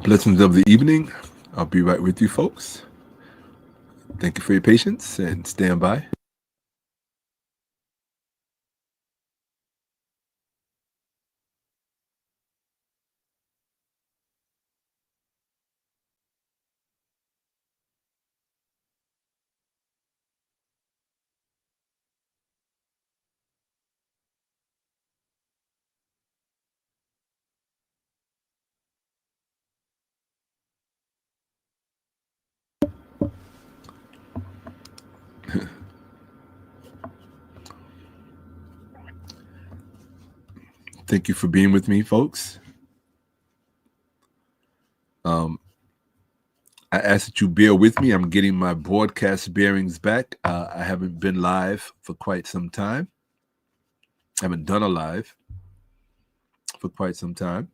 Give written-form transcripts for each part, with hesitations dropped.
Blessings of the evening. I'll be right with you, folks. Thank you for your patience and stand by. Thank you for being with me, folks. I ask that you bear with me. I'm getting my broadcast bearings back. I haven't been live for quite some time. I haven't done a live for quite some time.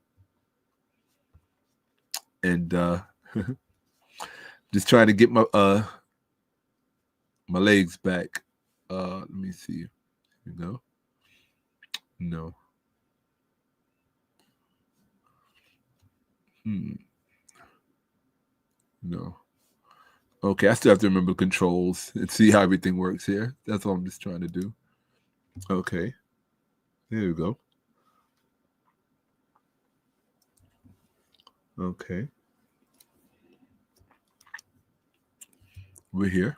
And just trying to get my legs back. Let me see. Here we go. No. No. Okay, I still have to remember controls and see how everything works here. That's all I'm just trying to do. Okay. There we go. Okay. We're here.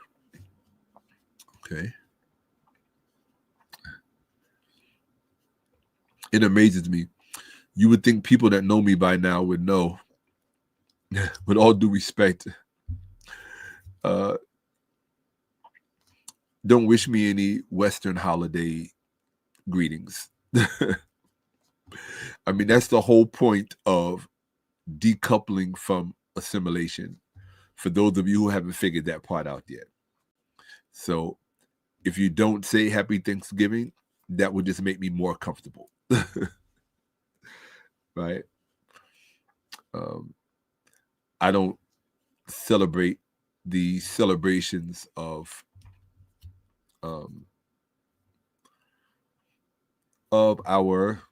Okay. It amazes me. You would think people that know me by now would know. With all due respect, don't wish me any Western holiday greetings. I mean, that's the whole point of decoupling from assimilation, for those of you who haven't figured that part out yet. So if you don't say Happy Thanksgiving, that would just make me more comfortable. Right? I don't celebrate the celebrations of our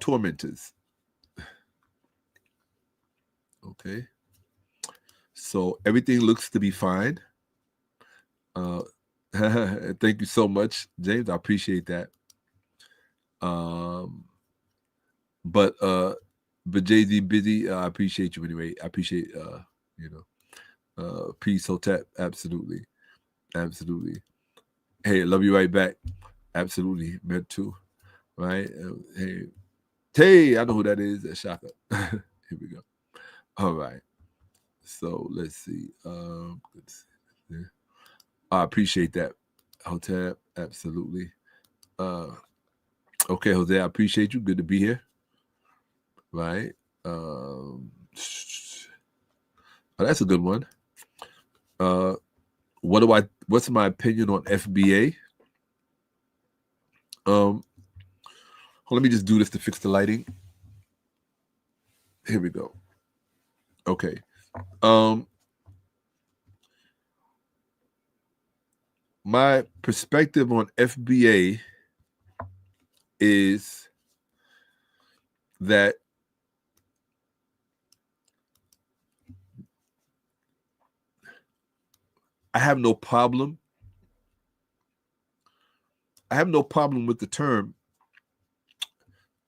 tormentors. Okay. So everything looks to be fine. Thank you so much, James. I appreciate that. But Jay-Z busy. I appreciate you anyway. I appreciate peace, Hotep. Absolutely. Absolutely. Hey, love you right back. Absolutely. Meant to. Right? Hey, I know who that is. That's Shakka. Here we go. All right. So let's see. I appreciate that, Hotep. Absolutely. Okay, Jose, I appreciate you. Good to be here. Right. Oh, that's a good one. What's my opinion on FBA? Let me just do this to fix the lighting. Here we go. Okay. My perspective on FBA is that I have no problem. I have no problem with the term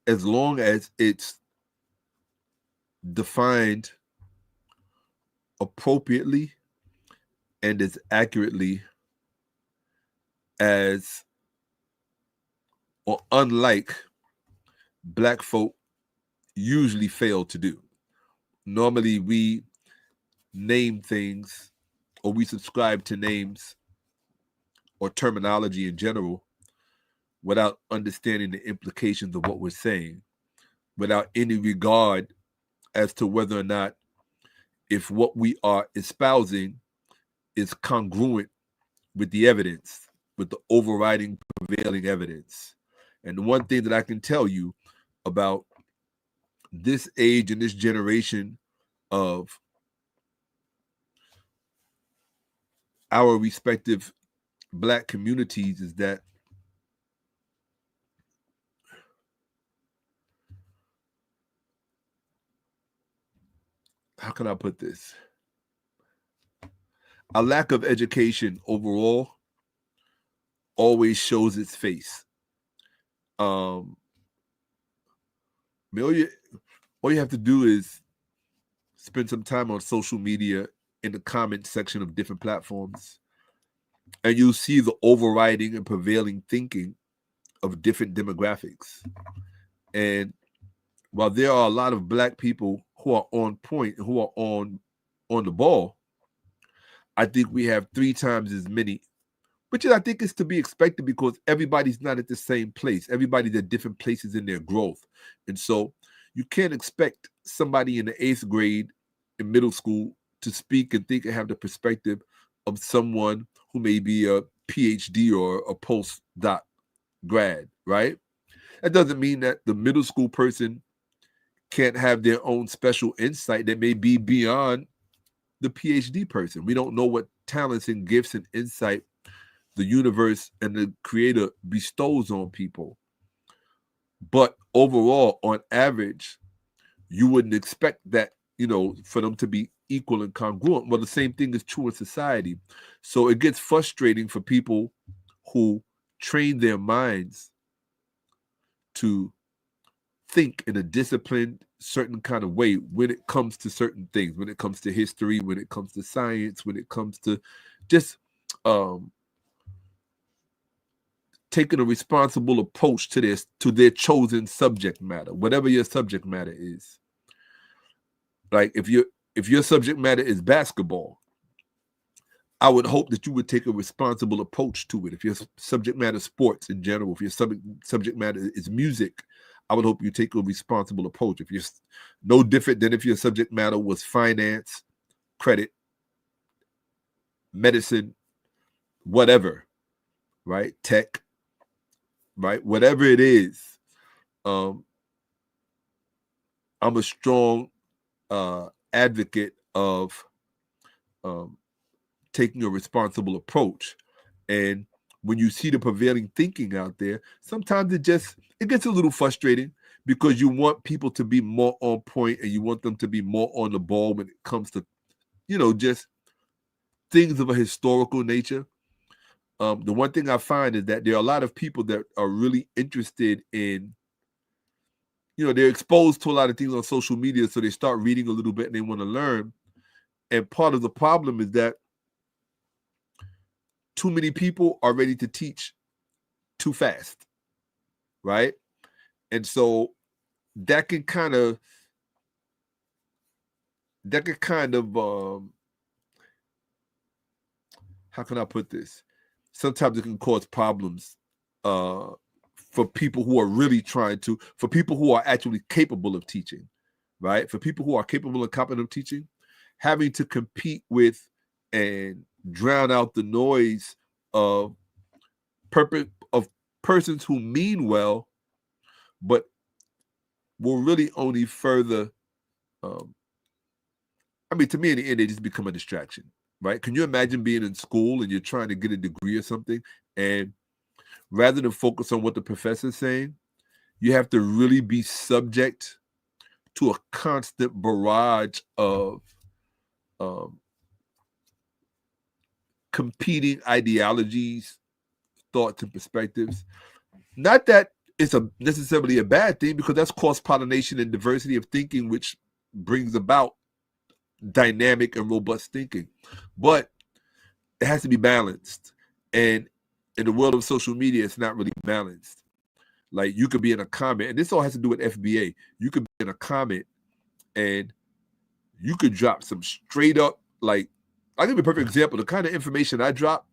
as long as it's defined appropriately and as accurately as or unlike Black folk usually fail to do. Normally we name things or we subscribe to names or terminology in general without understanding the implications of what we're saying, without any regard as to whether or not if what we are espousing is congruent with the evidence, with the overriding prevailing evidence. And the one thing that I can tell you about this age and this generation of our respective Black communities is that how can I put this? A lack of education overall always shows its face. All you have to do is spend some time on social media in the comment section of different platforms, and you'll see the overriding and prevailing thinking of different demographics. And while there are a lot of Black people who are on point, who are on the ball, I think we have 3 times as many, which I think is to be expected because everybody's not at the same place. Everybody's at different places in their growth. And so you can't expect somebody in the 8th grade in middle school to speak and think and have the perspective of someone who may be a PhD or a postdoc grad, right? That doesn't mean that the middle school person can't have their own special insight that may be beyond the PhD person. We don't know what talents and gifts and insight the universe and the creator bestows on people. But overall, on average, you wouldn't expect that, for them to be equal and congruent. Well, the same thing is true in society. So it gets frustrating for people who train their minds to think in a disciplined, certain kind of way when it comes to certain things, when it comes to history, when it comes to science, when it comes to just taking a responsible approach to their chosen subject matter, whatever your subject matter is. Like if your subject matter is basketball, I would hope that you would take a responsible approach to it. If your subject matter is sports in general, if your subject matter is music, I would hope you take a responsible approach. If you're no different than if your subject matter was finance, credit, medicine, whatever, right? Tech, right? Whatever it is, I'm a strong advocate of taking a responsible approach. And when you see the prevailing thinking out there, sometimes it gets a little frustrating because you want people to be more on point and you want them to be more on the ball when it comes to, just things of a historical nature. The one thing I find is that there are a lot of people that are really interested in, they're exposed to a lot of things on social media, so they start reading a little bit and they want to learn. And part of the problem is that too many people are ready to teach too fast, right? And so that can kind of how can I put this? Sometimes it can cause problems for people who are really for people who are actually capable of teaching, right? For people who are capable and competent of teaching, having to compete with and drown out the noise of persons who mean well, but will really only further, to me in the end, they just become a distraction, right? Can you imagine being in school and you're trying to get a degree or something, and rather than focus on what the professor's saying, you have to really be subject to a constant barrage of competing ideologies, thoughts, and perspectives. Not that it's necessarily a bad thing, because that's cross-pollination and diversity of thinking, which brings about dynamic and robust thinking. But it has to be balanced. And in the world of social media, it's not really balanced. Like, you could be in a comment, and this all has to do with FBA. You could be in a comment and you could drop some straight up, like, I'll give you a perfect example. The kind of information I drop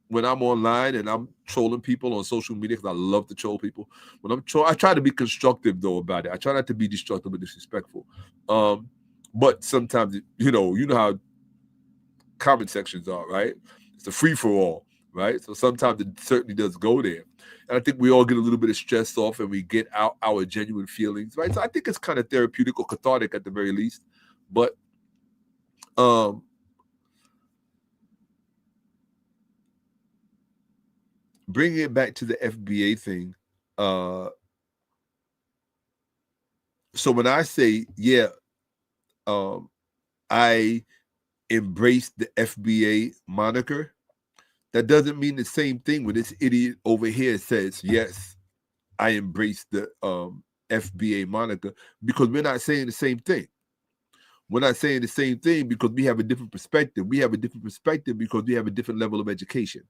when I'm online and I'm trolling people on social media, because I love to troll people. When I'm I try to be constructive though about it. I try not to be destructive or disrespectful. But sometimes, you know how comment sections are, right? It's a free for all, right? So sometimes it certainly does go there. And I think we all get a little bit of stress off and we get out our genuine feelings, right? So I think it's kind of therapeutic or cathartic at the very least. But bringing it back to the FBA thing, so when I say, I embrace the FBA moniker, that doesn't mean the same thing when this idiot over here says, yes, I embrace the FBA moniker, because we're not saying the same thing. We're not saying the same thing because we have a different perspective. We have a different perspective because we have a different level of education.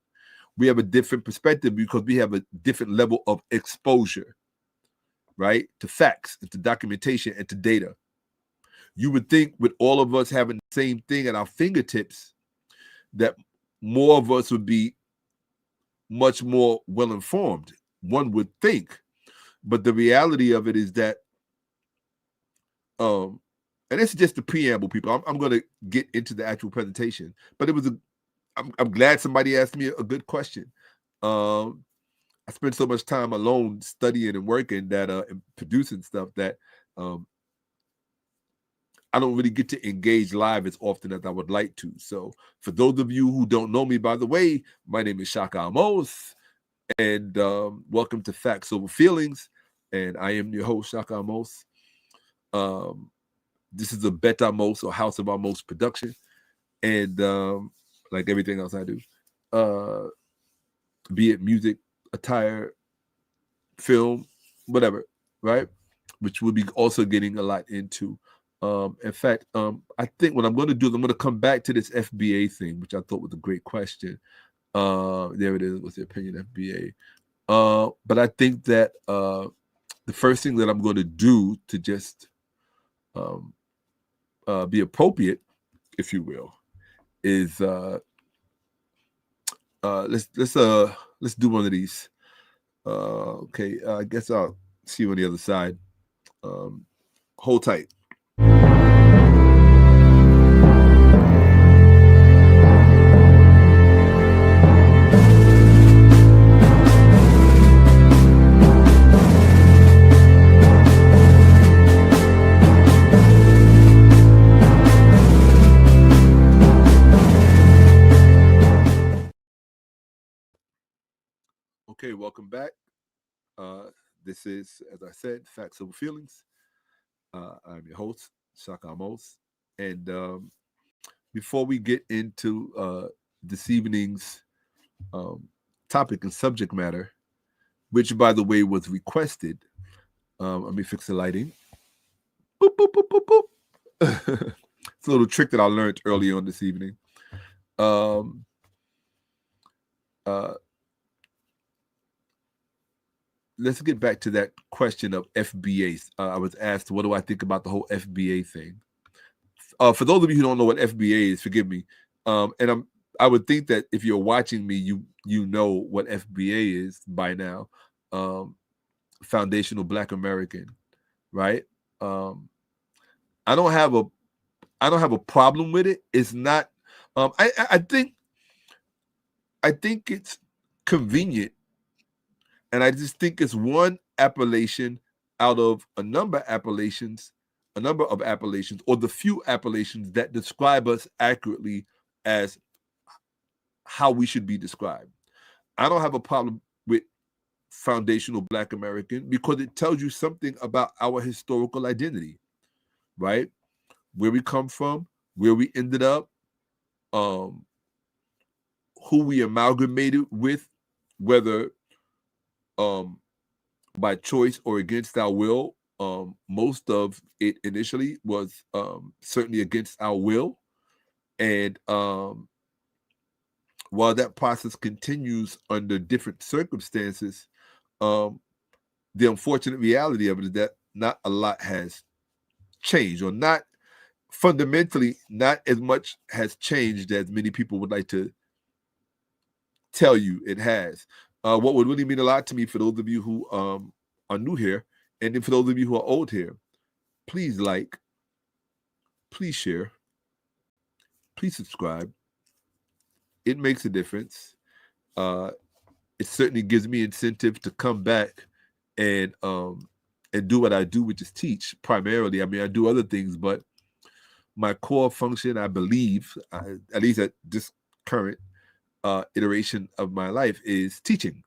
We have a different perspective because we have a different level of exposure, right? To facts and to documentation and to data. You would think with all of us having the same thing at our fingertips, that more of us would be much more well-informed, one would think. But the reality of it is that, and this is just the preamble, people. I'm going to get into the actual presentation. But I'm glad somebody asked me a good question. I spend so much time alone studying and working that and producing stuff that I don't really get to engage live as often as I would like to. So for those of you who don't know me, by the way, my name is Shakka-Ahmose, and welcome to Facts Over Feelings. And I am your host, Shakka-Ahmose. This is a Bet-Ahmose or House of Ahmose production. And like everything else I do, be it music, attire, film, whatever, right? Which we'll be also getting a lot into. In fact, I think what I'm going to do is I'm going to come back to this FBA thing, which I thought was a great question. There it is. What's the opinion FBA? But I think that the first thing that I'm going to do to just be appropriate, if you will, is let's do one of these. Okay, I guess I'll see you on the other side. Hold tight. Okay, welcome back. This is, as I said, Facts Over Feelings. I'm your host, Shakka-Ahmose. And before we get into this evening's topic and subject matter, which, by the way, was requested, let me fix the lighting. Boop, boop, boop, boop, boop. It's a little trick that I learned early on this evening. Let's get back to that question of FBAs. I was asked, what do I think about the whole FBA thing? For those of you who don't know what FBA is, forgive me. And I would think that if you're watching me, you know what FBA is by now. Foundational Black American, right? I don't have a problem with it. It's not. I think it's convenient. And I just think it's one appellation out of a number of appellations, or the few appellations that describe us accurately as how we should be described. I don't have a problem with foundational Black American because it tells you something about our historical identity, right? Where we come from, where we ended up, who we amalgamated with, whether by choice or against our will. Most of it initially was certainly against our will. And while that process continues under different circumstances, the unfortunate reality of it is that not a lot has changed, or not fundamentally, not as much has changed as many people would like to tell you it has. What would really mean a lot to me, for those of you who are new here, and then for those of you who are old here, please like, please share, please subscribe. It makes a difference. It certainly gives me incentive to come back and do what I do, which is teach primarily. I mean, I do other things, but my core function, I believe, at least at this current iteration of my life, is teaching.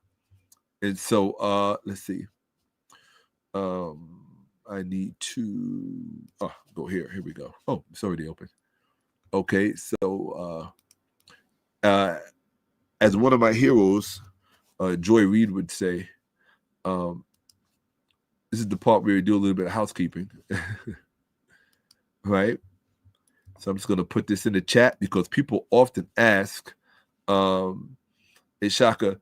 And so let's see. I need to go here. Here we go. Oh, it's already open. Okay, so as one of my heroes, Joy Reid would say, this is the part where we do a little bit of housekeeping, right? So I'm just going to put this in the chat because people often ask, hey, Shaka,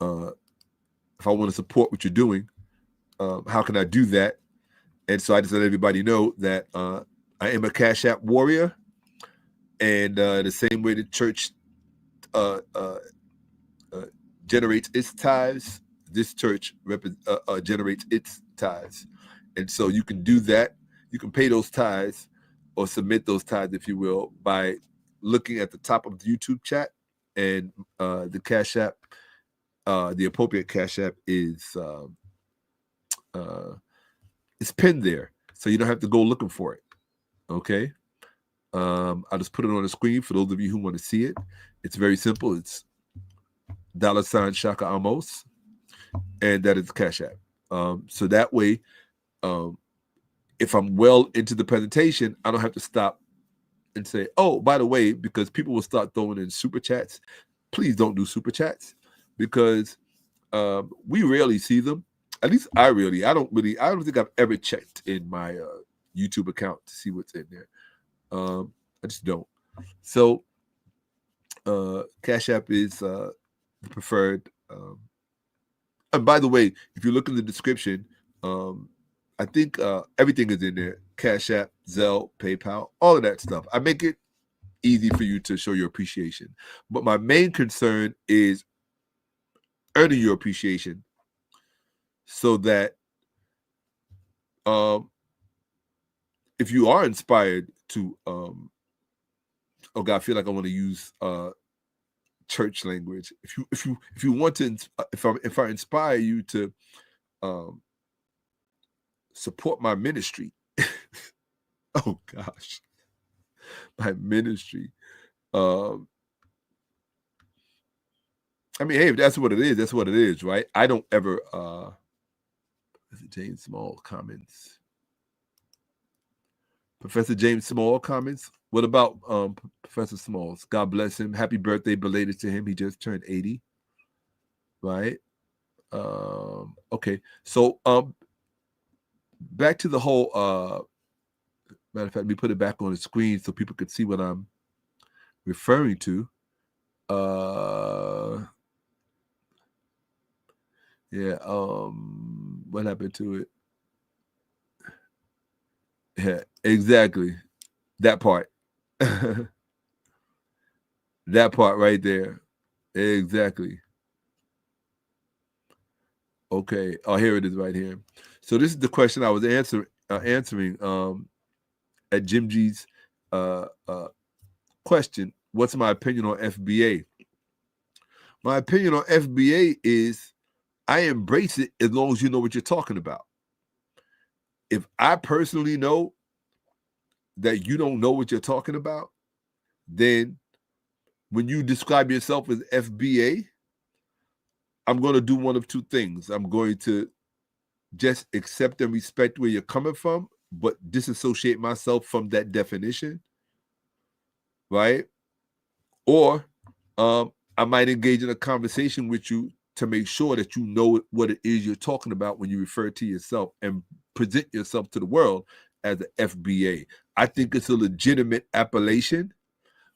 if I want to support what you're doing, how can I do that? And so I just let everybody know that I am a Cash App warrior, and the same way the church generates its tithes, this church generates its tithes. And so you can do that. You can pay those tithes or submit those tithes, if you will, by looking at the top of the YouTube chat, and the Cash App, the appropriate Cash App is it's pinned there, so you don't have to go looking for it. Okay, I'll just put it on the screen for those of you who want to see it. It's very simple. It's $ Shakka-Ahmose, and that is the Cash App. So that way, if I'm well into the presentation, I don't have to stop and say, oh, by the way, because people will start throwing in super chats. Please don't do super chats, because we rarely see them. At least I don't think I've ever checked in my YouTube account to see what's in there. I just don't. So Cash App is the preferred. And by the way, if you look in the description, I think everything is in there. Cash App, Zelle, PayPal, all of that stuff. I make it easy for you to show your appreciation. But my main concern is earning your appreciation, so that if you are inspired to, oh God, I feel like I want to use church language. If you want to, if I inspire you to support my ministry, oh gosh, my ministry. I mean, hey, if that's what it is, that's what it is, right? I don't ever. James Small comments. Professor James Small comments. What about Professor Smalls? God bless him. Happy birthday belated to him. He just turned 80. Right? Okay. So back to the whole matter of fact, let me put it back on the screen so people could see what I'm referring to. Yeah, what happened to it? Yeah, exactly. That part. That part right there. Exactly. Okay. Oh, here it is right here. So this is the question I was answering at Jim G's question. What's my opinion on FBA? My opinion on FBA is I embrace it as long as you know what you're talking about. If I personally know that you don't know what you're talking about, then when you describe yourself as FBA, I'm going to do one of two things. I'm going to just accept and respect where you're coming from, but disassociate myself from that definition, right? Or I might engage in a conversation with you to make sure that you know what it is you're talking about when you refer to yourself and present yourself to the world as an FBA. I think it's a legitimate appellation,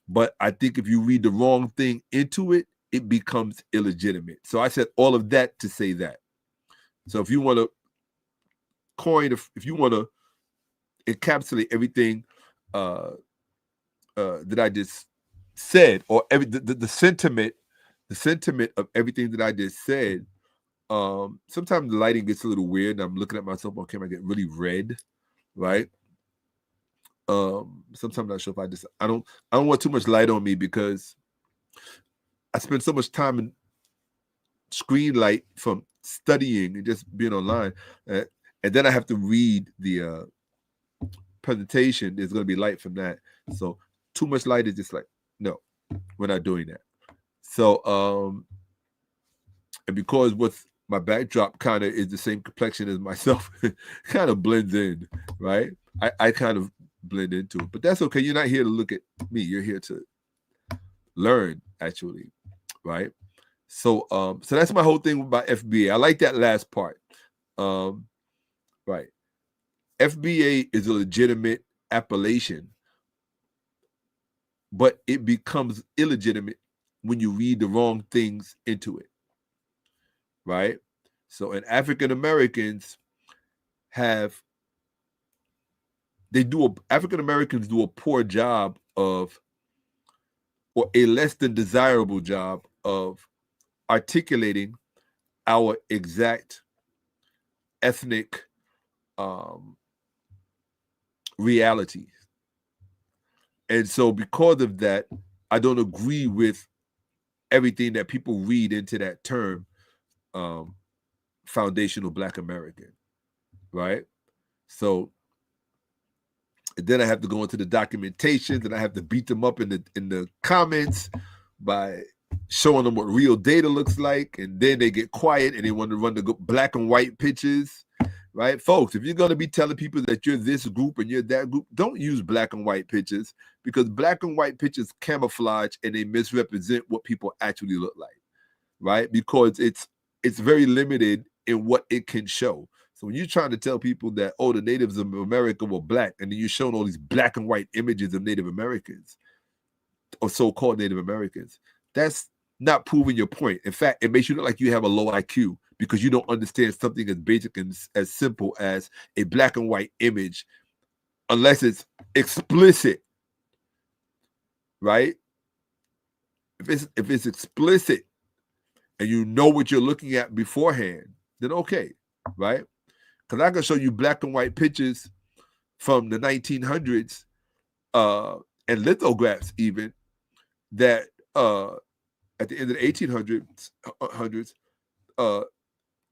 but I think if you read the wrong thing into it, it becomes illegitimate. So I said all of that to say that. So if you want to if you want to encapsulate everything that I just said, or the sentiment of everything that I just said, sometimes the lighting gets a little weird and I'm looking at myself on camera, I get really red, right? Sometimes I'm not sure if I don't want too much light on me because I spend so much time in screen light from studying and just being online, and then I have to read the presentation. There's going to be light from that, so too much light is just like, no, we're not doing that. So and because with my backdrop kind of is the same complexion as myself, kind of blends in, right? I kind of blend into it. But that's okay. You're not here to look at me. You're here to learn, actually, right? So so that's my whole thing about FBA. I like that last part. Right. FBA is a legitimate appellation, but it becomes illegitimate when you read the wrong things into it, right? So, and African Americans African Americans do a poor job of, or a less than desirable job of articulating our exact ethnic realities. And so because of that, I don't agree with everything that people read into that term, foundational Black American, right? So then I have to go into the documentation, and I have to beat them up in the comments by showing them what real data looks like, and then they get quiet and they want to run the black and white pictures, right? Folks, if you're going to be telling people that you're this group and you're that group, don't use black and white pictures, because black and white pictures camouflage and they misrepresent what people actually look like, right? Because it's very limited in what it can show. So when you're trying to tell people that, oh, the natives of America were black, and then you're showing all these black and white images of Native Americans or so-called Native Americans, that's not proving your point. In fact, it makes you look like you have a low IQ because you don't understand something as basic and as simple as a black and white image, unless it's explicit, right? If it's explicit and you know what you're looking at beforehand, then okay, right? Because I can show you black and white pictures from the 1900s and lithographs even that at the end of the 1800s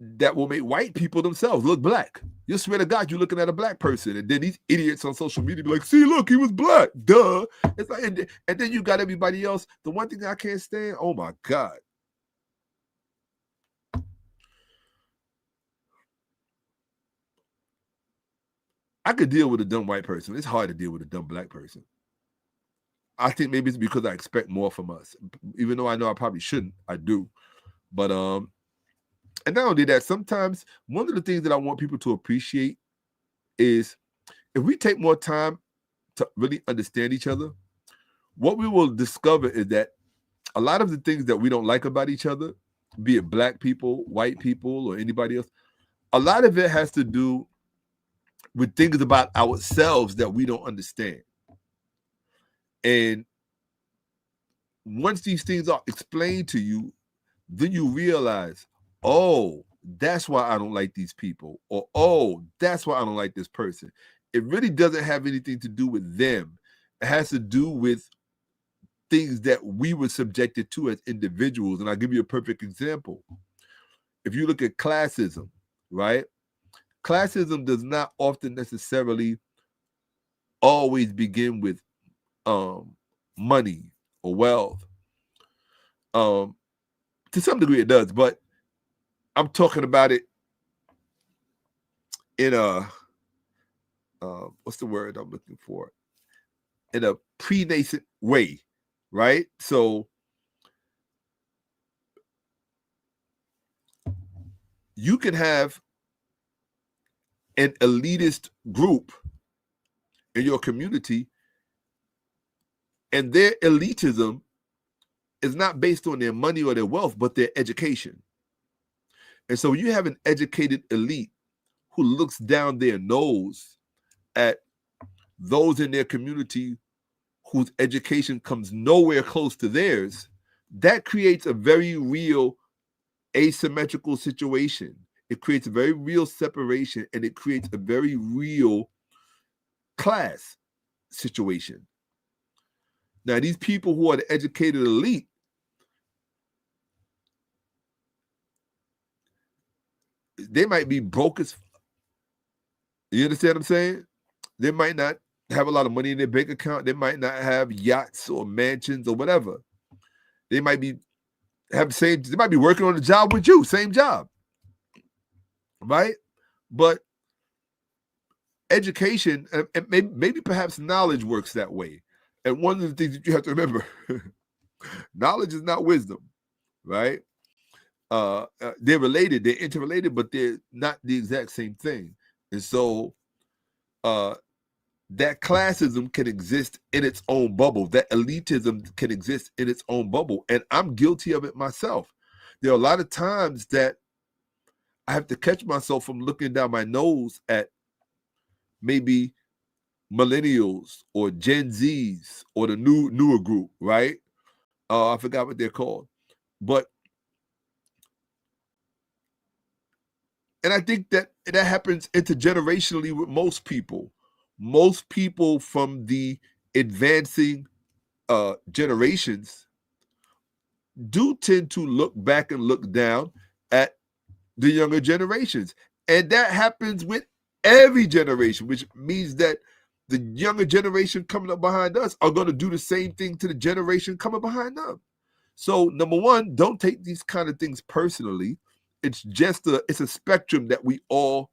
that will make white people themselves look black. You swear to God, you're looking at a black person, and then these idiots on social media be like, "See, look, he was black, duh." It's like, and then you got everybody else. The one thing I can't stand, oh my God. I could deal with a dumb white person. It's hard to deal with a dumb black person. I think maybe it's because I expect more from us. Even though I know I probably shouldn't, I do. But and not only that, sometimes one of the things that I want people to appreciate is if we take more time to really understand each other, what we will discover is that a lot of the things that we don't like about each other, be it black people, white people, or anybody else, a lot of it has to do with things about ourselves that we don't understand. And once these things are explained to you, then you realize, oh, that's why I don't like these people, or oh, that's why I don't like this person. It really doesn't have anything to do with them. It has to do with things that we were subjected to as individuals. And I'll give you a perfect example. If you look at classism, right? Classism does not often necessarily always begin with money or wealth. To some degree it does, but I'm talking about it in a what's the word I'm looking for? In a pre-nascent way, right? So you can have an elitist group in your community, and their elitism is not based on their money or their wealth, but their education. And so you have an educated elite who looks down their nose at those in their community whose education comes nowhere close to theirs. That creates a very real asymmetrical situation. It creates a very real separation, and it creates a very real class situation. Now, these people who are the educated elite, they might be broke as, you understand what I'm saying? They might not have a lot of money in their bank account. They might not have yachts or mansions or whatever. They might be they might be working on a job with you, same job, right? But education and maybe perhaps knowledge works that way. And one of the things that you have to remember, knowledge is not wisdom, right? They're related, they're interrelated, but they're not the exact same thing. And so that classism can exist in its own bubble. That elitism can exist in its own bubble. And I'm guilty of it myself. There are a lot of times that I have to catch myself from looking down my nose at maybe millennials or Gen Zs or the newer group, right? I forgot what they're called. And I think that happens intergenerationally with most people. Most people from the advancing generations do tend to look back and look down at the younger generations. And that happens with every generation, which means that the younger generation coming up behind us are going to do the same thing to the generation coming behind them. So number one, don't take these kind of things personally. It's just it's a spectrum that we all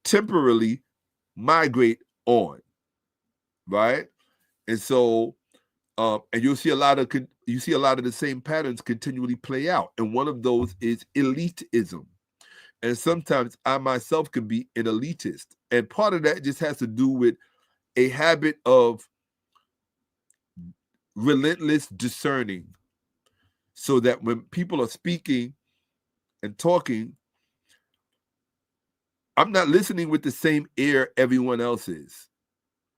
temporarily migrate on, right? And so, and you'll see a lot of the same patterns continually play out. And one of those is elitism. And sometimes I myself can be an elitist. And part of that just has to do with a habit of relentless discerning, so that when people are speaking and talking, I'm not listening with the same ear everyone else is.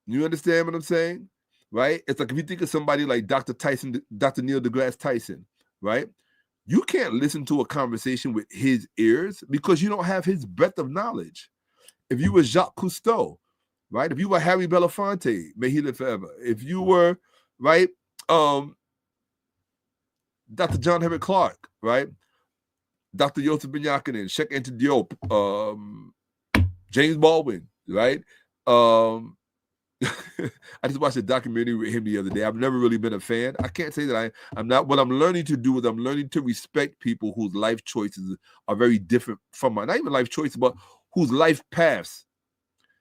You understand what I'm saying? Right? It's like if you think of somebody like Dr. Neil deGrasse Tyson, right? You can't listen to a conversation with his ears because you don't have his breadth of knowledge. If you were Jacques Cousteau, right? If you were Harry Belafonte, may he live forever. If you were, right, Dr. John Henrik Clarke, right? Dr. Joseph Benyakinen, Shakka-Ahmose Diop, James Baldwin, right? I just watched a documentary with him the other day. I've never really been a fan. I can't say that I'm not. What I'm learning to do is I'm learning to respect people whose life choices are very different from mine. Not even life choices, but whose life paths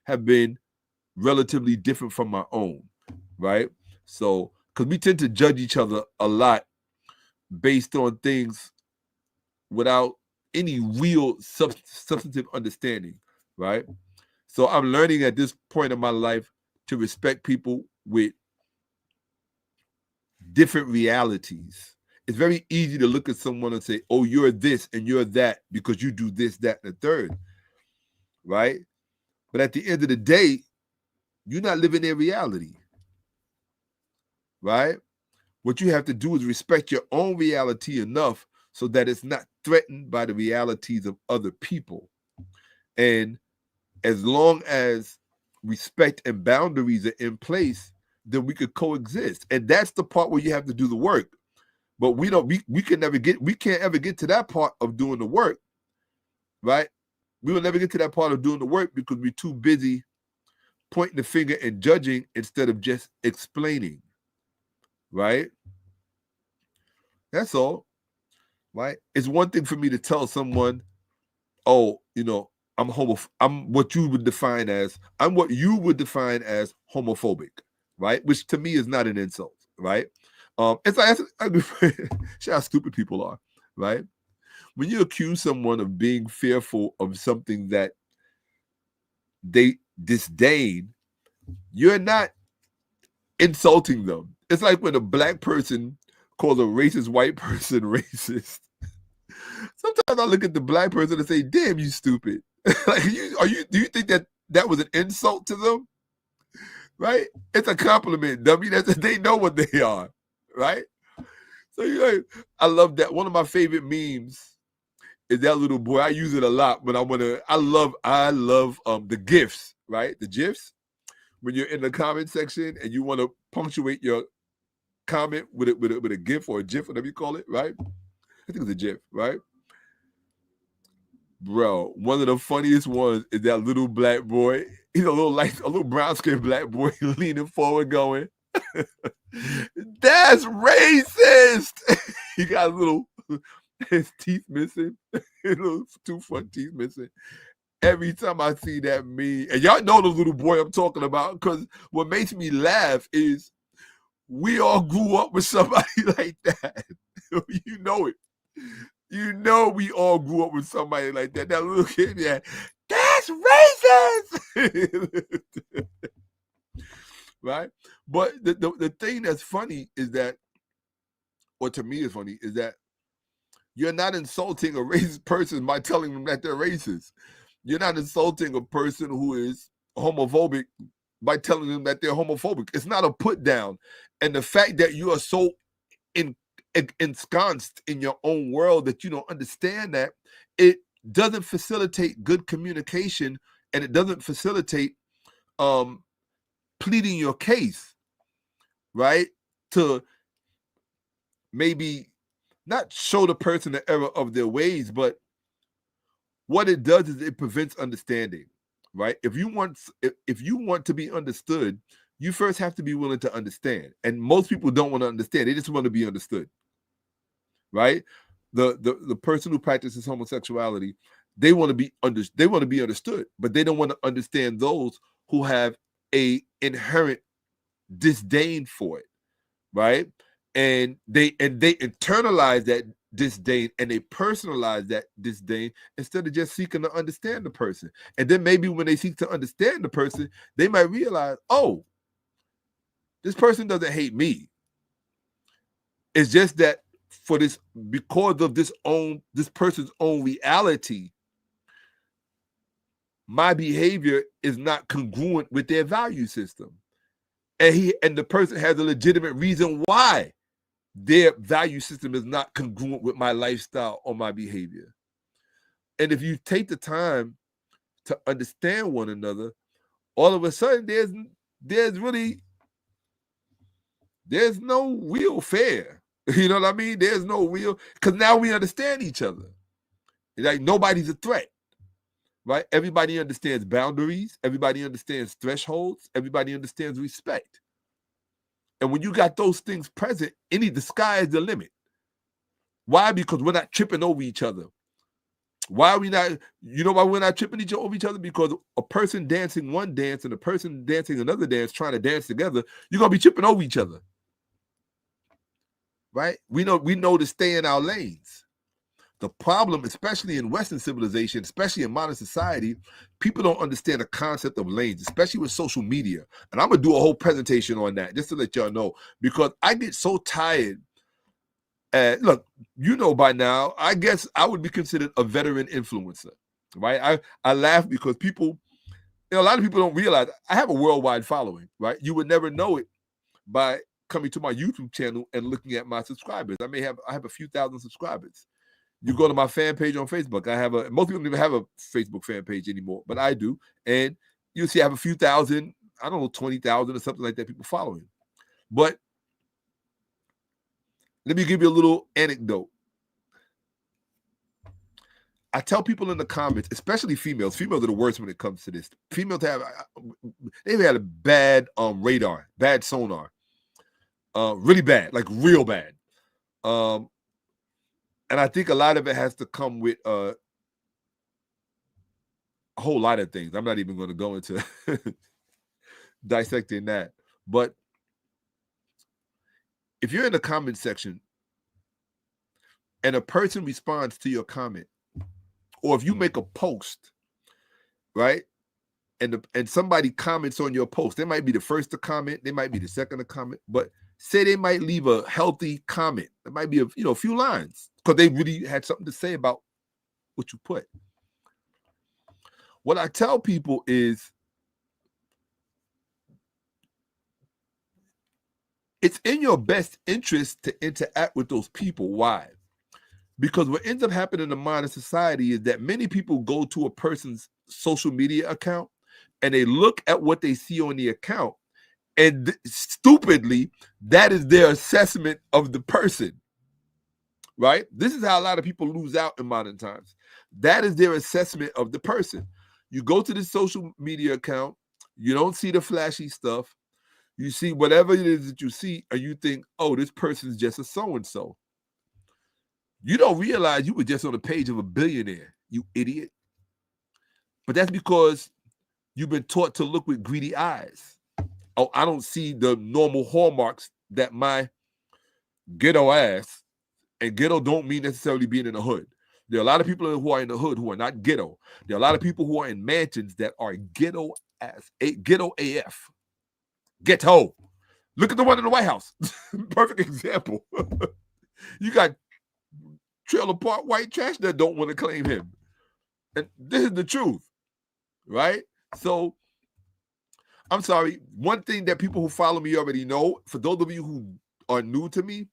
have been relatively different from my own, right? So, because we tend to judge each other a lot based on things without any real substantive understanding, right? So I'm learning at this point in my life to respect people with different realities. It's very easy to look at someone and say, oh, you're this and you're that because you do this, that, and the third, right? But at the end of the day, you're not living their reality, right? What you have to do is respect your own reality enough so that it's not threatened by the realities of other people. And as long as respect and boundaries are in place, then we could coexist. And that's the part where you have to do the work. But we can't ever get to that part of doing the work, right? We will never get to that part of doing the work because we're too busy pointing the finger and judging instead of just explaining, right? That's all, right? It's one thing for me to tell someone, oh, I'm what you would define as homophobic, right? Which to me is not an insult, right? It's like see how stupid people are, right? When you accuse someone of being fearful of something that they disdain, you're not insulting them. It's like when a black person calls a racist white person racist. Sometimes I look at the black person and say, damn, you stupid. Like, do you think that was an insult to them? Right? It's a compliment, dummy. They know what they are, right? So I love that. One of my favorite memes is that little boy. I use it a lot when I love the GIFs, right? The GIFs. When you're in the comment section and you want to punctuate your comment with a GIF or a GIF, whatever you call it, right? I think it's a GIF, right? Bro, one of the funniest ones is that little black boy. He's a little brown-skinned black boy leaning forward going, that's racist. He got his teeth missing, little two front teeth missing. every time I see that meme, and y'all know the little boy I'm talking about, because what makes me laugh is we all grew up with somebody like that. You know it. You know we all grew up with somebody like that. That little kid, yeah, that's racist. Right? But the thing that's funny is that, or to me is funny, is that you're not insulting a racist person by telling them that they're racist. You're not insulting a person who is homophobic by telling them that they're homophobic. It's not a put down. And the fact that you are so ensconced in your own world that you don't understand that, it doesn't facilitate good communication, and it doesn't facilitate pleading your case, right? To maybe not show the person the error of their ways, but what it does is it prevents understanding, right? If you want to be understood, you first have to be willing to understand. And most people don't want to understand. They just want to be understood, right? The person who practices homosexuality, they want to be understood, but they don't want to understand those who have a inherent disdain for it, right? And they internalize that disdain, and they personalize that disdain instead of just seeking to understand the person. And then maybe when they seek to understand the person, they might realize, oh, this person doesn't hate me. It's just that because of this person's own reality, my behavior is not congruent with their value system. And the person has a legitimate reason why their value system is not congruent with my lifestyle or my behavior. And if you take the time to understand one another, all of a sudden there's no real fear. You know what I mean? There's no real, because now we understand each other. Like nobody's a threat, right? Everybody understands boundaries. Everybody understands thresholds. Everybody understands respect. And when you got those things present, the sky is the limit. Why? Because we're not tripping over each other. Why are we not? You know why we're not tripping over each other? Because a person dancing one dance and a person dancing another dance, trying to dance together, you're gonna be tripping over each other, right? We know to stay in our lanes. The problem, especially in Western civilization, especially in modern society, people don't understand the concept of lanes, especially with social media. And I'm going to do a whole presentation on that just to let y'all know, because I get so tired. Look, you know by now, I guess I would be considered a veteran influencer, right? I laugh because people, a lot of people don't realize I have a worldwide following, right? You would never know it by coming to my YouTube channel and looking at my subscribers. I have a few thousand subscribers. You go to my fan page on Facebook. Most people don't even have a Facebook fan page anymore, but I do. And you'll see I have a few thousand, I don't know, 20,000 or something like that, people following. But let me give you a little anecdote. I tell people in the comments, especially females are the worst when it comes to this. Females they've had a bad radar, bad sonar, really bad, like real bad. And I think a lot of it has to come with a whole lot of things. I'm not even going to go into dissecting that. But if you're in the comment section and a person responds to your comment, or if you make a post, right, and somebody comments on your post, they might be the first to comment, they might be the second to comment, but say they might leave a healthy comment. It might be a few lines because they really had something to say about what you put. What I tell people is it's in your best interest to interact with those people. Why? Because what ends up happening in the modern society is that many people go to a person's social media account and they look at what they see on the account, and stupidly, that is their assessment of the person, right? This is how a lot of people lose out in modern times. That is their assessment of the person. You go to the social media account, you don't see the flashy stuff, you see whatever it is that you see, and you think, oh, this person's just a so-and-so. You don't realize you were just on the page of a billionaire, you idiot. But that's because you've been taught to look with greedy eyes. Oh, I don't see the normal hallmarks that my ghetto ass, and ghetto don't mean necessarily being in the hood. There are a lot of people who are in the hood who are not ghetto. There are a lot of people who are in mansions that are ghetto AF. Ghetto. Look at the one in the White House. Perfect example. You got trailer park white trash that don't want to claim him. And this is the truth, right? So, I'm sorry. One thing that people who follow me already know, for those of you who are new to me,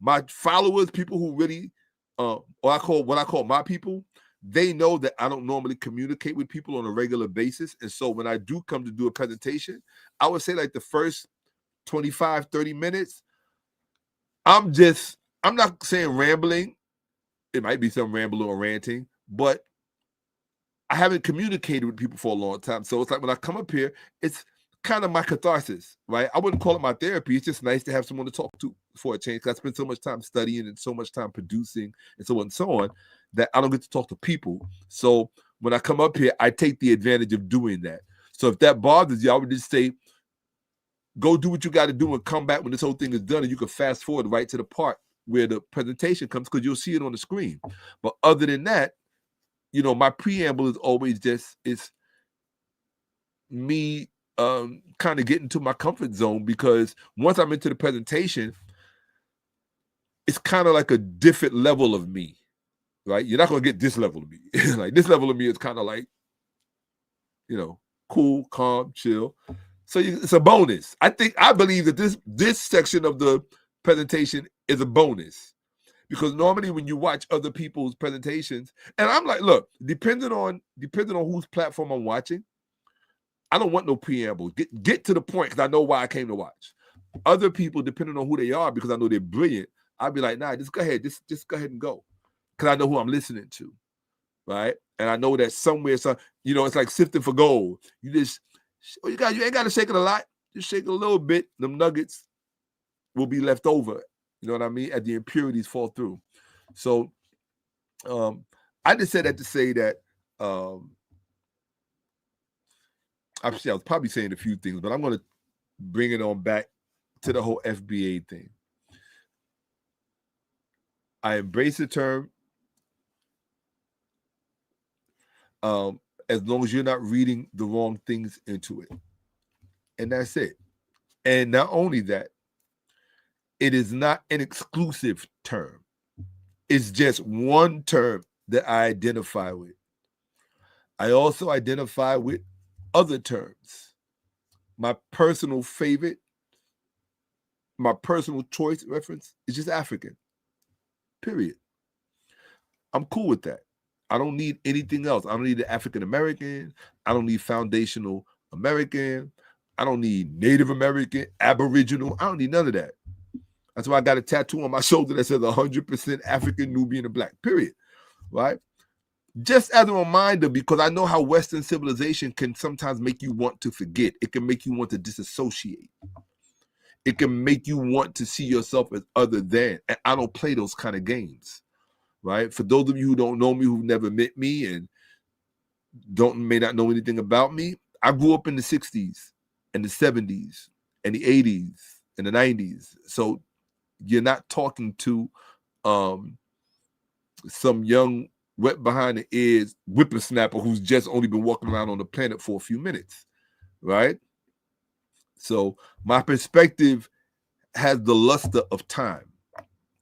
my followers, people who really, what I call my people, they know that I don't normally communicate with people on a regular basis. And so when I do come to do a presentation, I would say like the first 25, 30 minutes, I'm not saying rambling. It might be some rambling or ranting, but I haven't communicated with people for a long time. So it's like when I come up here, it's kind of my catharsis, right? I wouldn't call it my therapy. It's just nice to have someone to talk to for a change, because I spend so much time studying and so much time producing and so on and so on that I don't get to talk to people. So when I come up here, I take the advantage of doing that. So if that bothers you, I would just say, go do what you got to do and come back when this whole thing is done, and you can fast forward right to the part where the presentation comes, because you'll see it on the screen. But other than that, you know, my preamble is always just, it's me kind of getting to my comfort zone, because once I'm into the presentation, it's kind of like a different level of me, right? You're not going to get this level of me. Like this level of me is kind of like, you know, cool, calm, chill. So it's a bonus. I believe that this section of the presentation is a bonus, because normally when you watch other people's presentations, and I'm like, look, depending on whose platform I'm watching, I don't want no preamble. Get to the point, because I know why I came to watch. Other people, depending on who they are, because I know they're brilliant, I'll be like, nah, just go ahead. Just go ahead and go. Because I know who I'm listening to, right? And I know that somewhere, you know, it's like sifting for gold. You ain't got to shake it a lot. Just shake it a little bit. Them nuggets will be left over. You know what I mean? As the impurities fall through. So I just said that to say that I was probably saying a few things, but I'm going to bring it on back to the whole FBA thing. I embrace the term as long as you're not reading the wrong things into it. And that's it. And not only that, it is not an exclusive term. It's just one term that I identify with. I also identify with other terms. My personal favorite, my personal choice reference is just African. Period. I'm cool with that. I don't need anything else. I don't need the African American. I don't need foundational American. I don't need Native American, Aboriginal. I don't need none of that. That's why I got a tattoo on my shoulder that says 100% African, Nubian, and Black, period, right? Just as a reminder, because I know how Western civilization can sometimes make you want to forget. It can make you want to disassociate. It can make you want to see yourself as other than. And I don't play those kind of games, right? For those of you who don't know me, who've never met me and may not know anything about me, I grew up in the 60s and the 70s and the 80s and the 90s. So you're not talking to some young, wet behind the ears whippersnapper who's just only been walking around on the planet for a few minutes, right? So my perspective has the luster of time.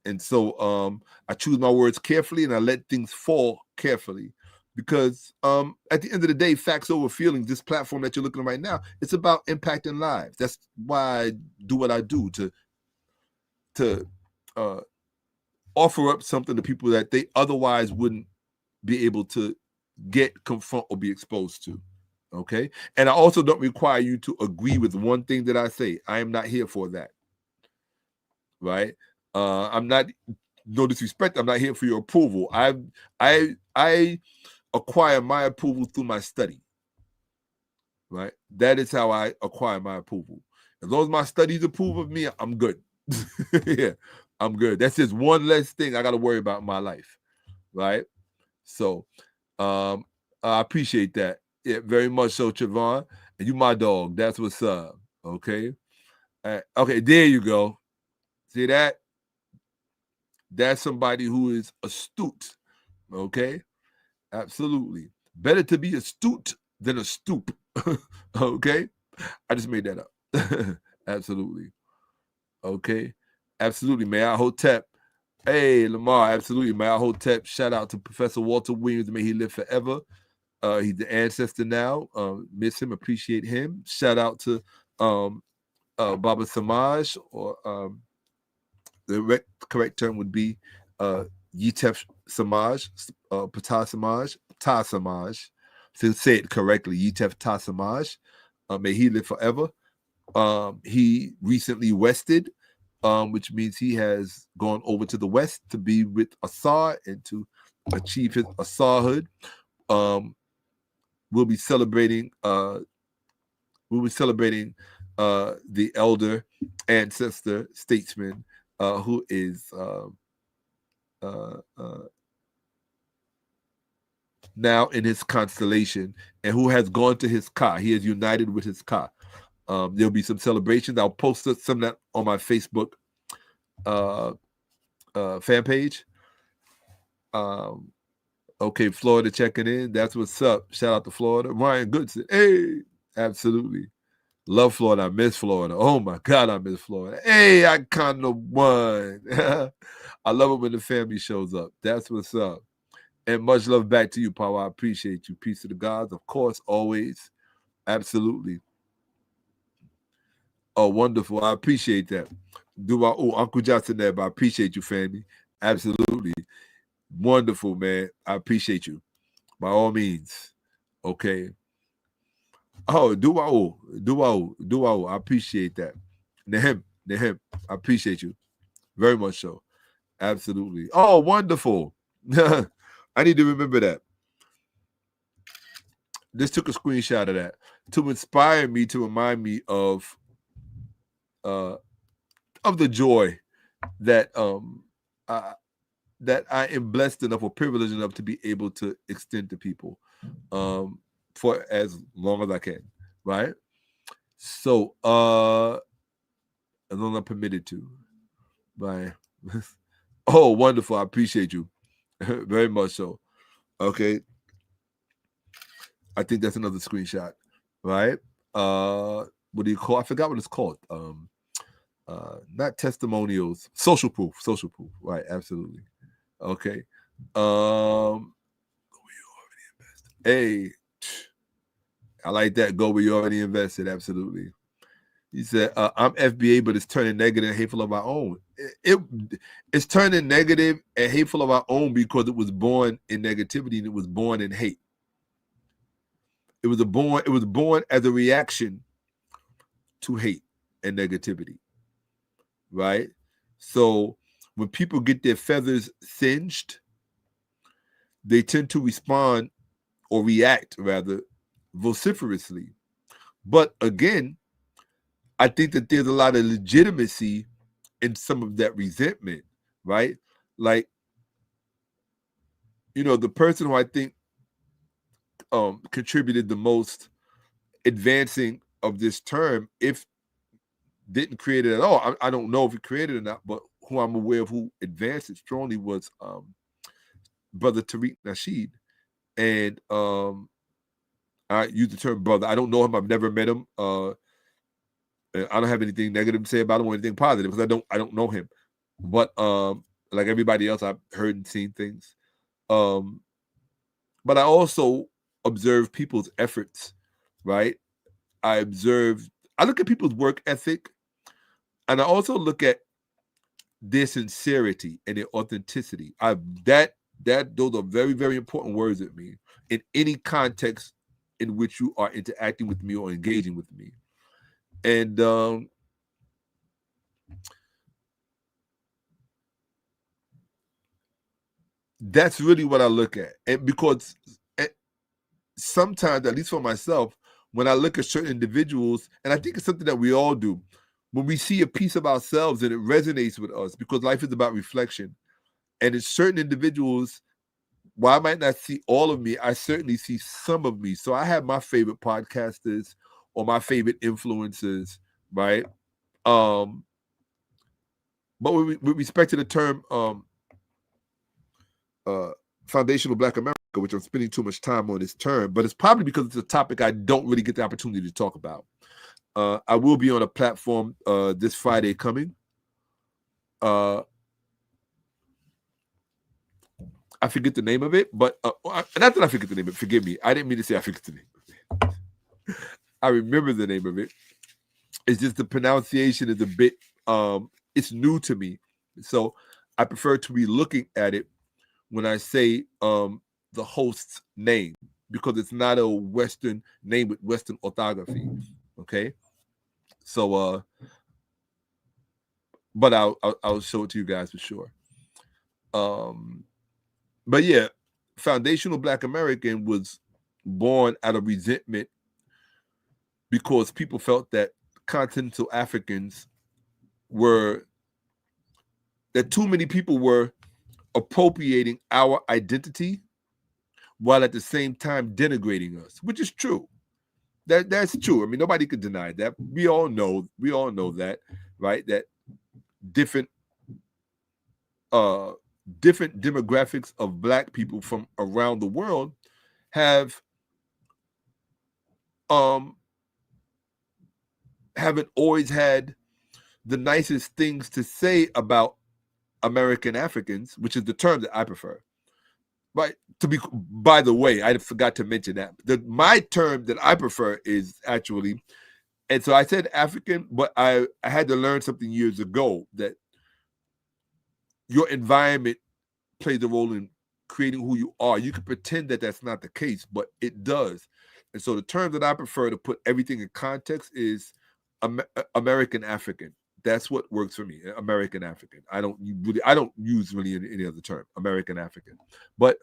And so I choose my words carefully, and I let things fall carefully, because at the end of the day, facts over feelings, this platform that you're looking at right now, it's about impacting lives. That's why I do what I do, to offer up something to people that they otherwise wouldn't be able to get, confront, or be exposed to. Okay? And I also don't require you to agree with one thing that I say. I am not here for that. Right? I'm not, no disrespect, I'm not here for your approval. I acquire my approval through my study. Right? That is how I acquire my approval. As long as my studies approve of me, I'm good. Yeah, I'm good. That's just one less thing I got to worry about in my life. Right? So I appreciate that. Yeah, very much so, Trevon. And you my dog. That's what's up. Okay. Okay, there you go. See that? That's somebody who is astute. Okay. Absolutely. Better to be astute than a stoop. Okay. I just made that up. Absolutely. Okay. Absolutely. May I Hotep. Hey, Lamar. Absolutely. May I Hotep. Shout out to Professor Walter Williams. May he live forever. He's the ancestor now. Miss him. Appreciate him. Shout out to Baba Samaj, or the correct term would be Yitef Samaj, Pata Samaj, Ta Samaj. To say it correctly, Yitef Ta Samaj. May he live forever. He recently wested, which means he has gone over to the west to be with Asar and to achieve his Asarhood. We'll be celebrating. The elder ancestor statesman who is now in his constellation and who has gone to his ka. He is united with his ka. There'll be some celebrations. I'll post some of that on my Facebook fan page. Okay, Florida checking in. That's what's up. Shout out to Florida. Ryan Goodson. Hey, absolutely. Love Florida. I miss Florida. Oh my God, I miss Florida. Hey, I kind of won. I love it when the family shows up. That's what's up. And much love back to you, Power. I appreciate you. Peace to the gods, of course, always. Absolutely. Oh, wonderful. I appreciate that. Uncle Johnson there, but I appreciate you, family. Absolutely. Wonderful, man. I appreciate you. By all means. Okay. Oh, Duao. I appreciate that. Nehem. I appreciate you. Very much so. Absolutely. Oh, wonderful. I need to remember that. Just took a screenshot of that to inspire me, to remind me of the joy that that I am blessed enough or privileged enough to be able to extend to people for as long as I can, right? So as long as I'm permitted to. Right. Oh, wonderful. I appreciate you. Very much so. Okay. I think that's another screenshot, right? What do you call? I forgot what it's called. Not testimonials, social proof, right? Absolutely. Okay. Hey, I like that. Go where you already invested. Absolutely. He said, I'm FBA, but it's turning negative and hateful of our own. It's turning negative and hateful of our own because it was born in negativity and it was born in hate. It was born as a reaction to hate and negativity, right? So when people get their feathers singed, they tend to respond or react rather vociferously. But again, I think that there's a lot of legitimacy in some of that resentment, right? Like, the person who I think contributed the most advancing of this term, if didn't create it at all. I don't know if he created it or not, but who I'm aware of who advanced it strongly was Brother Tariq Nasheed. And I use the term brother. I don't know him. I've never met him. I don't have anything negative to say about him or anything positive because I don't know him. But like everybody else, I've heard and seen things. But I also observe people's efforts, right? I look at people's work ethic, and I also look at their sincerity and their authenticity. Those are very, very important words with me in any context in which you are interacting with me or engaging with me. And that's really what I look at. And because sometimes, at least for myself, when I look at certain individuals, and I think it's something that we all do, when we see a piece of ourselves and it resonates with us, because life is about reflection, and it's certain individuals, while I might not see all of me, I certainly see some of me. So I have my favorite podcasters or my favorite influencers, right? But with respect to the term foundational Black America, which I'm spending too much time on this term, but it's probably because it's a topic I don't really get the opportunity to talk about. I will be on a platform this Friday coming. I forget the name of it, but not that I forget the name of it. Forgive me. I didn't mean to say I forget the name of it. I remember the name of it. It's just the pronunciation is a bit, it's new to me. So I prefer to be looking at it when I say the host's name, because it's not a Western name with Western orthography. Okay. So, but I'll show it to you guys for sure. But yeah, foundational Black American was born out of resentment because people felt that continental Africans that too many people were appropriating our identity while at the same time denigrating us, which is true. That's true. I mean, nobody could deny that. We all know that, right? That different demographics of Black people from around the world haven't always had the nicest things to say about American Africans, which is the term that I prefer. Right? By the way, I forgot to mention that my term that I prefer is actually, and so I said African, but I had to learn something years ago that your environment plays a role in creating who you are. You can pretend that that's not the case, but it does. And so the term that I prefer to put everything in context is American African. That's what works for me. American African. I don't use really any other term. American African. But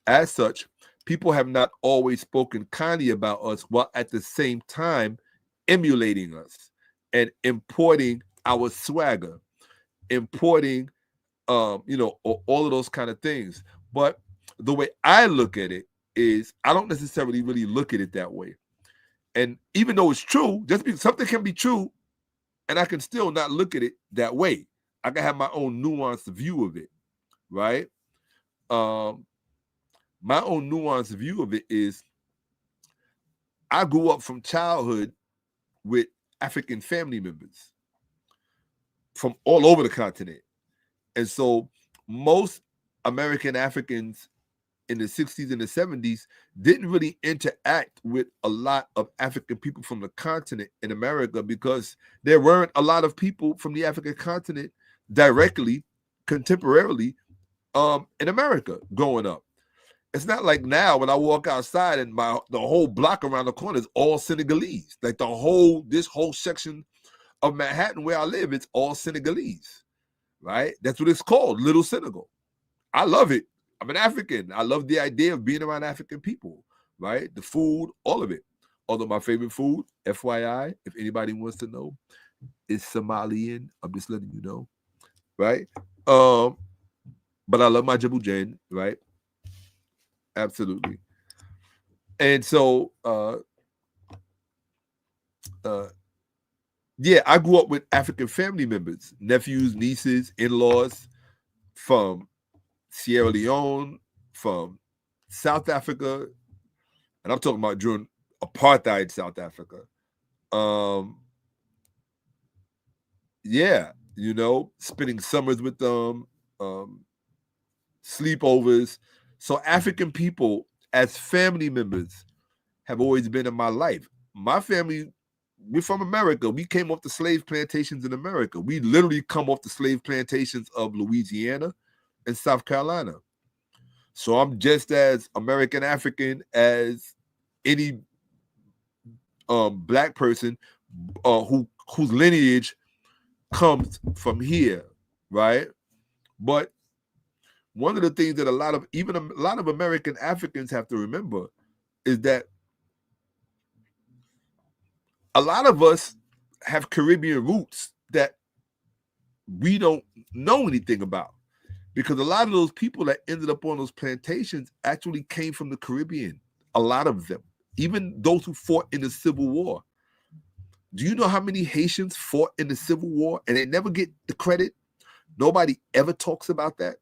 as such, people have not always spoken kindly about us, while at the same time emulating us and importing our swagger, importing all of those kind of things. But the way I look at it is I don't necessarily really look at it that way. And even though it's true, just because something can be true, and I can still not look at it that way. I can have my own nuanced view of it, right? My own nuanced view of it is I grew up from childhood with African family members from all over the continent. And so most American Africans in the 60s and the 70s didn't really interact with a lot of African people from the continent in America, because there weren't a lot of people from the African continent directly, contemporarily, in America growing up. It's not like now when I walk outside and the whole block around the corner is all Senegalese. Like this whole section of Manhattan where I live, it's all Senegalese, right? That's what it's called, Little Senegal. I love it. I'm an African. I love the idea of being around African people, right? The food, all of it. Although my favorite food, FYI, if anybody wants to know, is Somalian. I'm just letting you know, right? But I love my Jabujan, right? Absolutely. And so, yeah, I grew up with African family members, nephews, nieces, in-laws from Sierra Leone, from South Africa, and I'm talking about during apartheid South Africa. Yeah, spending summers with them, sleepovers. So African people as family members have always been in my life. My family, we're from America. We came off the slave plantations in America. We literally come off the slave plantations of Louisiana and South Carolina. So I'm just as American African as any Black person whose lineage comes from here, right? But one of the things that a lot of American Africans have to remember is that a lot of us have Caribbean roots that we don't know anything about. Because a lot of those people that ended up on those plantations actually came from the Caribbean. A lot of them, even those who fought in the Civil War. Do you know how many Haitians fought in the Civil War and they never get the credit? Nobody ever talks about that.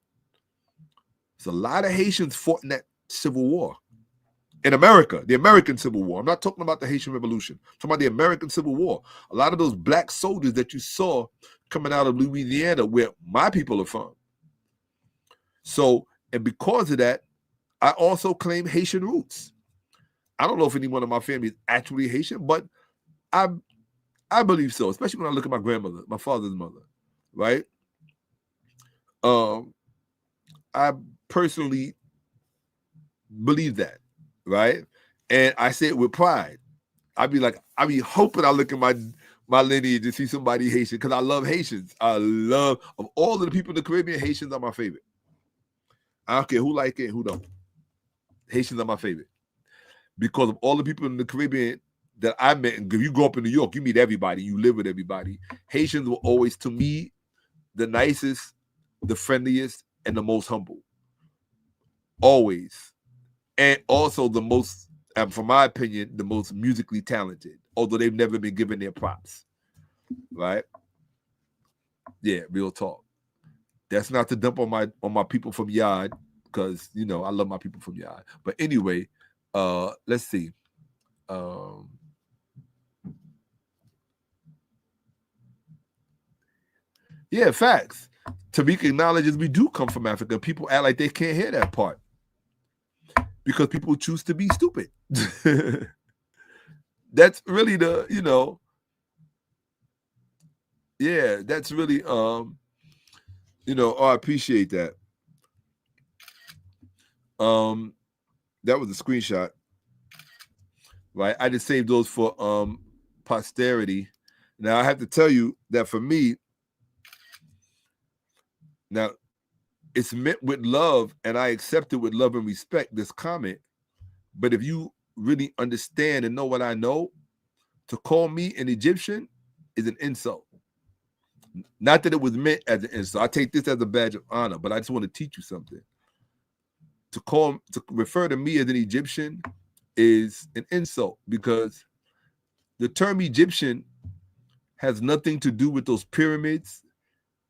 There's a lot of Haitians fought in that Civil War. In America, the American Civil War. I'm not talking about the Haitian Revolution. I'm talking about the American Civil War. A lot of those black soldiers that you saw coming out of Louisiana, where my people are from. So, and because of that, I also claim Haitian roots. I don't know if anyone in my family is actually Haitian, but I believe so, especially when I look at my grandmother, my father's mother, right? I personally believe that, right? And I say it with pride. I be hoping I look at my lineage and see somebody Haitian, because I love Haitians. Of all of the people in the Caribbean, Haitians are my favorite. I don't care who like it and who don't. Haitians are my favorite. Because of all the people in the Caribbean that I met, and if you grow up in New York, you meet everybody, you live with everybody. Haitians were always, to me, the nicest, the friendliest, and the most humble. Always. And also the most, from my opinion, the most musically talented, although they've never been given their props. Right? Yeah, real talk. That's not to dump on my people from Yard, because I love my people from Yard. But anyway, let's see. Yeah, facts. Tariq acknowledges we do come from Africa. People act like they can't hear that part because people choose to be stupid. That's really yeah, that's really, I appreciate that. That was a screenshot, right? I just saved those for posterity. Now, I have to tell you that for me, now, it's meant with love, and I accept it with love and respect, this comment. But if you really understand and know what I know, to call me an Egyptian is an insult. Not that it was meant as an insult. I take this as a badge of honor, but I just want to teach you something. To refer to me as an Egyptian is an insult, because the term Egyptian has nothing to do with those pyramids,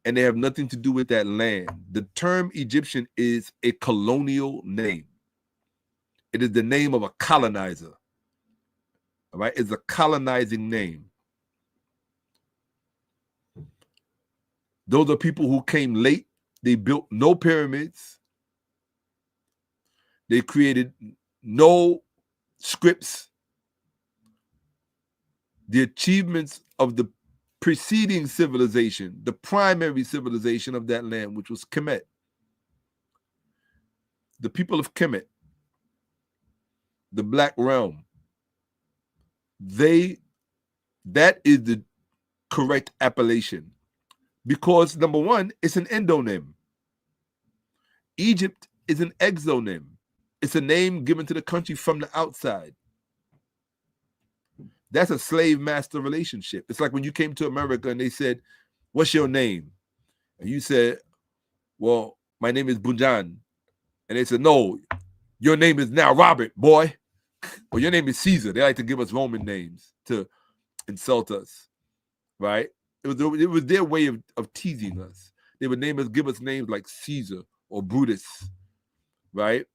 and they have nothing to do with that land. The term Egyptian is a colonial name. It is the name of a colonizer. All right? It's a colonizing name. Those are people who came late. They built no pyramids. They created no scripts. The achievements of the preceding civilization, the primary civilization of that land, which was Kemet. The people of Kemet, the Black Realm, that is the correct appellation, because number one, it's an endonym. Egypt is an exonym. It's a name given to the country from the outside. That's a slave-master relationship. It's like when you came to America and they said, "What's your name?" And you said, "Well, my name is Bunjan." And they said, "No, your name is now Robert, boy." Or your name is Caesar. They like to give us Roman names to insult us, right? It was their way of teasing us. They would give us names like Caesar or Brutus, right?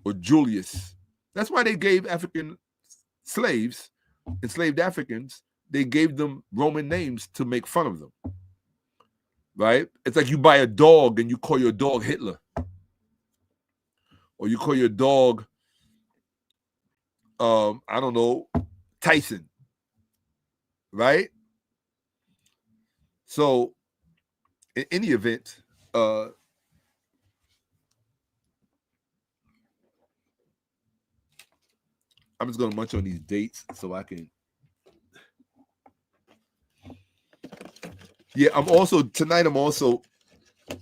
Or Julius. That's why they gave African slaves, enslaved Africans, they gave them Roman names to make fun of them, right? It's like you buy a dog and you call your dog Hitler. Or you call your dog, I don't know, Tyson, right? So, in any event, I'm just going to munch on these dates so I can. Yeah, I'm also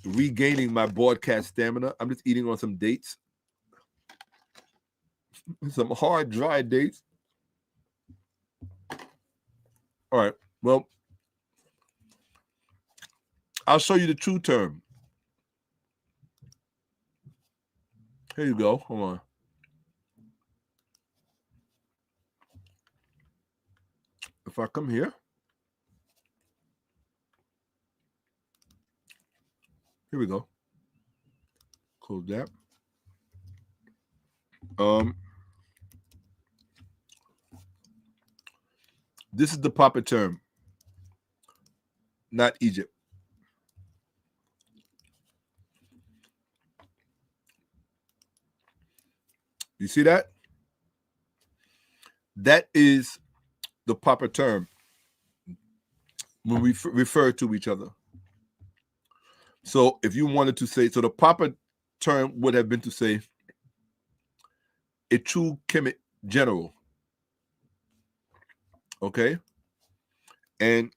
regaining my broadcast stamina. I'm just eating on some dates. Some hard, dry dates. All right. Well, I'll show you the true term. Here you go. Hold on. If I come here, here we go. Close that. This is the proper term, not Egypt. You see that? That is the proper term when we refer to each other. So if you wanted to say, so the proper term would have been to say a true Kemet general. Okay? And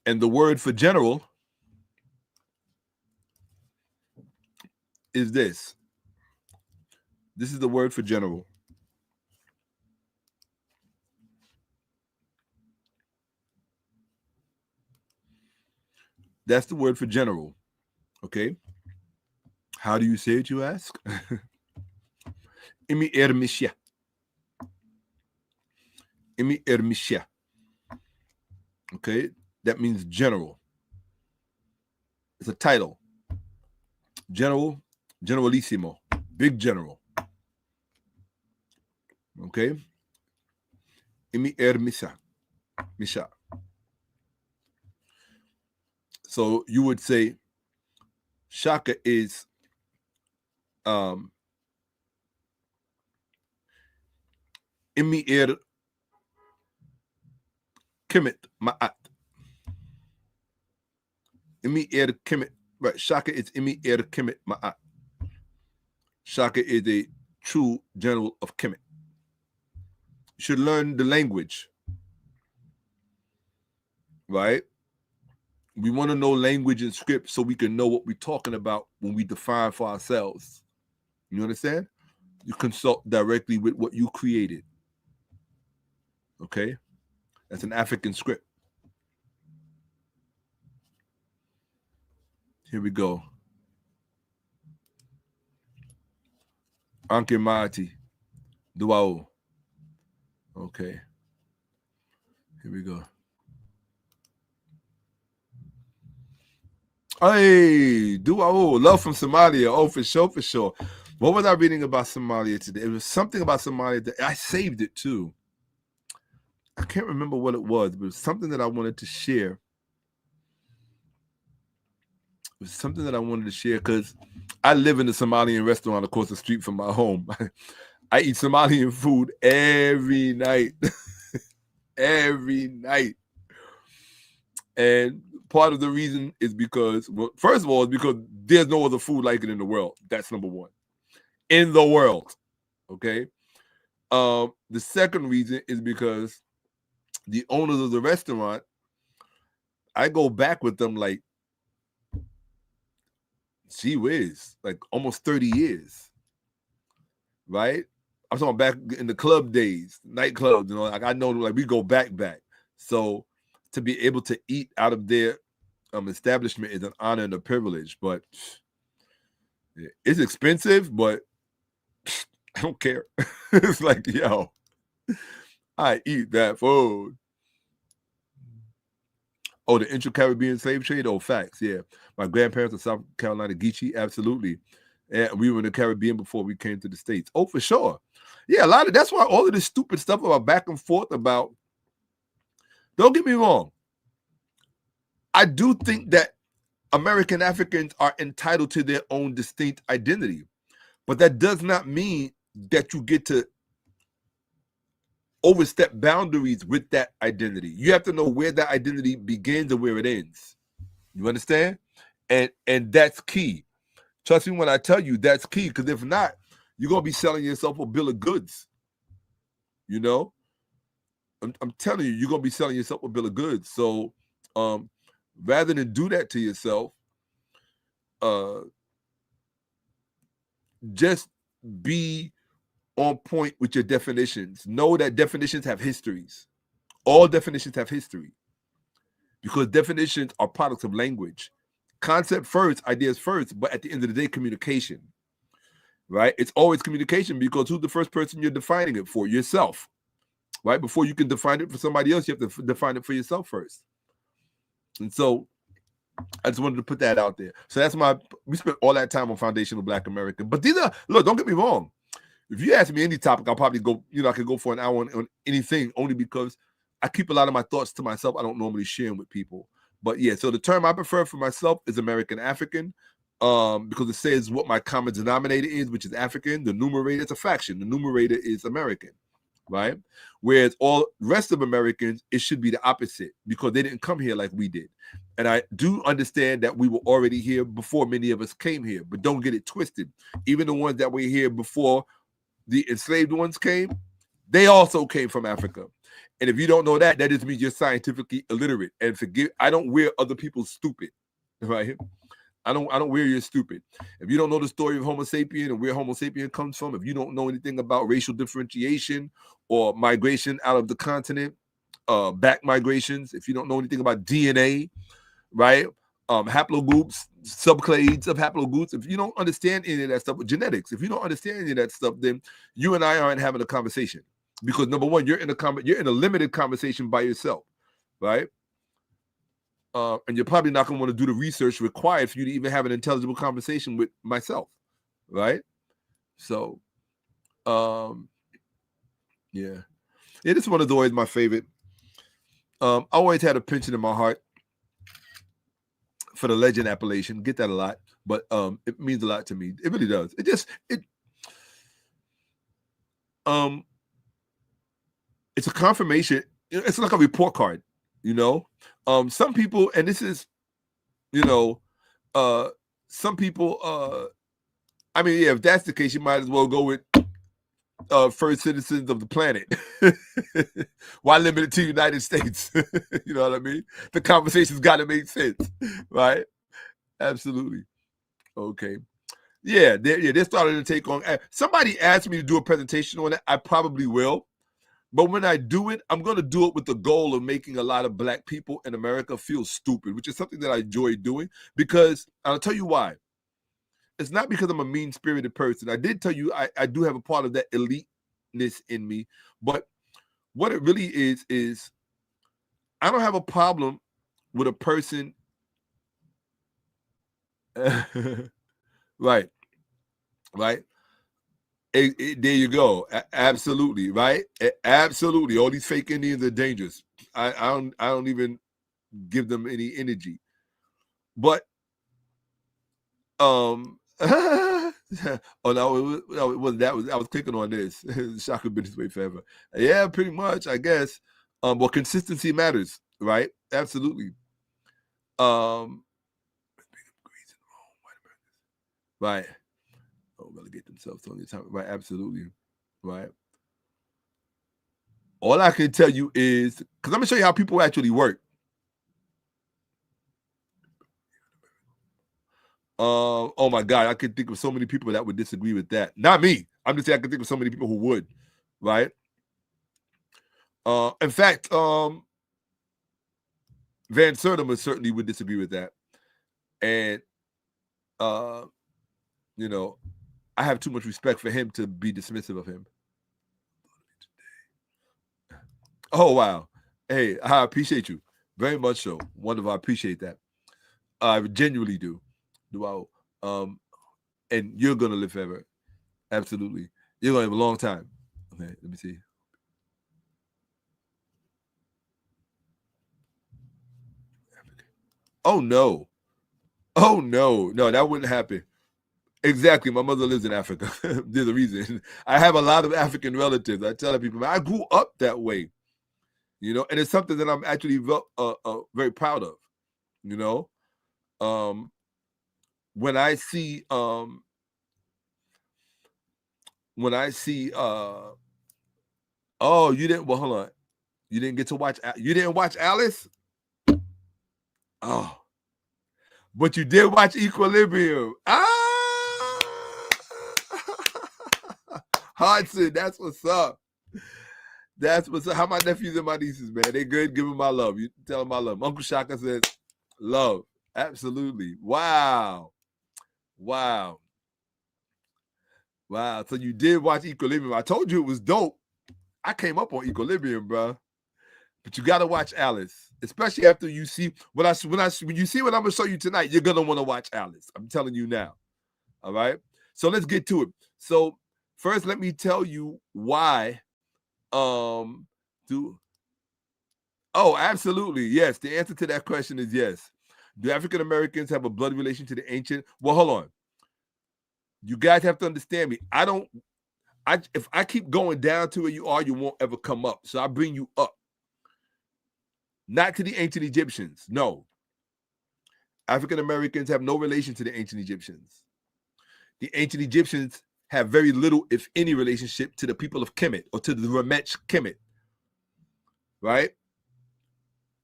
the word for general is this. This is the word for general. That's the word for general. Okay? How do you say it, you ask? Intermission. Intermission. Okay? That means general. It's a title. General, generalissimo, big general. Okay? Intermission. So you would say Shakka is 𝓈𝓔𓄿𓅓𓏭𓀢𓀁📫 𝓈𝓔𓄿��������𓀢𓀁. Right, Shakka is 𝓈𝓔𓄿��������𓀢📫. Shakka is a true general of Kemet. You should learn the language. Right? We want to know language and script so we can know what we're talking about when we define for ourselves. You understand? You consult directly with what you created. Okay? That's an African script. Here we go. 𝓈𝓔𝓄����𓏭𓀢𓀁📫. Okay. Here we go. Hey, love from Somalia. Oh, for sure, for sure. What was I reading about Somalia today? It was something about Somalia that I saved it too. I can't remember what it was, but it was something that I wanted to share. It was something that I wanted to share because I live in a Somalian restaurant across the street from my home. I eat Somalian food every night. Every night. And part of the reason is because, well, first of all, it's because there's no other food like it in the world. That's number one. In the world. Okay? The second reason is because the owners of the restaurant, I go back with them like, gee whiz, like almost 30 years. Right? I'm talking back in the club days, nightclubs, you know, like I know, like we go back. So to be able to eat out of their establishment is an honor and a privilege, but it's expensive, but I don't care. It's like, yo, I eat that food. Oh, the intra-Caribbean slave trade? Oh, facts, yeah. My grandparents are South Carolina Geechee, absolutely. And we were in the Caribbean before we came to the States. Oh, for sure. Yeah, that's why all of this stupid stuff about back and forth about, don't get me wrong. I do think that American Africans are entitled to their own distinct identity, but that does not mean that you get to overstep boundaries with that identity. You have to know where that identity begins and where it ends. You understand? And that's key. Trust me when I tell you that's key, because if not, you're going to be selling yourself a bill of goods. You know? I'm telling you, you're going to be selling yourself a bill of goods. So rather than do that to yourself, just be on point with your definitions. Know that definitions have histories. All definitions have history, because definitions are products of language. concept first, ideas first, but at the end of the day, communication, right? It's always communication, because who's the first person you're defining it for? Yourself, right? Before you can define it for somebody else, you have to define it for yourself first. And so I just wanted to put that out there. So that's we spent all that time on foundational Black American. But these are, look, don't get me wrong. If you ask me any topic, I'll probably go, I could go for an hour on anything, only because I keep a lot of my thoughts to myself. I don't normally share them with people. But yeah, so the term I prefer for myself is American African, because it says what my common denominator is, which is African. The numerator is a fraction. The numerator is American, right? Whereas all rest of Americans, it should be the opposite, because they didn't come here like we did. And I do understand that we were already here before many of us came here, but don't get it twisted. Even the ones that were here before the enslaved ones came, they also came from Africa. And if you don't know that, that just means you're scientifically illiterate. And I don't wear other people stupid, right? I don't wear you stupid. If you don't know the story of Homo sapien and where Homo sapien comes from, if you don't know anything about racial differentiation or migration out of the continent, back migrations, if you don't know anything about DNA, right? Haplogroups, subclades of haplogroups. If you don't understand any of that stuff, genetics, if you don't understand any of that stuff, then you and I aren't having a conversation. Because number one, you're in a limited conversation by yourself, right? And you're probably not going to want to do the research required for you to even have an intelligible conversation with myself, right? So, yeah, this is one of always my favorite. I always had a penchant in my heart for the legend appellation. Get that a lot, but it means a lot to me. It really does. It's a confirmation. It's like a report card, some people, and this is, some people, I mean, yeah, if that's the case, you might as well go with first citizens of the planet. Why limit it to United States? You know what I mean? The conversation's got to make sense, right? Absolutely. Okay. Yeah, they're starting to take on. Somebody asked me to do a presentation on it. I probably will. But when I do it, I'm going to do it with the goal of making a lot of Black people in America feel stupid, which is something that I enjoy doing, because I'll tell you why. It's not because I'm a mean-spirited person. I did tell you I do have a part of that eliteness in me. But what it really is I don't have a problem with a person. Right. There you go. Absolutely, right? Absolutely. All these fake Indians are dangerous. I don't even give them any energy. But oh no, it was I was clicking on this. Shakka been this way forever. Yeah, pretty much, I guess. Well, consistency matters, right? Absolutely. Right. Relegate themselves on your time. Right, absolutely. Right. All I can tell you is, because I'm going to show you how people actually work. Oh my God, I could think of so many people that would disagree with that. Not me. I'm just saying I could think of so many people who would, right? In fact, Van Sertima certainly would disagree with that. And, I have too much respect for him to be dismissive of him. Oh, wow. Hey, I appreciate you very much so. Wonderful. I appreciate that. I genuinely do. And you're going to live forever. Absolutely. You're going to have a long time. Okay, let me see. Oh, no. Oh, no. No, that wouldn't happen. Exactly. My mother lives in Africa. There's a reason. I have a lot of African relatives. I tell people, I grew up that way, and it's something that I'm actually very proud of, when I see, oh, you didn't, well, hold on. You didn't get to watch, you didn't watch Alice? Oh, but you did watch Equilibrium. Hudson, that's what's up. That's what's up. How my nephews and my nieces, man? They good? Give them my love. You tell them I love them. Uncle Shaka says, love. Absolutely. Wow. Wow. Wow. So you did watch Equilibrium. I told you it was dope. I came up on Equilibrium, bro. But you gotta watch Alice, especially after you see when you see what I'm gonna show you tonight. You're gonna want to watch Alice. I'm telling you now. All right. So let's get to it. So first, let me tell you why. Oh, absolutely, yes. The answer to that question is yes. Do African Americans have a blood relation to the ancient? Well, hold on. You guys have to understand me. If I keep going down to where you are, you won't ever come up. So I bring you up. Not to the ancient Egyptians. No. African Americans have no relation to the ancient Egyptians. The ancient Egyptians have very little, if any, relationship to the people of Kemet or to the 𝓄𝓅 Kemet. Right?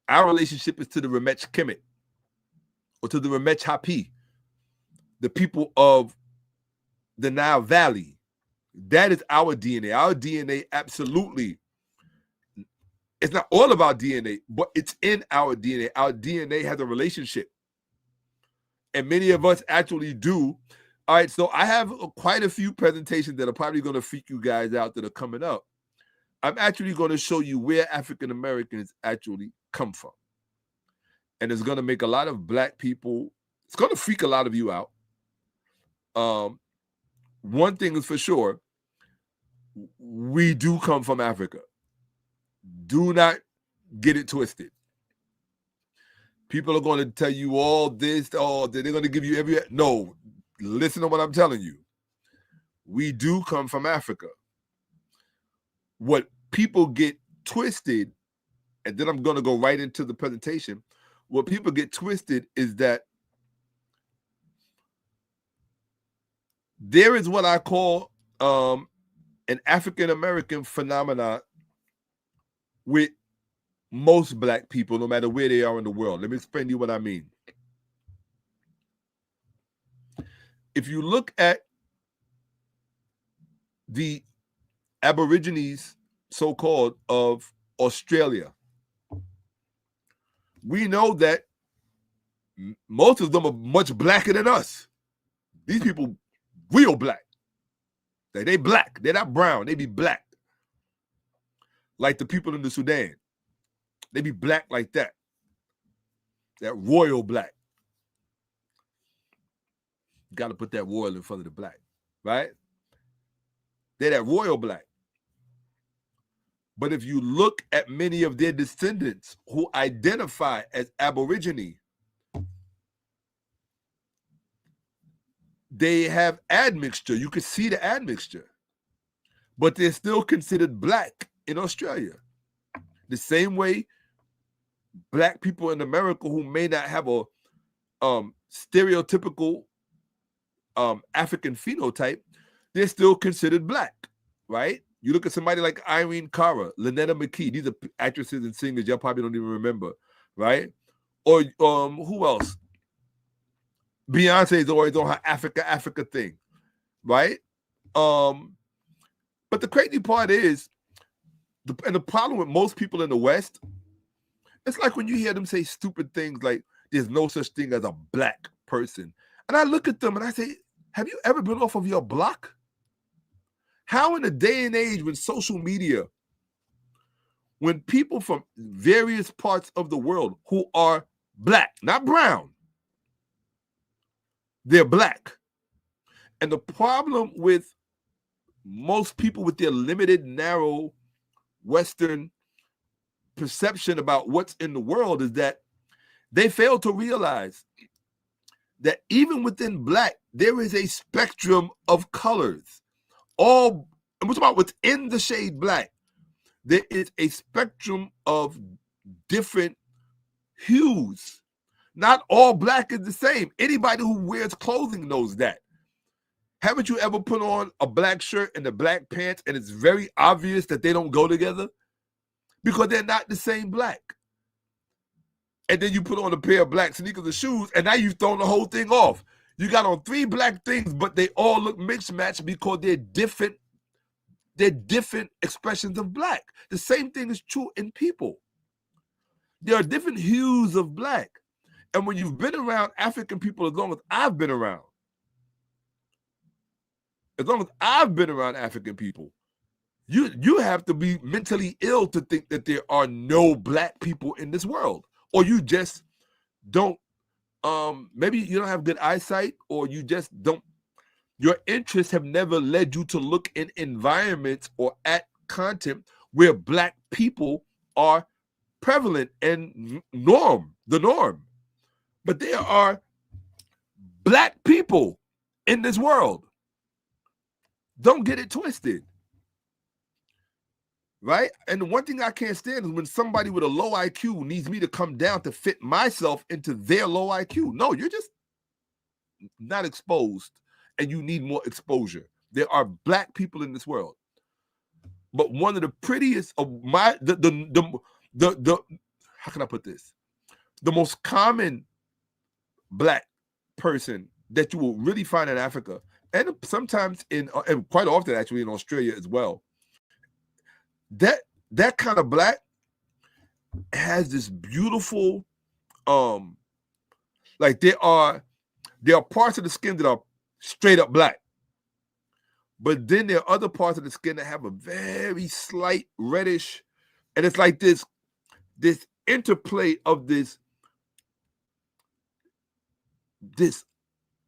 Our relationship is to the 𝓄𝓅 Kemet or to the 𝓄𝓅 Hapi, the people of the Nile Valley. That is our DNA. Our DNA absolutely, it's not all about DNA, but it's in our DNA. Our DNA has a relationship. And many of us actually do. All right, so I have quite a few presentations that are probably going to freak you guys out that are coming up. I'm actually going to show you where African Americans actually come from. And it's going to make a lot of black people, it's going to freak a lot of you out. One thing is for sure, we do come from Africa. Do not get it twisted. People are going to tell you all this, they're going to give you every, no, listen to what I'm telling you. We do come from Africa. What people get twisted, and then I'm going to go right into the presentation. What people get twisted is that there is what I call an African-American phenomenon with most black people, no matter where they are in the world. Let me explain to you what I mean. If you look at the Aborigines, so-called, of Australia, we know that most of them are much blacker than us. These people, real black. They black. They're not brown. They be black. Like the people in the Sudan. They be black like that. That royal black. Got to put that royal in front of the black, right? They're that royal black. But if you look at many of their descendants who identify as Aborigine, they have admixture. You can see the admixture. But they're still considered black in Australia. The same way black people in America who may not have a stereotypical African phenotype, they're still considered black, right? You look at somebody like Irene Cara, 𝓈𝓔𓄿𝓅𓏁. These are actresses and singers y'all probably don't even remember, right? Or who else? Beyonce is always on her Africa thing, right? But the crazy part is, and the problem with most people in the West, it's like when you hear them say stupid things like, there's no such thing as a black person. And I look at them and I say, have you ever been off of your block? How in a day and age with social media, when people from various parts of the world who are black, not brown, they're black. And the problem with most people with their limited, narrow Western perception about what's in the world is that they fail to realize that even within black, there is a spectrum of colors. And we're talking about within the shade black, there is a spectrum of different hues. Not all black is the same. Anybody who wears clothing knows that. Haven't you ever put on a black shirt and the black pants and it's very obvious that they don't go together? Because they're not the same black. And then you put on a pair of black sneakers and shoes and now you've thrown the whole thing off. You got on 3 black things, but they all look mixed matched because they're different. They're different expressions of black. The same thing is true in people. There are different hues of black. And when you've been around African people as long as I've been around, African people, you have to be mentally ill to think that there are no black people in this world, or you just don't. Maybe you don't have good eyesight, or you just don't. Your interests have never led you to look in environments or at content where black people are prevalent and the norm. But there are black people in this world. Don't get it twisted. Right? And the one thing I can't stand is when somebody with a low IQ needs me to come down to fit myself into their low IQ. No, you're just not exposed, and you need more exposure. There are black people in this world. But one of the prettiest of how can I put this? The most common black person that you will really find in Africa, and sometimes and quite often actually in Australia as well, that kind of black has this beautiful, like there are parts of the skin that are straight up black, but then there are other parts of the skin that have a very slight reddish, and it's like this interplay of this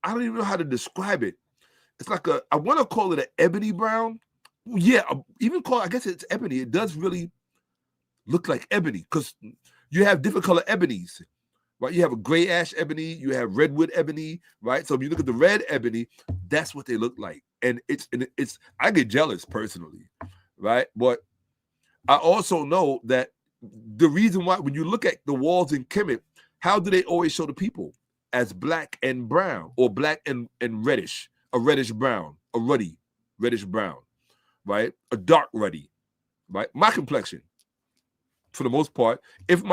I don't even know how to describe it. It's like I want to call it an ebony brown. Yeah, I guess it's ebony. It does really look like ebony because you have different color ebonies, right? You have a gray ash ebony, you have redwood ebony, right? So if you look at the red ebony, that's what they look like. And it's I get jealous personally, right? But I also know that the reason why when you look at the walls in Kemet, how do they always show the people? As black and brown, or black and reddish, a reddish brown, a ruddy reddish brown, right? A dark ruddy, right? My complexion, for the most part, if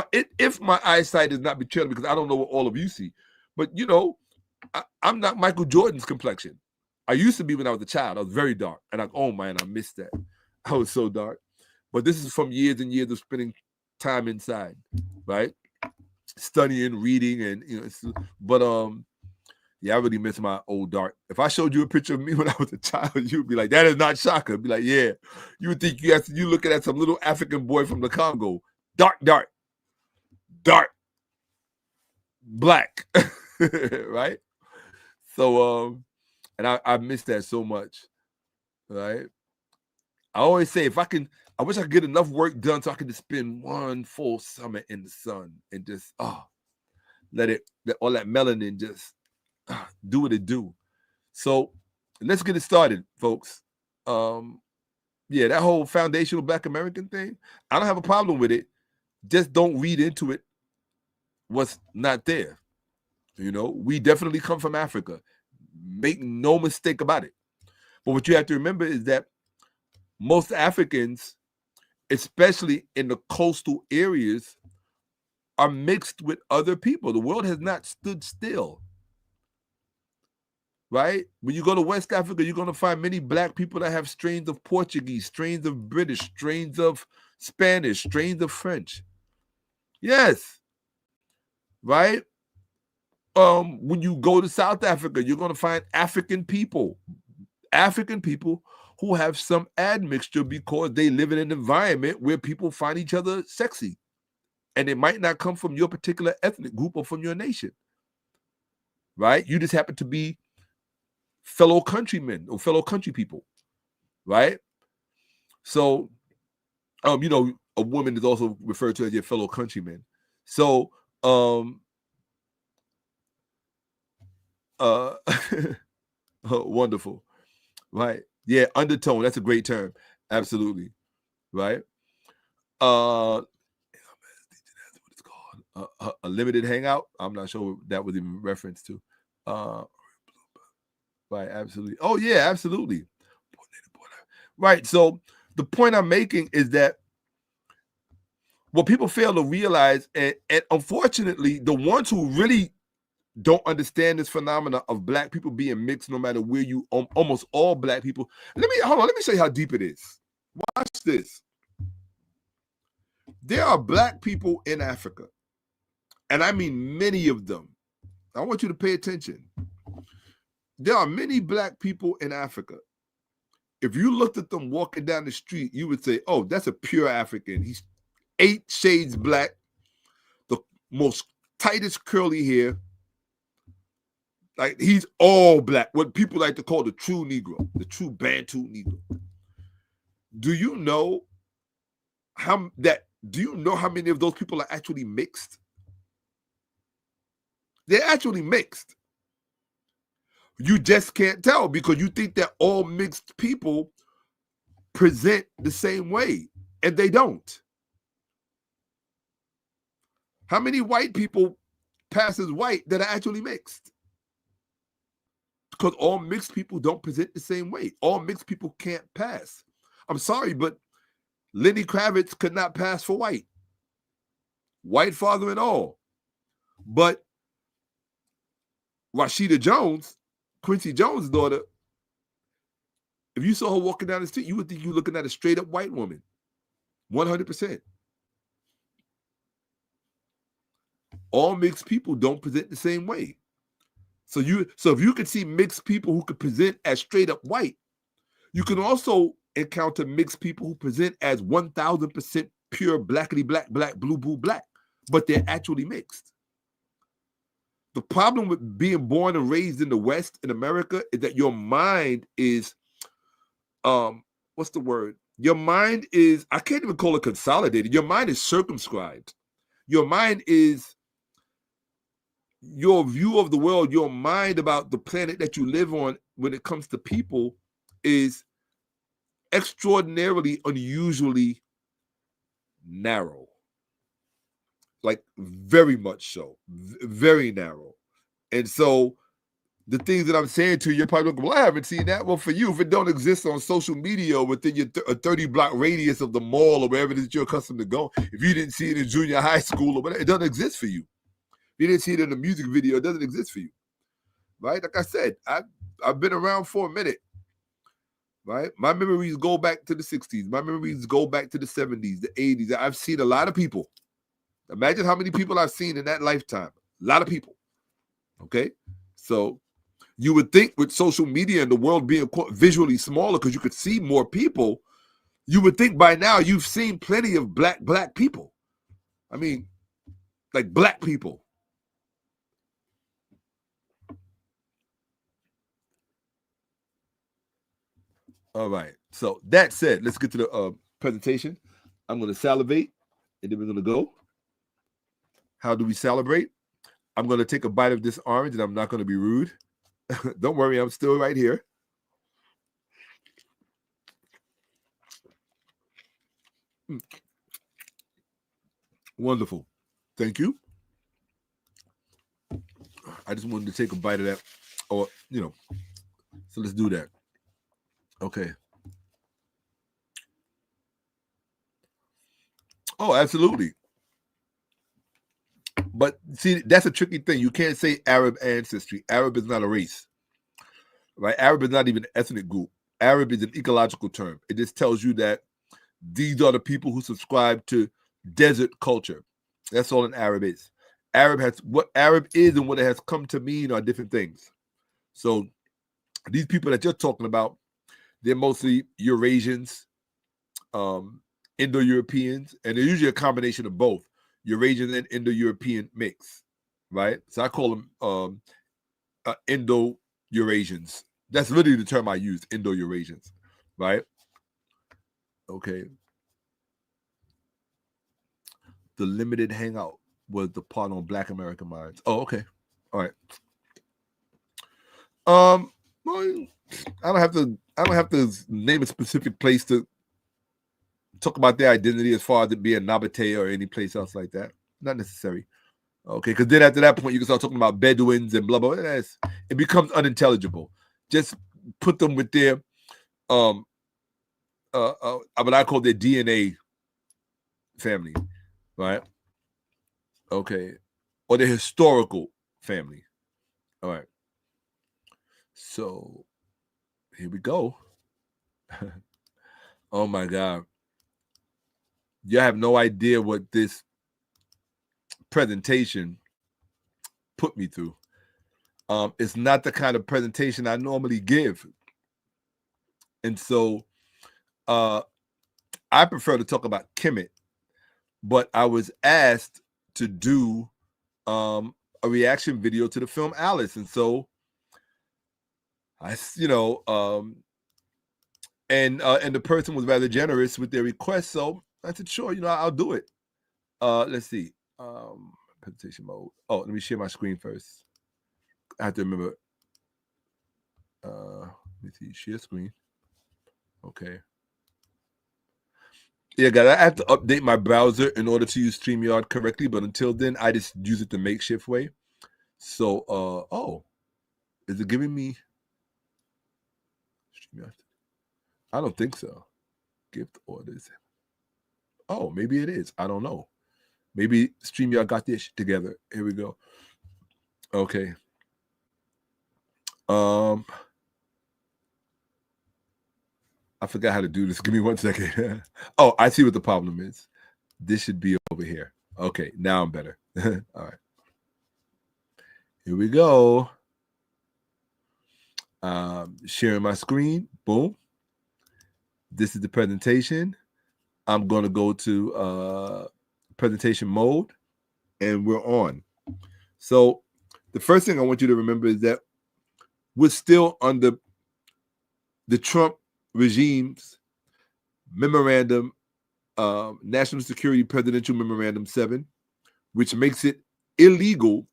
my eyesight is not betraying, because I don't know what all of you see, but I'm not Michael Jordan's complexion. I used to be when I was a child. I was very dark, and oh man, I missed that. I was so dark. But this is from years and years of spending time inside, right? Studying, reading, and but yeah, I really miss my old dark. If I showed you a picture of me when I was a child, you'd be like, that is not Shakka. Be like, yeah. You would think you looking at some little African boy from the Congo. Dark, black. Right? So and I miss that so much. Right? I always say I wish I could get enough work done so I could just spend one full summer in the sun and just let all that melanin just do what it do. So let's get it started, folks. Yeah, that whole foundational Black American thing, I don't have a problem with it. Just don't read into it what's not there. We definitely come from Africa. Make no mistake about it. But what you have to remember is that most Africans, especially in the coastal areas, are mixed with other people. The world has not stood still. Right? When you go to West Africa, you're going to find many black people that have strains of Portuguese, strains of British, strains of Spanish, strains of French. Yes. Right? When you go to South Africa, you're going to find African people who have some admixture because they live in an environment where people find each other sexy. And it might not come from your particular ethnic group or from your nation. Right? You just happen to be fellow countrymen or fellow country people. Right? So, a woman is also referred to as your fellow countryman. So, wonderful. Right? Yeah, undertone. That's a great term. Absolutely. Right? What it's called? A limited hangout. I'm not sure what that was even reference to. Right, absolutely. Oh, yeah, absolutely. Right. So the point I'm making is that what people fail to realize, and unfortunately, the ones who really don't understand this phenomena of black people being mixed, no matter where you, almost all black people. Let me show you how deep it is. Watch this. There are black people in Africa, and I mean many of them. I want you to pay attention. There are many black people in Africa. If you looked at them walking down the street, you would say, oh, that's a pure African. He's 8 shades black, the most tightest curly hair. Like, he's all black, what people like to call the true Negro, the true Bantu Negro. Do you know how many of those people are actually mixed? They're actually mixed. You just can't tell because you think that all mixed people present the same way, and they don't. How many white people pass as white that are actually mixed? Because all mixed people don't present the same way. All mixed people can't pass. I'm sorry, but Lenny Kravitz could not pass for white. White father and all. But Rashida Jones, Quincy Jones' daughter, if you saw her walking down the street, you would think you were looking at a straight up white woman. 100%. All mixed people don't present the same way. So if you could see mixed people who could present as straight up white, you can also encounter mixed people who present as 1000% pure blackity black, black, blue, blue, black, but they're actually mixed. The problem with being born and raised in the West in America is that your mind is, what's the word? Your mind is, I can't even call it consolidated. Your mind is circumscribed. Your mind is, your view of the world, your mind about the planet that you live on when it comes to people is extraordinarily, unusually narrow. Like very much so, very narrow. And so the things that I'm saying to you, you're probably like, well, I haven't seen that. Well, for you, if it don't exist on social media or within your a 30-block radius of the mall or wherever it is you're accustomed to go, if you didn't see it in junior high school or whatever, it doesn't exist for you. If you didn't see it in a music video, it doesn't exist for you, right? Like I said, I've been around for a minute, right? My memories go back to the 60s. My memories go back to the 70s, the 80s. I've seen a lot of people. Imagine how many people I've seen in that lifetime. A lot of people, okay? So you would think with social media and the world being visually smaller because you could see more people, you would think by now you've seen plenty of black people. I mean, like black people. All right. So that said, let's get to the presentation. I'm going to salivate, and then we're going to go. How do we celebrate? I'm going to take a bite of this orange, and I'm not going to be rude. Don't worry, I'm still right here. Wonderful. Thank you. I just wanted to take a bite of that, or, so let's do that. Okay. Oh, absolutely. But see, that's a tricky thing. You can't say Arab ancestry. Arab is not a race, right? Arab is not even an ethnic group. Arab is an ecological term. It just tells you that these are the people who subscribe to desert culture. That's all an Arab is. What Arab is and what it has come to mean are different things. So these people that you're talking about, they're mostly Eurasians, Indo-Europeans, and they're usually a combination of both. Eurasian and Indo-European mix, right? So I call them Indo-Eurasians. That's literally the term I use, Indo-Eurasians, right? Okay. The limited hangout was the part on Black American Minds. Oh, okay. All right. Well, I don't have to name a specific place to talk about their identity as far as it being Nabateh or any place else like that. Not necessary. Okay, because then after that point, you can start talking about Bedouins and blah, blah, blah. It becomes unintelligible. Just put them with their, what I call their DNA family, right? Okay. Or their historical family. All right. So, here we go. Oh, my God. You have no idea what this presentation put me through. It's not the kind of presentation I normally give. And so I prefer to talk about Kemet, but I was asked to do a reaction video to the film Alice. And so and the person was rather generous with their request. So I said, sure, I'll do it. Let's see. Presentation mode. Oh, let me share my screen first. I have to remember. Let me see. Share screen. Okay. Yeah, guys, I have to update my browser in order to use StreamYard correctly, but until then, I just use it the makeshift way. So, is it giving me StreamYard? I don't think so. Gift orders. Oh, maybe it is. I don't know. Maybe StreamYard got this together. Here we go. Okay. I forgot how to do this. Give me 1 second. Oh, I see what the problem is. This should be over here. Okay, now I'm better. All right. Here we go. Sharing my screen. Boom. This is the presentation. I'm going to go to presentation mode, and we're on. So the first thing I want you to remember is that we're still under the Trump regime's memorandum, National Security Presidential Memorandum 7, which makes it illegal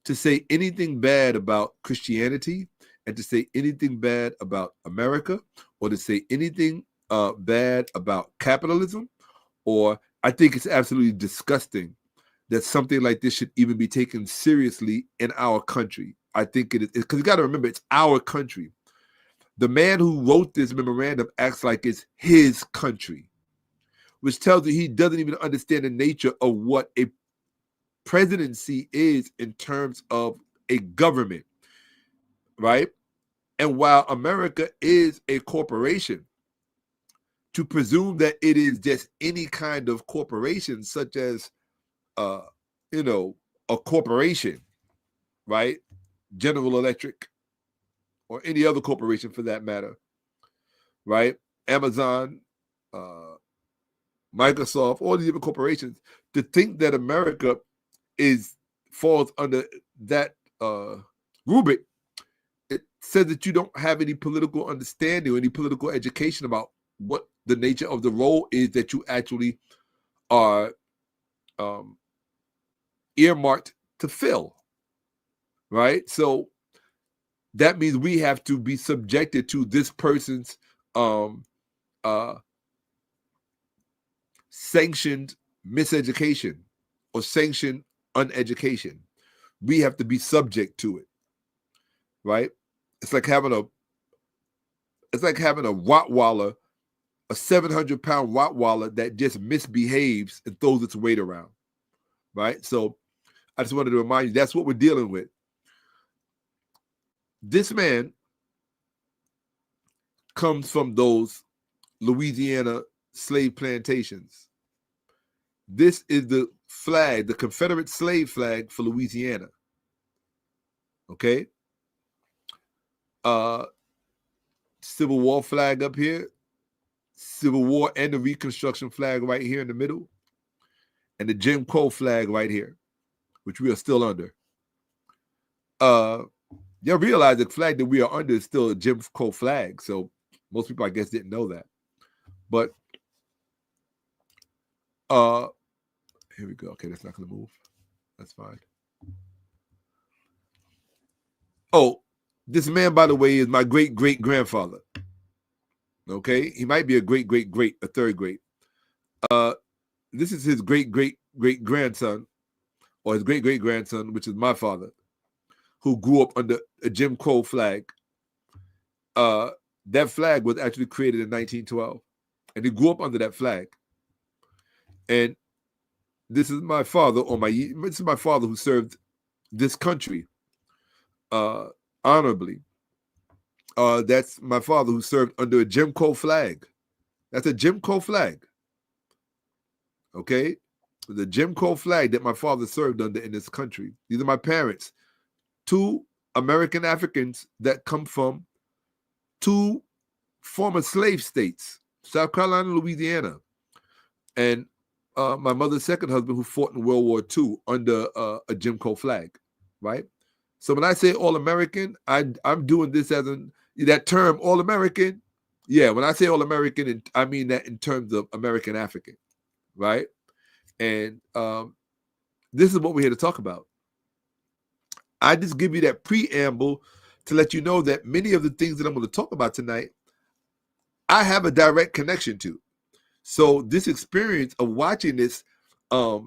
to say anything bad about Christianity and to say anything bad about America or to say anything bad about capitalism. Or I think it's absolutely disgusting that something like this should even be taken seriously in our country. I think it is, because you got to remember, it's our country. The man who wrote this memorandum acts like it's his country, which tells you he doesn't even understand the nature of what a presidency is in terms of a government, right? And while America is a corporation, to presume that it is just any kind of corporation, such as, a corporation, right? General Electric, or any other corporation for that matter, right? Amazon, Microsoft, all these other corporations, to think that America falls under that rubric, it says that you don't have any political understanding or any political education about what the nature of the role is that you actually are earmarked to fill, right? So that means we have to be subjected to this person's sanctioned miseducation or sanctioned uneducation. We have to be subject to it, right? It's like having a Rottweiler, a 700-pound Rottweiler that just misbehaves and throws its weight around, right? So I just wanted to remind you, that's what we're dealing with. This man comes from those Louisiana slave plantations. This is the flag, the Confederate slave flag for Louisiana. Okay? Civil War flag up here, Civil War and the Reconstruction flag right here in the middle, and the Jim Crow flag right here, which we are still under. You'll realize the flag that we are under is still a Jim Crow flag, so most people, I guess, didn't know that. But here we go. Okay, that's not going to move. That's fine. Oh, this man, by the way, is my great-great-grandfather. Okay? He might be a great-great-great, a third great. This is his great-great-great-grandson, or his great-great-grandson, which is my father, who grew up under a Jim Crow flag. That flag was actually created in 1912, and he grew up under that flag. And this is my father, this is my father who served this country honorably. That's my father who served under a Jim Crow flag. That's a Jim Crow flag. Okay? The Jim Crow flag that my father served under in this country. These are my parents. 2 American Africans that come from 2 former slave states, South Carolina and Louisiana. And my mother's second husband who fought in World War II under a Jim Crow flag, right? So when I say All-American, I'm doing this as that term All-American. Yeah, when I say All-American, I mean that in terms of American African, right? And this is what we're here to talk about. I just give you that preamble to let you know that many of the things that I'm going to talk about tonight, I have a direct connection to. So this experience of watching this, now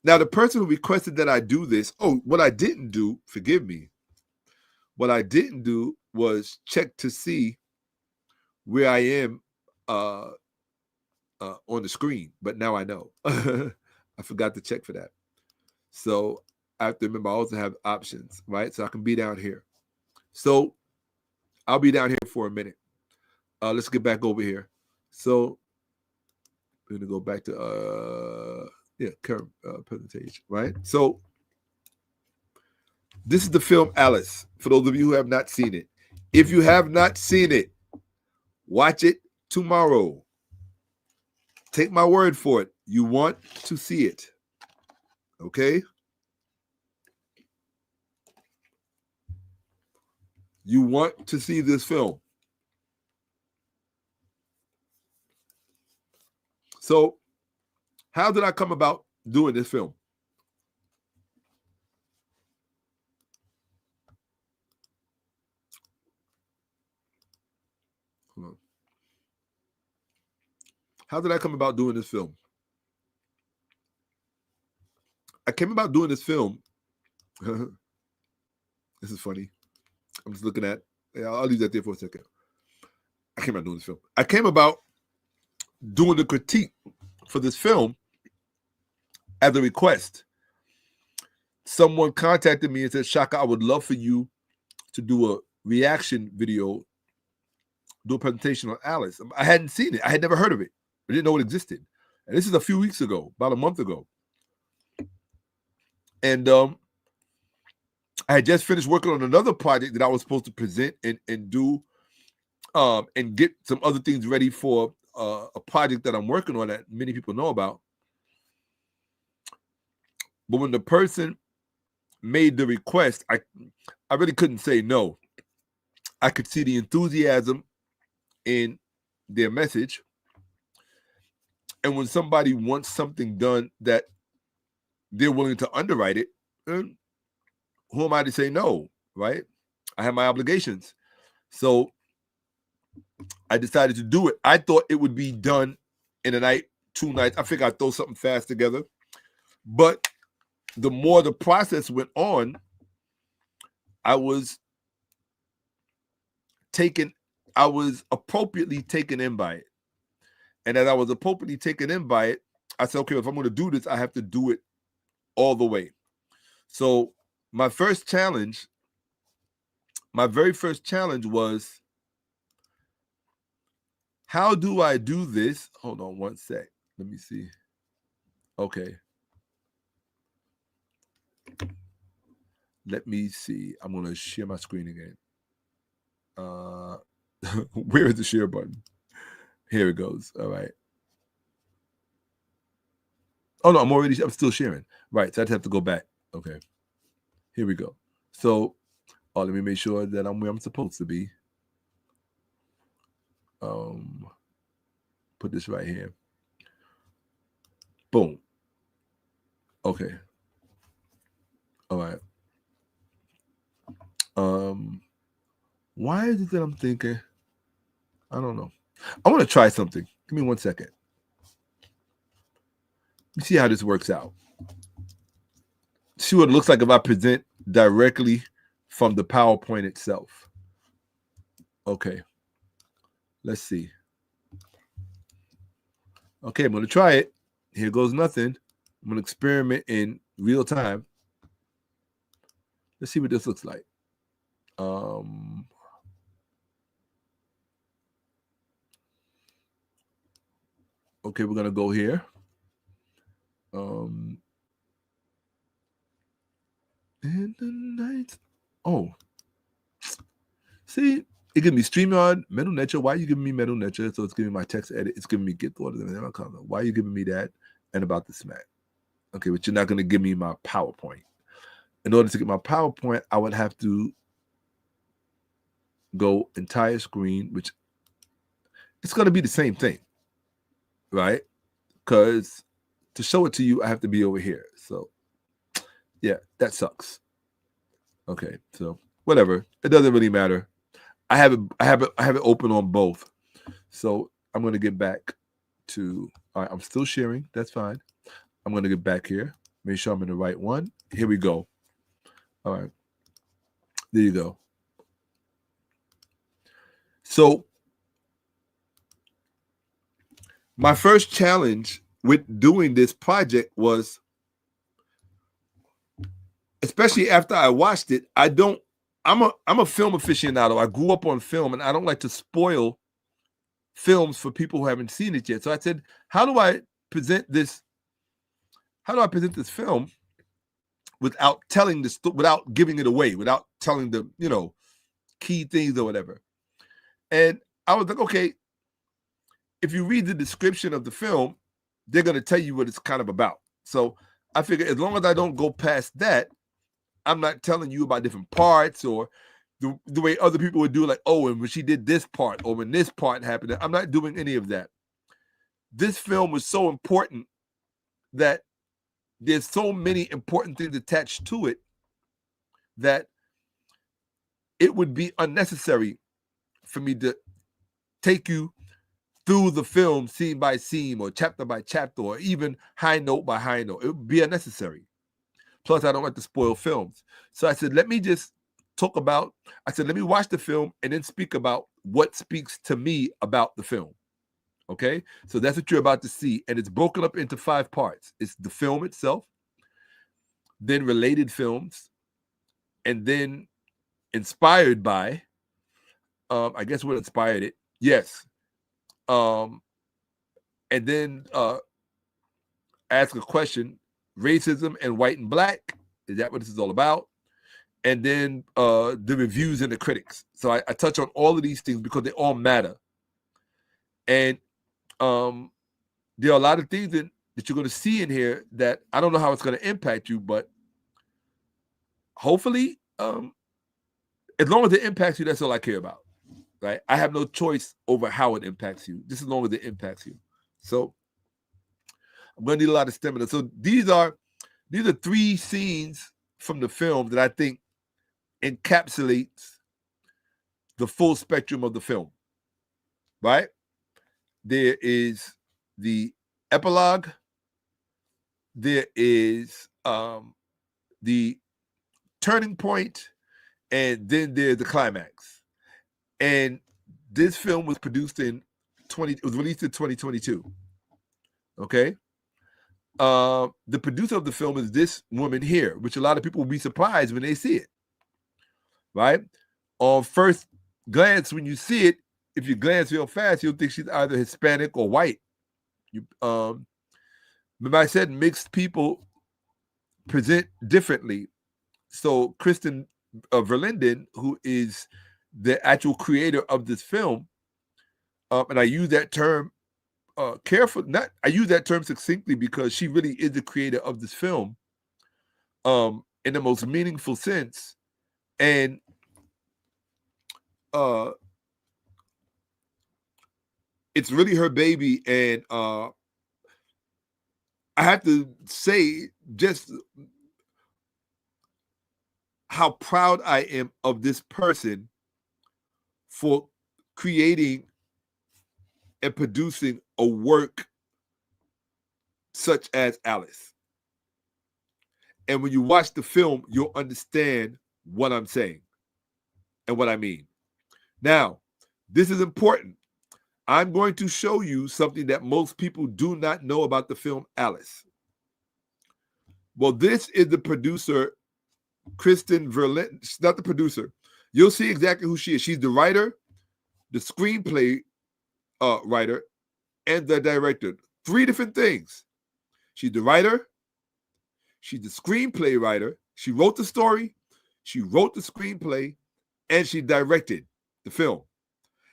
the person who requested that I do this, what I didn't do, forgive me, what I didn't do was check to see where I am on the screen, but now I know. I forgot to check for that. So I have to remember I also have options, right? So I can be down here. So I'll be down here for a minute. Let's get back over here. So we're going to go back to, current presentation, right? So this is the film Alice, for those of you who have not seen it. If you have not seen it, watch it tomorrow. Take my word for it. You want to see it, okay? You want to see this film. So how did I come about doing this film? Hold on. How did I come about doing this film? I came about doing this film. This is funny. I'm just looking at, I'll leave that there for a second. I came about doing this film. I came about doing the critique for this film as a request. Someone contacted me and said, Shaka, I would love for you to do a reaction video, do a presentation on Alice. I hadn't seen it. I had never heard of it. I didn't know it existed. And this is a few weeks ago, about a month ago. And I had just finished working on another project that I was supposed to present and do and get some other things ready for a project that I'm working on that many people know about. But when the person made the request, I really couldn't say no. I could see the enthusiasm in their message. And when somebody wants something done that they're willing to underwrite it, who am I to say no, right? I have my obligations. So I decided to do it. I thought it would be done in a night, 2 nights. I figured I'd throw something fast together. But the more the process went on, I was appropriately taken in by it. And as I was appropriately taken in by it, I said, okay, if I'm going to do this, I have to do it all the way. So my very first challenge was, how do I do this? Hold on one sec. Let me see. Okay. Let me see. I'm going to share my screen again. Where is the share button? Here it goes. All right. Oh, no, I'm still sharing. Right. So I'd have to go back. Okay. Here we go. So let me make sure that I'm where I'm supposed to be. Put this right here. Boom. Okay. All right. Why is it that I'm thinking? I don't know. I want to try something. Give me 1 second. Let me see how this works out. See what it looks like if I present directly from the PowerPoint itself. Okay. Let's see. Okay, I'm going to try it. Here goes nothing. I'm going to experiment in real time. Let's see what this looks like. Okay, we're going to go here. In the night. Oh, see, it gives me StreamYard, 𝓈𝓿𝓏𓅊. Why are you giving me 𝓈𝓿𝓏����? So it's giving me my text edit. It's giving me get order. Why are you giving me that? And about the smack. Okay, but you're not going to give me my PowerPoint. In order to get my PowerPoint, I would have to go entire screen, which it's going to be the same thing, right? Because to show it to you, I have to be over here. So, yeah, that sucks. Okay, so whatever. It doesn't really matter. I have it open on both. So I'm going to get back to. All right, I'm still sharing. That's fine. I'm going to get back here. Make sure I'm in the right one. Here we go. All right. There you go. So my first challenge with doing this project was, especially after I watched it, I'm a film aficionado. I grew up on film, and I don't like to spoil films for people who haven't seen it yet. So I said, how do I present this film without telling without giving it away, without telling the, key things or whatever? And I was like, okay, if you read the description of the film, they're going to tell you what it's kind of about. So I figure as long as I don't go past that, I'm not telling you about different parts or the way other people would do, like, oh, and when she did this part or when this part happened. I'm not doing any of that. This film was so important that there's so many important things attached to it that it would be unnecessary for me to take you through the film scene by scene or chapter by chapter or even high note by high note. It would be unnecessary. Plus, I don't like to spoil films. So I said, let me watch the film and then speak about what speaks to me about the film. Okay? So that's what you're about to see. And it's broken up into 5 parts. It's the film itself, then related films, and then inspired by, I guess what inspired it. Yes. And then ask a question, racism and white and black. Is that what this is all about? And then the reviews and the critics. So I touch on all of these things because they all matter. And there are a lot of things that you're going to see in here that I don't know how it's going to impact you, but hopefully, as long as it impacts you, that's all I care about. Right? I have no choice over how it impacts you, just as long as it impacts you. So I'm going to need a lot of stamina. So these are 3 scenes from the film that I think encapsulates the full spectrum of the film. Right? There is the epilogue. There is the turning point, and then there's the climax. And this film was produced it was released in 2022. Okay. The producer of the film is this woman here, which a lot of people will be surprised when they see it. Right? On first glance, when you see it, if you glance real fast, you'll think she's either Hispanic or white. Remember I said mixed people present differently. So Kristen Verlinden, who is the actual creator of this film, and I use that term carefully. I use that term succinctly because she really is the creator of this film, in the most meaningful sense, and it's really her baby. And I have to say just how proud I am of this person for creating and producing a work such as Alice. And when you watch the film, you'll understand what I'm saying and what I mean. Now, this is important. I'm going to show you something that most people do not know about the film Alice. Well, this is the producer, Kristen Verlinden. She's not the producer. You'll see exactly who she is. She's the writer, the screenplay writer, and the director. 3 different things. She's the writer. She's the screenplay writer. She wrote the story. she wrote the screenplay, and she directed the film.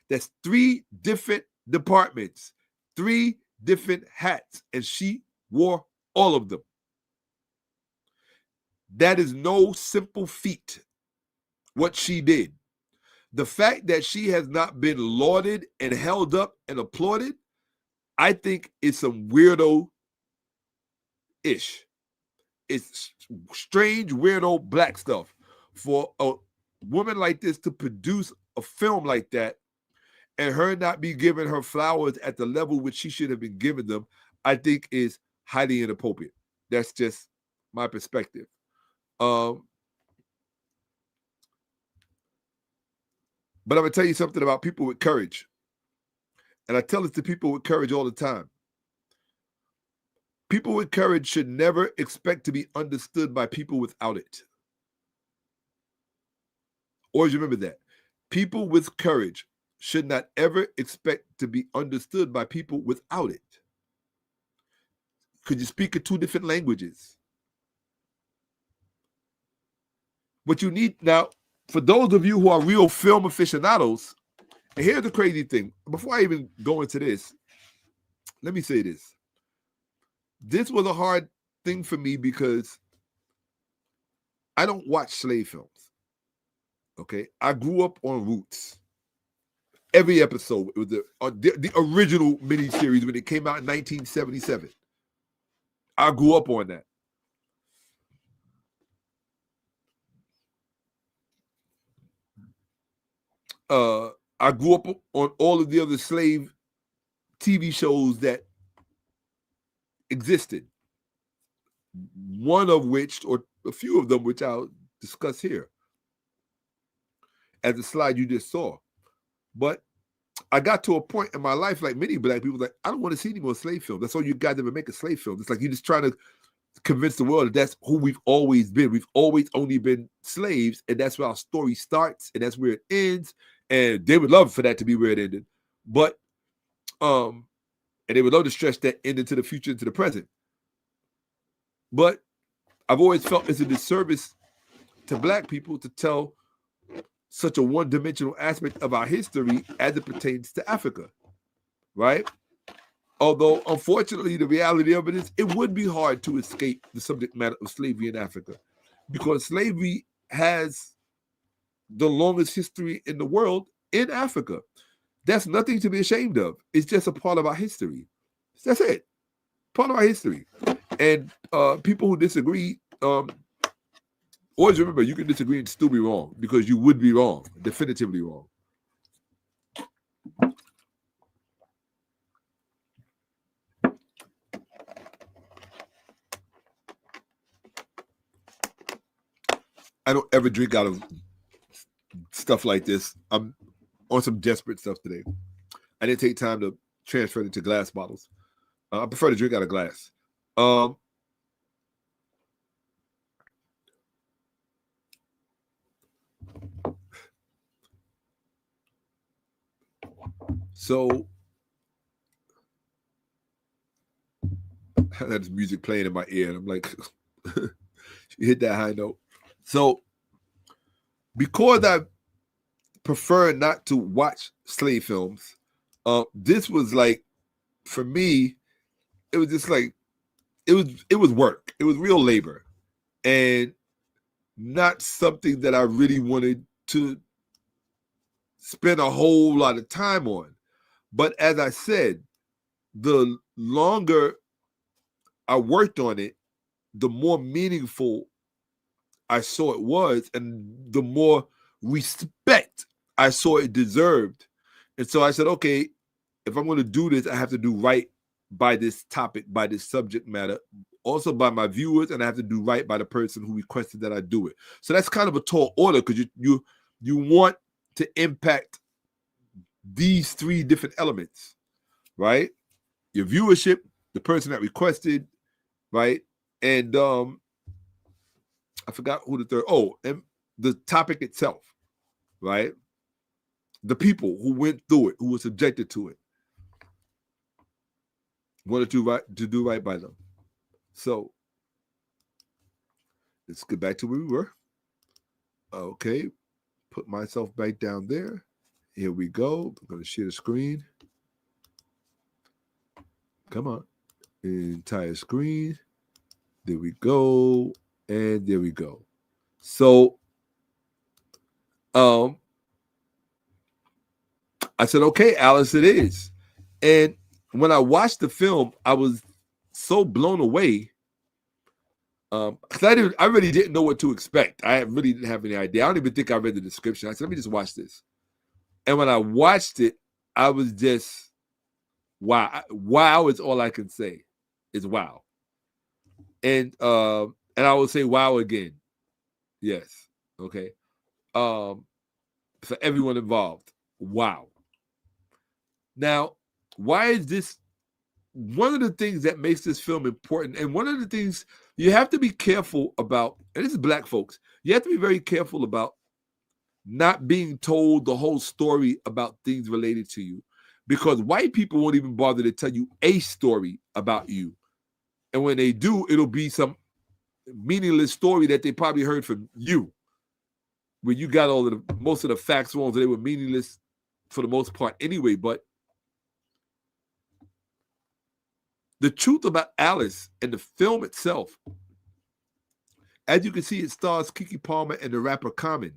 That's 3 different departments, 3 different hats, and she wore all of them. That is no simple feat, what she did. The fact that she has not been lauded and held up and applauded, I think is some weirdo-ish. It's strange, weirdo black stuff. For a woman like this to produce a film like that and her not be given her flowers at the level which she should have been given them, I think is highly inappropriate. That's just my perspective. But I'm going to tell you something about people with courage. And I tell this to people with courage all the time. People with courage should never expect to be understood by people without it. Always remember that. People with courage should not ever expect to be understood by people without it. Could you speak in 2 different languages? What you need now, for those of you who are real film aficionados, and here's the crazy thing. Before I even go into this, let me say this. This was a hard thing for me because I don't watch slave films. Okay? I grew up on Roots. Every episode, it was the original miniseries when it came out in 1977. I grew up on that. I grew up on all of the other slave TV shows that existed. One of which, or a few of them, which I'll discuss here, as the slide you just saw. But I got to a point in my life, like many black people, like, I don't want to see any more slave films. That's all you guys ever make a slave film. It's like you're just trying to convince the world that that's who we've always been. We've always only been slaves, and that's where our story starts, and that's where it ends. And they would love for that to be where it ended. But, and they would love to stretch that end into the future, into the present. But I've always felt it's a disservice to black people to tell such a one-dimensional aspect of our history as it pertains to Africa, right? Although, unfortunately, the reality of it is it would be hard to escape the subject matter of slavery in Africa, because slavery has the longest history in the world in Africa. That's nothing to be ashamed of. It's just a part of our history. That's it. Part of our history. And people who disagree, always remember, you can disagree and still be wrong, because you would be wrong, definitively wrong. I don't ever drink out of stuff like this. I'm on some desperate stuff today. I didn't take time to transfer it into glass bottles. I prefer to drink out of glass. So I had this music playing in my ear, and I'm like, you hit that high note. So because I prefer not to watch slave films, this was like, for me, it was just like, it was work. It was real labor, and not something that I really wanted to spend a whole lot of time on. But as I said, the longer I worked on it, the more meaningful I saw it was, and the more respect I saw it deserved. And so I said, okay, if I'm going to do this, I have to do right by this topic, by this subject matter, also by my viewers, and I have to do right by the person who requested that I do it. So that's kind of a tall order, because you want to impact these 3 different elements, right? Your viewership, the person that requested, right? And I forgot who the third. Oh, and the topic itself, right? The people who went through it, who were subjected to it, wanted to do right by them. So let's get back to where we were. Okay, put myself back down there. Here we go. I'm going to share the screen. Come on. Entire screen. There we go. And there we go. So, I said, okay, Alice, it is. And when I watched the film, I was so blown away. Because I really didn't know what to expect. I really didn't have any idea. I don't even think I read the description. I said, let me just watch this. And when I watched it, I was just, wow. Wow is all I can say. Is wow. And I will say wow again. Yes. Okay. For everyone involved. Wow. Now, why is this one of the things that makes this film important? And one of the things you have to be careful about, and this is Black folks, you have to be very careful about not being told the whole story about things related to you, because white people won't even bother to tell you a story about you. And when they do, it'll be some meaningless story that they probably heard from you, where you got most of the facts wrong, so they were meaningless for the most part anyway. But the truth about Alice and the film itself, as you can see, it stars Keke Palmer and the rapper Common.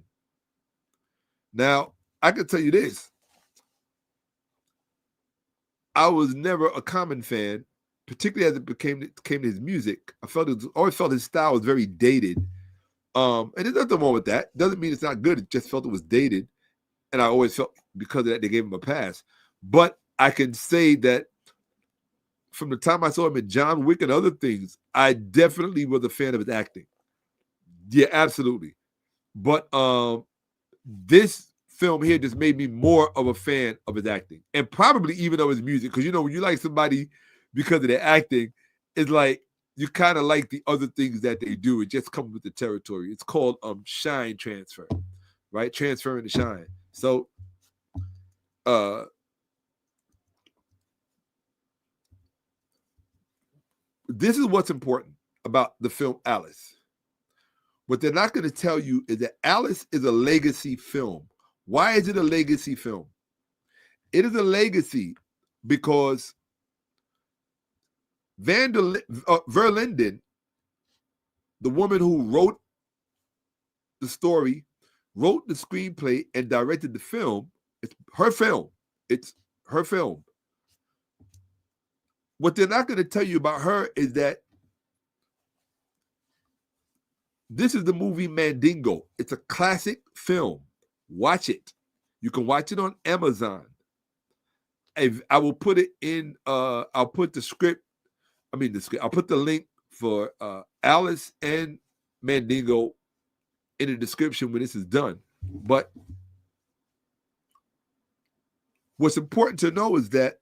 Now, I can tell you this. I was never a Common fan, particularly as it came to his music. I always felt his style was very dated. And there's nothing wrong with that. Doesn't mean it's not good. It just felt it was dated. And I always felt because of that, they gave him a pass. But I can say that from the time I saw him in John Wick and other things, I definitely was a fan of his acting. Yeah, absolutely. But this film here just made me more of a fan of his acting, and probably even of his music. Because, when you like somebody because of their acting, it's like you kind of like the other things that they do. It just comes with the territory. It's called shine transfer, right? Transferring the shine. So this is what's important about the film Alice. What they're not going to tell you is that Alice is a legacy film. Why is it a legacy film? It is a legacy because Verlinden, the woman who wrote the story, wrote the screenplay, and directed the film, it's her film. It's her film. What they're not going to tell you about her is that this is the movie Mandingo. It's a classic film. Watch it. You can watch it on Amazon. I will put it in, I'll put the script, I'll put the link for Alice and Mandingo in the description when this is done. But what's important to know is that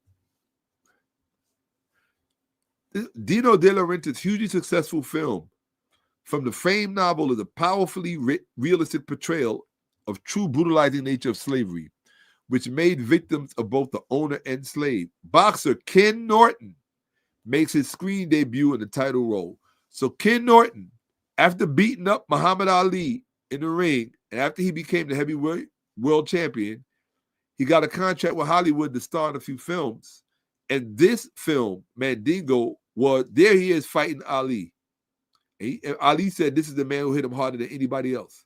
Dino De Laurentiis' hugely successful film, from the famed novel, is a powerfully realistic portrayal of true brutalizing nature of slavery, which made victims of both the owner and slave. Boxer Ken Norton makes his screen debut in the title role. So Ken Norton, after beating up Muhammad Ali in the ring, and after he became the heavyweight world champion, he got a contract with Hollywood to star in a few films. And this film, Mandingo, there he is fighting Ali. And Ali said, this is the man who hit him harder than anybody else.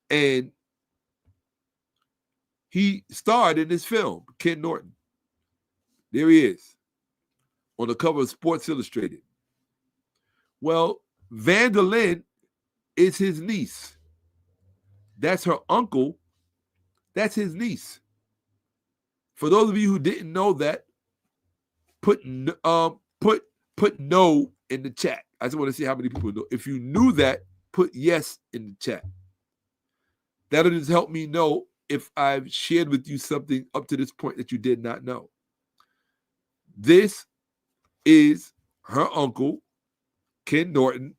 And he starred in this film, Ken Norton. There he is, on the cover of Sports Illustrated. Well, Vanderlyn is his niece. That's her uncle. That's his niece. For those of you who didn't know that, put no in the chat. I just want to see how many people know. If you knew that, put yes in the chat. That'll just help me know if I've shared with you something up to this point that you did not know. This is her uncle, Ken Norton,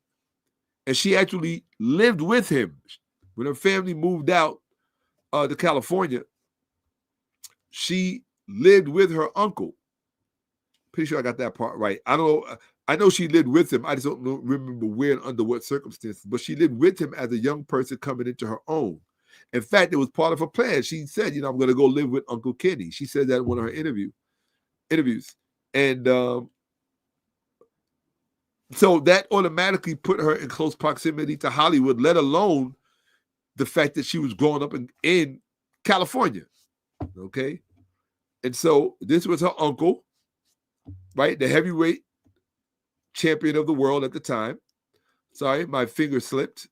and she actually lived with him. When her family moved out to California, she lived with her uncle. Pretty sure I got that part right. I don't know. I know she lived with him. I just don't remember where and under what circumstances, but she lived with him as a young person coming into her own. In fact, it was part of her plan. She said, I'm going to go live with Uncle Kenny. She said that in one of her interviews. And so that automatically put her in close proximity to Hollywood, let alone the fact that she was growing up in California. Okay. And so this was her uncle, right? The heavyweight champion of the world at the time. Sorry, my finger slipped.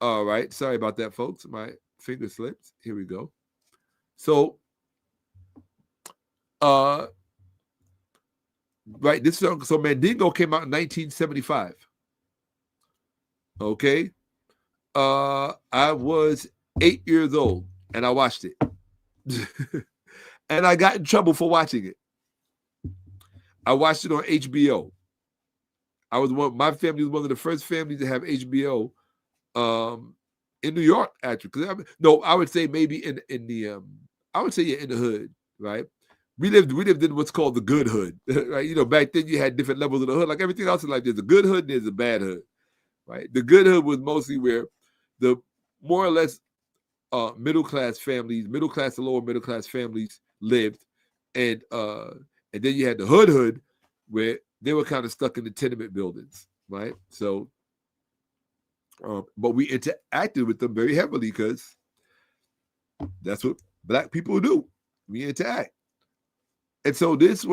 All right. Sorry about that, folks. My finger slipped. Here we go. So, right, so Mandingo came out in 1975. Okay. I was 8 years old and I watched it. And I got in trouble for watching it. I watched it on HBO. My family was one of the first families to have HBO in New York, actually. I would say maybe in the hood, right? We lived in what's called the good hood, right? Back then you had different levels of the hood. Like everything else in life, there's a good hood and there's a bad hood, right? The good hood was mostly where the more or less middle class to lower middle class families lived, and then you had the hood where they were kind of stuck in the tenement buildings, right? So, but we interacted with them very heavily because that's what Black people do. We interact. And so this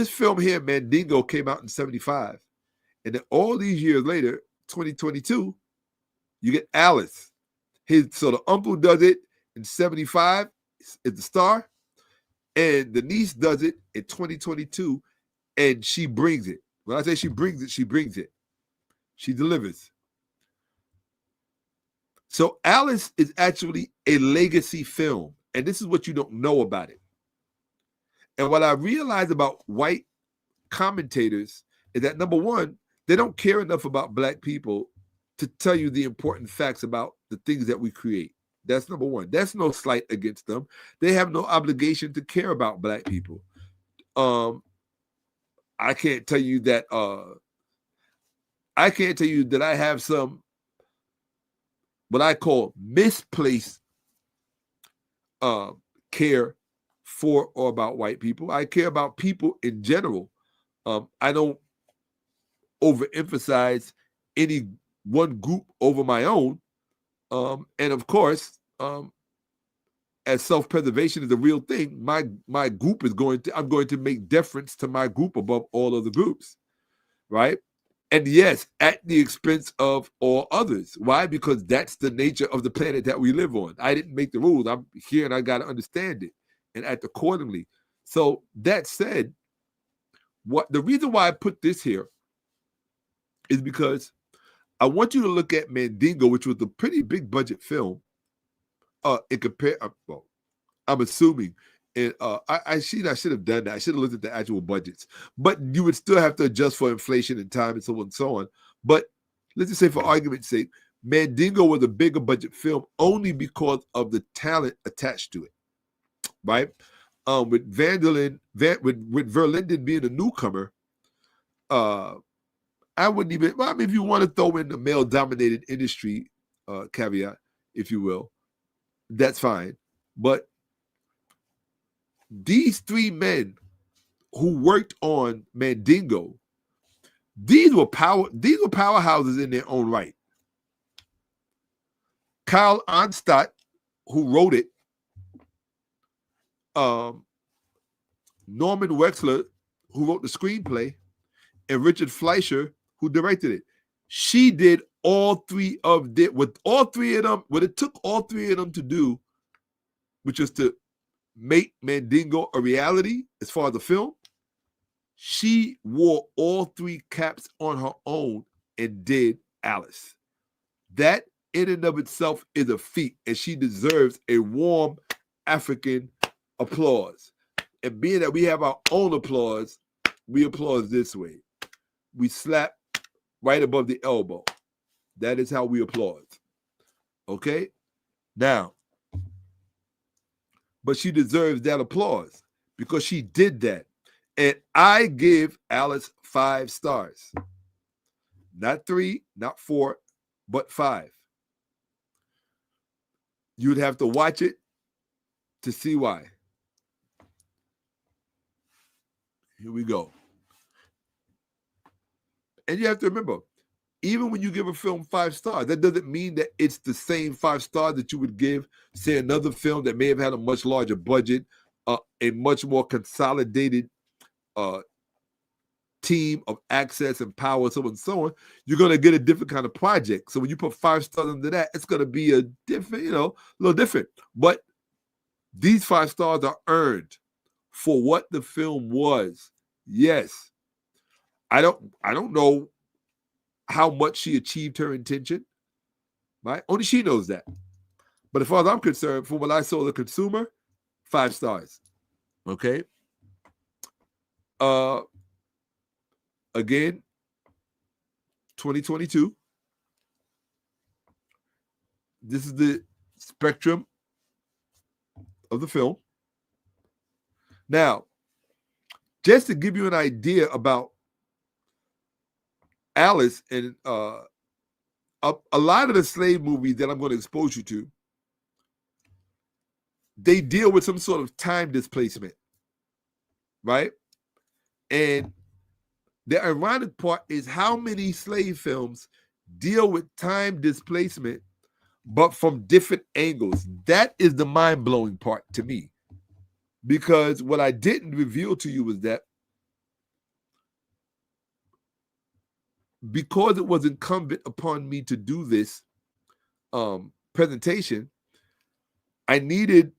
film here, Mandingo, came out in 75. And then all these years later, 2022, you get Alice. So the uncle does it in 75, is the star. And the niece does it in 2022, and she brings it. When I say she brings it, she brings it. She delivers. So Alice is actually a legacy film, and this is what you don't know about it. And what I realized about white commentators is that, number one, they don't care enough about Black people to tell you the important facts about the things that we create. That's number one. That's no slight against them. They have no obligation to care about Black people. I can't tell you that I have some what I call misplaced care for or about white people. I care about people in general. I don't overemphasize any one group over my own. And of course, as self-preservation is a real thing, my group I'm going to make deference to my group above all other groups, right? And yes, at the expense of all others. Why? Because that's the nature of the planet that we live on. I didn't make the rules. I'm here and I got to understand it and act accordingly. So that said, the reason why I put this here is because I want you to look at Mandingo, which was a pretty big budget film. I'm assuming, and I should have done that. I should have looked at the actual budgets, but you would still have to adjust for inflation and time and so on and so on. But let's just say, for argument's sake, Mandingo was a bigger budget film only because of the talent attached to it, right? With Verlinden being a newcomer, I wouldn't even. Well, I mean, if you want to throw in the male-dominated industry caveat, if you will, that's fine. But these three men who worked on Mandingo, these were powerhouses in their own right. Kyle Onstadt, who wrote it, Norman Wexler, who wrote the screenplay, and Richard Fleischer, who directed it. She did all three of them. What it took all three of them to do, which is to make Mandingo a reality as far as the film, she wore all three caps on her own and did Alice. That in and of itself is a feat, and she deserves a warm African applause. And being that we have our own applause, we applaud this way. We slap right above the elbow. That is how we applaud. Okay? Now, but she deserves that applause because she did that. And I give Alice 5 stars. Not 3, not 4, but 5. You'd have to watch it to see why. Here we go. And you have to remember, even when you give a film 5 stars, that doesn't mean that it's the same 5 stars that you would give, say, another film that may have had a much larger budget, a much more consolidated team of access and power, so on and so on. You're going to get a different kind of project. So when you put 5 stars under that, it's going to be a different, a little different. But these 5 stars are earned for what the film was. Yes. I don't know how much she achieved her intention, right? Only she knows that. But as far as I'm concerned, from what I saw the consumer, 5 stars. Okay. Again, 2022. This is the spectrum of the film. Now, just to give you an idea about Alice and a lot of the slave movies that I'm going to expose you to, they deal with some sort of time displacement, right? And the ironic part is how many slave films deal with time displacement, but from different angles. That is the mind-blowing part to me. Because what I didn't reveal to you was that because it was incumbent upon me to do this presentation, I needed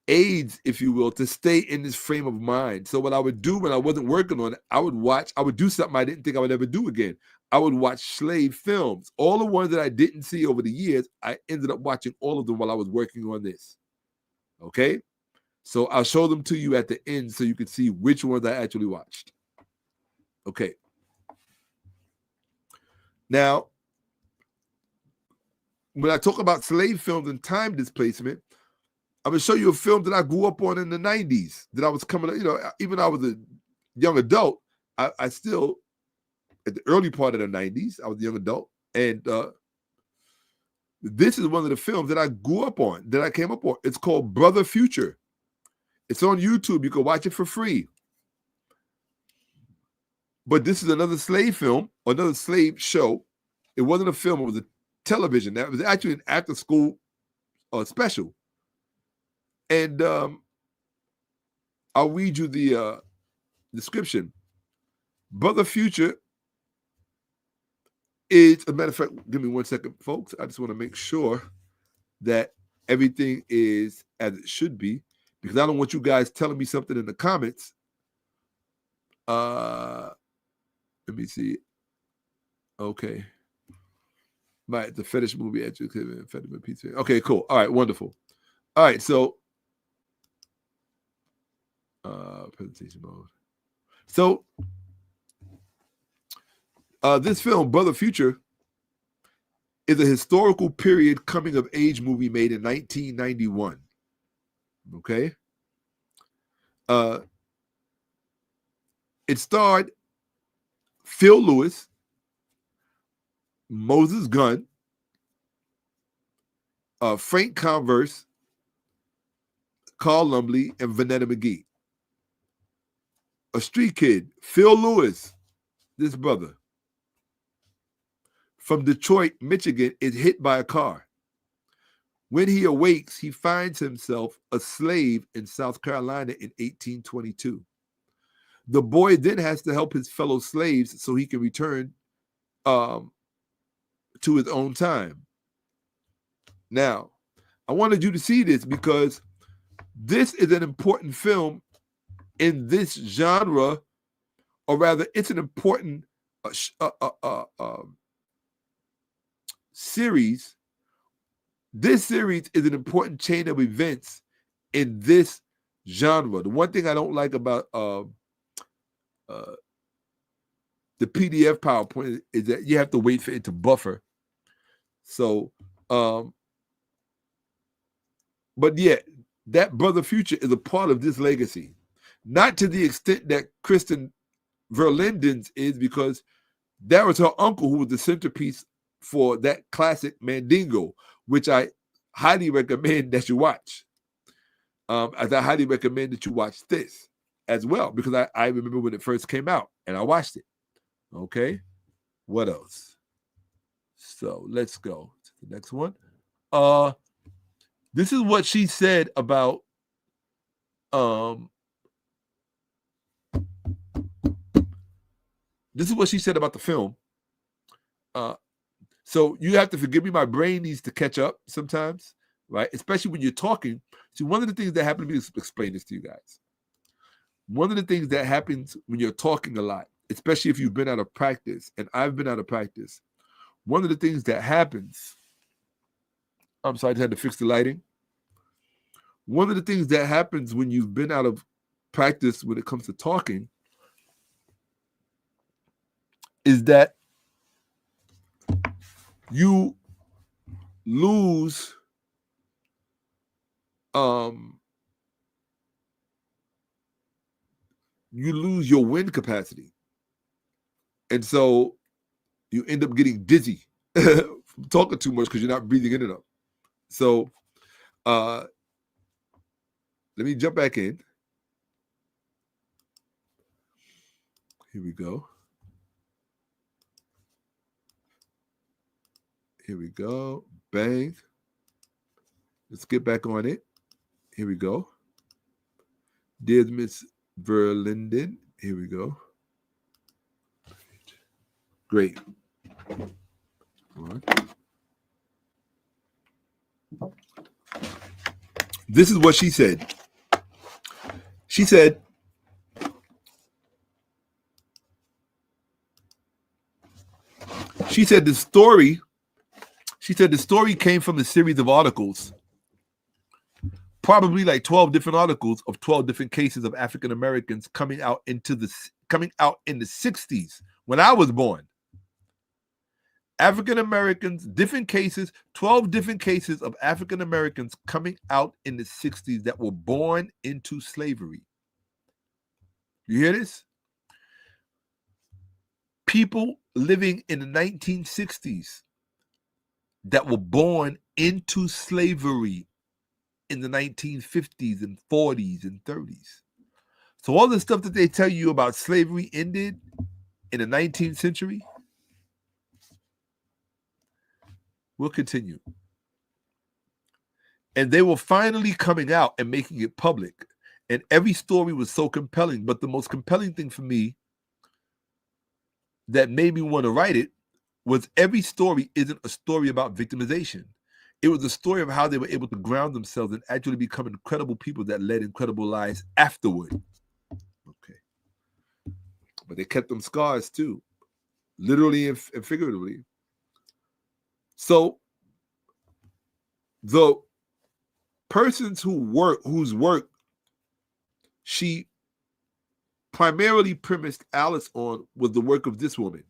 aids, if you will, to stay in this frame of mind. So what I would do when I wasn't working on it, I would do something I didn't think I would ever do again. I would watch slave films. All the ones that I didn't see over the years, I ended up watching all of them while I was working on this. Okay? So I'll show them to you at the end so you can see which ones I actually watched. Okay. Now, when I talk about slave films and time displacement, I'm going to show you a film that I grew up on in the 90s that I was coming up, even though I was a young adult, I still, at the early part of the 90s, I was a young adult. And this is one of the films that I grew up on, that I came up on. It's called Brother Future. It's on YouTube. You can watch it for free. But this is another slave film, another slave show. It wasn't a film. It was a television. That was actually an after-school special. And I'll read you the description. Brother Future is, as a matter of fact, give me 1 second, folks. I just want to make sure that everything is as it should be, because I don't want you guys telling me something in the comments. Let me see. Okay. Right, the fetish movie education, pizza. Okay, cool. All right, wonderful. All right, so presentation mode. So this film, Brother Future, is a historical period coming of age movie made in 1991. Okay. It starred Phil Lewis, Moses Gunn, Frank Converse, Carl Lumbly, and Vanetta McGee. A street kid, Phil Lewis, this brother, from Detroit, Michigan, is hit by a car. When he awakes, he finds himself a slave in South Carolina in 1822. The boy then has to help his fellow slaves so he can return to his own time. Now, I wanted you to see this because this is an important film in this genre, or rather, it's an important series. This series is an important chain of events in this genre. The one thing I don't like about the PDF PowerPoint is that you have to wait for it to buffer. So, but yeah, that Brother Future is a part of this legacy. Not to the extent that Kristen Verlinden's is, because that was her uncle who was the centerpiece for that classic Mandingo, which I highly recommend that you watch. As I highly recommend that you watch this as well, because I remember when it first came out and I watched it. Okay, what else? So let's go to the next one. This is what she said about this is what she said about the film. So you have to forgive me, my brain needs to catch up sometimes, right? Especially when you're talking. See, one of the things that happens, let me explain this to you guys. One of the things that happens when you're talking a lot, especially if you've been out of practice, and I've been out of practice, one of the things that happens, I'm sorry, I just had to fix the lighting. One of the things that happens when you've been out of practice when it comes to talking is that you lose your wind capacity. And so you end up getting dizzy from talking too much because you're not breathing in enough. So let me jump back in. Here we go. Here we go. Bang. Let's get back on it. Here we go. There's Miss Verlinden. Here we go. Great. This is what she said. She said, the story came from a series of articles, probably like 12 different articles of 12 different cases of African Americans coming out in the 60s when I was born. African Americans, different cases, 12 different cases of African Americans coming out in the 60s that were born into slavery. You hear this? People living in the 1960s that were born into slavery in the 1950s and 40s and 30s. So all the stuff that they tell you about slavery ended in the 19th century, we'll continue. And they were finally coming out and making it public. And every story was so compelling. But the most compelling thing for me that made me want to write it was every story isn't a story about victimization. It was a story of how they were able to ground themselves and actually become incredible people that led incredible lives afterward. Okay. But they kept them scars too, literally and figuratively. So the persons whose work she primarily premised Alice on was the work of this woman.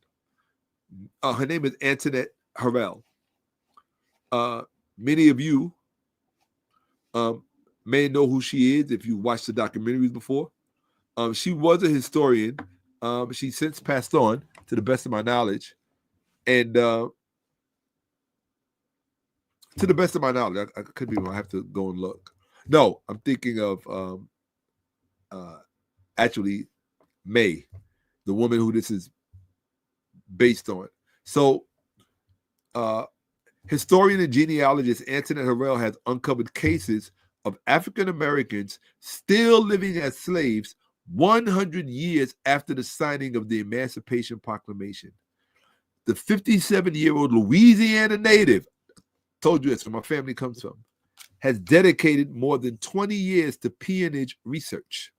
Her name is Antoinette Harrell. Many of you may know who she is if you watched the documentaries before. She was a historian. She's since passed on, to the best of my knowledge. And to the best of my knowledge, I could be wrong. I have to go and look. No, I'm thinking of actually May, the woman who this is based on. So historian and genealogist Antoinette Harrell has uncovered cases of African Americans still living as slaves 100 years after the signing of the Emancipation Proclamation. The 57-year-old Louisiana native, told you that's where my family comes from, has dedicated more than 20 years to P&age research.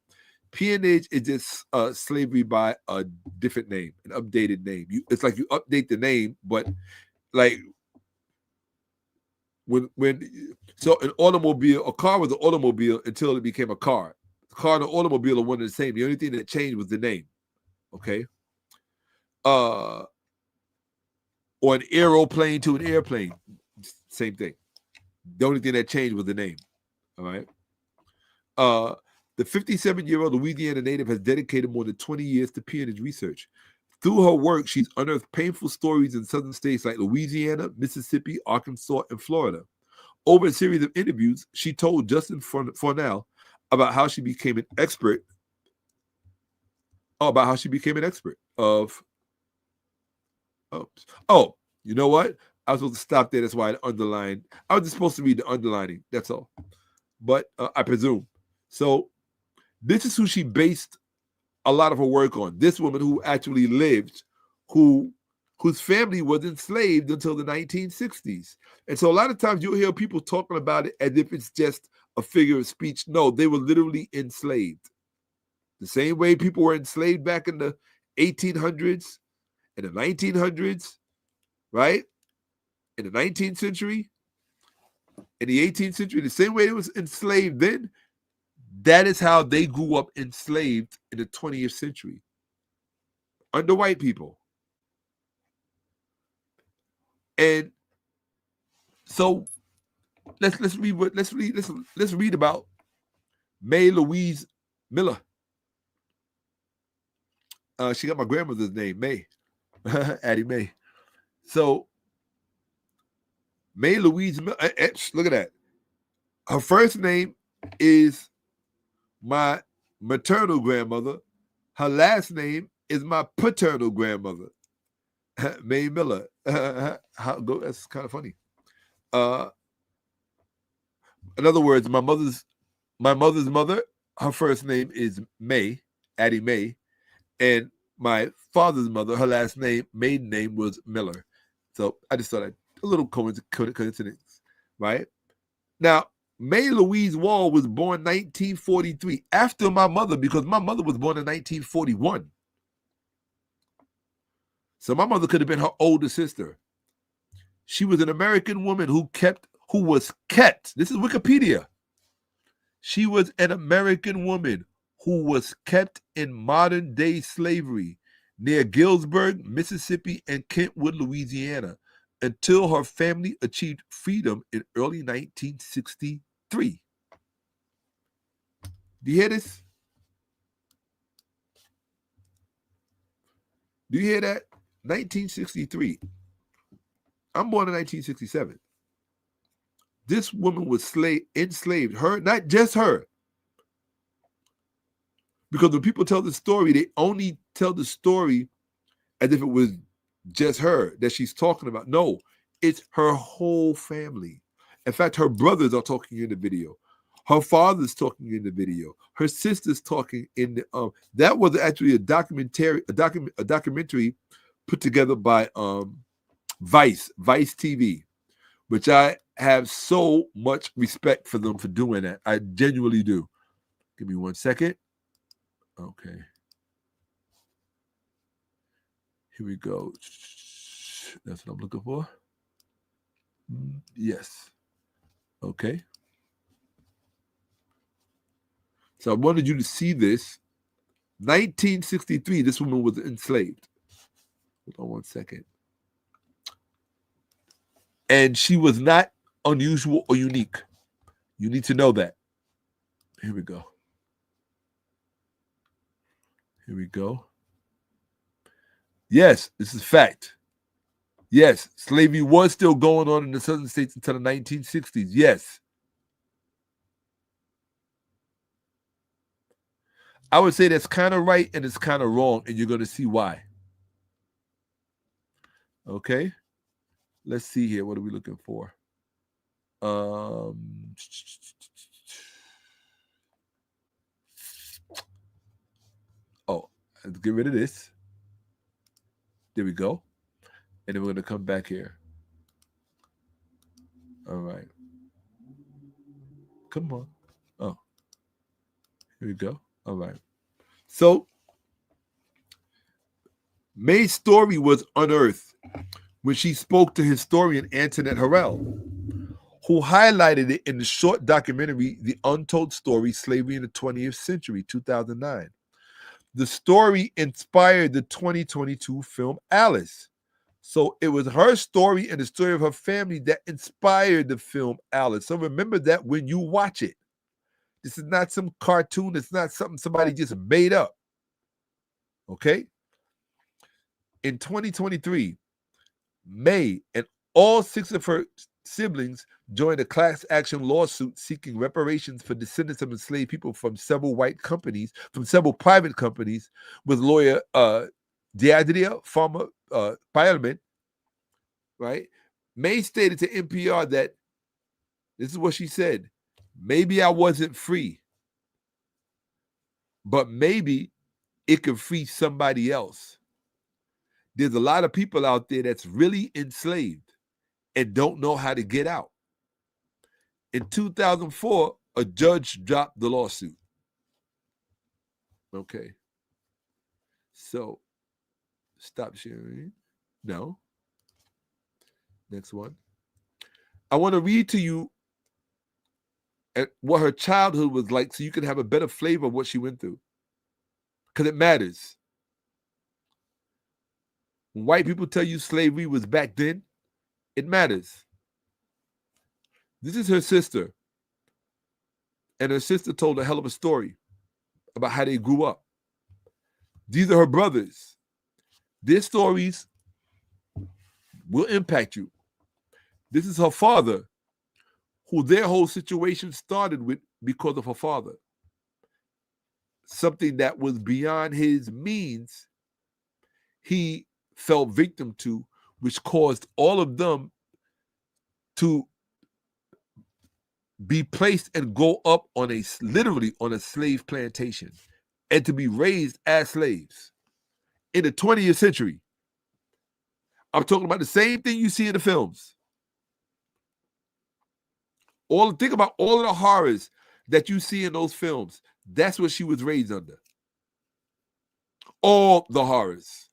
P&age is just slavery by a different name, an updated name. It's like you update the name, but like when so an automobile, a car was an automobile until it became a car. The car and the automobile are one and the same. The only thing that changed was the name. Okay. Or an aeroplane to an airplane, same thing. The only thing that changed was the name. All right. The 57-year-old Louisiana native has dedicated more than 20 years to P&age research. Through her work, she's unearthed painful stories in southern states like Louisiana, Mississippi, Arkansas, and Florida. Over a series of interviews, she told Justin Fornell about how she became an expert. About how she became an expert of. Oh, you know what? I was supposed to stop there. That's why I underlined. I was just supposed to read the underlining. That's all. But I presume. So this is who she based a lot of her work on. This woman who actually lived, whose family was enslaved until the 1960s. And so a lot of times you'll hear people talking about it as if it's just a figure of speech. No, they were literally enslaved. The same way people were enslaved back in the 1800s, in the 1900s, right? In the 19th century, in the 18th century, the same way it was enslaved then, that is how they grew up enslaved in the 20th century under white people. And so let's read about May Louise Miller. She got my grandmother's name, May, Addie May. So May Louise Miller, look at that. Her first name is my maternal grandmother. Her last name is my paternal grandmother, May Miller. That's kind of funny. In other words, my mother's mother, her first name is May, Addie May, and my father's mother, her last name, maiden name was Miller. So I just thought a little coincidence, right? Now, May Louise Wall was born 1943 after my mother, because my mother was born in 1941. So my mother could have been her older sister. She was an American woman who was kept. This is Wikipedia. She was an American woman who was kept in modern-day slavery near Galesburg, Mississippi, and Kentwood, Louisiana, until her family achieved freedom in early 1963. Do you hear this? Do you hear that? 1963. I'm born in 1967. This woman was enslaved. Her, not just her. Because when people tell the story, they only tell the story as if it was just her that she's talking about. No, it's her whole family. In fact, her brothers are talking in the video. Her father's talking in the video. Her sister's talking in the that was actually a documentary put together by Vice TV, which I have so much respect for them for doing that. I genuinely do. Give me 1 second. Okay. Here we go. That's what I'm looking for. Yes. Okay. So I wanted you to see this. 1963, this woman was enslaved. Hold on 1 second. And she was not unusual or unique. You need to know that. Here we go. Here we go. Yes, this is fact. Yes, slavery was still going on in the southern states until the 1960s. Yes. I would say that's kind of right and it's kind of wrong, and you're going to see why. Okay. Let's see here. What are we looking for? Oh, let's get rid of this. There we go. And then we're going to come back here. All right. Come on. Oh, here we go. All right. So May's story was unearthed when she spoke to historian Antoinette Harrell, who highlighted it in the short documentary, The Untold Story, Slavery in the 20th Century, 2009. The story inspired the 2022 film Alice. So it was her story and the story of her family that inspired the film Alice. So remember that when you watch it. This is not some cartoon. It's not something somebody just made up. Okay? In 2023, May and all 6 of her siblings joined a class action lawsuit seeking reparations for descendants of enslaved people from several private companies, with lawyer 𝓈𝓔𓄿�㓓𓏭𓀢𓀁𓫁, right? May stated to NPR that, this is what she said, maybe I wasn't free, but maybe it could free somebody else. There's a lot of people out there that's really enslaved and don't know how to get out. In 2004, a judge dropped the lawsuit. Okay. So, stop sharing. No. Next one. I want to read to you what her childhood was like so you can have a better flavor of what she went through. Because it matters. When white people tell you slavery was back then, it matters. This is her sister. And her sister told a hell of a story about how they grew up. These are her brothers. Their stories will impact you. This is her father, who their whole situation started with because of her father. Something that was beyond his means, he fell victim to, which caused all of them to be placed and go up on literally on a slave plantation and to be raised as slaves in the 20th century. I'm talking about the same thing you see in the films. Think about all of the horrors that you see in those films. That's what she was raised under. All the horrors.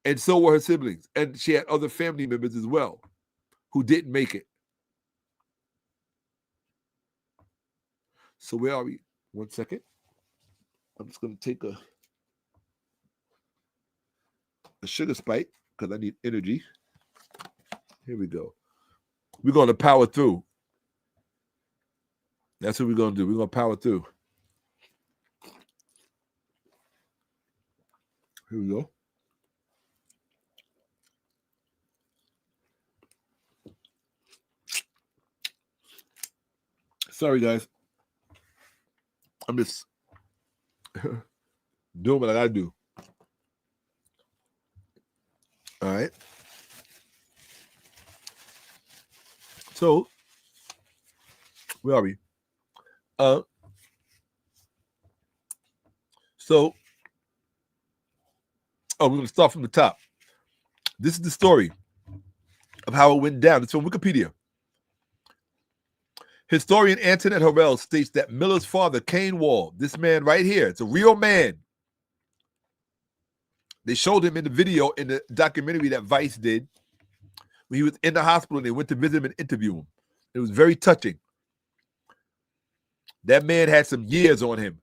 And so were her siblings. And she had other family members as well who didn't make it. So where are we? 1 second. I'm just going to take a sugar spike because I need energy. Here we go. We're going to power through. That's what we're going to do. We're going to power through. Here we go. Sorry, guys. I'm just doing what I gotta do. All right. So, where are we? We're going to start from the top. This is the story of how it went down. It's from Wikipedia. Historian Antoinette Harrell states that Miller's father, Kane Wall, this man right here, it's a real man. They showed him in the video in the documentary that Vice did when he was in the hospital and they went to visit him and interview him. It was very touching. That man had some years on him.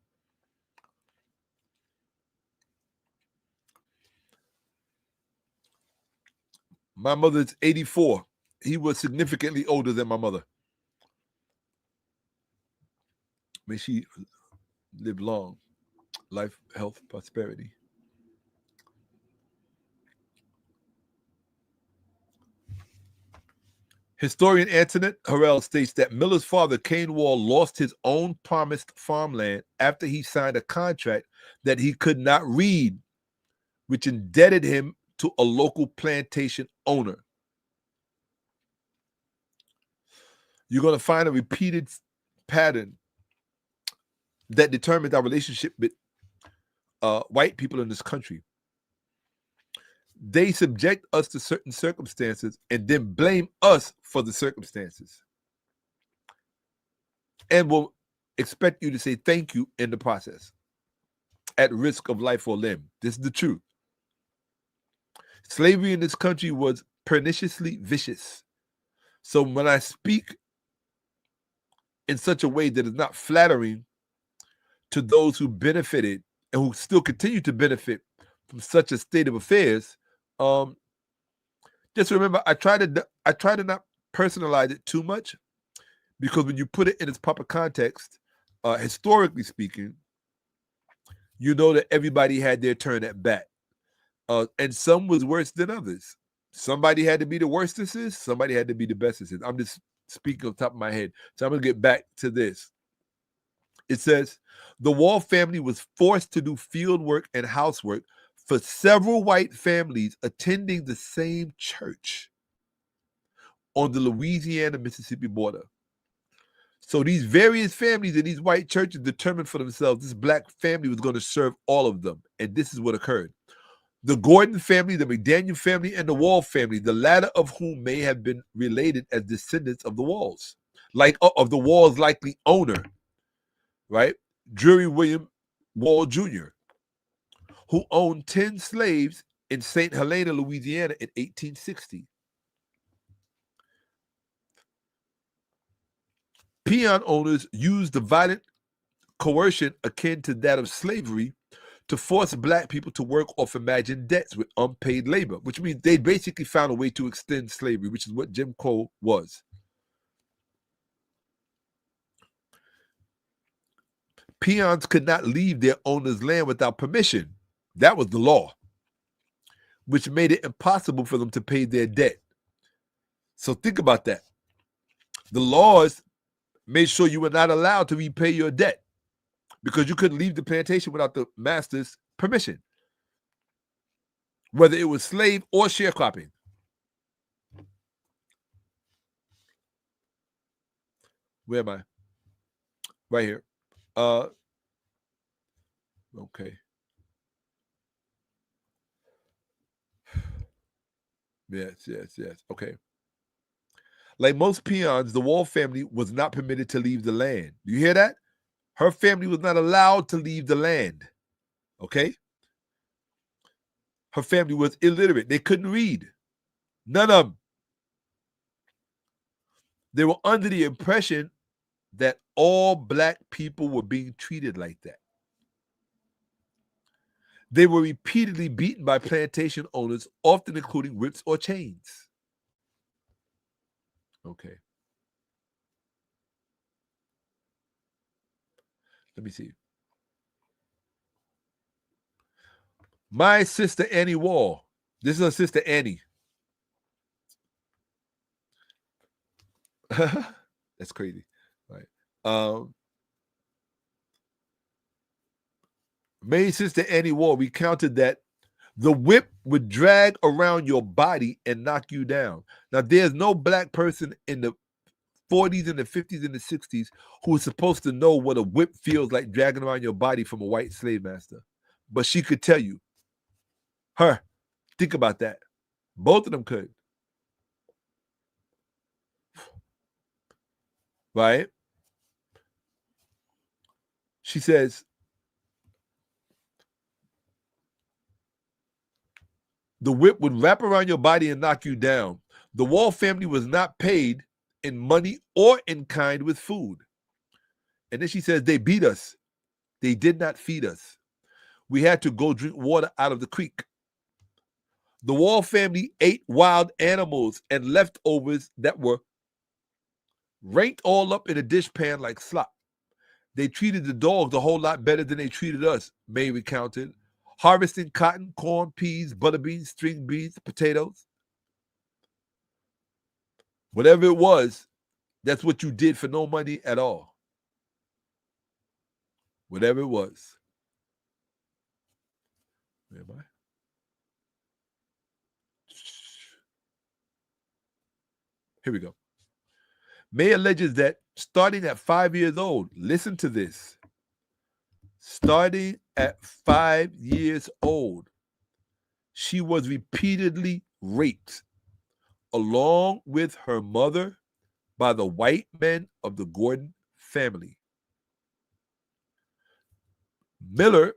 My mother's 84. He was significantly older than my mother. May she live long. Life, health, prosperity. Historian Antoinette Harrell states that Miller's father, Kane Wall, lost his own promised farmland after he signed a contract that he could not read, which indebted him to a local plantation owner. You're going to find a repeated pattern that determines our relationship with white people in this country. They subject us to certain circumstances and then blame us for the circumstances. And will expect you to say thank you in the process, at risk of life or limb. This is the truth. Slavery in this country was perniciously vicious. So when I speak in such a way that is not flattering to those who benefited and who still continue to benefit from such a state of affairs, just remember, I try to not personalize it too much, Because when you put it in its proper context, historically speaking, you know that everybody had their turn at bat. And some was worse than others. Somebody had to be the worstest, somebody had to be the bestest. I'm just speaking off the top of my head. So I'm going to get back to this. It says, the Wall family was forced to do field work and housework for several white families attending the same church on the Louisiana-Mississippi border. So these various families in these white churches determined for themselves this black family was going to serve all of them. And this is what occurred. The Gordon family, the McDaniel family, and the Wall family, the latter of whom may have been related as descendants of the Walls, like of the Wall's likely owner, right? Drury William Wall Jr., who owned 10 slaves in St. Helena, Louisiana in 1860. Peon owners used the violent coercion akin to that of slavery to force black people to work off imagined debts with unpaid labor, which means they basically found a way to extend slavery, which is what Jim Crow was. Peons could not leave their owner's land without permission. That was the law, which made it impossible for them to pay their debt. So think about that. The laws made sure you were not allowed to repay your debt because you couldn't leave the plantation without the master's permission, whether it was slave or sharecropping. Where am I? Right here. Okay. Yes. Okay. Like most peons, the Wall family was not permitted to leave the land. You hear that? Her family was not allowed to leave the land. Okay? Her family was illiterate. They couldn't read. None of them. They were under the impression that all black people were being treated like that. They were repeatedly beaten by plantation owners, often including whips or chains. Okay. Let me see. My sister Annie Wall. This is her sister Annie. That's crazy. Right. May's sister Annie Wall recounted that the whip would drag around your body and knock you down. Now, there's no black person in the 40s and the 50s and the 60s who was supposed to know what a whip feels like dragging around your body from a white slave master. But she could tell you. Her. Think about that. Both of them could. Right? She says, the whip would wrap around your body and knock you down. The Wall family was not paid in money or in kind with food. And then she says, they beat us. They did not feed us. We had to go drink water out of the creek. The Wall family ate wild animals and leftovers that were ranked all up in a dishpan like slop. They treated the dogs a whole lot better than they treated us, May recounted. Harvesting cotton, corn, peas, butter beans, string beans, potatoes. Whatever it was, that's what you did for no money at all. Whatever it was. Where am I? Here we go. May alleges that starting at 5 years old, listen to this. Starting at 5 years old, she was repeatedly raped along with her mother by the white men of the Gordon family. Miller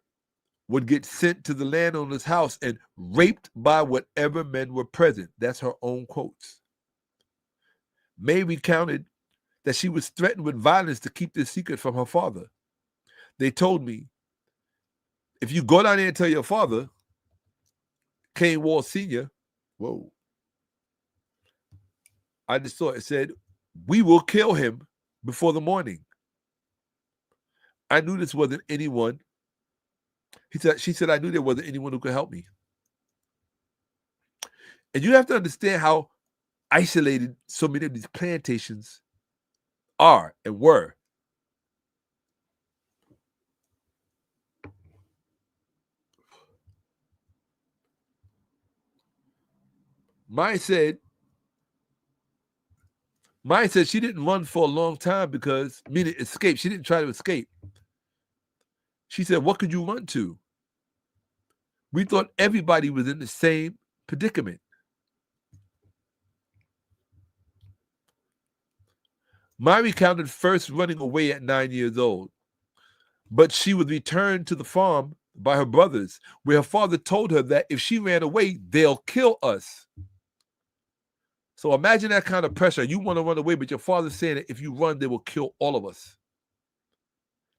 would get sent to the landowner's house and raped by whatever men were present. That's her own quotes. May recounted that she was threatened with violence to keep this secret from her father. They told me, if you go down there and tell your father, Kane Wall Sr., I just saw it said, we will kill him before the morning. I knew this wasn't anyone. She said, I knew there wasn't anyone who could help me. And you have to understand how isolated so many of these plantations are and were. Mine said she didn't run for a long time because, meaning escape. She didn't try to escape. She said, what could you run to? We thought everybody was in the same predicament. Mine recounted first running away at 9 years old, but she was returned to the farm by her brothers, where her father told her that if she ran away, they'll kill us. So imagine that kind of pressure. You want to run away, but your father's saying that if you run, they will kill all of us.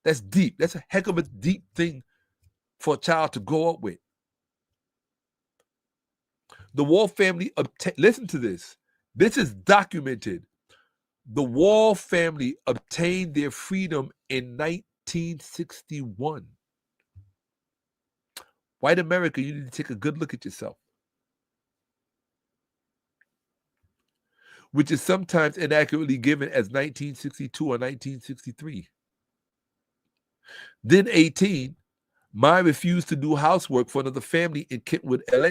That's deep. That's a heck of a deep thing for a child to grow up with. The Wall family, listen to this. This is documented. The Wall family obtained their freedom in 1961. White America, you need to take a good look at yourself. Which is sometimes inaccurately given as 1962 or 1963. Then 18, Mai refused to do housework for another family in Kentwood, LA,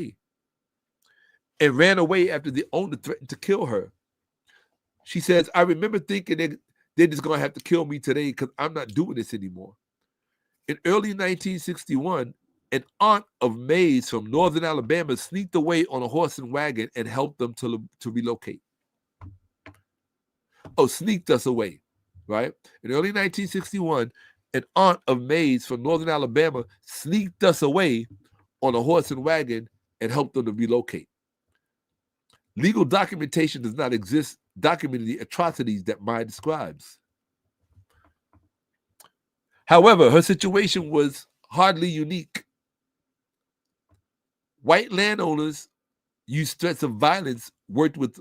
and ran away after the owner threatened to kill her. She says, I remember thinking they're just going to have to kill me today because I'm not doing this anymore. In early 1961, an aunt of May's from northern Alabama sneaked away on a horse and wagon and helped them to relocate. Oh, sneaked us away, right? In early 1961, an aunt of May's from northern Alabama sneaked us away on a horse and wagon and helped them to relocate. Legal documentation does not exist documenting the atrocities that Mai describes. However, her situation was hardly unique. White landowners used threats of violence, worked with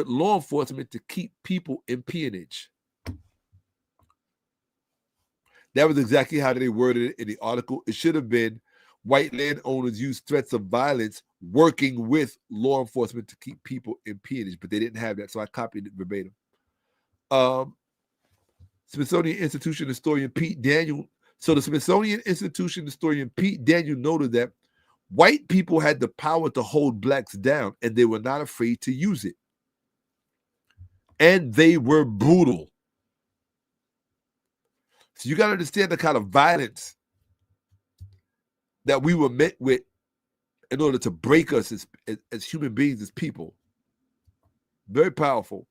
law enforcement to keep people in peonage. That was exactly how they worded it in the article. It should have been white landowners used threats of violence working with law enforcement to keep people in peonage, but they didn't have that, so I copied it verbatim. Smithsonian Institution historian Pete Daniel. So the Smithsonian Institution historian Pete Daniel noted that white people had the power to hold blacks down, and they were not afraid to use it. And they were brutal. So you got to understand the kind of violence that we were met with in order to break us as human beings, as people. Very powerful.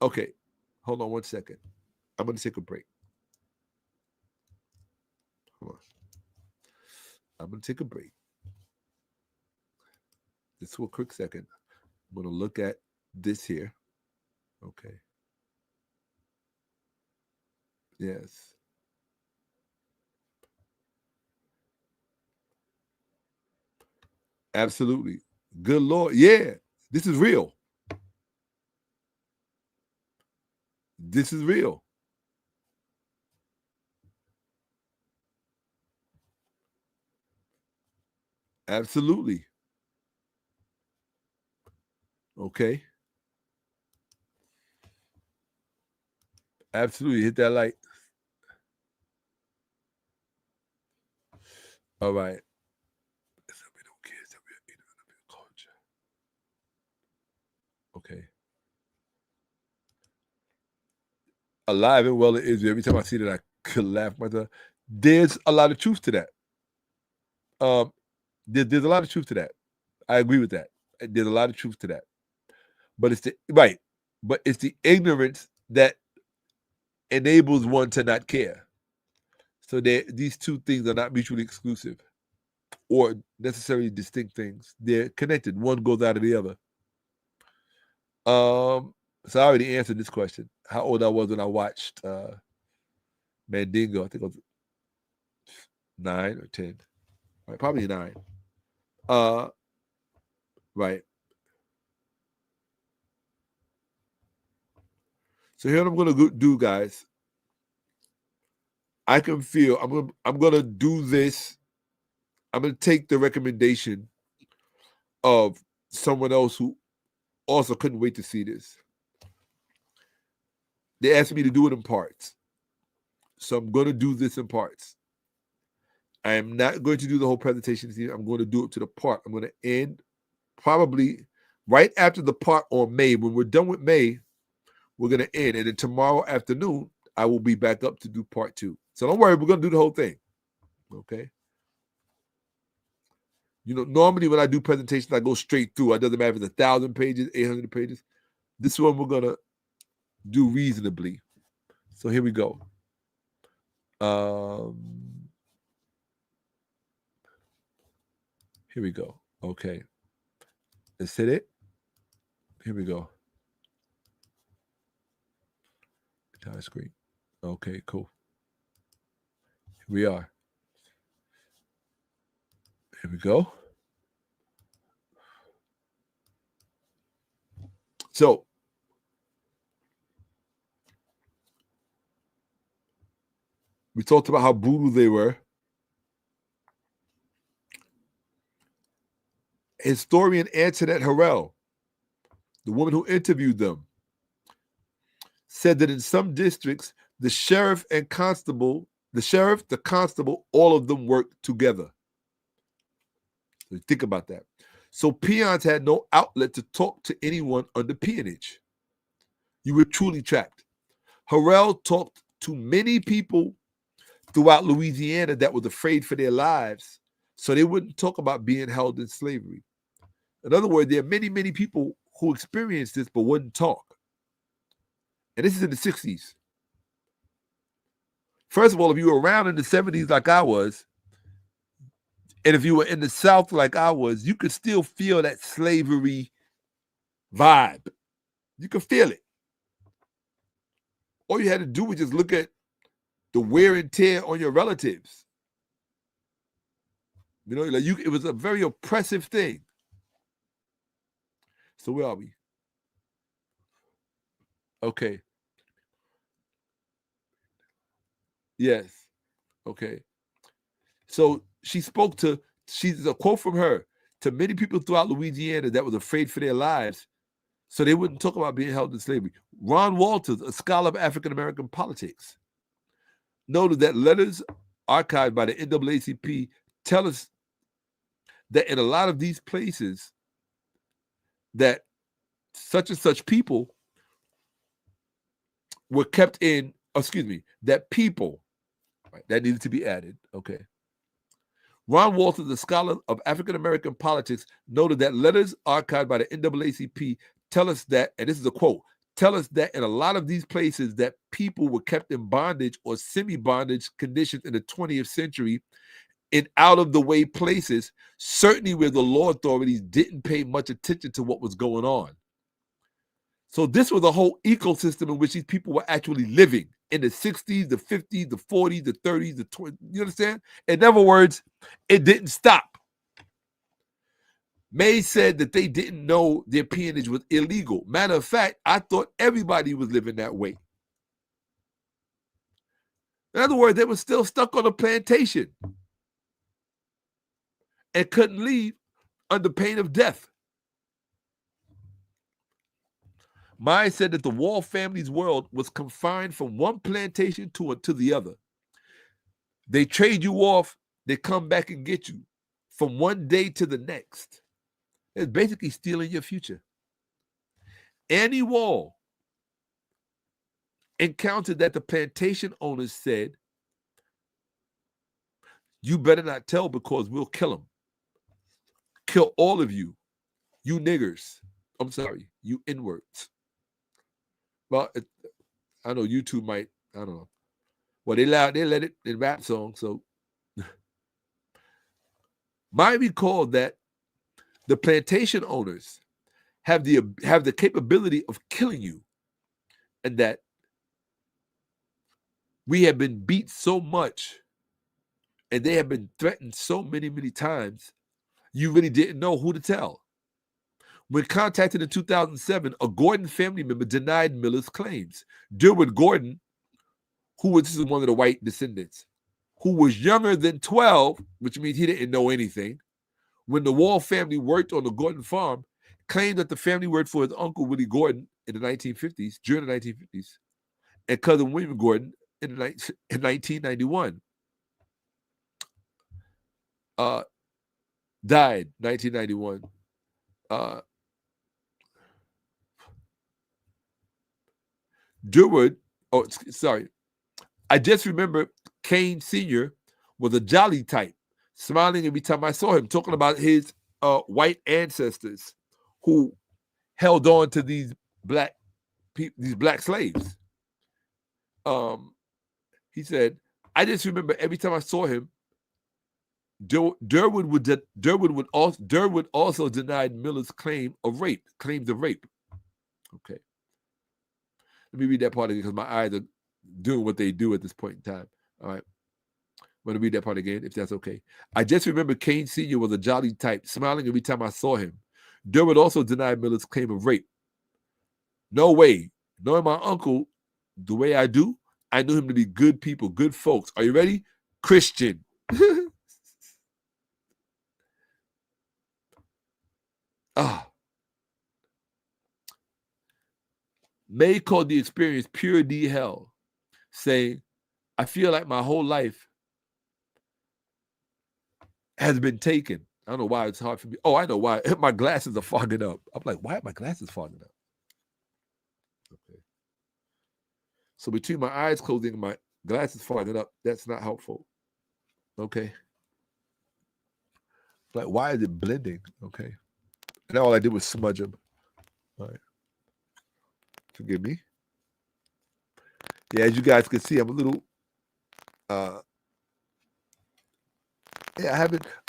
Okay, hold on 1 second. I'm going to take a break. Hold on. I'm going to take a break. Just for a quick second. I'm going to look at this here. Okay. Yes. Absolutely. Good Lord. Yeah. This is real. This is real. Absolutely. Okay. Absolutely. Hit that light. All right. Okay. Alive and well it is. Every time I see that, I could laugh myself. There's a lot of truth to that. There's a lot of truth to that. I agree with that. There's a lot of truth to that. But it's the ignorance that enables one to not care. So these two things are not mutually exclusive or necessarily distinct things. They're connected. One goes out of the other. So I already answered this question. How old I was when I watched Mandingo. I think I was 9 or 10. Right, probably 9. Right. So here's what I'm going to do, guys. I can feel I'm going to do this. I'm going to take the recommendation of someone else who also couldn't wait to see this. They asked me to do it in parts. So I'm going to do this in parts. I am not going to do the whole presentation. I'm going to do it to the part. I'm going to end probably right after the part on May. When we're done with May, we're going to end. And then tomorrow afternoon, I will be back up to do part 2. So don't worry, we're going to do the whole thing. Okay? You know, normally when I do presentations, I go straight through. It doesn't matter if it's 1,000 pages, 800 pages. This one we're going to do reasonably. So here we go. Here we go. Okay. Let's hit it. Here we go. Entire screen. Okay, cool. Here we are. Here we go. So, we talked about how brutal they were. Historian Antoinette Harrell, the woman who interviewed them, said that in some districts, the sheriff, the constable, all of them worked together. So think about that. So peons had no outlet to talk to anyone under peonage. You were truly trapped. Harrell talked to many people throughout Louisiana that was afraid for their lives, so they wouldn't talk about being held in slavery. In other words, there are many, many people who experienced this but wouldn't talk. And this is in the 60s. First of all, if you were around in the 70s like I was, and if you were in the South like I was, you could still feel that slavery vibe. You could feel it. All you had to do was just look at the wear and tear on your relatives. You know, like it was a very oppressive thing. So where are we? Okay. Yes. Okay. So she's a quote from her, to many people throughout Louisiana that was afraid for their lives, so they wouldn't talk about being held in slavery. Ron Walters, a scholar of African-American politics, noted that letters archived by the NAACP tell us that in a lot of these places that such and such people were kept in, that people, right, that needed to be added, okay. Ron Walters, a scholar of African-American politics, noted that letters archived by the NAACP tell us that, and this is a quote, tell us that in a lot of these places that people were kept in bondage or semi-bondage conditions in the 20th century in out-of-the-way places, certainly where the law authorities didn't pay much attention to what was going on. So this was a whole ecosystem in which these people were actually living in the 60s, the 50s, the 40s, the 30s, the 20s. You understand? In other words, it didn't stop. May said that they didn't know their peonage was illegal. Matter of fact, I thought everybody was living that way. In other words, they were still stuck on a plantation and couldn't leave under pain of death. May said that the Wall family's world was confined from one plantation to the other. They trade you off, they come back and get you from one day to the next. It's basically stealing your future. Annie Wall encountered that the plantation owners said, you better not tell because we'll kill them. Kill all of you. You niggers. I'm sorry, you N-words. Well, I know YouTube might, I don't know. Well, they let it in rap songs, so. Might recall that the plantation owners have the capability of killing you, and that we have been beat so much and they have been threatened so many, many times, you really didn't know who to tell. When contacted in 2007, a Gordon family member denied Miller's claims. Derwood Gordon, this is one of the white descendants, who was younger than 12, which means he didn't know anything, when the Wall family worked on the Gordon farm, claimed that the family worked for his uncle Willie Gordon in the 1950s, during the 1950s, and cousin William Gordon in 1991. Died 1991. Derwood, I just remember Kane Sr. was a jolly type, smiling every time I saw him, talking about his white ancestors who held on to these black slaves. He said, I just remember every time I saw him, Derwood also denied Miller's claims of rape. Okay. Let me read that part again because my eyes are doing what they do at this point in time. All right. I'm going to read that part again, if that's okay. I just remember Kane Sr. was a jolly type, smiling every time I saw him. Derwood also denied Miller's claim of rape. No way. Knowing my uncle the way I do, I knew him to be good people, good folks. Are you ready? Christian. May called the experience pure D hell, saying, I feel like my whole life has been taken. I don't know why it's hard for me. Oh, I know why. My glasses are fogging up. I'm like, why are my glasses fogging up? Okay. So between my eyes closing and my glasses fogging up, that's not helpful. Okay. Like, why is it blending? Okay. And all I did was smudge them. All right. Forgive me. Yeah, as you guys can see, I'm a little I'm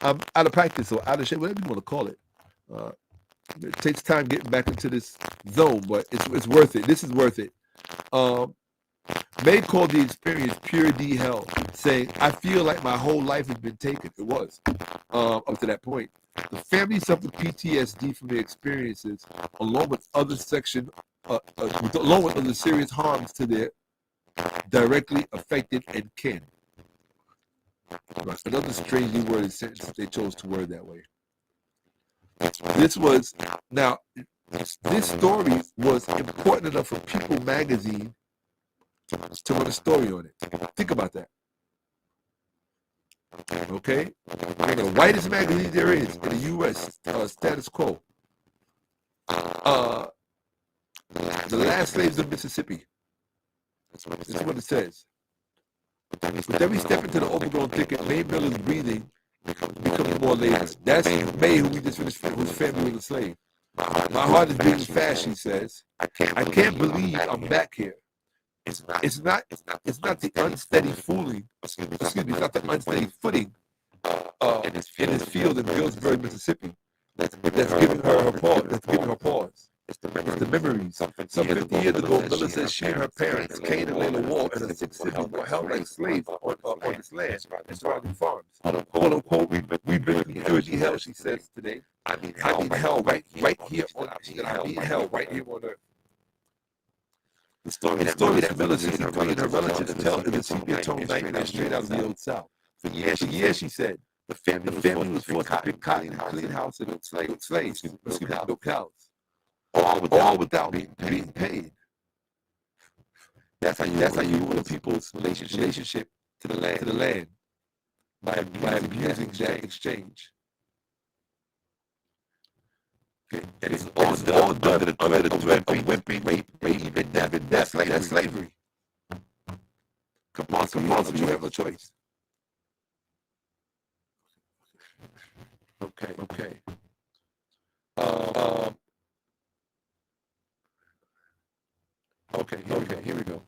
out of practice or out of shape, whatever you want to call it. It takes time getting back into this zone, but it's worth it. This is worth it. May called the experience pure D hell, saying, I feel like my whole life has been taken. It was up to that point. The family suffered PTSD from their experiences, along with other serious harms to their directly affected and kin. Right. Another strangely worded sentence that they chose to word that way. This story was important enough for People magazine to run a story on it. Think about that. Okay? The whitest magazine there is in the U.S., Status Quo. The Last Slaves of Mississippi. That's what it says. With every step into the overgrown thicket, May Miller's breathing becomes more labored. That's May, who we just finished, whose family was a slave. My heart is beating fast, she says. I can't believe I'm back here. It's not the unsteady footing in this field in Galesburg, Mississippi, that's giving her pause. It's the memories. Some 50 years ago, Miller said she and her parents, Cain and Layla Wall, and her 6 siblings were held like slaves on this land and surrounding farms. Quote unquote, we've been in dirty hell, she says today. I mean hell right here on earth. The story that Miller says and her relatives tell is a sepia-toned nightmare straight out of the Old South. For years, she said, the family was forced to pick cotton, clean house, and slaves, milk cows. All without being paid. That's how you ruin people's relationship to the land by abusing that exchange. Okay. And it's all done under the threat of whipping, rape, even death. That's slavery. Come on, you have no choice. Okay. Okay, here we go.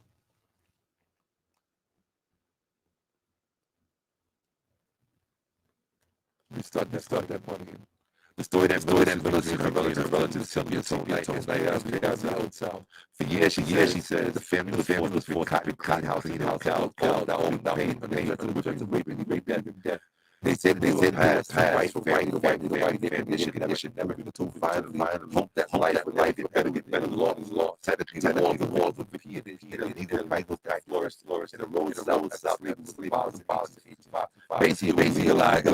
Let me start that part again. The story that Miller and her relatives tell me so night as the Old South. For years, she said the family was forced to cotton house, clean house, cows, that all pain, and they had to rape, death. They said they were passed right for family to white definition never been told finally hope that life would get better law. Technically, the laws of the P&age illegal cycles that flourished and arose slavery was basically legalized.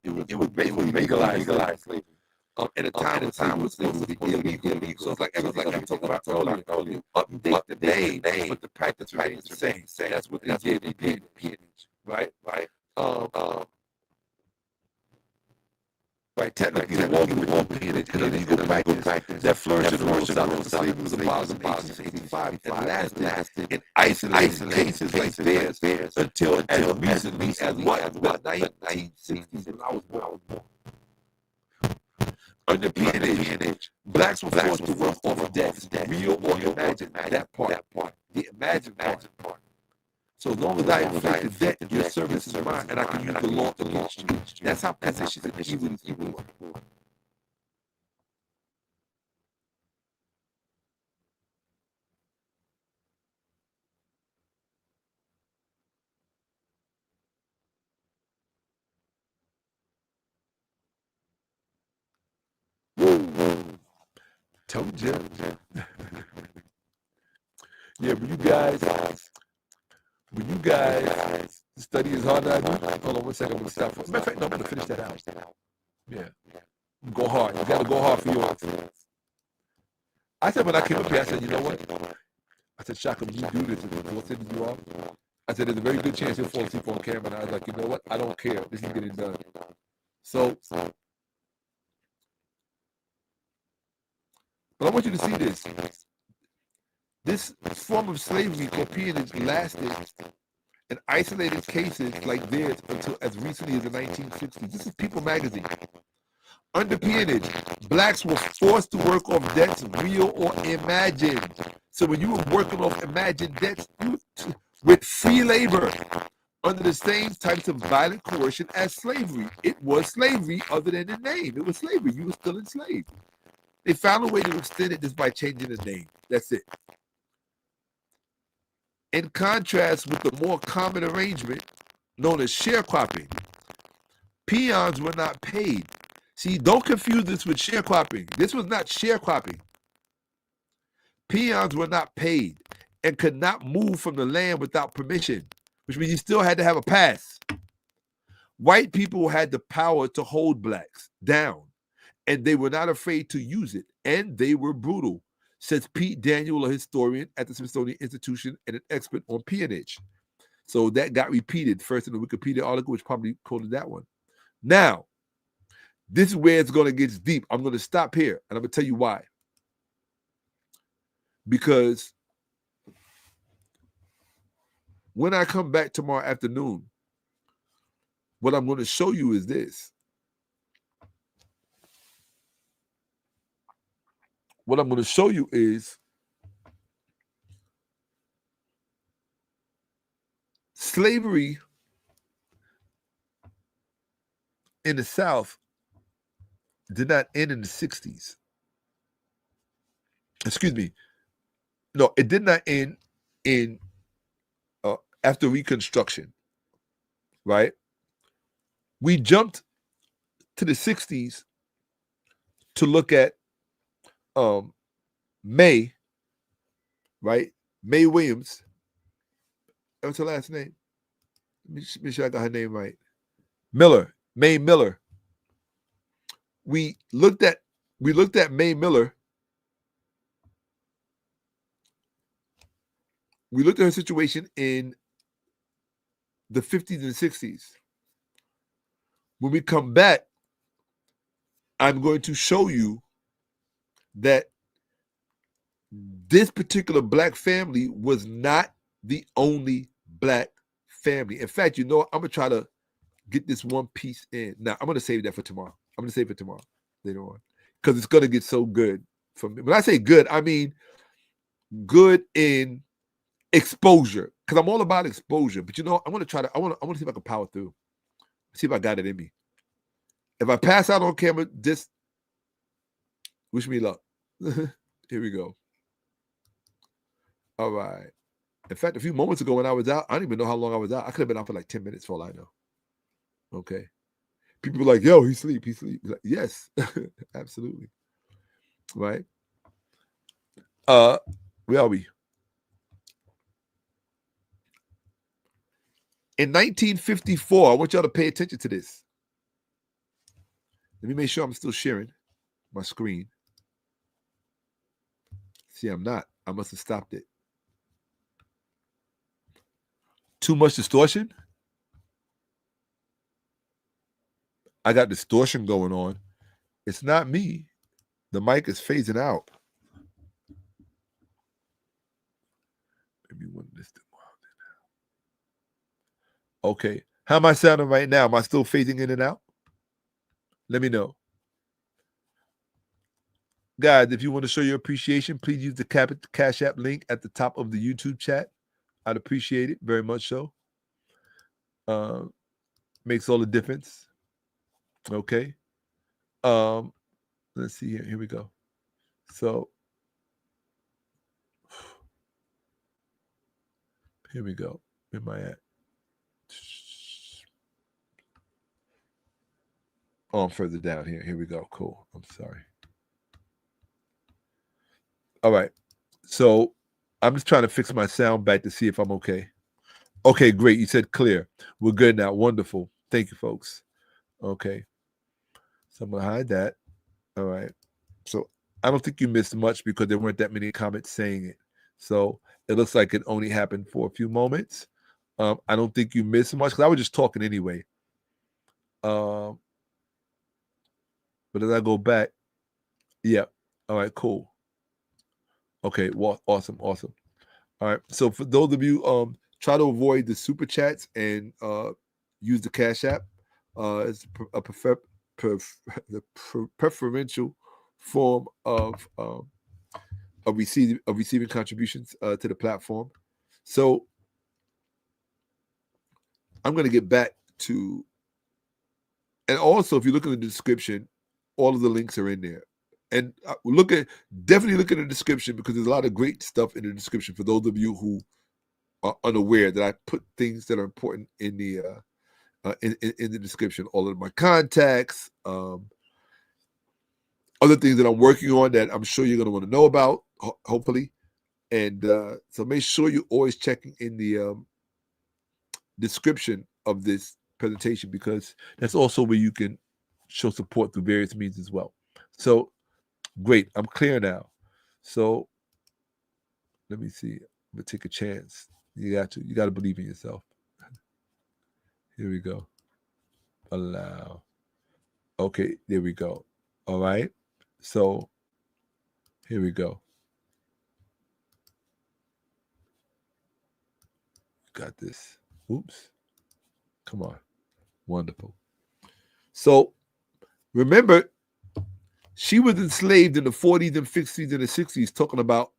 It was basically legalized slavery. At a time when slavery was illegal. So it's like everything I'm talking about earlier. Update the name, but the practice remains the same. That's what they did. They did P&age, right? Right, technically, the law P&age is a legal practice that flourished in the world south of slavery was abolished in 1885 and lasted in isolated cases like theirs until as recently as what? The 1960s when I was born. Under P&age, blacks were forced to work off debts, real or imagined. That part, the imagined part. So as long as I inflict the debt, your service is mine, and I can use the law against you. That's how positions and evil work. Told you. Yeah, when you guys study as hard as I do, hold on one second, I'm going to stop. Matter of fact, no, I'm going to finish that out. Yeah. Go hard. You got to go hard for yours. I said when I came up here, I said, you know what? I said, Shakka, when you do this, and we'll send you off. I said, there's a very good chance you'll fall asleep on camera. And I was like, you know what? I don't care. This is getting done. So, but I want you to see this. This form of slavery called P&age lasted in isolated cases like theirs until as recently as the 1960s. This is People magazine. Under P&age, blacks were forced to work off debts, real or imagined. So when you were working off imagined debts with free labor under the same types of violent coercion as slavery. It was slavery other than the name. It was slavery. You were still enslaved. They found a way to extend it just by changing the name. That's it. In contrast with the more common arrangement known as sharecropping, peons were not paid. See, don't confuse this with sharecropping. This was not sharecropping. Peons were not paid and could not move from the land without permission, which means you still had to have a pass. White people had the power to hold blacks down, and they were not afraid to use it, and they were brutal, says Pete Daniel, a historian at the Smithsonian Institution and an expert on P&age. So that got repeated first in the Wikipedia article, which probably quoted that one. Now, this is where it's going to get deep. I'm going to stop here, and I'm going to tell you why. Because when I come back tomorrow afternoon, what I'm going to show you is this. What I'm going to show you is slavery in the South did not end in the 60s. Excuse me. No, it did not end in after Reconstruction, right? We jumped to the 60s to look at May, right? May Williams. What's her last name? Let me make sure I got her name right. Miller, May Miller. We looked at May Miller. We looked at her situation in the 50s and 60s. When we come back, I'm going to show you that this particular black family was not the only black family. In fact, you know, I'm going to try to get this one piece in. Now, I'm going to save that for tomorrow. I'm going to save it for tomorrow later on because it's going to get so good for me. When I say good, I mean good in exposure, because I'm all about exposure. But you know, I want to see if I can power through. See if I got it in me. If I pass out on camera, just wish me luck. Here we go. All right. In fact, a few moments ago when I was out, I don't even know how long I was out. I could have been out for like 10 minutes for all I know. Okay. People are like, yo, he sleep. Like, yes, absolutely. Right? Where are we? In 1954, I want y'all to pay attention to this. Let me make sure I'm still sharing my screen. See, I'm not. I must have stopped it. Too much distortion? I got distortion going on. It's not me. The mic is phasing out. Maybe one of this. Okay. How am I sounding right now? Am I still phasing in and out? Let me know. Guys, if you want to show your appreciation, please use the Cash App link at the top of the YouTube chat. I'd appreciate it very much so. Makes all the difference. Okay. Let's see here. Here we go. So here we go. Where am I at? Oh, I'm further down here. Here we go. Cool. I'm sorry. All right. So I'm just trying to fix my sound back to see if I'm okay. Okay, great. You said clear. We're good now. Wonderful. Thank you, folks. Okay. So I'm going to hide that. All right. So I don't think you missed much because there weren't that many comments saying it. So it looks like it only happened for a few moments. I don't think you missed much because I was just talking anyway. But as I go back, yeah. All right, cool. Okay, well, awesome. All right. So for those of you, try to avoid the super chats and use the Cash App. It's a preferential form of receiving contributions to the platform. So I'm going to get back to, and also if you look at the description, all of the links are in there. And definitely look at the description because there's a lot of great stuff in the description for those of you who are unaware that I put things that are important in the in the description. All of my contacts, other things that I'm working on that I'm sure you're going to want to know about, hopefully. And so make sure you're always checking in the description of this presentation because that's also where you can show support through various means as well. So great, I'm clear now. So let me see. I'm gonna take a chance. You got to believe in yourself. Here we go. Allow. Okay, there we go. All right. So here we go. Got this. Oops. Come on. Wonderful. So remember, she was enslaved in the 40s and 50s and the 60s, talking about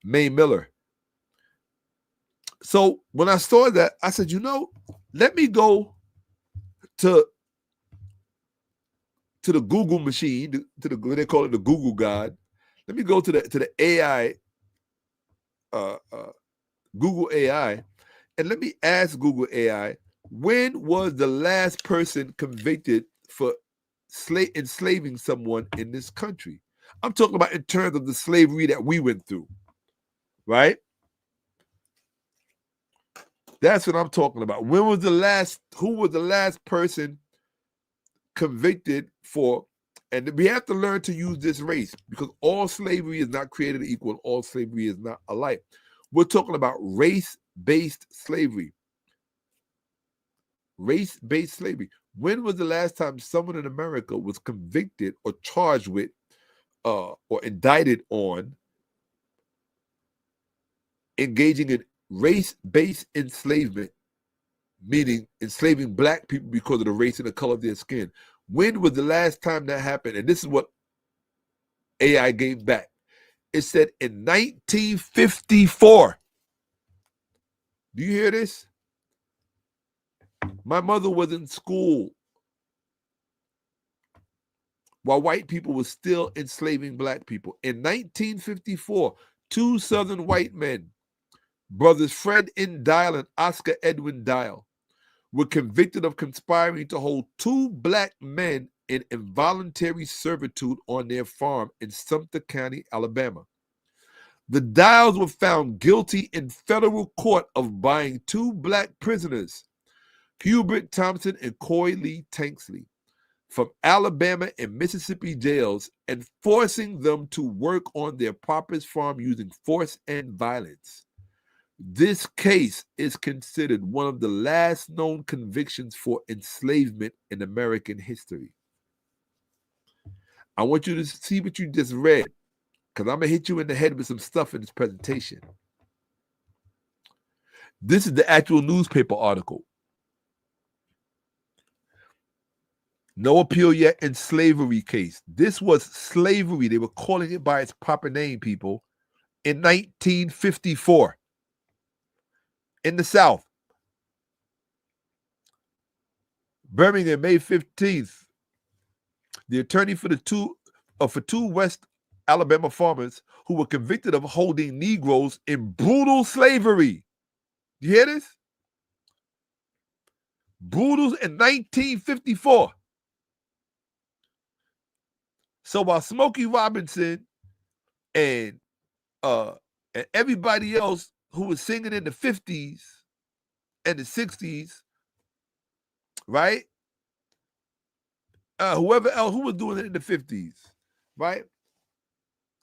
May Miller. So when I saw that, I said, let me go to the Google machine, what they call it, the Google God. Let me go to the AI, Google AI, and let me ask Google AI, when was the last person convicted for enslaving someone in this country? I'm talking about in terms of the slavery that we went through, right? That's what I'm talking about. Who was the last person convicted for, and we have to learn to use this race because all slavery is not created equal, all slavery is not alike. We're talking about race-based slavery. Race-based slavery. When was the last time someone in America was convicted or charged with or indicted on engaging in race-based enslavement, meaning enslaving Black people because of the race and the color of their skin? When was the last time that happened? And this is what AI gave back. It said in 1954. Do you hear this? My mother was in school while white people were still enslaving Black people. In 1954, two Southern white men, brothers Fred N. Dial and Oscar Edwin Dial, were convicted of conspiring to hold 2 black men in involuntary servitude on their farm in Sumter County, Alabama. The Dials were found guilty in federal court of buying 2 black prisoners, Hubert Thompson and 𝓭𝓀����ℎ𝑢𝐺𝑒, from Alabama and Mississippi jails and forcing them to work on their papa's farm using force and violence. This case is considered one of the last known convictions for enslavement in American history. I want you to see what you just read, because I'm going to hit you in the head with some stuff in this presentation. This is the actual newspaper article. No appeal yet in slavery case. This was slavery. They were calling it by its proper name, people, in 1954 in the South. Birmingham, May 15th. The attorney for two West Alabama farmers who were convicted of holding Negroes in brutal slavery. You hear this? Brutal in 1954. So while Smokey Robinson and everybody else who was singing in the 50s and the 60s, right? Whoever else who was doing it in the 50s, right?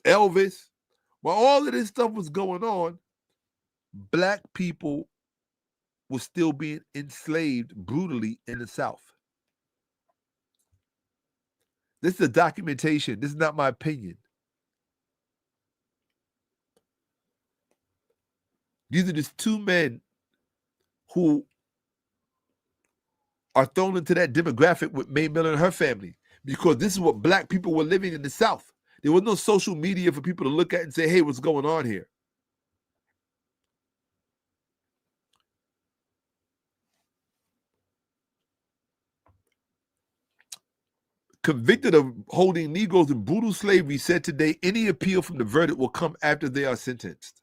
Elvis. While all of this stuff was going on, black people were still being enslaved brutally in the South. This is a documentation. This is not my opinion. These are just 2 men who are thrown into that demographic with May Miller and her family, because this is what black people were living in the South. There was no social media for people to look at and say, hey, what's going on here? Convicted of holding Negroes in brutal slavery, said today any appeal from the verdict will come after they are sentenced.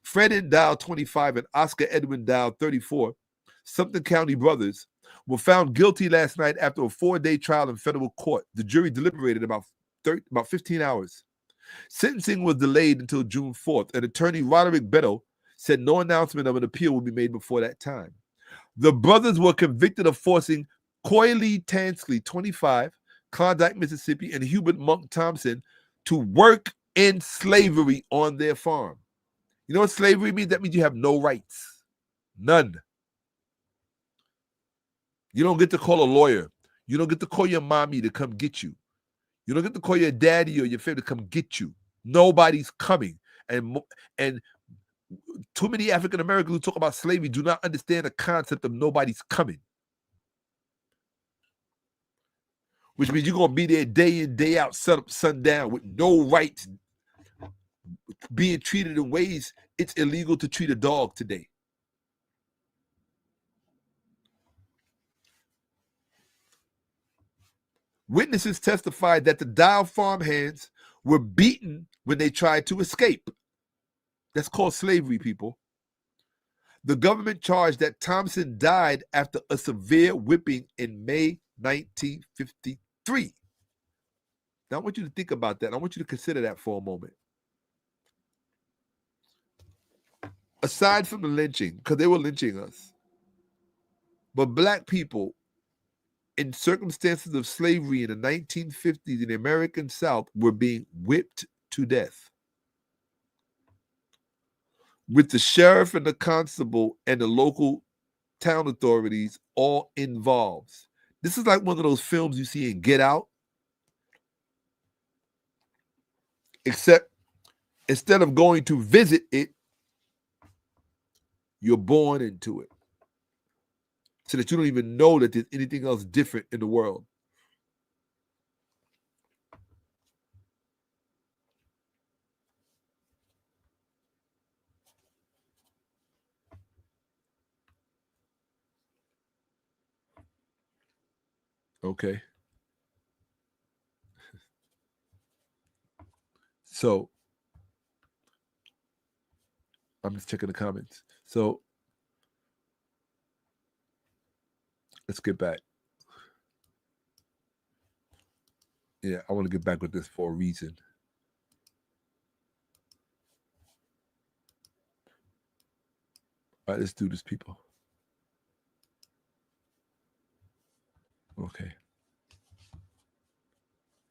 Fred and Dial, 25, and Oscar Edwin Dial, 34, Sumter County brothers, were found guilty last night after a 4-day trial in federal court. The jury deliberated about 15 hours. Sentencing was delayed until June 4th, and attorney 𝓈𝓁𝏏 said no announcement of an appeal will be made before that time. The brothers were convicted of forcing 𝓭𝓀𝓢𝓅�𝏭𝓀𝓫, 25, Klondike, Mississippi, and Hubert Monk Thompson to work in slavery on their farm. You know what slavery means? That means you have no rights. None. You don't get to call a lawyer. You don't get to call your mommy to come get you. You don't get to call your daddy or your family to come get you. Nobody's coming. And too many African Americans who talk about slavery do not understand the concept of nobody's coming. Which means you're going to be there day in, day out, sun up, sundown, with no rights, being treated in ways it's illegal to treat a dog today. Witnesses testified that the Dial farmhands were beaten when they tried to escape. That's called slavery, people. The government charged that Thompson died after a severe whipping in May 1953. Now, I want you to think about that. I want you to consider that for a moment. Aside from the lynching, because they were lynching us, but black people in circumstances of slavery in the 1950s in the American South were being whipped to death, with the sheriff and the constable and the local town authorities all involved. This is like one of those films you see in Get Out, except instead of going to visit it, you're born into it, so that you don't even know that there's anything else different in the world. Okay. So I'm just checking the comments. So Let's get back. Yeah, I want to get back with this for a reason. All right, let's do this, people. Okay.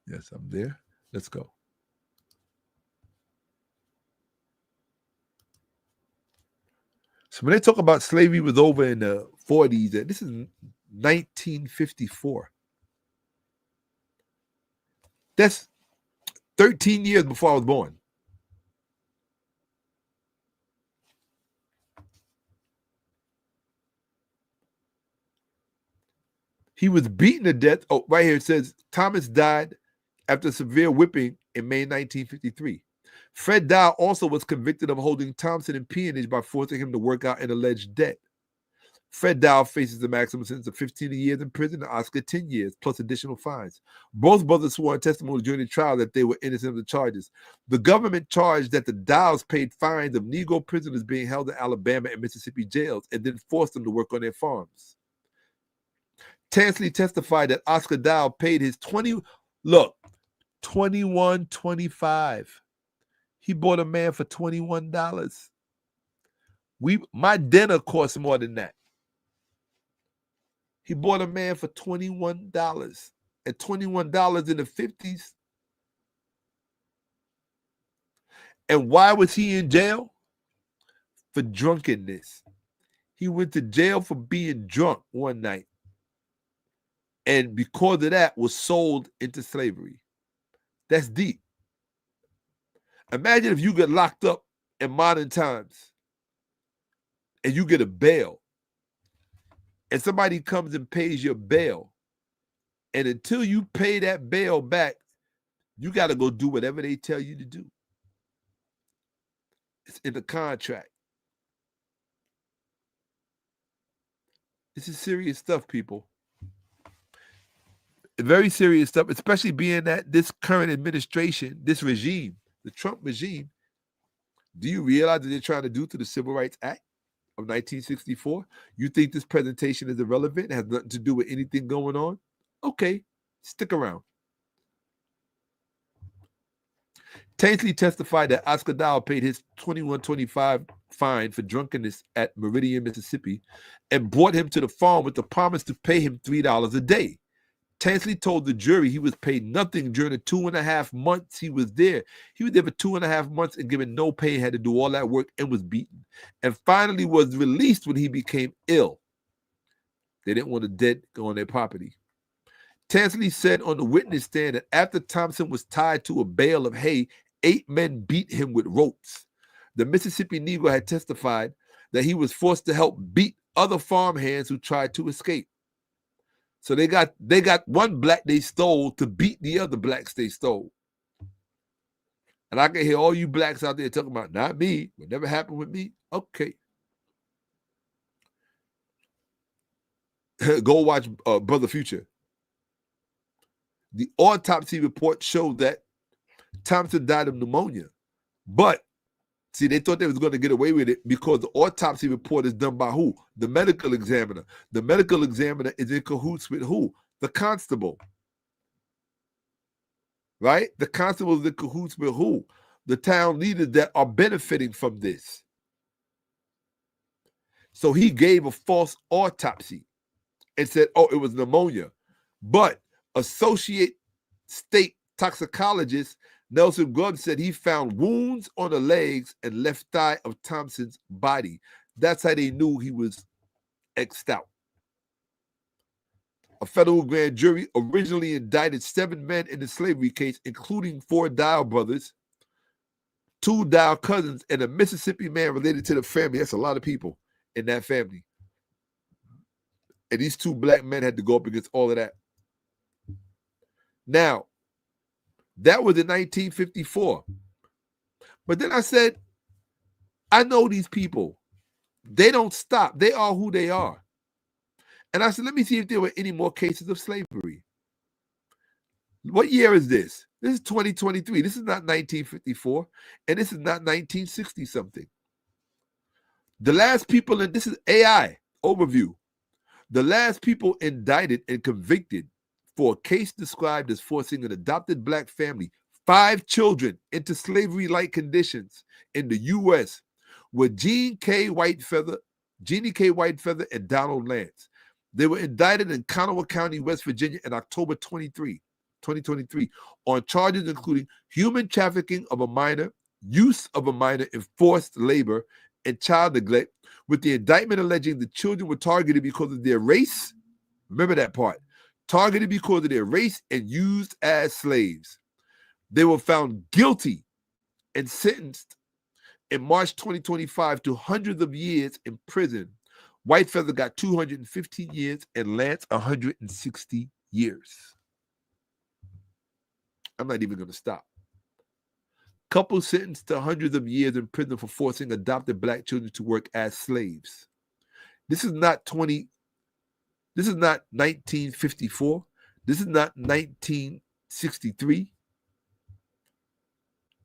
Yes, I'm there. Let's go. So when they talk about slavery was over in the 40s, this is 1954. That's 13 years before I was born. He was beaten to death. Oh, right here it says Thomas died after severe whipping in May 1953. Fred Dow also was convicted of holding Thompson in P&age by forcing him to work out an alleged debt. Fred Dow faces the maximum sentence of 15 years in prison and Oscar 10 years, plus additional fines. Both brothers swore in testimony during the trial that they were innocent of the charges. The government charged that the Dows paid fines of Negro prisoners being held in Alabama and Mississippi jails and then forced them to work on their farms. Tansley testified that Oscar Dow paid his $21.25. He bought a man for $21. My dinner cost more than that. He bought a man for $21. At $21 in the 50s. And why was he in jail? For drunkenness. He went to jail for being drunk one night. And because of that, was sold into slavery. That's deep. Imagine if you get locked up in modern times and you get a bail and somebody comes and pays your bail. And until you pay that bail back, you got to go do whatever they tell you to do. It's in the contract. This is serious stuff, people. Very serious stuff, especially being that this current administration, this regime, the Trump regime, do you realize what they're trying to do to the Civil Rights Act of 1964? You think this presentation is irrelevant? It has nothing to do with anything going on? Okay, stick around. Tansley testified that Oscar Dow paid his $21.25 fine for drunkenness at Meridian, Mississippi, and brought him to the farm with the promise to pay him $3 a day. Tansley told the jury he was paid nothing during the 2.5 months he was there. He was there for 2.5 months and given no pay, had to do all that work and was beaten. And finally was released when he became ill. They didn't want a dead on their property. Tansley said on the witness stand that after Thompson was tied to a bale of hay, 8 men beat him with ropes. The Mississippi Negro had testified that he was forced to help beat other farmhands who tried to escape. So they got one black they stole to beat the other blacks they stole. And I can hear all you blacks out there talking about, not me, what never happened with me. Okay. Go watch Brother Future. The autopsy report showed that Thompson died of pneumonia. But, see, they thought they was going to get away with it because the autopsy report is done by who? The medical examiner. The medical examiner is in cahoots with who? The constable. Right? The constable is in cahoots with who? The town leaders that are benefiting from this. So he gave a false autopsy and said, oh, it was pneumonia. But Associate State Toxicologist Nelson Grubb said he found wounds on the legs and left thigh of Thompson's body. That's how they knew he was X'd out. A federal grand jury originally indicted 7 men in the slavery case, including 4 Dow brothers, 2 Dow cousins, and a Mississippi man related to the family. That's a lot of people in that family. And these 2 black men had to go up against all of that. Now, that was in 1954. But then I said, I know these people. They don't stop. They are who they are. And I said, let me see if there were any more cases of slavery. What year is this? This is 2023. This is not 1954. And this is not 1960 something. The last people in this is AI overview. The last people indicted and convicted for a case described as forcing an adopted black family, 5 children, into slavery-like conditions in the U.S. were Jeannie K. Whitefeather, and Donald Lance. They were indicted in Kanawha County, West Virginia in October 2023, on charges including human trafficking of a minor, use of a minor in forced labor, and child neglect, with the indictment alleging the children were targeted because of their race. Remember that part. Targeted because of their race and used as slaves. They were found guilty and sentenced in March 2025 to hundreds of years in prison. Whitefeather got 215 years and Lance 160 years. I'm not even going to stop. Couple sentenced to hundreds of years in prison for forcing adopted black children to work as slaves. This is not 1954. This is not 1963.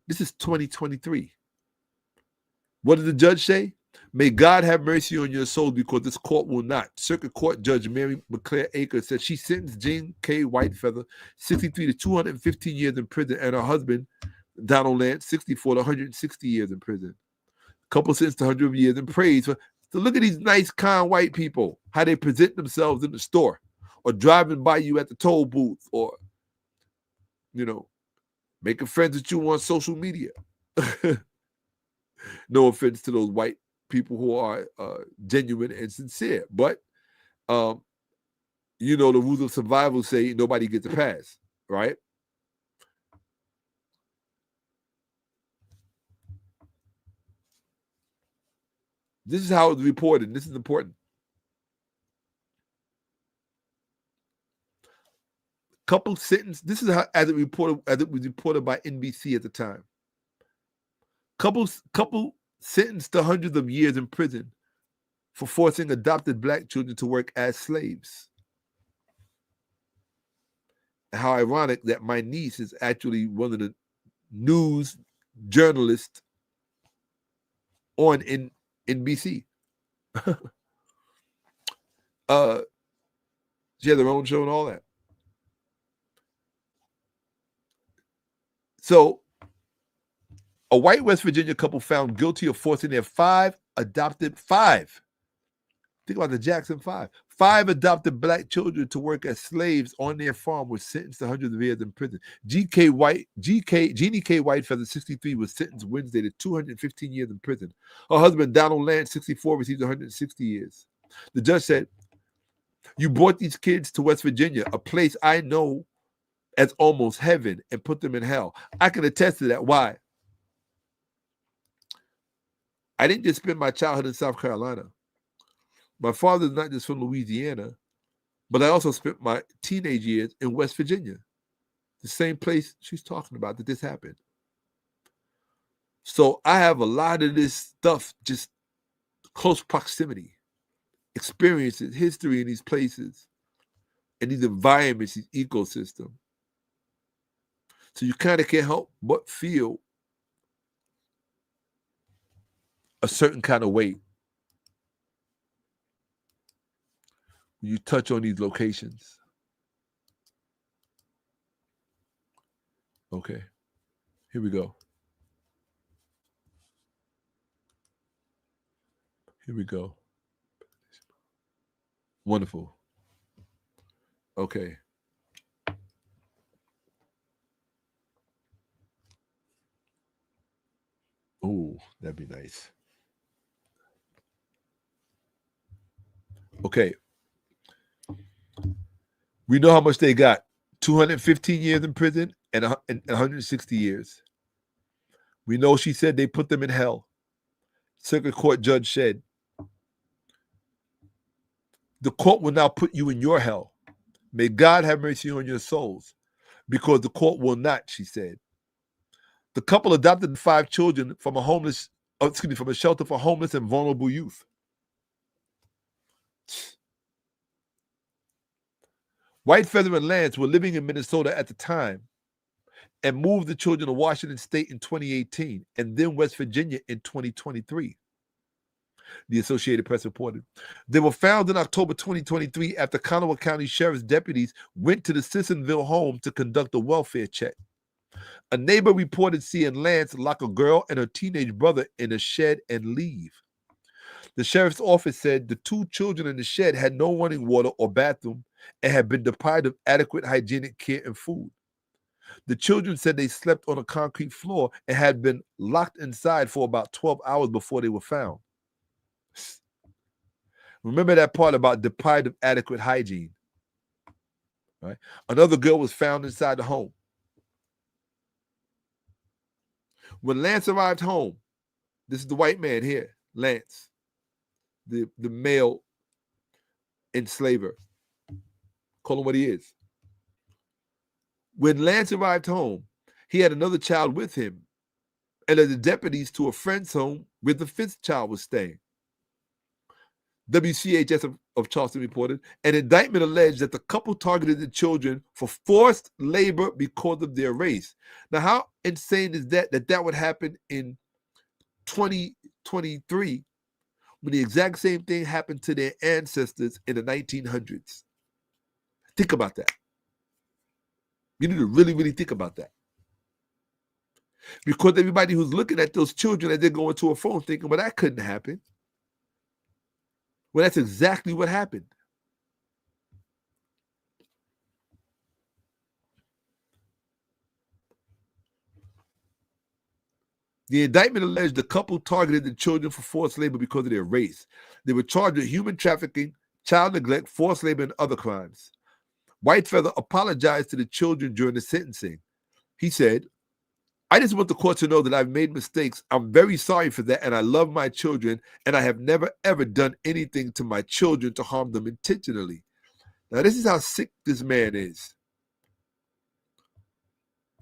This is 2023. What did the judge say? May God have mercy on your souls because this court will not. Circuit Court Judge Mary McClare Akers said she sentenced Jean K. Whitefeather, 63, to 215 years in prison, and her husband, Donald Lance, 64, to 160 years in prison. Couple sentenced to 100 years in praise. So look at these nice, kind white people, how they present themselves in the store or driving by you at the toll booth or, making friends with you on social media. No offense to those white people who are genuine and sincere. But, the rules of survival say nobody gets a pass, right? This is how it's reported. This is important. Couple sentenced. This is how, as it was reported by NBC at the time. Couple sentenced to hundreds of years in prison for forcing adopted black children to work as slaves. How ironic that my niece is actually one of the news journalists on NBC. She had her own show and all that. So, a white West Virginia couple found guilty of forcing their 5 adopted, 5. Think about the Jackson 5. 5 adopted black children to work as slaves on their farm were sentenced to hundreds of years in prison. Jeannie K. Whitefeather, 63, was sentenced Wednesday to 215 years in prison. Her husband, Donald Lance, 64, received 160 years. The judge said, "You brought these kids to West Virginia, a place I know as almost heaven, and put them in hell. I can attest to that. Why? I didn't just spend my childhood in South Carolina. My father's not just from Louisiana, but I also spent my teenage years in West Virginia, the same place she's talking about that this happened. So I have a lot of this stuff, just close proximity, experiences, history in these places, and these environments, these ecosystems. So you kind of can't help but feel a certain kind of way when you touch on these locations. Okay, here we go. Here we go. Wonderful. Okay. Oh, that'd be nice. Okay. We know how much they got. 215 years in prison and 160 years. We know she said they put them in hell. Circuit Court Judge said, the court will now put you in your hell. May God have mercy on your souls, because the court will not, she said. The couple adopted 5 children from a shelter for homeless and vulnerable youth. Whitefeather and Lance were living in Minnesota at the time and moved the children to Washington State in 2018 and then West Virginia in 2023. the Associated Press reported. They were found in October 2023 after Kanawha County Sheriff's deputies went to the Sissonville home to conduct a welfare check. A neighbor reported seeing Lance lock a girl and her teenage brother in a shed and leave. The sheriff's office said the two children in the shed had no running water or bathroom and had been deprived of adequate hygienic care and food. The children said they slept on a concrete floor and had been locked inside for about 12 hours before they were found. Remember that part about deprived of adequate hygiene, right? Another girl was found inside the home. When Lance arrived home, this is the white man here, Lance, the male enslaver. Call him what he is. When Lance arrived home, he had another child with him and led the deputies to a friend's home where the fifth child was staying. WCHS of Charleston reported, an indictment alleged that the couple targeted the children for forced labor because of their race. Now, how insane is that that would happen in 2023 when the exact same thing happened to their ancestors in the 1900s? Think about that. You need to really, really think about that. Because everybody who's looking at those children as they're going to a phone thinking, well, that couldn't happen. Well, that's exactly what happened. The indictment alleged the couple targeted the children for forced labor because of their race. They were charged with human trafficking, child neglect, forced labor, and other crimes. Whitefeather apologized to the children during the sentencing. He said, I just want the court to know that I've made mistakes. I'm very sorry for that, and I love my children, and I have never, ever done anything to my children to harm them intentionally. Now, this is how sick this man is.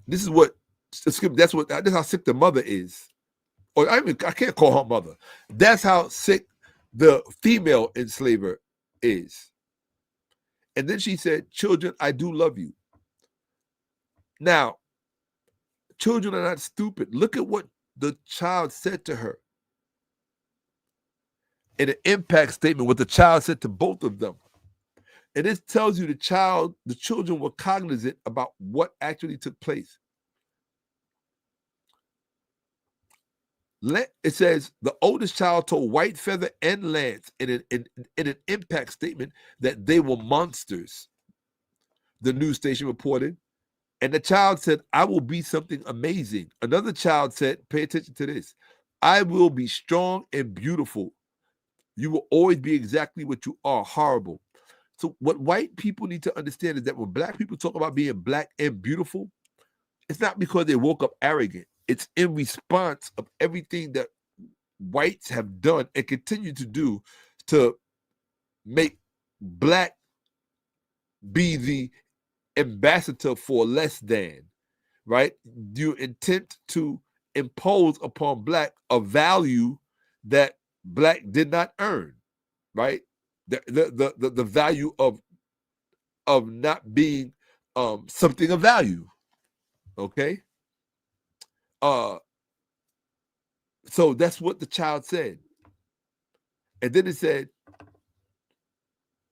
This is how sick the mother is. Or I can't call her mother. That's how sick the female enslaver is. And then she said, children, I do love you. Now, children are not stupid. Look at what the child said to her. In an impact statement, what the child said to both of them. And this tells you the children were cognizant about what actually took place. It says the oldest child told Whitefeather and Lance in an impact statement that they were monsters, the news station reported. And the child said, I will be something amazing. Another child said, pay attention to this, I will be strong and beautiful. You will always be exactly what you are, horrible. So what white people need to understand is that when black people talk about being black and beautiful, it's not because they woke up arrogant. It's in response of everything that whites have done and continue to do to make black be the ambassador for less than, right? You intend to impose upon black a value that black did not earn, right? The value of not being something of value, okay? So that's what the child said. And then it said,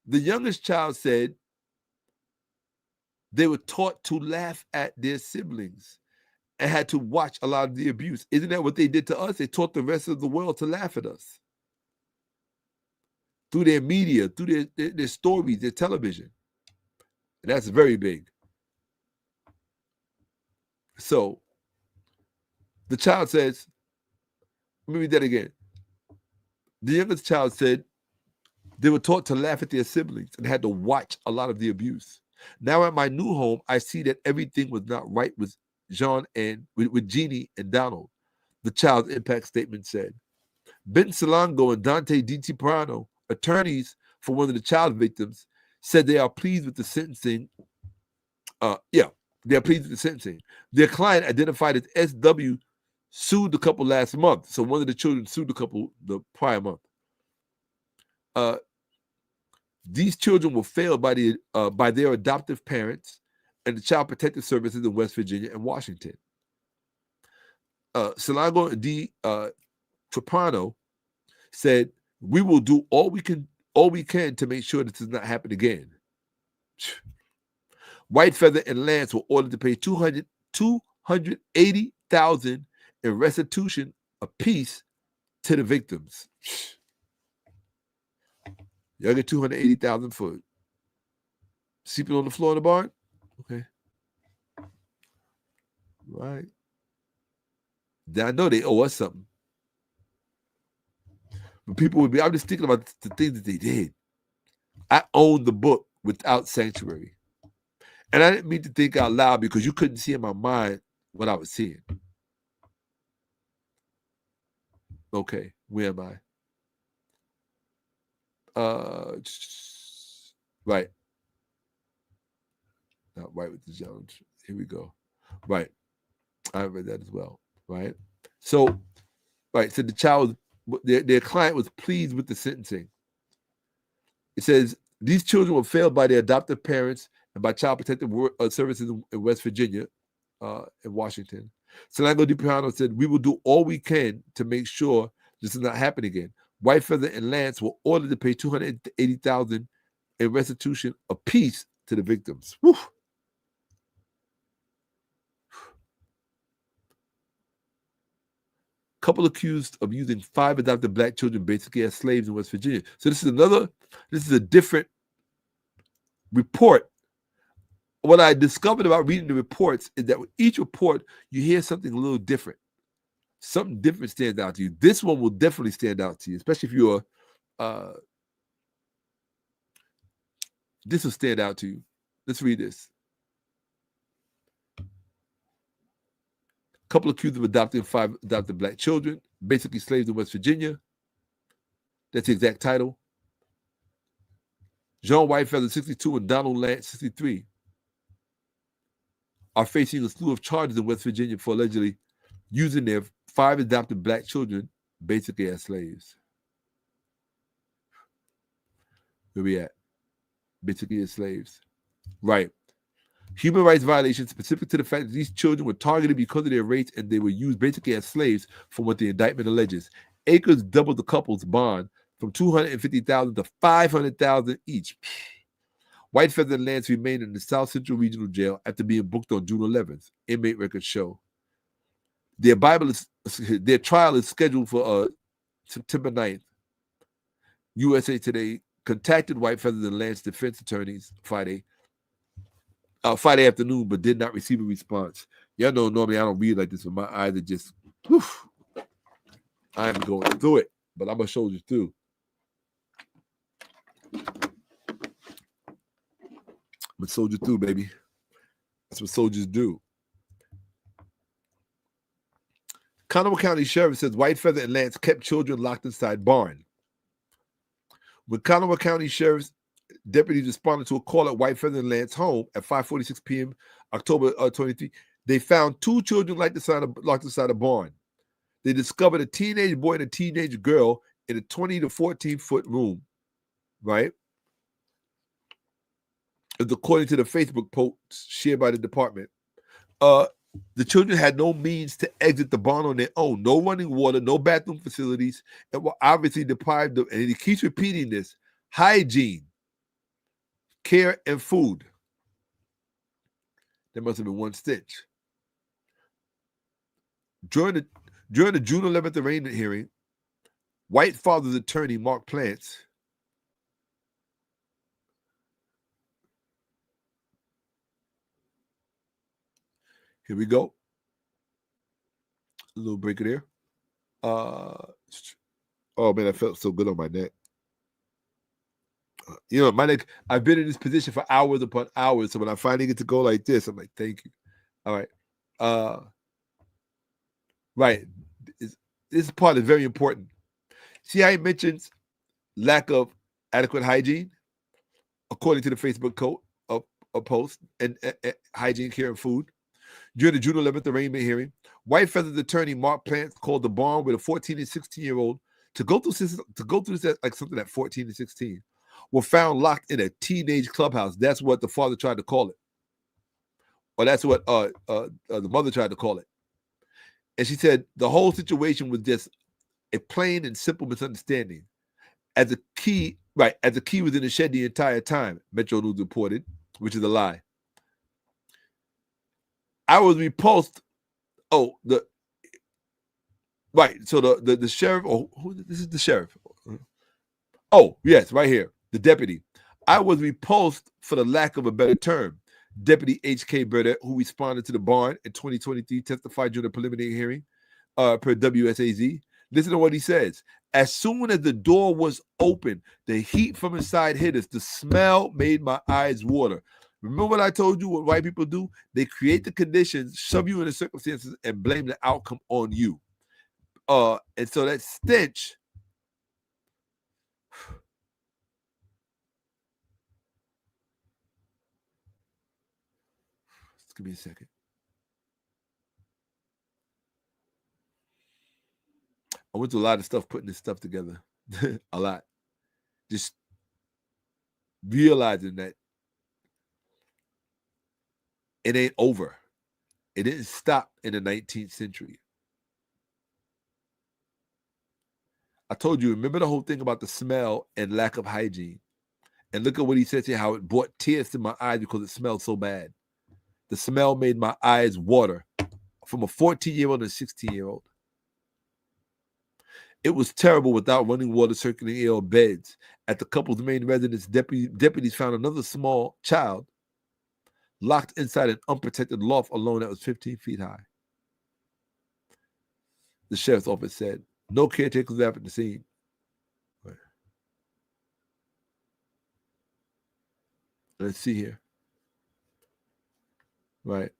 the youngest child said they were taught to laugh at their siblings and had to watch a lot of the abuse. Isn't that what they did to us? They taught the rest of the world to laugh at us through their media, through their stories, their television. And that's very big. So the child says, let me read that again. The youngest child said they were taught to laugh at their siblings and had to watch a lot of the abuse. Now at my new home, I see that everything was not right with with Jeannie and Donald, the child's impact statement said. Ben Solango and Dante DiCipriano, attorneys for one of the child victims, said they are pleased with the sentencing. They're pleased with the sentencing. Their client, identified as SW, sued the couple last month. So one of the children sued the couple the prior month. These children were failed by their adoptive parents and the Child Protective Services in West Virginia and Washington. Solango and DiCipriano said We will do all we can to make sure this does not happen again. White Feather and Lance were ordered to pay $280,000 in restitution apiece to the victims. Y'all get $280,000 for sleeping on the floor in the barn? Okay. Right. I know they owe us something. But people would be, I'm just thinking about the things that they did. I owned the book Without Sanctuary. And I didn't mean to think out loud because you couldn't see in my mind what I was seeing. Okay, where am I? Right. Not right with the challenge. Here we go. Right. I read that as well. Right. So, right. So the child, their client was pleased with the sentencing. It says these children were failed by their adoptive parents and by Child Protective Services in West Virginia, in Washington. Solango DiPiano said, "We will do all we can to make sure this does not happen again." White Feather and Lance were ordered to pay $280,000 in restitution apiece to the victims. Whew. Couple accused of using 5 adopted black children basically as slaves in West Virginia. So this is a different report. What I discovered about reading the reports is that with each report, you hear something a little different. Something different stands out to you. This one will definitely stand out to you, especially if you're, this will stand out to you. Let's read this. Couple accused of adopting 5 adopted black children, basically slaves in West Virginia. That's the exact title. John Whitefeather, 62, and Donald Lance, 63, are facing a slew of charges in West Virginia for allegedly using their 5 adopted black children basically as slaves. Where we at? Basically as slaves. Right. Human rights violations specific to the fact that these children were targeted because of their race and they were used basically as slaves from what the indictment alleges. Akers doubled the couple's bond from $250,000 to $500,000 each. White Feather and Lance remained in the South Central Regional Jail after being booked on June 11th. Inmate records show. Their trial is scheduled for September 9th. USA Today contacted White Feather and Lance defense attorneys Friday afternoon, but did not receive a response. Y'all know normally I don't read like this, but my eyes are just, whew, I'm going through it, but I'm a soldier too. I'm a soldier too, baby. That's what soldiers do. Conoway County Sheriff says White Feather and Lance kept children locked inside barn. When Conoway County Sheriff's deputies responded to a call at White Feather and Lance home at 5:46 p.m. October 23, they found 2 children locked inside a barn. They discovered a teenage boy and a teenage girl in a 20 to 14-foot room, right? As according to the Facebook post shared by the department. The children had no means to exit the barn on their own. No running water, no bathroom facilities, and were obviously deprived of, and he keeps repeating this, hygiene, care, and food. There must have been one stitch. During the June 11th arraignment hearing, White Father's attorney, Mark Plants, here we go. A little break of there. Oh man, I felt so good on my neck. My neck, I've been in this position for hours upon hours. So when I finally get to go like this, I'm like, thank you. All right. Right. This part is very important. See how he mentions lack of adequate hygiene, according to the Facebook post, and hygiene, care, and food. During the June 11th arraignment hearing, White Feather's attorney Mark Plants called the barn with a 14 and 16-year-old to go through this like something at 14 and 16 were found locked in a teenage clubhouse. That's what the father tried to call it, or that's what the mother tried to call it. And she said the whole situation was just a plain and simple misunderstanding. as a key was in the shed the entire time, Metro News reported, which is a lie. I was repulsed. So the sheriff. This is the sheriff. Oh, yes, right here. The deputy. I was repulsed, for the lack of a better term. Deputy H.K. Burdett, who responded to the barn in 2023, testified during the preliminary hearing per WSAZ. Listen to what he says. As soon as the door was open, the heat from inside hit us. The smell made my eyes water. Remember what I told you, what white people do? They create the conditions, shove you in the circumstances, and blame the outcome on you. And so that stench... Just give me a second. I went through a lot of stuff putting this stuff together. A lot. Just realizing that it ain't over. It didn't stop in the 19th century. I told you, remember the whole thing about the smell and lack of hygiene. And look at what he says here, how it brought tears to my eyes because it smelled so bad. The smell made my eyes water, from a 14-year-old and a 16-year-old. It was terrible without running water, circulating air, or beds. At the couple's main residence, deputies found another small child locked inside an unprotected loft alone that was 15 feet high. The sheriff's office said, no caretakers were at the scene. Right. Let's see here. Right.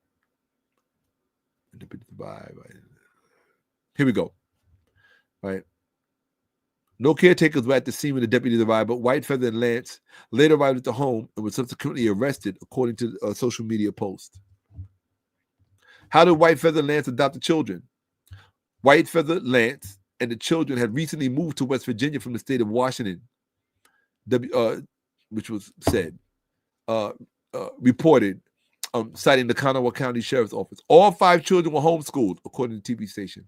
Here we go. Right. No caretakers were at the scene when the deputies arrived, but Whitefeather and Lance later arrived at the home and were subsequently arrested, according to a social media post. How did Whitefeather and Lance adopt the children? Whitefeather, Lance, and the children had recently moved to West Virginia from the state of Washington, which was said, reported, citing the Kanawha County Sheriff's Office. All 5 children were homeschooled, according to the TV station.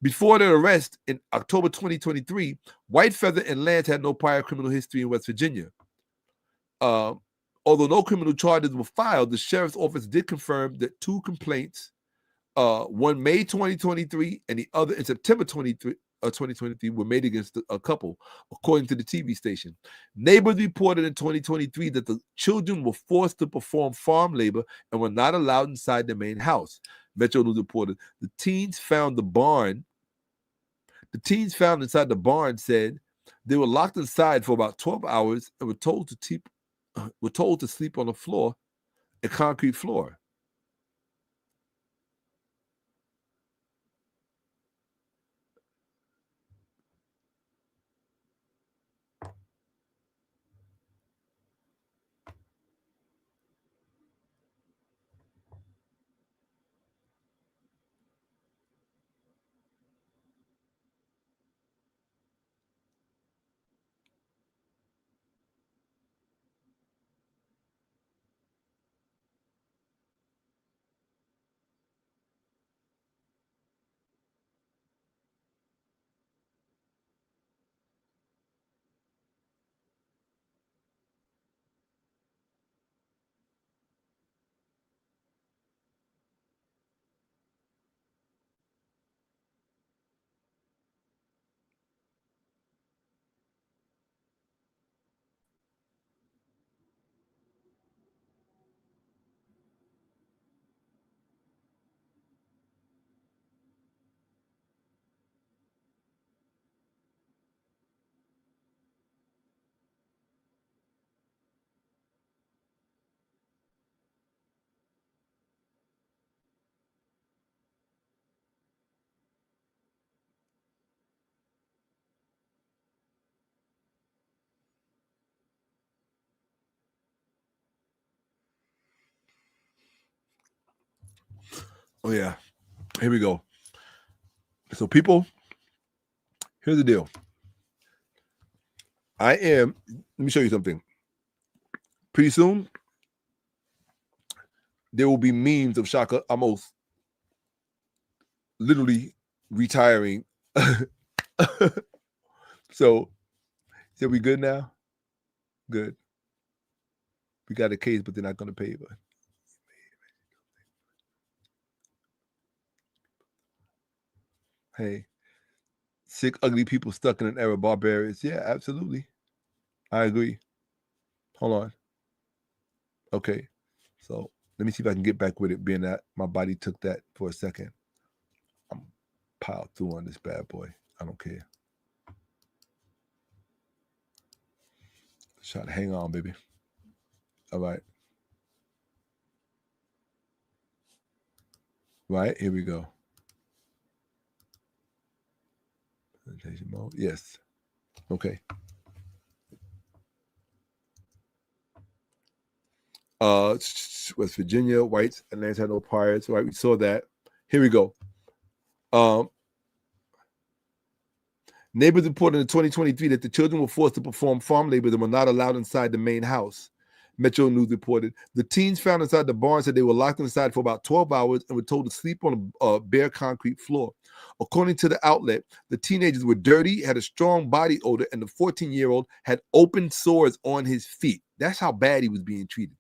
Before their arrest in October 2023, Whitefeather and Lance had no prior criminal history in West Virginia. Although no criminal charges were filed, the Sheriff's Office did confirm that 2 complaints, one May 2023 and the other in September 2023, were made against a couple, according to the TV station. Neighbors reported in 2023 that the children were forced to perform farm labor and were not allowed inside their main house. Metro News reported the teens found inside the barn said they were locked inside for about 12 hours and were told to sleep on a concrete floor. Oh, yeah. Here we go. So, people, here's the deal. Let me show you something. Pretty soon, there will be memes of Shakka-Ahmose literally retiring. So, So we good now? Good. We got a case, but they're not going to pay. But hey, sick, ugly people stuck in an era, barbarians. Yeah, absolutely. I agree. Hold on. Okay. So let me see if I can get back with it, being that my body took that for a second. I'm piled through on this bad boy. I don't care. Try to hang on, baby. All right. Right, here we go. Presentation mode. Yes. Okay. West Virginia, whites and lands had no priors. Right, we saw that. Here we go. Neighbors reported in 2023 that the children were forced to perform farm labor and were not allowed inside the main house. Metro News reported the teens found inside the barn said they were locked inside for about 12 hours and were told to sleep on a bare concrete floor. According to the outlet, the teenagers were dirty, had a strong body odor, and the 14-year-old had open sores on his feet. That's how bad he was being treated.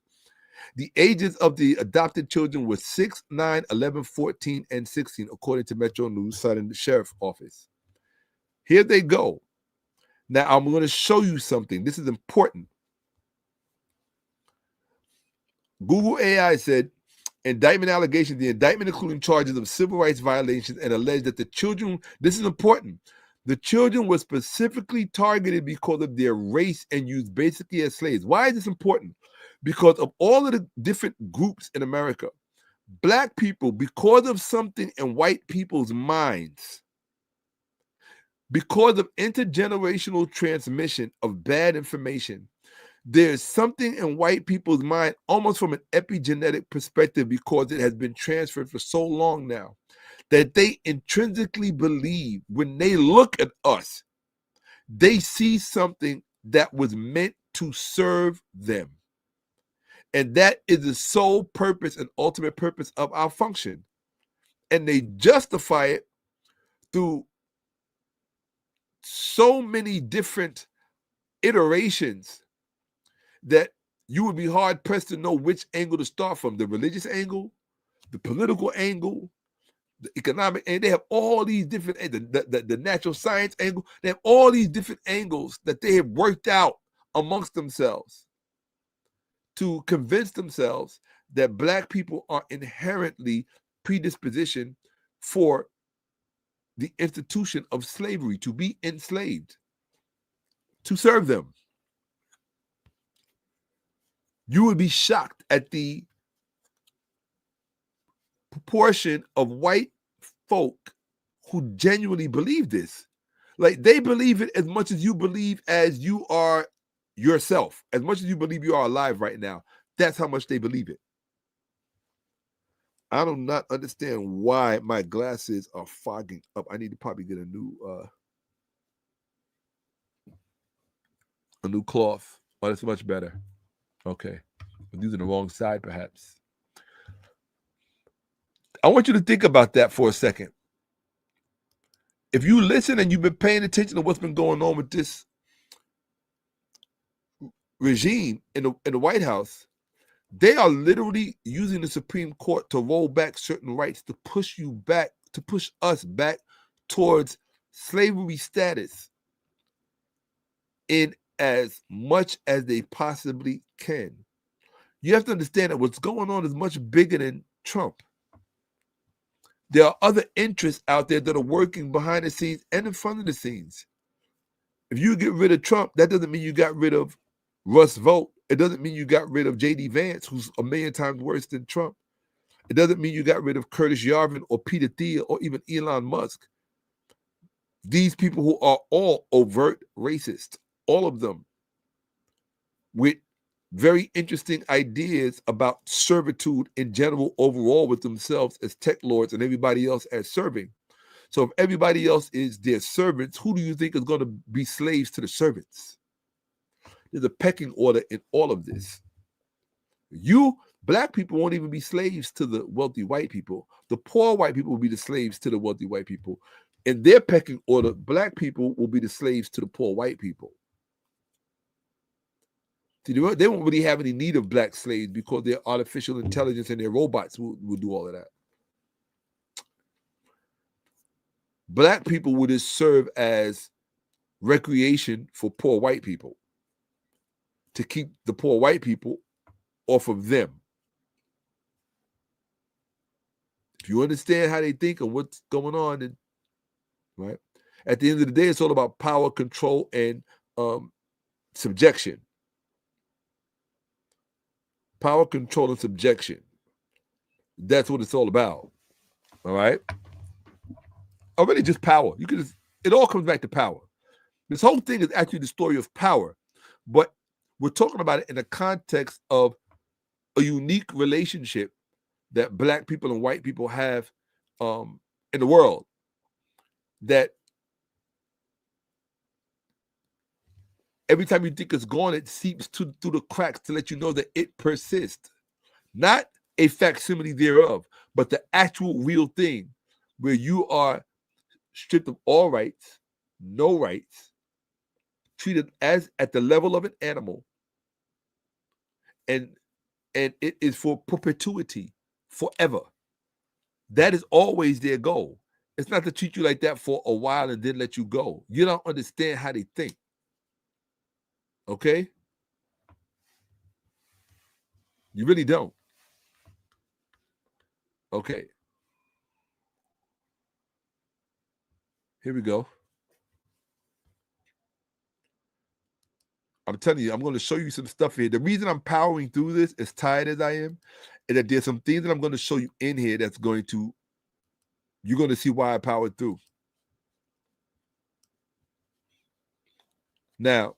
The ages of the adopted children were 6, 9, 11, 14, and 16, according to Metro News, citing the sheriff's office. Here they go. Now, I'm going to show you something. This is important. Google AI said, indictment allegations, the indictment including charges of civil rights violations and alleged that the children, this is important, the children were specifically targeted because of their race and used basically as slaves. Why is this important? Because of all of the different groups in America, Black people, because of something in white people's minds, because of intergenerational transmission of bad information, there's something in white people's mind, almost from an epigenetic perspective, because it has been transferred for so long now, that they intrinsically believe when they look at us, they see something that was meant to serve them. And that is the sole purpose and ultimate purpose of our function. And they justify it through so many different iterations that you would be hard pressed to know which angle to start from. The religious angle, the political angle, the economic, and they have all these different, the natural science angle. They have all these different angles that they have worked out amongst themselves to convince themselves that Black people are inherently predispositioned for the institution of slavery, to be enslaved, to serve them. You would be shocked at the proportion of white folk who genuinely believe this. Like, they believe it as much as you believe as you are yourself, as much as you believe you are alive right now. That's how much they believe it. I do not understand why my glasses are fogging up. I need to probably get a new cloth. Oh, that's much better. Okay. I'm using the wrong side, perhaps. I want you to think about that for a second. If you listen and you've been paying attention to what's been going on with this regime in the White House, they are literally using the Supreme Court to roll back certain rights, to push you back, to push us back towards slavery status in as much as they possibly can. You have to understand that what's going on is much bigger than Trump. There are other interests out there that are working behind the scenes and in front of the scenes. If you get rid of Trump, that doesn't mean you got rid of Russ Vought. It doesn't mean you got rid of J.D. Vance, who's a million times worse than Trump. It doesn't mean you got rid of Curtis Yarvin or Peter Thiel or even Elon Musk. These people who are all overt racist, all of them, with very interesting ideas about servitude in general overall with themselves as tech lords and everybody else as serving. So if everybody else is their servants, who do you think is going to be slaves to the servants? There's a pecking order in all of this. You, Black people, won't even be slaves to the wealthy white people. The poor white people will be the slaves to the wealthy white people. In their pecking order, Black people will be the slaves to the poor white people. See, they won't really have any need of black slaves because their artificial intelligence and their robots will do all of that. Black people would just serve as recreation for poor white people to keep the poor white people off of them. If you understand how they think and what's going on, then, right? At the end of the day, it's all about power, control, and subjection. Power, control, and subjection. That's what it's all about. All right? Or really just power. It all comes back to power. This whole thing is actually the story of power, but we're talking about it in the context of a unique relationship that black people and white people have in the world, that every time you think it's gone, it seeps through the cracks to let you know that it persists. Not a facsimile thereof, but the actual real thing where you are stripped of all rights, no rights, treated as at the level of an animal, and it is for perpetuity, forever. That is always their goal. It's not to treat you like that for a while and then let you go. You don't understand how they think. Okay? You really don't. Okay. Here we go. I'm telling you, I'm going to show you some stuff here. The reason I'm powering through this, as tired as I am, is that there's some things that I'm going to show you in here that's you're going to see why I powered through. Now,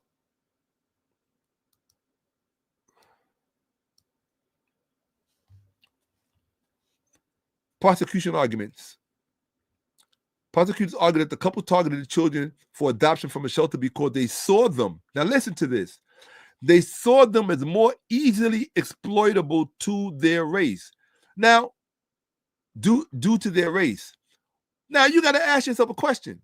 prosecution arguments. Prosecutors argue that the couple targeted the children for adoption from a shelter because they saw them. Now listen to this. They saw them as more easily exploitable to their race. Now, due to their race. Now you got to ask yourself a question.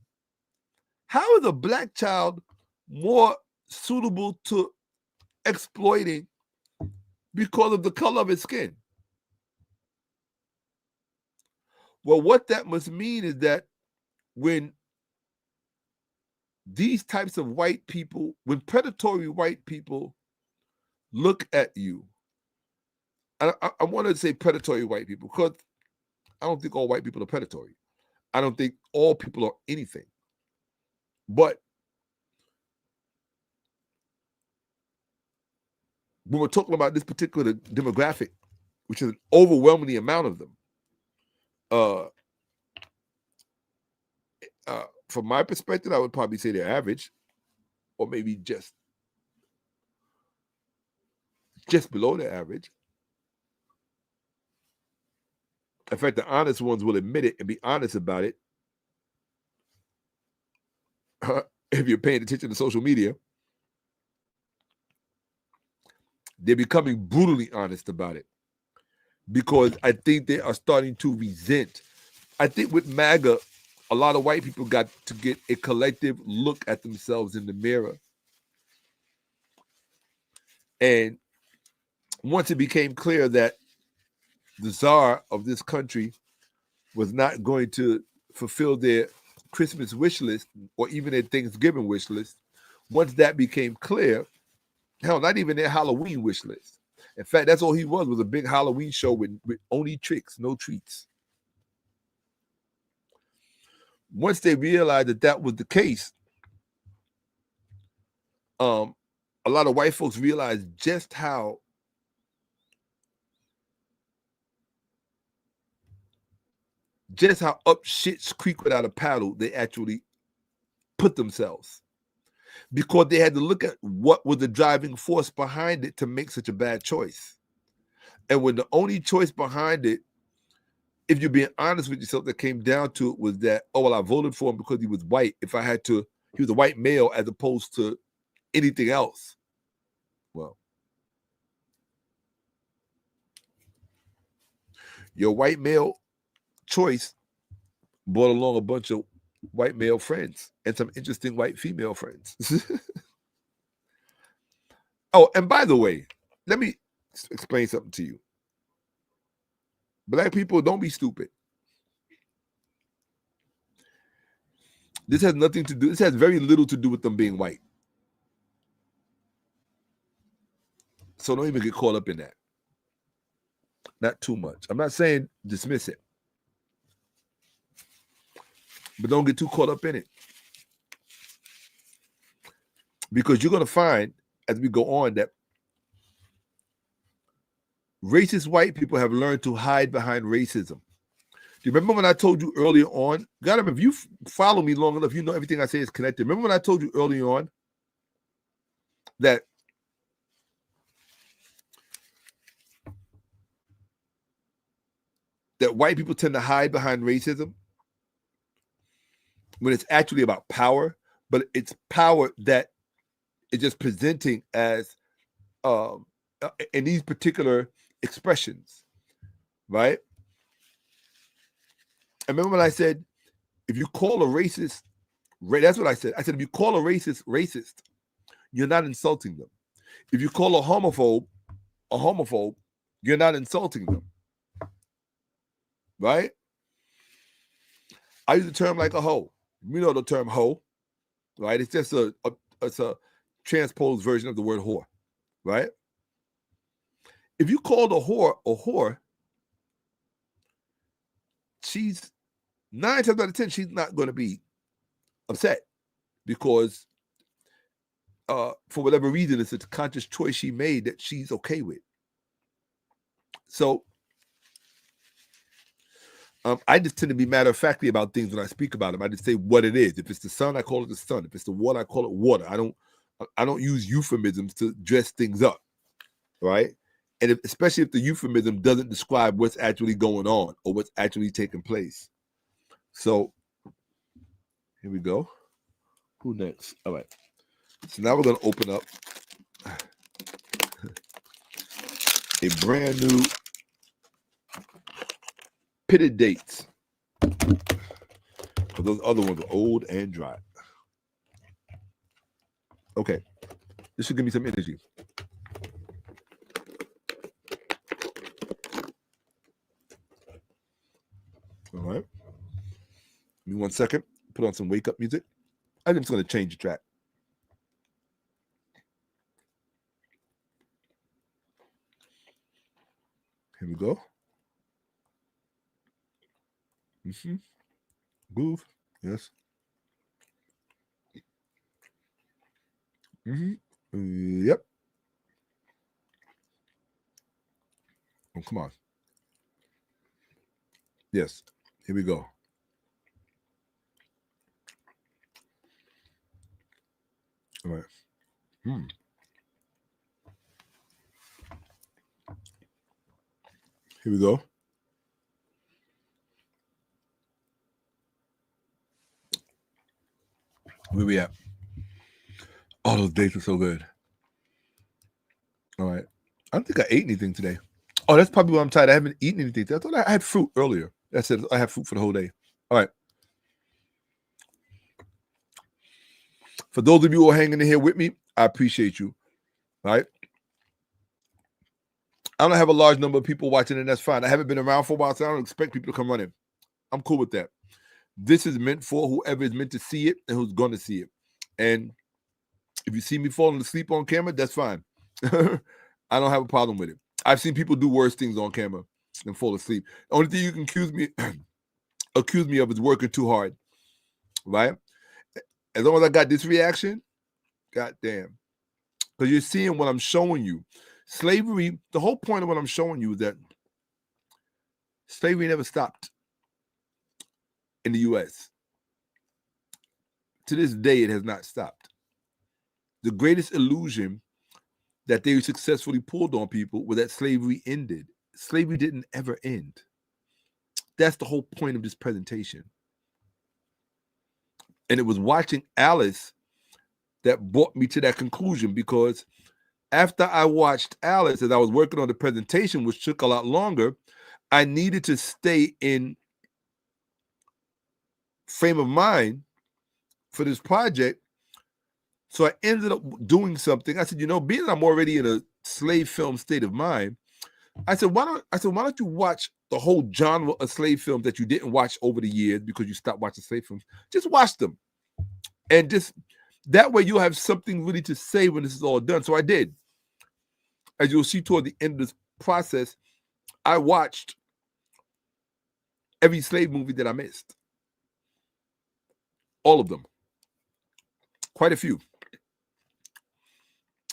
How is a black child more suitable to exploiting because of the color of his skin? Well, what that must mean is that when these types of white people, when predatory white people look at you, I want to say predatory white people because I don't think all white people are predatory. I don't think all people are anything. But when we're talking about this particular demographic, which is an overwhelming amount of them, from my perspective, I would probably say they're average, or maybe just below the average. In fact, the honest ones will admit it and be honest about it. If you're paying attention to social media, they're becoming brutally honest about it because I think they are starting to resent. I think with MAGA, a lot of white people got to get a collective look at themselves in the mirror. And once it became clear that the czar of this country was not going to fulfill their Christmas wish list or even their Thanksgiving wish list, once that became clear, hell, not even their Halloween wish list. In fact, that's all he was a big Halloween show with only tricks, no treats. Once they realized that that was the case, a lot of white folks realized just how up shit's creek without a paddle they actually put themselves, because they had to look at what was the driving force behind it to make such a bad choice. And when the only choice behind it, if you're being honest with yourself, that came down to it was that, oh, well, I voted for him because he was white. If I had to, he was a white male as opposed to anything else. Well, your white male choice brought along a bunch of white male friends and some interesting white female friends. Oh, and by the way, let me explain something to you. Black people, don't be stupid. This has nothing to do, this has very little to do with them being white. So don't even get caught up in that. Not too much. I'm not saying dismiss it, but don't get too caught up in it. Because you're going to find, as we go on, that racist white people have learned to hide behind racism. Do you remember when I told you earlier on? God, if you follow me long enough, you know everything I say is connected. Remember when I told you early on that white people tend to hide behind racism when it's actually about power, but it's power that is just presenting as in these particular expressions, right? I remember when I said, if you call a racist, that's what I said. I said, if you call a racist, you're not insulting them. If you call a homophobe, you're not insulting them, right? I use the term like a hoe. You know the term hoe, right? It's just a transposed version of the word whore, right? If you call a whore, she's 9 times out of 10, she's not going to be upset because for whatever reason, it's a conscious choice she made that she's okay with. So I just tend to be matter-of-factly about things when I speak about them. I just say what it is. If it's the sun, I call it the sun. If it's the water, I call it water. I don't use euphemisms to dress things up, right? And especially if the euphemism doesn't describe what's actually going on or what's actually taking place. So here we go. Who next? All right. So now we're going to open up a brand new pitted dates. Because those other ones are old and dry. Okay. This should give me some energy. All right. Give me 1 second. Put on some wake up music. I'm just going to change the track. Here we go. Groove. Yes. Yep. Oh, come on. Yes. Here we go. All right. Here we go. Where we at? Oh, those dates are so good. All right. I don't think I ate anything today. Oh, that's probably why I'm tired. I haven't eaten anything today. I thought I had fruit earlier. I said I have fruit for the whole day. All right. For those of you who are hanging in here with me, I appreciate you. All right. I don't have a large number of people watching, and that's fine. I haven't been around for a while, so I don't expect people to come running. I'm cool with that. This is meant for whoever is meant to see it and who's going to see it. And if you see me falling asleep on camera, that's fine. I don't have a problem with it. I've seen people do worse things on camera than fall asleep. The only thing you can accuse me of is working too hard, right? As long as I got this reaction, goddamn. Because you're seeing what I'm showing you. Slavery, the whole point of what I'm showing you is that slavery never stopped in the U.S. To this day, it has not stopped. The greatest illusion that they successfully pulled on people was that slavery ended. Slavery didn't ever end. That's the whole point of this presentation. And it was watching Alice that brought me to that conclusion, because after I watched Alice, as I was working on the presentation, which took a lot longer, I needed to stay in frame of mind for this project So I ended up doing something. I said, being I'm already in a slave film state of mind, I said, why don't you watch the whole genre of slave films that you didn't watch over the years because you stopped watching slave films? Just watch them. And just that way you'll have something really to say when this is all done. So I did. As you'll see toward the end of this process, I watched every slave movie that I missed. All of them. Quite a few.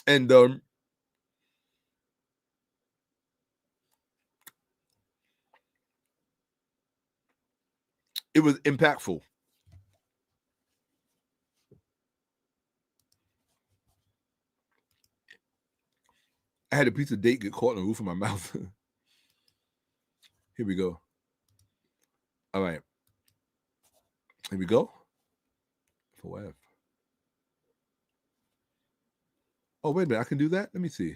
And it was impactful. I had a piece of date get caught on the roof of my mouth. Here we go. All right. Here we go. Forever. Oh, wait a minute. I can do that? Let me see.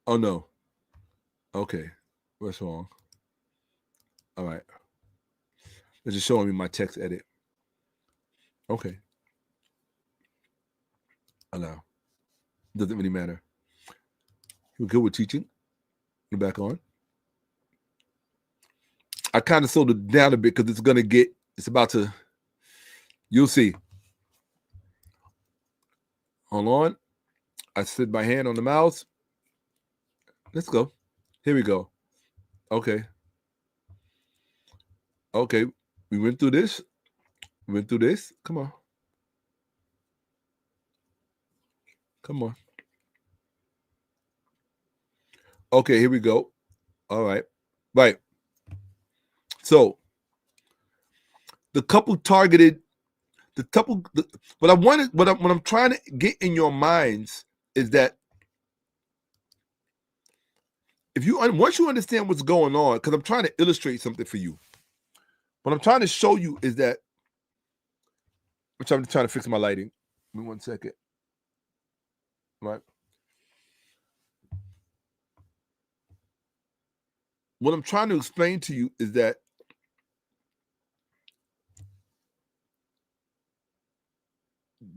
Oh, no. Okay. What's wrong? All right. It's just showing me my text edit. Okay. Allow. Doesn't really matter. We're good with teaching. We're back on. I kind of slowed it down a bit because it's about to, you'll see. Hold on. I slid my hand on the mouse. Let's go. Here we go. Okay. Okay. We went through this. Come on. Come on. Okay, here we go. All right. Right. So what I'm trying to get in your minds is that once you understand what's going on, because I'm trying to illustrate something for you. What I'm trying to show you is that, which I'm trying to fix my lighting. Give me 1 second. Right. What I'm trying to explain to you is that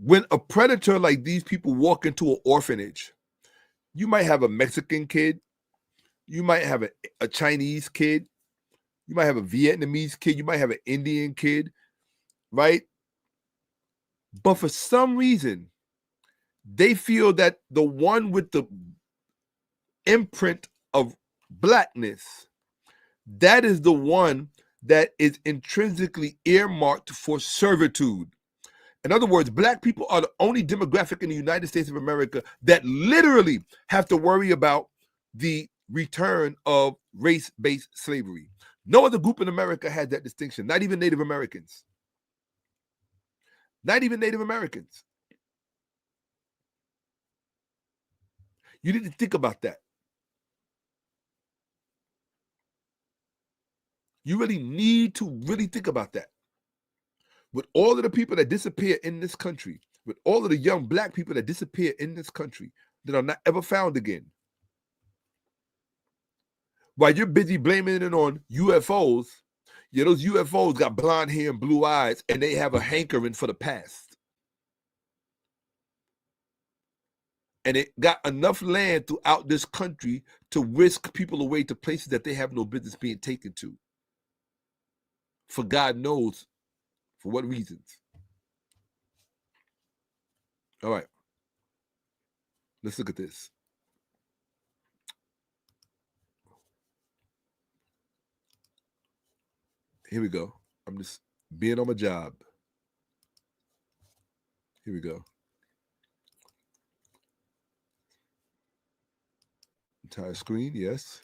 when a predator like these people walk into an orphanage, you might have a Mexican kid, you might have a Chinese kid, you might have a Vietnamese kid, you might have an Indian kid, right? But for some reason, they feel that the one with the imprint of blackness, that is the one that is intrinsically earmarked for servitude. In other words, black people are the only demographic in the United States of America that literally have to worry about the return of race-based slavery. No other group in America has that distinction, not even Native Americans. Not even Native Americans. You need to think about that. You really need to really think about that. With all of the people that disappear in this country, with all of the young black people that disappear in this country that are not ever found again, while you're busy blaming it on UFOs, those UFOs got blonde hair and blue eyes, and they have a hankering for the past. And it got enough land throughout this country to whisk people away to places that they have no business being taken to. For God knows for what reasons. All right. Let's look at this. Here we go. I'm just being on my job. Here we go. Entire screen, yes.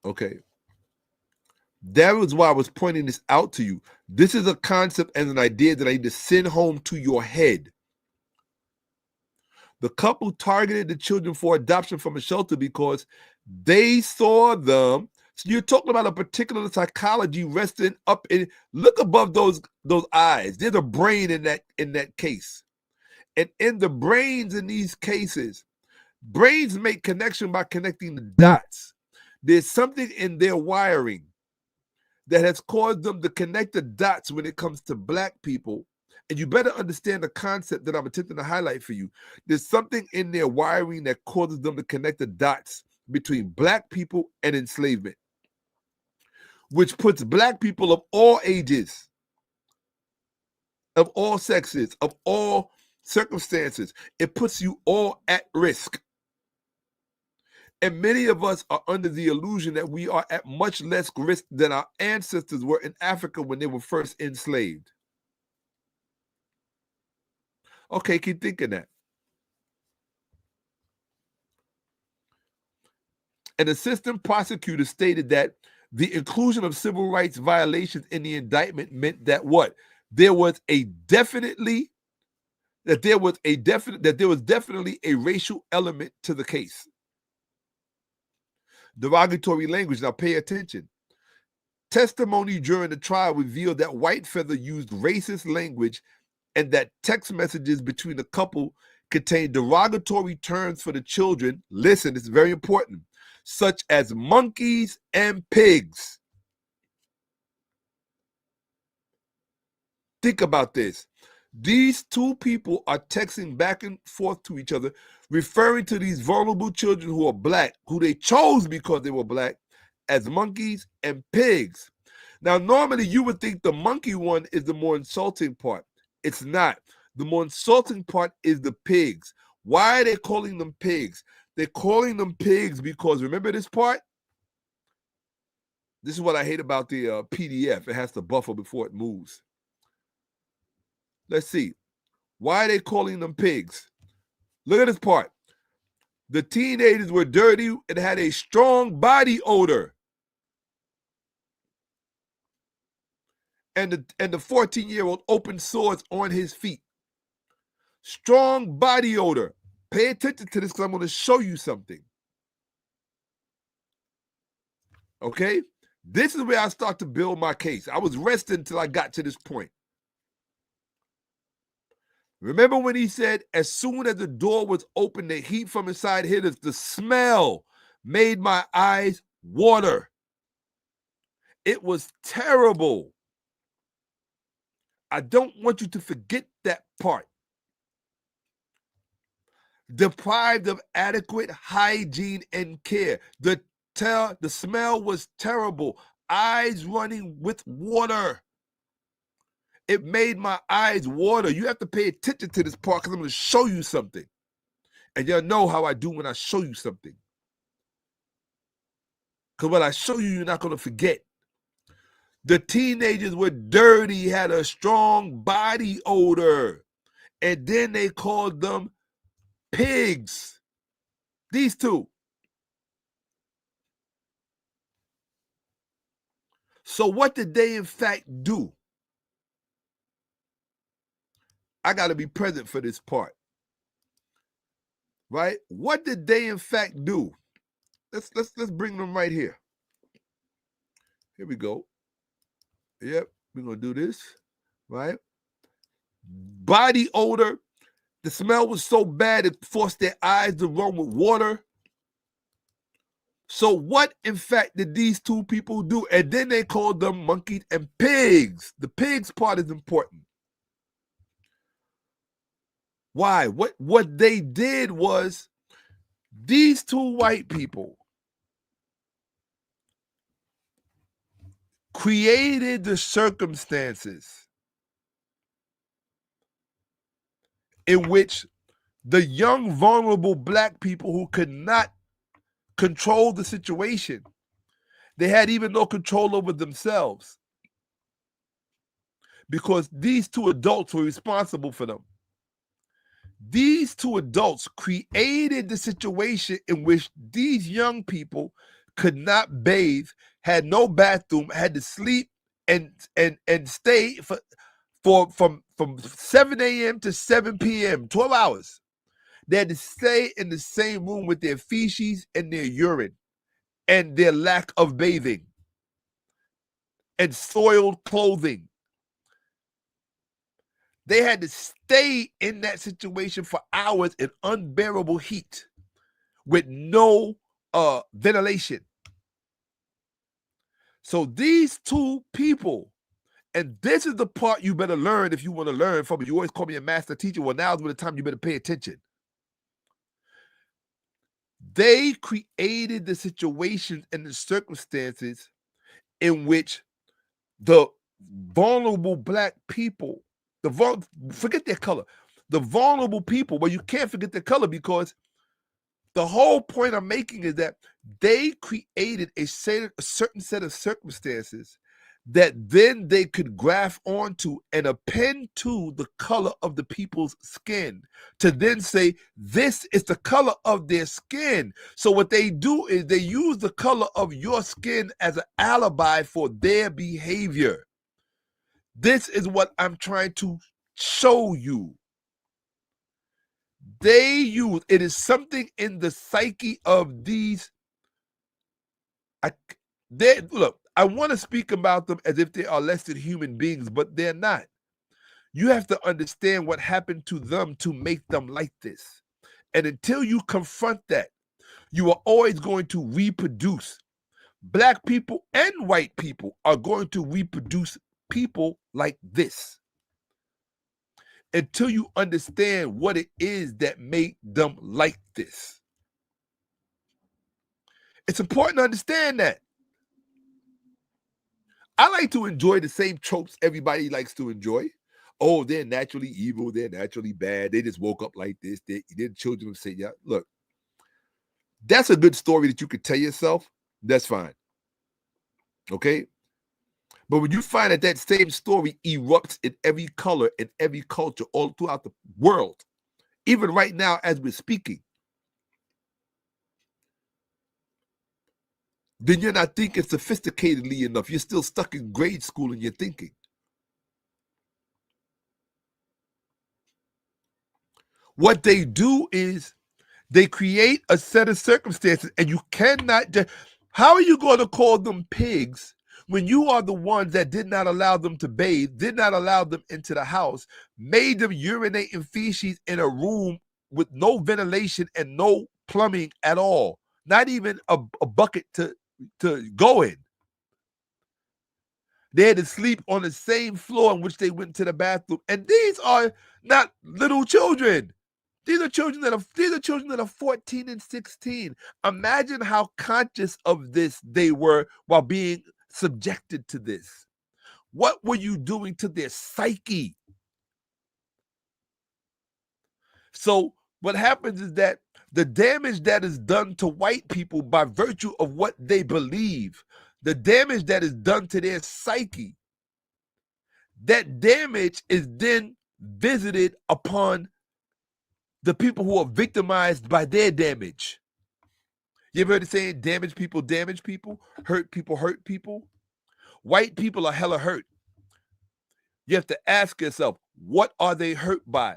Okay. That was why I was pointing this out to you. This is a concept and an idea that I need to send home to your head. The couple targeted the children for adoption from a shelter because they saw them. So you're talking about a particular psychology resting up in, look above those eyes. There's a brain in that case. And in the brains in these cases, brains make connection by connecting the dots. There's something in their wiring that has caused them to connect the dots when it comes to black people And you better understand the concept that I'm attempting to highlight for you. There's something in their wiring that causes them to connect the dots between Black people and enslavement, which puts Black people of all ages, of all sexes, of all circumstances, it puts you all at risk. And many of us are under the illusion that we are at much less risk than our ancestors were in Africa when they were first enslaved. Okay, keep thinking that. An assistant prosecutor stated that the inclusion of civil rights violations in the indictment meant that what? There was definitely a racial element to the case. Derogatory language. Now pay attention. Testimony during the trial revealed that Whitefeather used racist language and that text messages between the couple contained derogatory terms for the children. Listen, it's very important, such as monkeys and pigs. Think about this. These two people are texting back and forth to each other, referring to these vulnerable children who are Black, who they chose because they were Black, as monkeys and pigs. Now, normally you would think the monkey one is the more insulting part. It's not. The more insulting part is the pigs. Why are they calling them pigs? They're calling them pigs because, remember this part? This is what I hate about the PDF. It has to buffer before it moves. Let's see. Why are they calling them pigs? Look at this part. The teenagers were dirty and had a strong body odor. And the 14-year-old opened sores on his feet. Strong body odor. Pay attention to this because I'm going to show you something. Okay? This is where I start to build my case. I was resting until I got to this point. Remember when he said, as soon as the door was open, the heat from inside hit us, the smell made my eyes water. It was terrible. I don't want you to forget that part. Deprived of adequate hygiene and care. The smell was terrible. Eyes running with water. It made my eyes water. You have to pay attention to this part because I'm going to show you something. And you'll know how I do when I show you something. Because when I show you, you're not going to forget. The teenagers were dirty, had a strong body odor. And then they called them pigs. These two. So what did they in fact do? I got to be present for this part. Right? What did they in fact do? Let's bring them right here. Here we go. Yep, we're going to do this, right? Body odor. The smell was so bad it forced their eyes to run with water. So what, in fact, did these two people do? And then they called them monkeys and pigs. The pigs part is important. Why? What they did was these two white people created the circumstances in which the young, vulnerable Black people who could not control the situation, they had even no control over themselves because these two adults were responsible for them. These two adults created the situation in which these young people could not bathe, had no bathroom, had to sleep and stay from 7 a.m. to 7 p.m., 12 hours. They had to stay in the same room with their feces and their urine and their lack of bathing and soiled clothing. They had to stay in that situation for hours in unbearable heat with no ventilation. So these two people, And this is the part you better learn if you want to learn from it. You always call me a master teacher. Well, now's the time you better pay attention. They created the situations and the circumstances in which the vulnerable Black people, forget their color, the vulnerable people, well, you can't forget their color, because the whole point I'm making is that they created a certain set of circumstances that then they could graft onto and append to the color of the people's skin, to then say, this is the color of their skin. So what they do is they use the color of your skin as an alibi for their behavior. This is what I'm trying to show you. It is something in the psyche of these. Look, I want to speak about them as if they are less than human beings, but they're not. You have to understand what happened to them to make them like this. And until you confront that, you are always going to reproduce. Black people and white people are going to reproduce people like this until you understand what it is that made them like this. It's important to understand that. I like to enjoy the same tropes everybody likes to enjoy. Oh, they're naturally evil. They're naturally bad. They just woke up like this. They're children of Satan. Yeah, look, that's a good story that you could tell yourself. That's fine. Okay? But when you find that that same story erupts in every color, in every culture, all throughout the world, even right now as we're speaking, then you're not thinking sophisticatedly enough. You're still stuck in grade school in your thinking. What they do is they create a set of circumstances, and you cannot just, how are you going to call them pigs when you are the ones that did not allow them to bathe, did not allow them into the house, made them urinate in feces in a room with no ventilation and no plumbing at all, not even a bucket to go in. They had to sleep on the same floor in which they went to the bathroom. And these are not little children. These are children that are 14 and 16. Imagine how conscious of this they were while being subjected to this. What were you doing to their psyche? So what happens is that the damage that is done to white people by virtue of what they believe, the damage that is done to their psyche, that damage is then visited upon the people who are victimized by their damage. You ever heard the saying, damage people, hurt people, hurt people? White people are hella hurt. You have to ask yourself, what are they hurt by?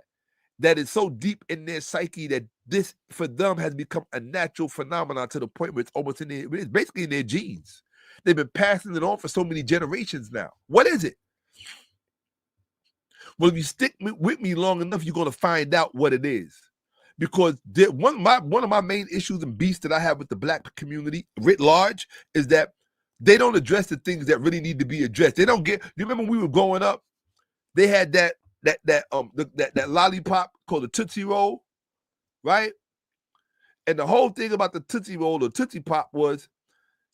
That is so deep in their psyche that this, for them, has become a natural phenomenon to the point where it's almost it's basically in their genes. They've been passing it on for so many generations now. What is it? Well, if you stick with me long enough, you're going to find out what it is. Because one of my main issues and beasts that I have with the Black community writ large is that they don't address the things that really need to be addressed. They don't get. You remember when we were growing up? They had that lollipop called the Tootsie Roll, right? And the whole thing about the Tootsie Roll or Tootsie Pop was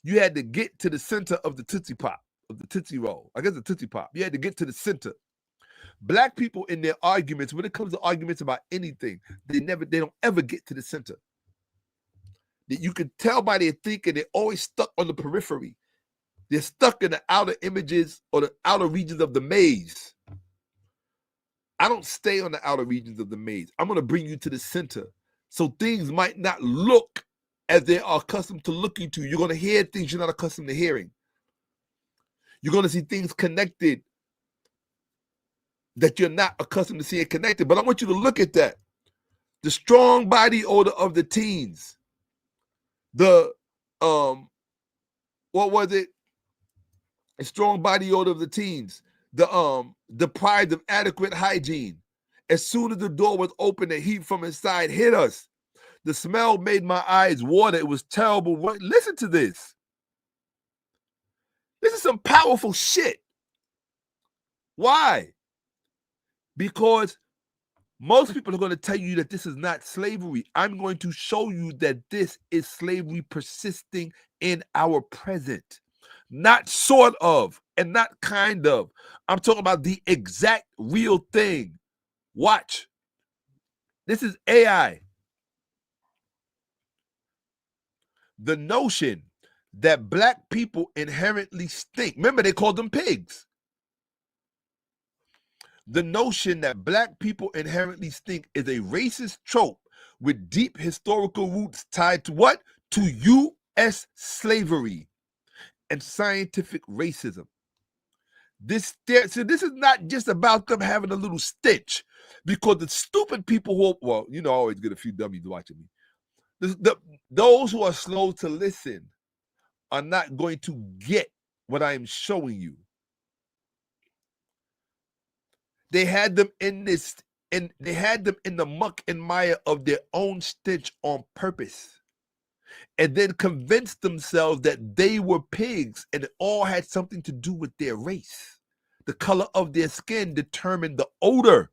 you had to get to the center of the Tootsie Pop, of the Tootsie Roll. I guess the Tootsie Pop. You had to get to the center. Black people in their arguments, when it comes to arguments about anything, they don't ever get to the center. That you can tell by their thinking, they're always stuck on the periphery. They're stuck in the outer images or the outer regions of the maze. I don't stay on the outer regions of the maze. I'm going to bring you to the center. So things might not look as they are accustomed to looking to. You're going to hear things you're not accustomed to hearing. You're going to see things connected that you're not accustomed to seeing connected. But I want you to look at that. The strong body odor of the teens. The, what was it? A strong body odor of the teens. Deprived of adequate hygiene. As soon as the door was open, the heat from inside hit us. The smell made my eyes water. It was terrible. Listen to this. This is some powerful shit. Why? Because most people are going to tell you that this is not slavery. I'm going to show you that this is slavery persisting in our present. Not sort of and not kind of. I'm talking about the exact real thing. Watch. This is AI. The notion that black people inherently stink. Remember, they called them pigs. The notion that black people inherently stink is a racist trope with deep historical roots tied to what? To U.S. slavery and scientific racism. So this is not just about them having a little stitch, because the stupid people who, well, I always get a few dummies watching me. Those who are slow to listen are not going to get what I am showing you. They had them in this, and they had them in the muck and mire of their own stench on purpose, and then convinced themselves that they were pigs, and it all had something to do with their race. The color of their skin determined the odor.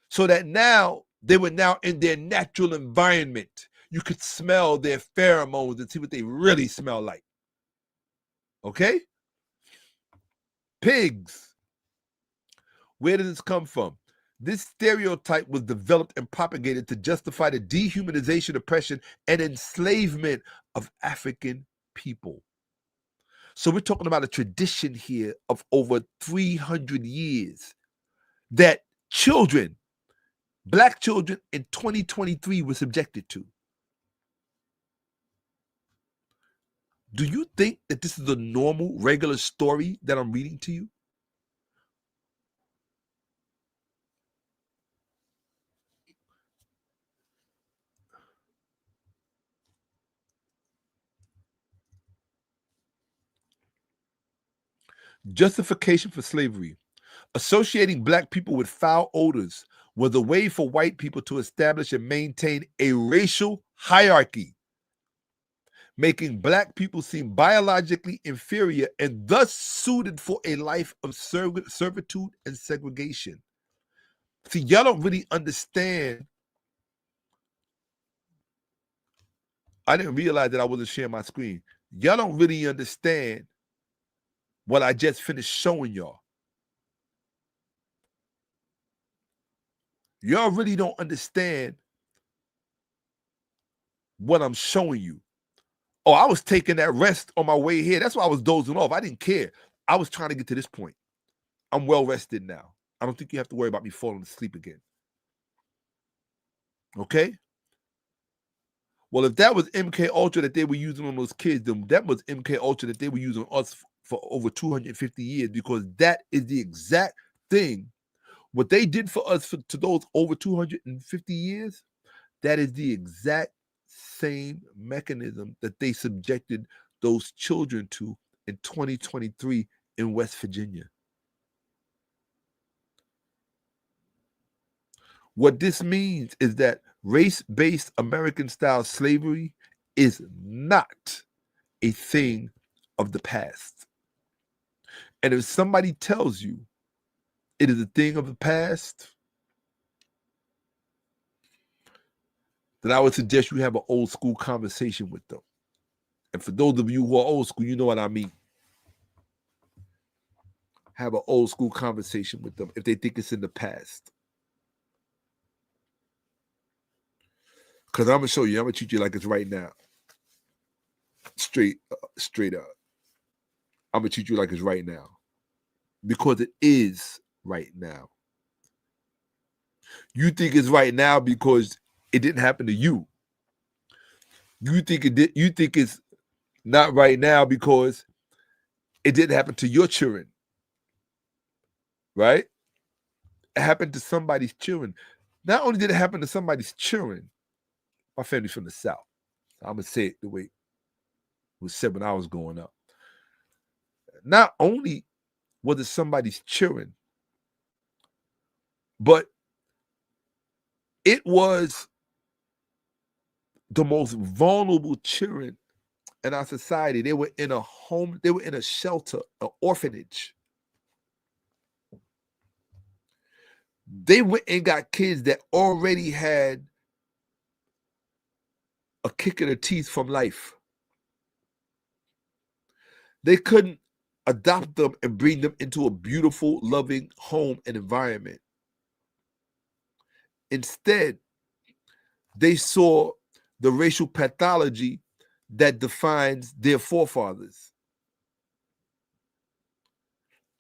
So that now they were now in their natural environment. You could smell their pheromones and see what they really smell like. Okay? Pigs. Where did this come from? This stereotype was developed and propagated to justify the dehumanization, oppression, and enslavement of African people. So we're talking about a tradition here of over 300 years that children, black children in 2023 were subjected to. Do you think that this is a normal, regular story that I'm reading to you? Justification for slavery. Associating black people with foul odors was a way for white people to establish and maintain a racial hierarchy, making black people seem biologically inferior and thus suited for a life of servitude and segregation. See, y'all don't really understand. I didn't realize that I wasn't sharing my screen. Y'all don't really understand what I just finished showing y'all. Y'all really don't understand what I'm showing you. Oh, I was taking that rest on my way here. That's why I was dozing off. I didn't care. I was trying to get to this point. I'm well rested now. I don't think you have to worry about me falling asleep again. Okay? Well, if that was MK Ultra that they were using on those kids, then that was MK Ultra that they were using on us for over 250 years, because that is the exact thing. What they did for us to those over 250 years, that is the exact same mechanism that they subjected those children to in 2023 in West Virginia. What this means is that race-based American-style slavery is not a thing of the past. And if somebody tells you it is a thing of the past, then I would suggest you have an old school conversation with them. And for those of you who are old school, you know what I mean. Have an old school conversation with them if they think it's in the past. Because I'm going to show you, I'm going to treat you like it's right now. Straight up. I'm going to treat you like it's right now. Because it is right now. You think it's right now because it didn't happen to you. You think it's not right now because it didn't happen to your children. Right? It happened to somebody's children. Not only did it happen to somebody's children, my family's from the South. I'm going to say it the way it was said when I was growing up. Not only was it somebody's children, but it was the most vulnerable children in our society. They were in a home, they were in a shelter, an orphanage. They went and got kids that already had a kick in the teeth from life. They couldn't adopt them and bring them into a beautiful, loving home and environment. Instead, they saw the racial pathology that defines their forefathers.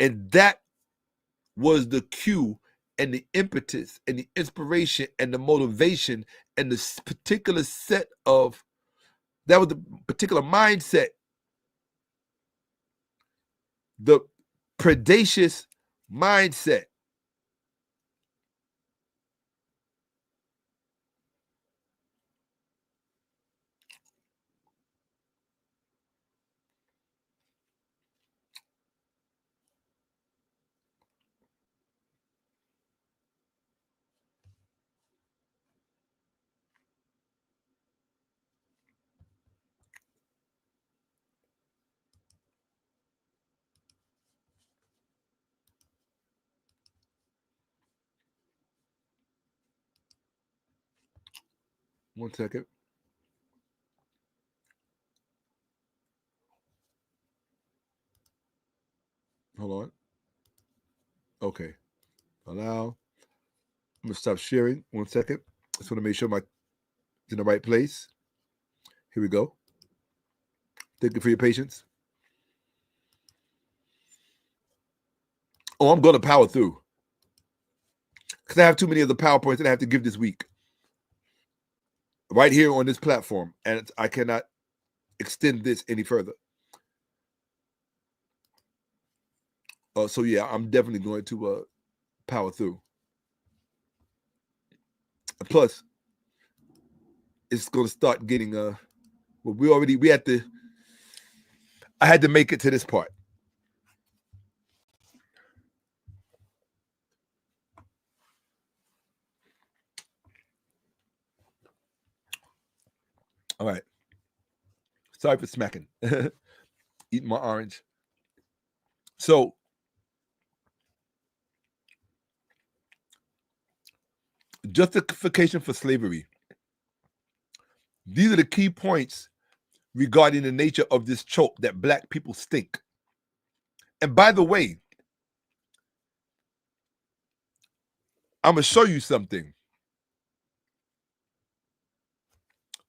And that was the cue and the impetus and the inspiration and the motivation and the particular set of, that was the particular mindset, the predacious mindset. One second. Hold on. Okay. Allow. I'm going to stop sharing. 1 second. Just want to make sure my in the right place. Here we go. Thank you for your patience. Oh, I'm going to power through, because I have too many of the PowerPoints that I have to give this week right here on this platform, and I cannot extend this any further. So yeah, I'm definitely going to power through. Plus, it's going to start getting well, we had to, I had to make it to this part. All right. Sorry for smacking. Eating my orange. So, justification for slavery. These are the key points regarding the nature of this trope that Black people stink. And by the way, I'm going to show you something.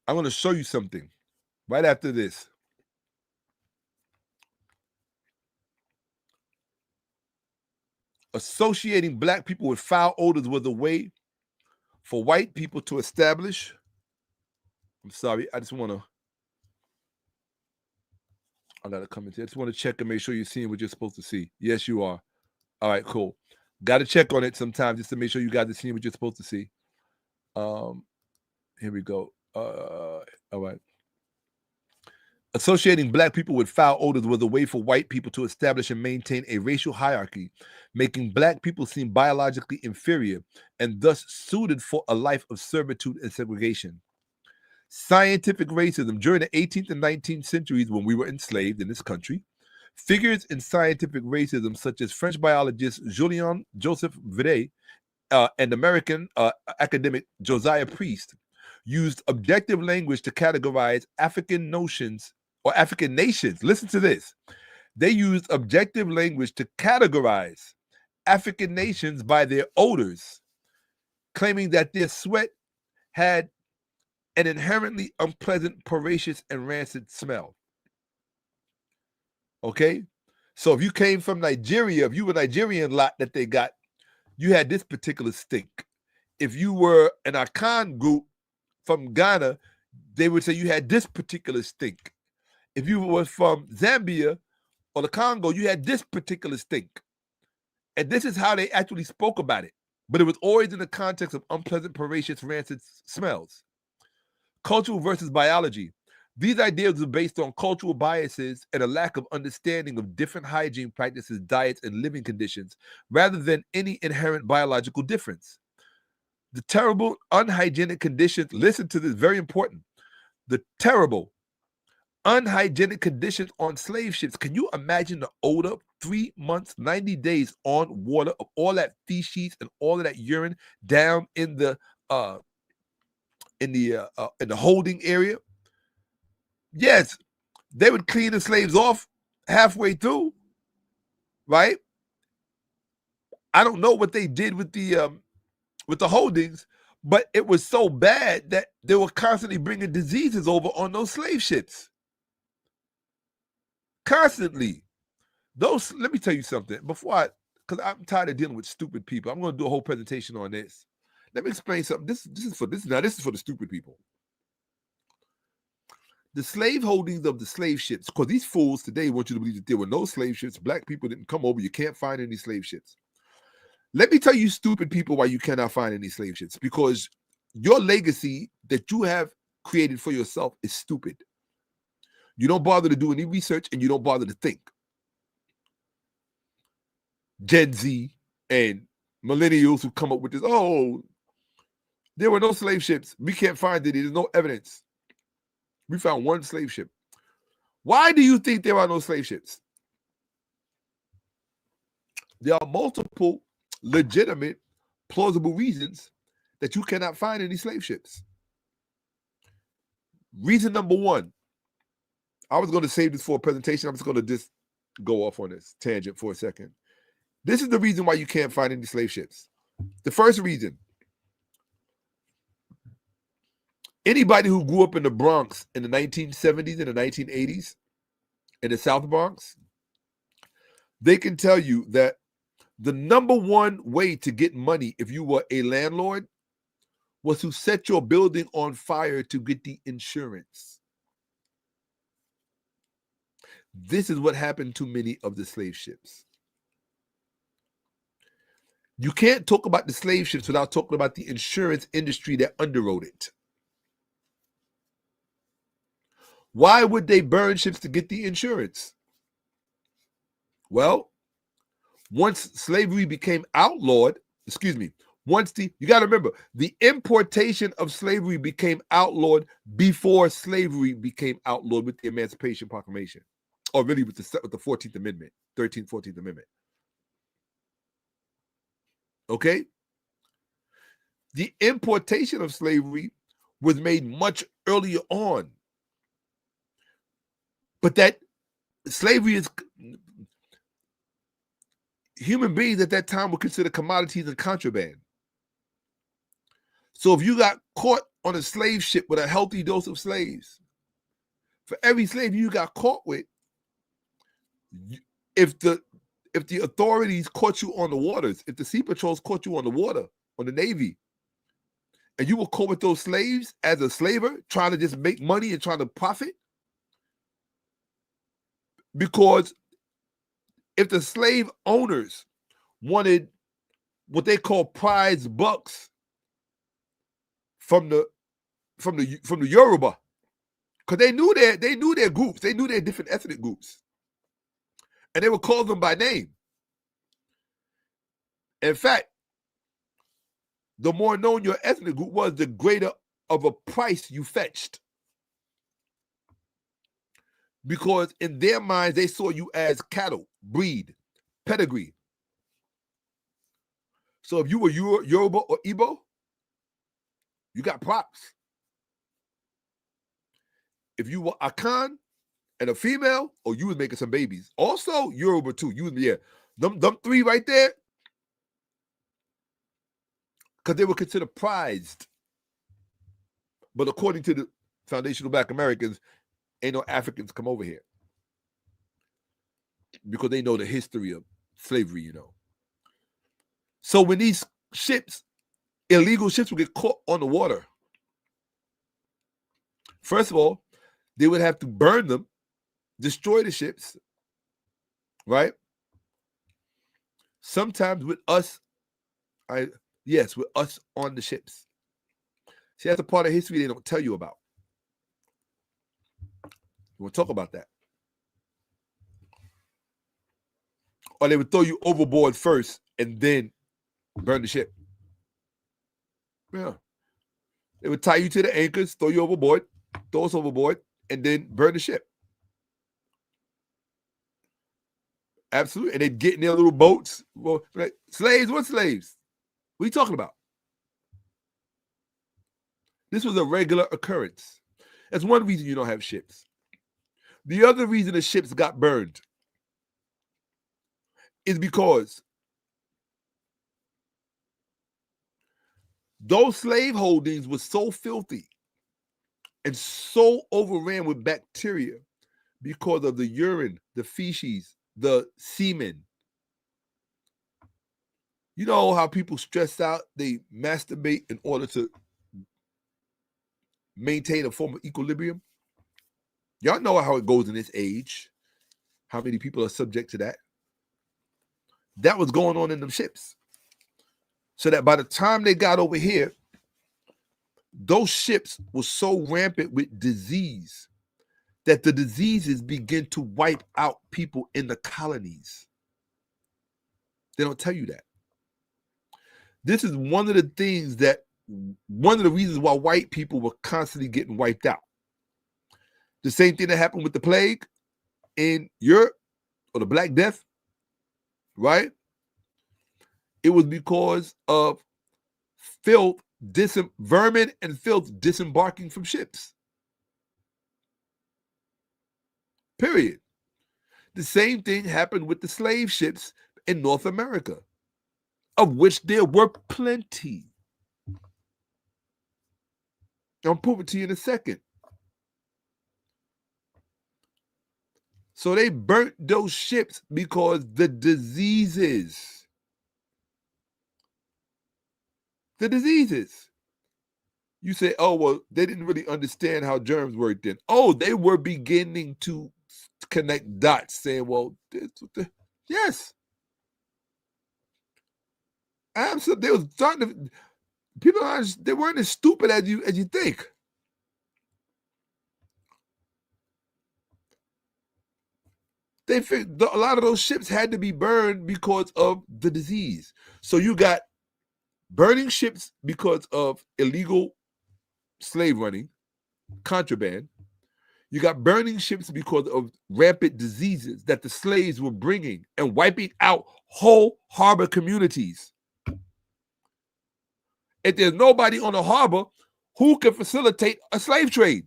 I'm going to show you something right after this. Associating Black people with foul odors was a way for white people to establish. I'm sorry, I just want to, I got to come into, I just want to check and make sure you're seeing what you're supposed to see. Yes, you are. All right, cool. Got to check on it sometimes just to make sure you guys are seeing what you're supposed to see. Here we go. All right. Associating Black people with foul odors was a way for white people to establish and maintain a racial hierarchy, making Black people seem biologically inferior and thus suited for a life of servitude and segregation. Scientific racism. During the 18th and 19th centuries, when we were enslaved in this country, figures in scientific racism, such as French biologist Louise Miller and American academic Josiah Priest, used objective language to categorize African notions or African nations. Listen to this. They used objective language to categorize African nations by their odors, claiming that their sweat had an inherently unpleasant, peracious, and rancid smell. Okay? So if you came from Nigeria, if you were Nigerian lot that they got, you had this particular stink. If you were an Akan group from Ghana, they would say you had this particular stink. If you were from Zambia or the Congo, you had this particular stink. And this is how they actually spoke about it. But it was always in the context of unpleasant, peracious, rancid smells. Cultural versus biology. These ideas are based on cultural biases and a lack of understanding of different hygiene practices, diets, and living conditions, rather than any inherent biological difference. The terrible, unhygienic conditions, listen to this, very important. The terrible, unhygienic conditions on slave ships. Can you imagine the odor, 3 months, 90 days on water of all that feces and all of that urine down in the holding area? Yes, they would clean the slaves off halfway through, right? I don't know what they did with the holdings, but it was so bad that they were constantly bringing diseases over on those slave ships. Constantly. Let me tell you something because I'm tired of dealing with stupid people. I'm going to do a whole presentation on this. Let me explain something. This is for the stupid people. The slave holdings of the slave ships, because these fools today want you to believe that there were no slave ships. Black people didn't come over. You can't find any slave ships. Let me tell you, stupid people, why you cannot find any slave ships. Because your legacy that you have created for yourself is stupid. You don't bother to do any research and you don't bother to think. Gen Z and millennials who come up with this, oh, there were no slave ships. We can't find it. There's no evidence. We found one slave ship. Why do you think there are no slave ships? There are multiple legitimate, plausible reasons that you cannot find any slave ships. Reason number one, I was going to save this for a presentation. I'm just going to just go off on this tangent for a second. This is the reason why you can't find any slave ships. The first reason, anybody who grew up in the Bronx in the 1970s and the 1980s, in the South Bronx, they can tell you that the number one way to get money if you were a landlord was to set your building on fire to get the insurance. This is what happened to many of the slave ships. You can't talk about the slave ships without talking about the insurance industry that underwrote it. Why would they burn ships to get the insurance? Well, once slavery became outlawed, you got to remember, the importation of slavery became outlawed before slavery became outlawed with the Emancipation Proclamation, or really with the 14th Amendment, 13th, 14th Amendment. Okay? The importation of slavery was made much earlier on. But that slavery is, human beings at that time were considered commodities and contraband. So if you got caught on a slave ship with a healthy dose of slaves, for every slave you got caught with, if the authorities caught you on the waters, if the sea patrols caught you on the water, on the Navy, and you were caught with those slaves as a slaver, trying to just make money and trying to profit, because if the slave owners wanted what they call prize bucks from the Yoruba, because they knew their groups, they knew their different ethnic groups, and they would call them by name. In fact, the more known your ethnic group was, the greater of a price you fetched. Because in their minds, they saw you as cattle, breed, pedigree. So if you were Yoruba or Igbo, you got props. If you were Akan and a female, or you was making some babies. Also, Yoruba too. Them three right there, because they were considered prized. But according to the foundational Black Americans, ain't no Africans come over here, because they know the history of slavery, So when these ships, illegal ships, would get caught on the water, first of all, they would have to burn them, destroy the ships, right? Sometimes with us, with us on the ships. See, that's a part of history they don't tell you about. We'll talk about that. Or they would throw you overboard first and then burn the ship. Yeah. They would tie you to the anchors, throw you overboard, throw us overboard, and then burn the ship. Absolutely. And they'd get in their little boats. Well, like, slaves? What slaves? What are you talking about? This was a regular occurrence. That's one reason you don't have ships. The other reason the ships got burned is because those slave holdings were so filthy and so overran with bacteria because of the urine, the feces, the semen. You know how people stress out, they masturbate in order to maintain a form of equilibrium? Y'all know how it goes in this age, how many people are subject to that. That was going on in them ships. So that by the time they got over here, those ships were so rampant with disease that the diseases begin to wipe out people in the colonies. They don't tell you that. This is one of the things that, one of the reasons why white people were constantly getting wiped out. The same thing that happened with the plague in Europe, or the Black Death, right? It was because of filth, vermin and filth disembarking from ships. Period. The same thing happened with the slave ships in North America, of which there were plenty. I'll prove it to you in a second. So they burnt those ships because the diseases. You say, oh, well, they didn't really understand how germs worked then. Oh, they were beginning to connect dots, saying, well, yes. Absolutely. They was starting to, people, they weren't as stupid as you think. They figured a lot of those ships had to be burned because of the disease. So you got burning ships because of illegal slave running, contraband. You got burning ships because of rampant diseases that the slaves were bringing and wiping out whole harbor communities. If there's nobody on the harbor, who can facilitate a slave trade?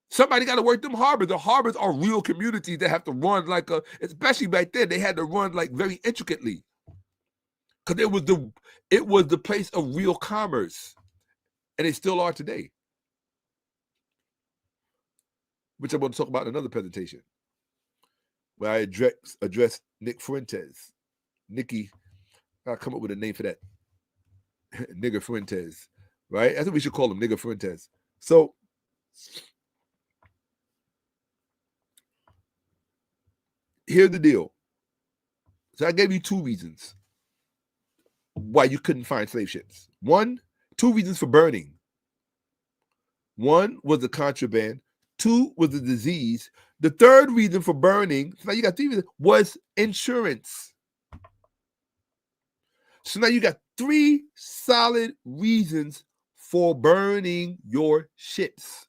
Somebody got to work them harbors. The harbors are real communities that have to run like especially back then, they had to run like very intricately. Because it was the place of real commerce. And they still are today. Which I'm going to talk about in another presentation, where I address Nick Fuentes. Nicky, I'll come up with a name for that. Nigger Fuentes, right? That's what we should call him, Nigger Fuentes. So, here's the deal. So I gave you two reasons why you couldn't find slave ships. Two reasons for burning. One was the contraband. Two was the disease. The third reason for burning, so now you got three reasons, was insurance. So now you got three solid reasons for burning your ships.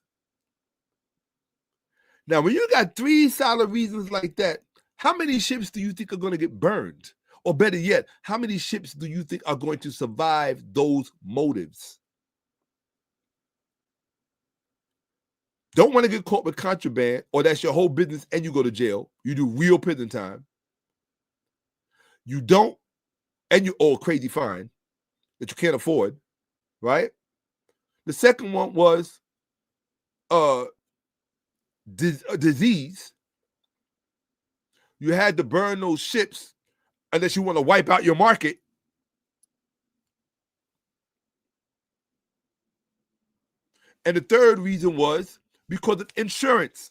Now, when you got three solid reasons like that, how many ships do you think are going to get burned? Or better yet, how many ships do you think are going to survive those motives? Don't want to get caught with contraband, or that's your whole business and you go to jail. You do real prison time. You don't, and you owe a crazy fine that you can't afford, right? The second one was disease. You had to burn those ships unless you want to wipe out your market. And the third reason was because of insurance.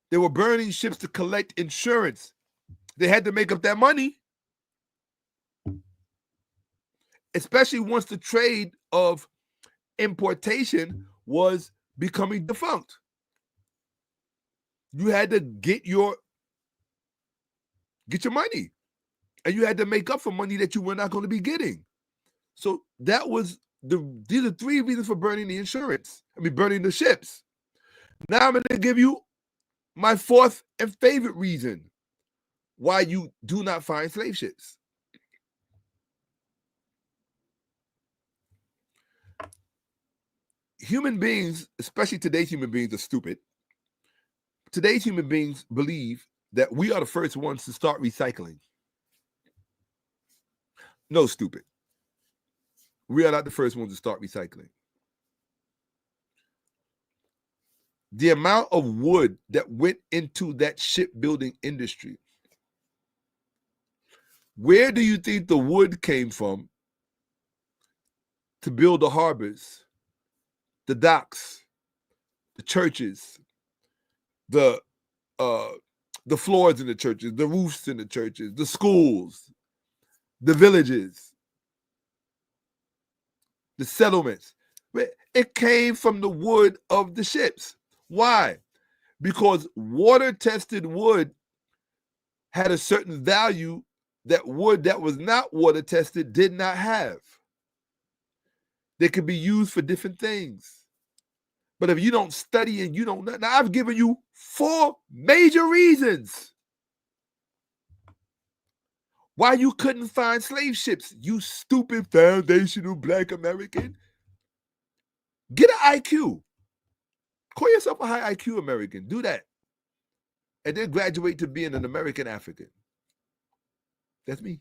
They were burning ships to collect insurance. They had to make up that money, especially once the trade of importation was becoming defunct. You had to get your money, and you had to make up for money that you were not going to be getting. So that was these are 3 reasons for burning the insurance. Burning the ships. Now I'm going to give you my 4th and favorite reason why you do not find slave ships. Human beings, especially today's human beings, are stupid. Today's human beings believe that we are the first ones to start recycling. No, stupid. We are not the first ones to start recycling. The amount of wood that went into that shipbuilding industry, where do you think the wood came from to build the harbors, the docks, the churches, the floors in the churches, the roofs in the churches, the schools, the villages, the settlements? It came from the wood of the ships. Why? Because water-tested wood had a certain value that wood that was not water-tested did not have. They could be used for different things. But if you don't study and you don't know, now I've given you 4 major reasons why you couldn't find slave ships, you stupid foundational Black American. Get an IQ. Call yourself a high IQ American. Do that. And then graduate to being an American African. That's me.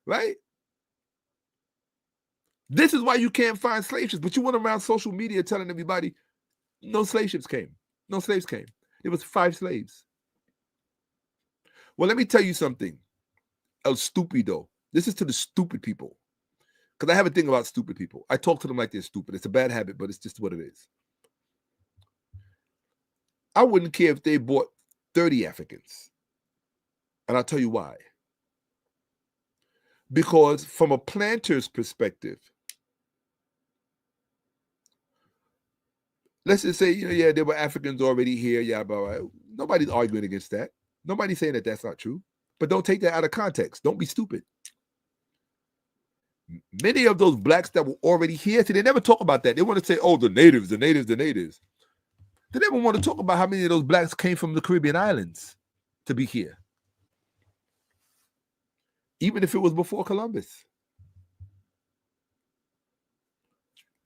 Right? This is why you can't find slave ships. But you went around social media telling everybody, no slave ships came. No slaves came. There was 5 slaves. Well, let me tell you something. El stupido. This is to the stupid people. Because I have a thing about stupid people. I talk to them like they're stupid. It's a bad habit, but it's just what it is. I wouldn't care if they bought 30 Africans. And I'll tell you why. Because from a planter's perspective, let's just say, yeah, there were Africans already here. Yeah, but nobody's arguing against that. Nobody's saying that that's not true. But don't take that out of context. Don't be stupid. Many of those blacks that were already here, see, they never talk about that. They want to say, oh, the natives, the natives, the natives. They never want to talk about how many of those blacks came from the Caribbean islands to be here. Even if it was before Columbus.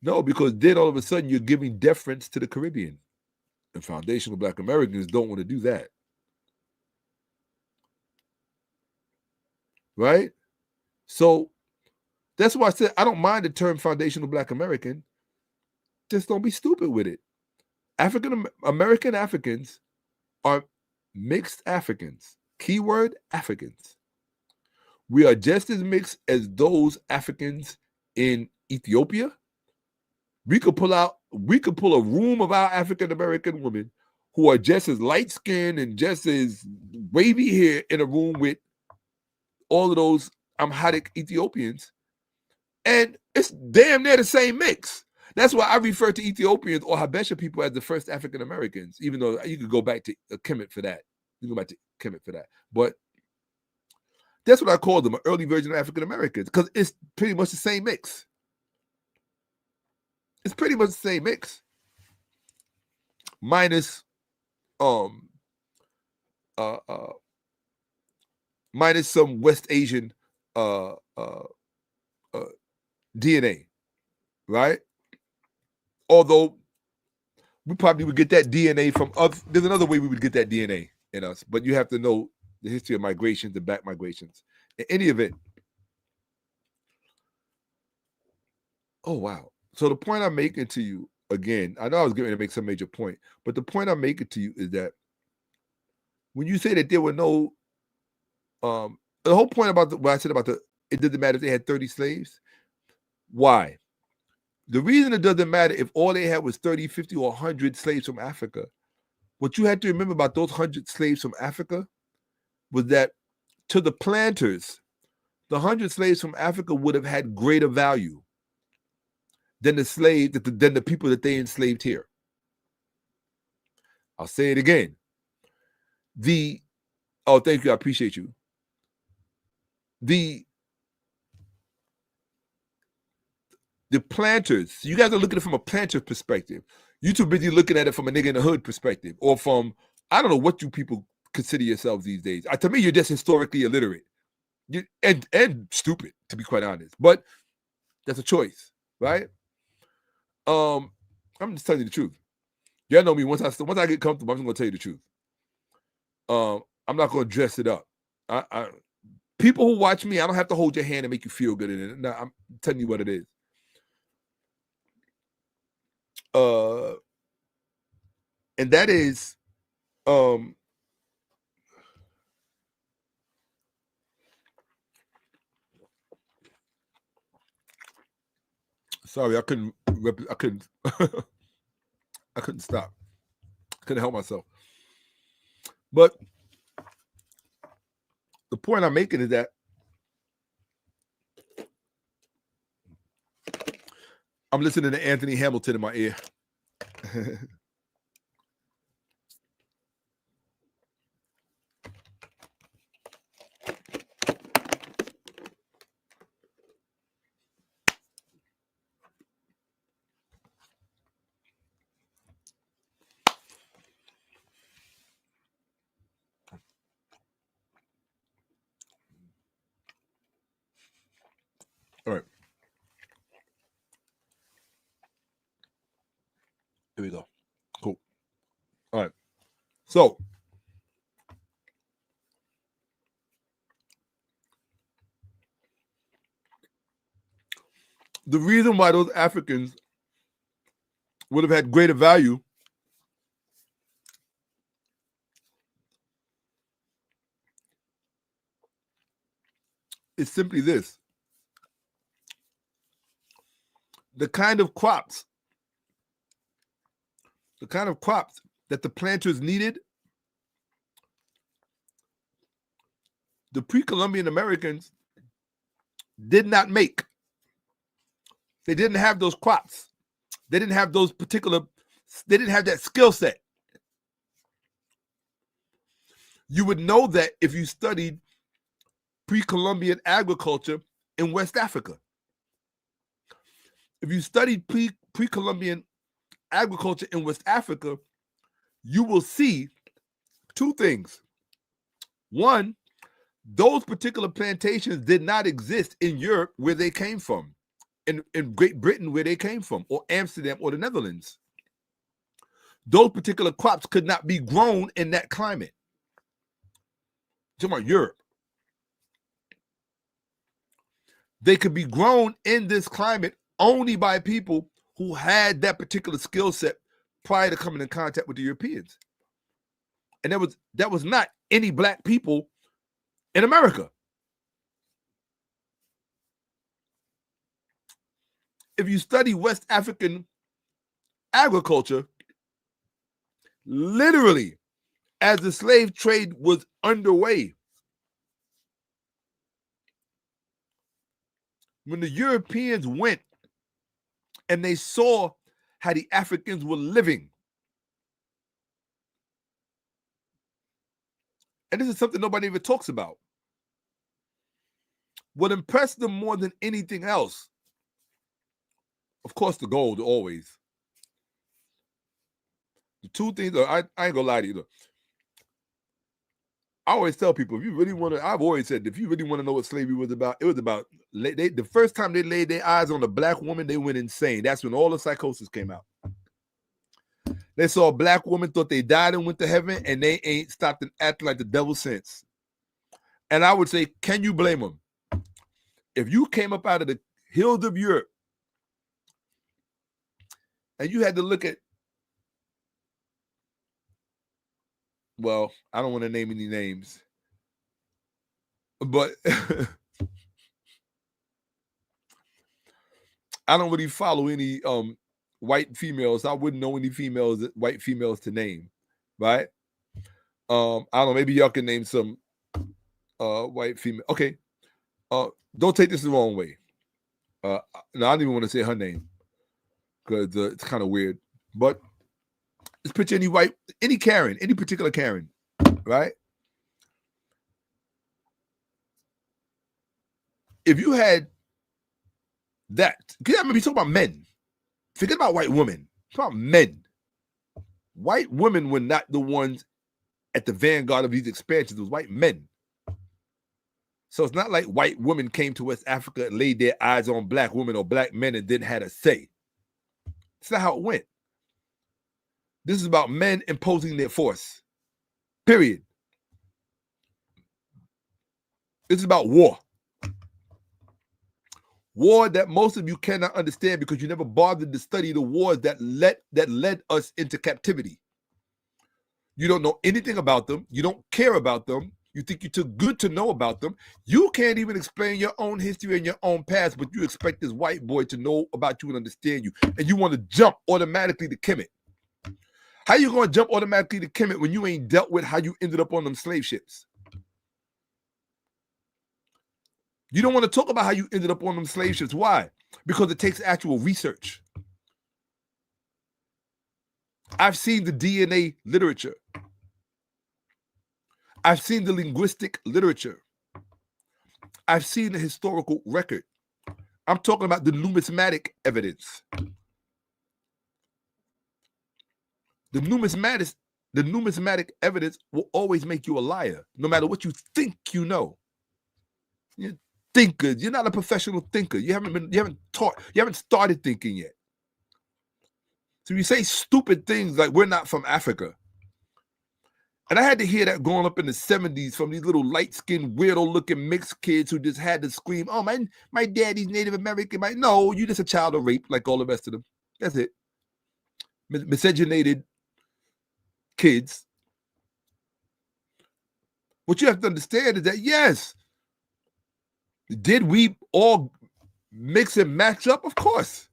No, because then all of a sudden you're giving deference to the Caribbean. And foundational Black Americans don't want to do that. Right? So that's why I said I don't mind the term foundational Black American. Just don't be stupid with it. American Africans are mixed Africans. Keyword, Africans. We are just as mixed as those Africans in Ethiopia. We could pull a room of our African American women who are just as light skinned and just as wavy hair in a room with all of those Amharic Ethiopians, and it's damn near the same mix. That's why I refer to Ethiopians or Habesha people as the first African Americans, even though you could go back to Kemet for that. But that's what I call them, an early version of African Americans, because it's pretty much the same mix. It's pretty much the same mix. Minus minus some West Asian DNA, right? Although we probably would get that DNA from other. There's another way we would get that DNA in us, but you have to know the history of migrations and back migrations. In any event, oh wow. So the point I'm making to you, again, I know I was going to make some major point, but the point I'm making to you is that when you say that there were no, the whole point about what I said about it doesn't matter if they had 30 slaves. Why? The reason it doesn't matter if all they had was 30, 50, or 100 slaves from Africa, what you had to remember about those 100 slaves from Africa was that to the planters, the 100 slaves from Africa would have had greater value than the people that they enslaved here. I'll say it again. Oh, thank you. I appreciate you. The the planters, you guys are looking at it from a planter's perspective. You too busy looking at it from a nigga in the hood perspective, or from, I don't know what you people consider yourselves these days. To me, you're just historically illiterate and stupid, to be quite honest. But that's a choice, right? I'm just telling you the truth. Y'all know me. Once I get comfortable, I'm just gonna tell you the truth. I'm not gonna dress it up. People who watch me, I don't have to hold your hand and make you feel good in it. No, I'm telling you what it is. And that is, sorry, I couldn't I couldn't stop. I couldn't help myself. But the point I'm making is that I'm listening to Anthony Hamilton in my ear. All right. Here we go. Cool. All right. So, the reason why those Africans would have had greater value is simply this. The kind of crops that the planters needed, the pre-Columbian Americans did not make. They didn't have those crops. They didn't have those they didn't have that skill set. You would know that if you studied pre-Columbian agriculture in West Africa. If you studied pre-Columbian agriculture in West Africa, you will see two things. One, those particular plantations did not exist in Europe where they came from, in Great Britain where they came from, or Amsterdam or the Netherlands. Those particular crops could not be grown in that climate. I'm talking about Europe. They could be grown in this climate only by people who had that particular skill set prior to coming in contact with the Europeans. And that was not any black people in America. If you study West African agriculture, literally, as the slave trade was underway, when the Europeans went and they saw how the Africans were living, and this is something nobody ever talks about, what impressed them more than anything else, of course, the gold always. The two things, I ain't gonna lie to you. I always tell people, if you really want to, I've always said, if you really want to know what slavery was about, it was about, the first time they laid their eyes on a black woman, they went insane. That's when all the psychosis came out. They saw a black woman, thought they died and went to heaven, and they ain't stopped and acting like the devil since. And I would say, can you blame them? If you came up out of the hills of Europe and you had to look at, well, I don't want to name any names, but I don't really follow any white females. I wouldn't know any white females to name, right? I don't know, maybe y'all can name some white female. Okay. Don't take this the wrong way. No, I don't even want to say her name because it's kind of weird. But let's picture any Karen, any particular Karen, right? If you had That, because I remember you talking about men. Forget about white women. Talk about men. White women were not the ones at the vanguard of these expansions. It was white men. So it's not like white women came to West Africa and laid their eyes on black women or black men and didn't have a say. That's not how it went. This is about men imposing their force. Period. This is about war. War that most of you cannot understand because you never bothered to study the wars that led us into captivity. You don't know anything about them. You don't care about them. You think you're too good to know about them. You can't even explain your own history and your own past, but you expect this white boy to know about you and understand you. And you want to jump automatically to Kemet. How you going to jump automatically to Kemet when you ain't dealt with how you ended up on them slave ships? You don't want to talk about how you ended up on them slave ships. Why? Because it takes actual research. I've seen the DNA literature. I've seen the linguistic literature. I've seen the historical record. I'm talking about the numismatic evidence. The numismatic evidence will always make you a liar, no matter what you think you know. You're thinkers. You're not a professional thinker. You haven't started thinking yet. So you say stupid things like we're not from Africa. And I had to hear that growing up in the 70s from these little light-skinned, weirdo-looking mixed kids who just had to scream, oh, my daddy's Native American. No, you're just a child of rape like all the rest of them. That's it. Miscegenated kids. What you have to understand is that, yes, did we all mix and match up? Of course.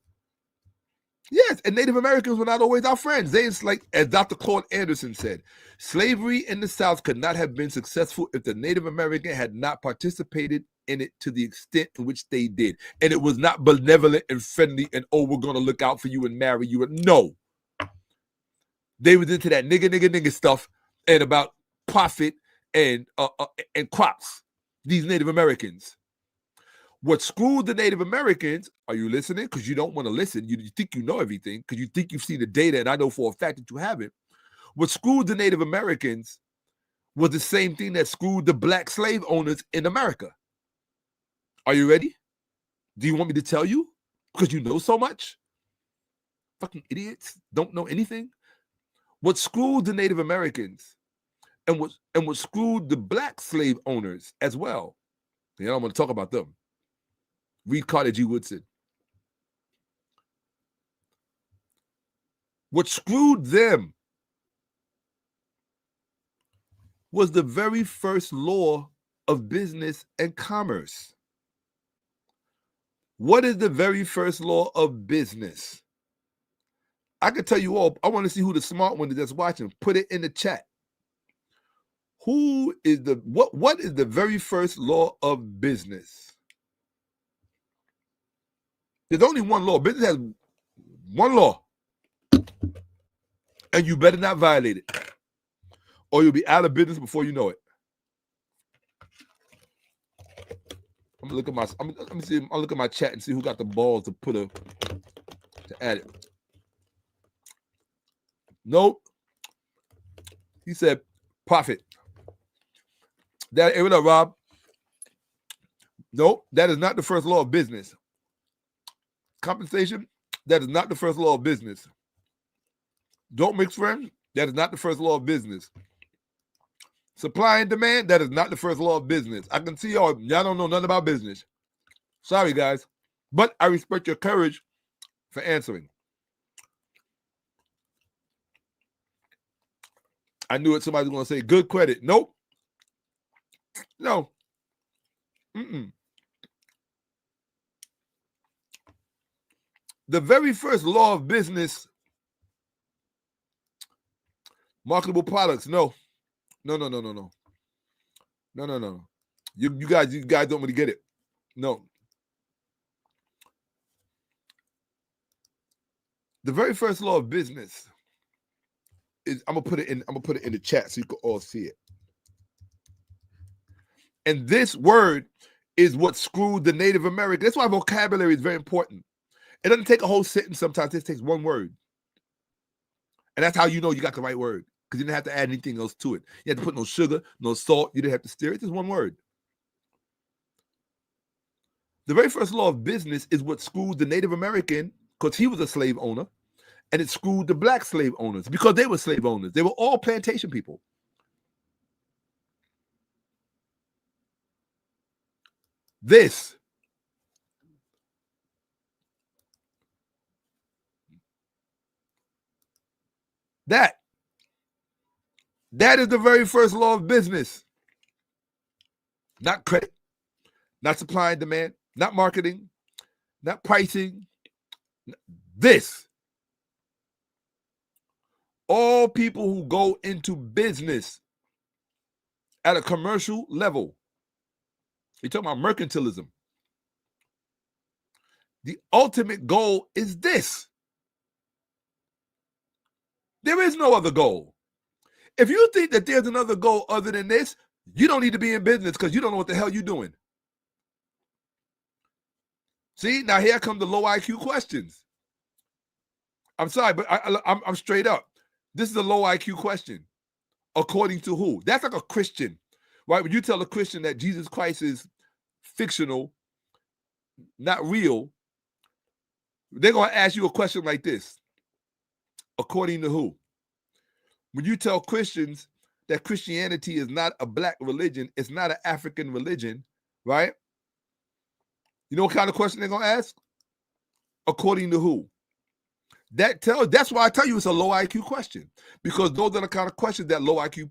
Yes, and Native Americans were not always our friends. It's like, as Dr. Claude Anderson said, slavery in the South could not have been successful if the Native American had not participated in it to the extent in which they did. And it was not benevolent and friendly and, oh, we're going to look out for you and marry you. No. They was into that nigga stuff and about profit and crops, these Native Americans. What screwed the Native Americans, are you listening? Because you don't want to listen. You think you know everything because you think you've seen the data, and I know for a fact that you haven't. What screwed the Native Americans was the same thing that screwed the black slave owners in America. Are you ready? Do you want me to tell you? Because you know so much? Fucking idiots. Don't know anything. What screwed the Native Americans and what screwed the black slave owners as well. And I don't want to talk about them. Read Carter G. Woodson. What screwed them was the very first law of business and commerce. What is the very first law of business? I can tell you all. I want to see who the smart one is that's watching. Put it in the chat. What is the very first law of business? There's only one law. Business has one law. And you better not violate it. Or you'll be out of business before you know it. I'm gonna look at I'll look at my chat and see who got the balls to add it. Nope. He said profit. What up, Rob? Nope, that is not the first law of business. Compensation, that is not the first law of business. Don't mix friends, that is not the first law of business. Supply and demand, that is not the first law of business. I can see y'all don't know nothing about business. Sorry, guys. But I respect your courage for answering. I knew it. Somebody's going to say good credit. Nope. No. The very first law of business, marketable products. No. You guys don't really get it. No. The very first law of business is I'm gonna put it in the chat so you can all see it. And this word is what screwed the Native American. That's why vocabulary is very important. It doesn't take a whole sentence sometimes. It just takes one word. And that's how you know you got the right word, because you didn't have to add anything else to it. You had to put no sugar, no salt. You didn't have to stir it. Just one word. The very first law of business is what screwed the Native American, because he was a slave owner, and it screwed the black slave owners because they were slave owners. They were all plantation people. This. That is the very first law of business. Not credit, not supply and demand, not marketing, not pricing. This. All people who go into business at a commercial level, you're talking about mercantilism. The ultimate goal is this. There is no other goal. If you think that there's another goal other than this, you don't need to be in business, because you don't know what the hell you're doing. See, now here come the low IQ questions. I'm sorry, but I'm straight up. This is a low IQ question. According to who? That's like a Christian, right? When you tell a Christian that Jesus Christ is fictional, not real, they're going to ask you a question like this. According to who? When you tell Christians that Christianity is not a black religion, it's not an African religion, right? You know what kind of question they're going to ask? According to who? That's why I tell you it's a low IQ question, because those are the kind of questions that low IQ,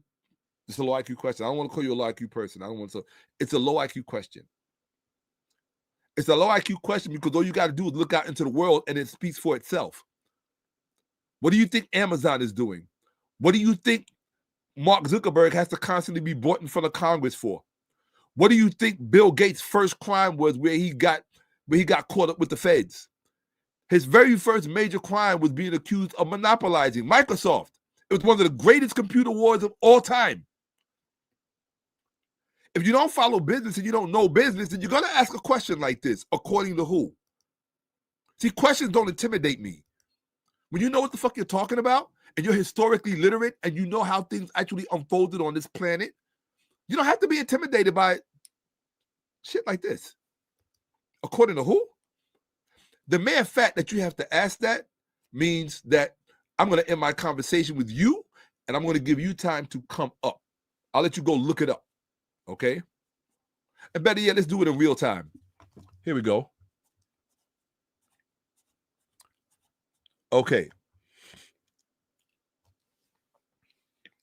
it's a low IQ question. I don't want to call you a low IQ person. I don't want to, it's a low IQ question. It's a low IQ question because all you got to do is look out into the world and it speaks for itself. What do you think Amazon is doing? What do you think Mark Zuckerberg has to constantly be brought in front of Congress for? What do you think Bill Gates' first crime was, where he got caught up with the feds? His very first major crime was being accused of monopolizing Microsoft. It was one of the greatest computer wars of all time. If you don't follow business and you don't know business, then you're going to ask a question like this. According to who? See, questions don't intimidate me. When you know what the fuck you're talking about, and you're historically literate, and you know how things actually unfolded on this planet, you don't have to be intimidated by shit like this. According to who? The mere fact that you have to ask that means that I'm going to end my conversation with you, and I'm going to give you time to come up. I'll let you go look it up, okay? And better yet, let's do it in real time. Here we go. Okay.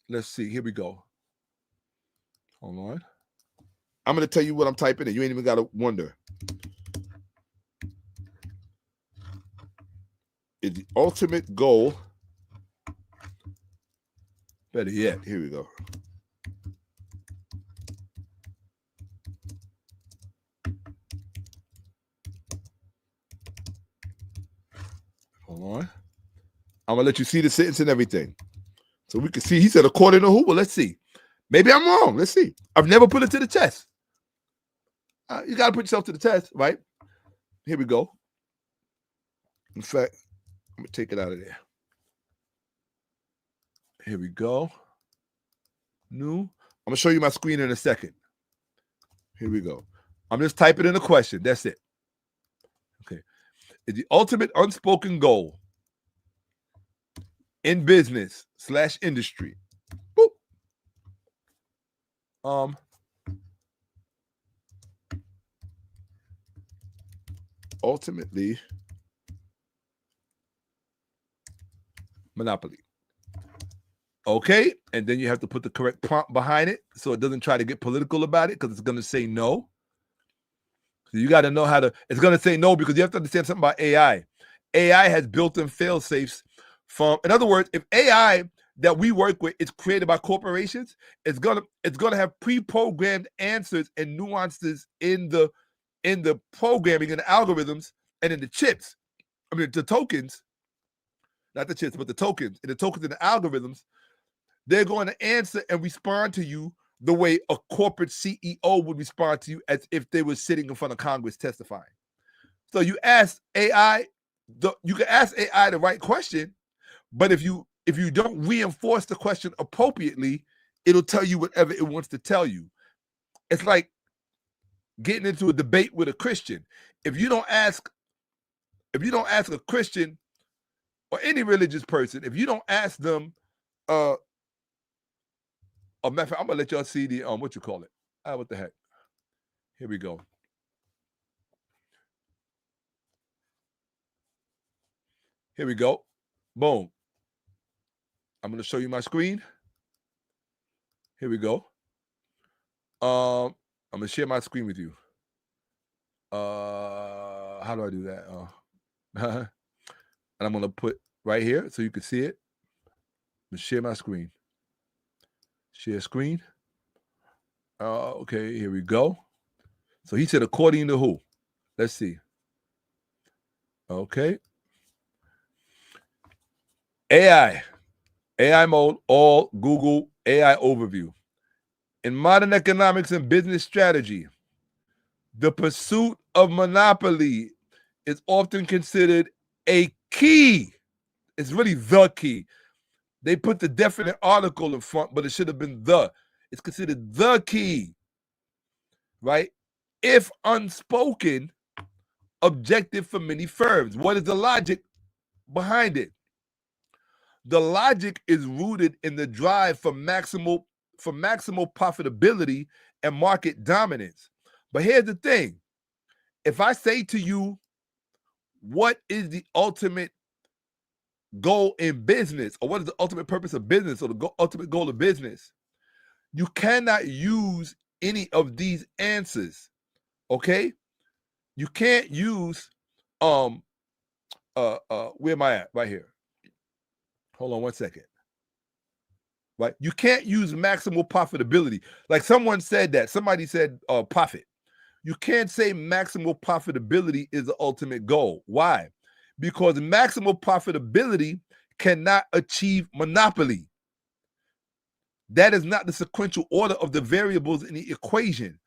Let's see. Here we go. Hold on. I'm going to tell you what I'm typing in. You ain't even got to wonder. Is the ultimate goal, better yet, here we go. Hold on. I'm going to let you see the sentence and everything. So we can see, he said, according to who? Well, let's see. Maybe I'm wrong. Let's see. I've never put it to the test. You got to put yourself to the test, right? Here we go. In fact, I'm going to take it out of there. Here we go. New. I'm going to show you my screen in a second. Here we go. I'm just typing in a question. That's it. Okay. Is the ultimate unspoken goal in business / industry. Boop. Ultimately, monopoly. Okay, and then you have to put the correct prompt behind it so it doesn't try to get political about it, because it's going to say no. So you got to know how to, it's going to say no because you have to understand something about AI. AI has built-in fail-safes from, in other words, if AI that we work with is created by corporations, it's gonna have pre-programmed answers and nuances in the programming and the algorithms and in the chips. I mean, the tokens, not the chips, but the tokens. And the tokens and the algorithms, they're going to answer and respond to you the way a corporate CEO would respond to you as if they were sitting in front of Congress testifying. So you ask AI, you can ask AI the right question, but if you don't reinforce the question appropriately, it'll tell you whatever it wants to tell you. It's like getting into a debate with a Christian. If you don't ask a Christian or any religious person, if you don't ask them, a matter, I'm gonna let y'all see the what you call it. What the heck? Here we go. Here we go. Boom. I'm gonna show you my screen. Here we go. I'm gonna share my screen with you. How do I do that? And I'm gonna put right here so you can see it. I'm gonna share my screen. Share screen. Okay, here we go. So he said, according to who? Let's see. Okay. AI mode, all Google AI overview. In modern economics and business strategy, the pursuit of monopoly is often considered a key. It's really the key. They put the definite article in front, but it should have been the. It's considered the key, right? If unspoken, objective for many firms. What is the logic behind it? The logic is rooted in the drive for maximal profitability and market dominance. But here's the thing. If I say to you, what is the ultimate goal in business, or what is the ultimate purpose of business, or the ultimate goal of business, you cannot use any of these answers, okay? You can't use, where am I at? Right here. Hold on one second. Right? You can't use maximal profitability. Like someone said that. Somebody said profit. You can't say maximal profitability is the ultimate goal. Why? Because maximal profitability cannot achieve monopoly. That is not the sequential order of the variables in the equation.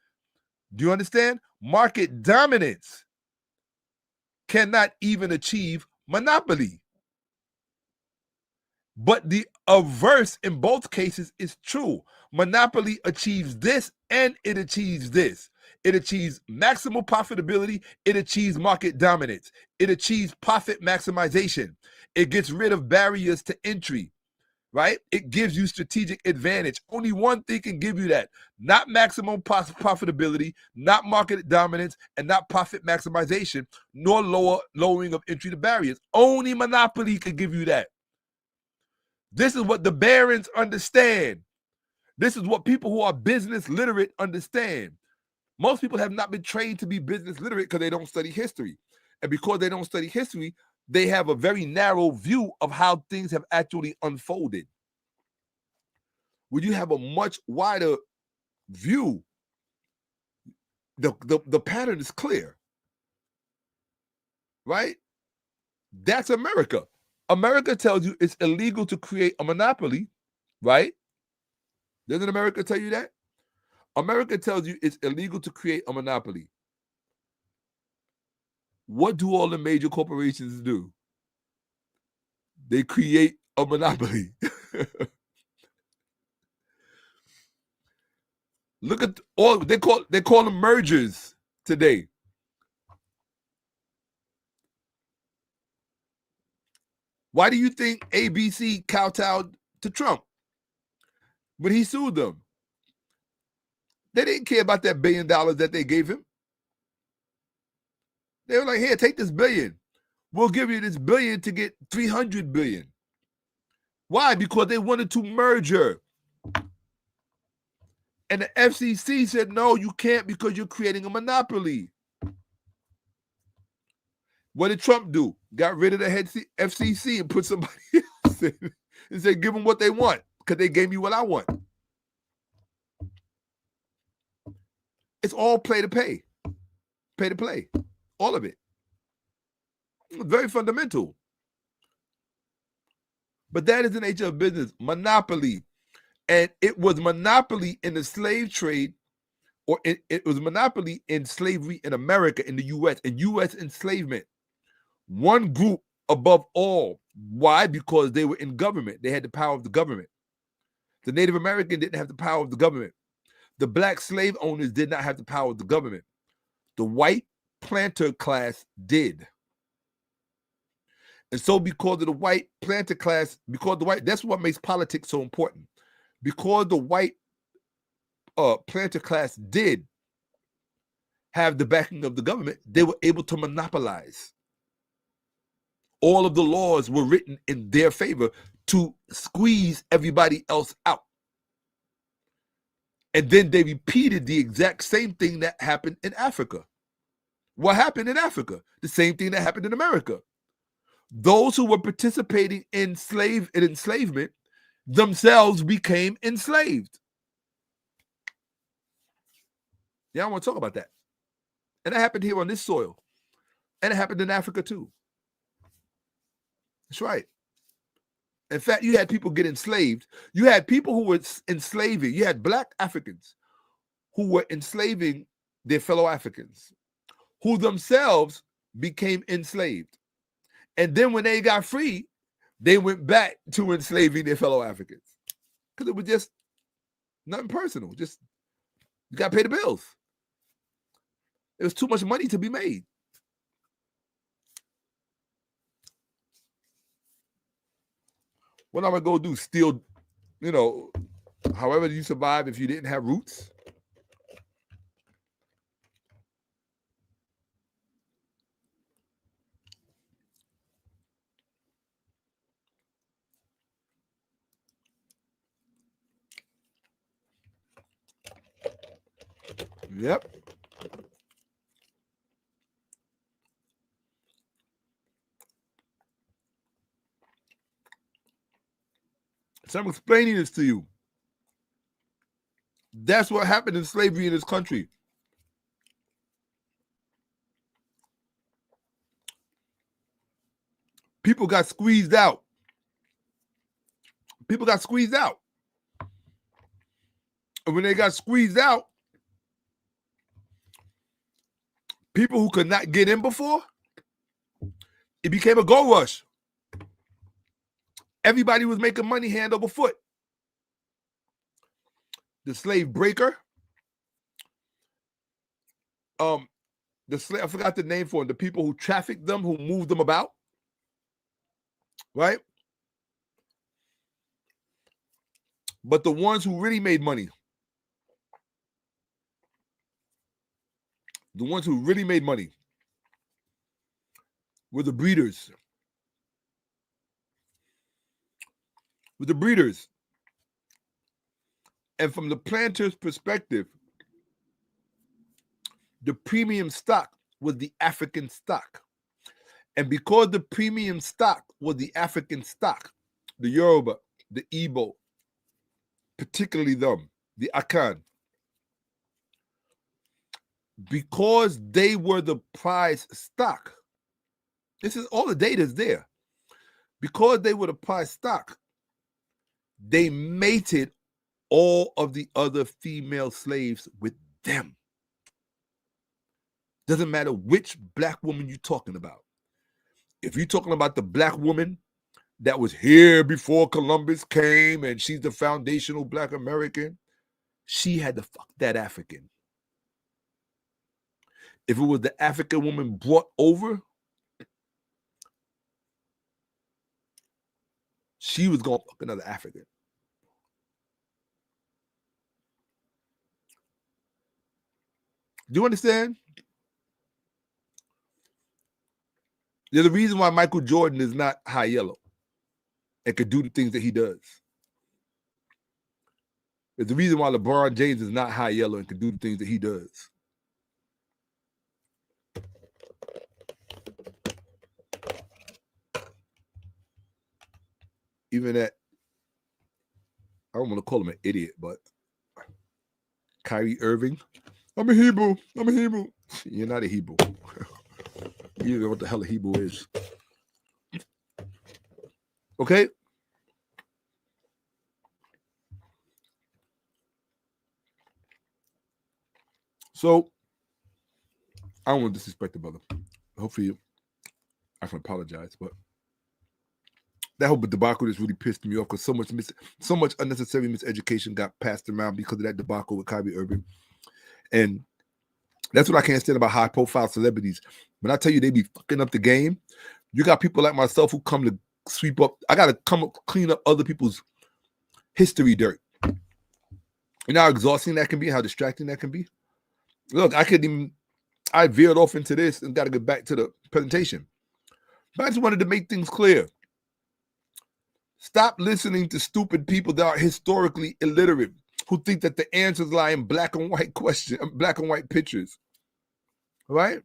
Do you understand? Market dominance cannot even achieve monopoly. But the averse in both cases is true. Monopoly achieves this and it achieves this. It achieves maximal profitability. It achieves market dominance. It achieves profit maximization. It gets rid of barriers to entry, right? It gives you strategic advantage. Only one thing can give you that. Not maximum profitability, not market dominance, and not profit maximization, nor lowering of entry to barriers. Only monopoly can give you that. This is what the barons understand. This is what people who are business literate understand. Most people have not been trained to be business literate because they don't study history. And because they don't study history, they have a very narrow view of how things have actually unfolded. When you have a much wider view, the pattern is clear, right? That's America. America tells you it's illegal to create a monopoly, right? Doesn't America tell you that? America tells you it's illegal to create a monopoly. What do all the major corporations do? They create a monopoly. Look at all they call them mergers today. Why do you think ABC kowtowed to Trump when he sued them? They didn't care about that $1 billion that they gave him. They were like, here, take this $1 billion. We'll give you this $1 billion to get $300 billion. Why? Because they wanted to merger. And the FCC said, no, you can't because you're creating a monopoly. What did Trump do? Got rid of the head FCC and put somebody else in and said, give them what they want because they gave me what I want. It's all play to pay. Pay to play. All of it. Very fundamental. But that is the nature of business. Monopoly. And it was monopoly in the slave trade, or it was monopoly in slavery in America, in the U.S., and U.S. enslavement. One group above all. Why? Because they were in government. They had the power of the government. The Native American didn't have the power of the government. The black slave owners did not have the power of the government. The white planter class did. And so because of the white planter class, that's what makes politics so important. Because the white planter class did have the backing of the government, they were able to monopolize. All of the laws were written in their favor to squeeze everybody else out. And then they repeated the exact same thing that happened in Africa. What happened in Africa? The same thing that happened in America. Those who were participating in enslavement themselves became enslaved. Yeah, I want to talk about that. And that happened here on this soil. And it happened in Africa too. That's right. In fact, you had people get enslaved. You had people who were enslaving. You had black Africans who were enslaving their fellow Africans, who themselves became enslaved. And then when they got free, they went back to enslaving their fellow Africans. Because it was just nothing personal. Just, you got to pay the bills. There was too much money to be made. What am I going to do? Steal, however you survive if you didn't have roots? Yep. So I'm explaining this to you. That's what happened in slavery in this country. People got squeezed out. People got squeezed out. And when they got squeezed out, people who could not get in before, it became a gold rush. Everybody was making money hand over foot. The slave breaker, I forgot the name for them, the people who trafficked them, who moved them about, right? But the ones who really made money, were the breeders. And from the planter's perspective, the premium stock was the African stock. And because the premium stock was the African stock, the Yoruba, the Igbo, particularly them, the Akan, because they were the prize stock, this is all the data is there. Because they were the prize stock, they mated all of the other female slaves with them. Doesn't matter which black woman you're talking about. If you're talking about the black woman that was here before Columbus came and she's the foundational black American, she had to fuck that African. If it was the African woman brought over, she was going to fuck another African. Do you understand? There's a reason why Michael Jordan is not high yellow and could do the things that he does. There's a reason why LeBron James is not high yellow and can do the things that he does. Even that, I don't want to call him an idiot, but Kyrie Irving, I'm a Hebrew. You're not a Hebrew. You don't know what the hell a Hebrew is. Okay? So I don't want to disrespect the brother. Hopefully I can apologize, but that whole debacle just really pissed me off because so much unnecessary miseducation got passed around because of that debacle with Kyrie Irving. And that's what I can't stand about high-profile celebrities. When I tell you they be fucking up the game, you got people like myself who come to sweep up. I got to come up, clean up other people's history dirt. You know how exhausting that can be, how distracting that can be? Look, I veered off into this and got to get back to the presentation. But I just wanted to make things clear. Stop listening to stupid people that are historically illiterate, who think that the answers lie in black and white pictures. Right?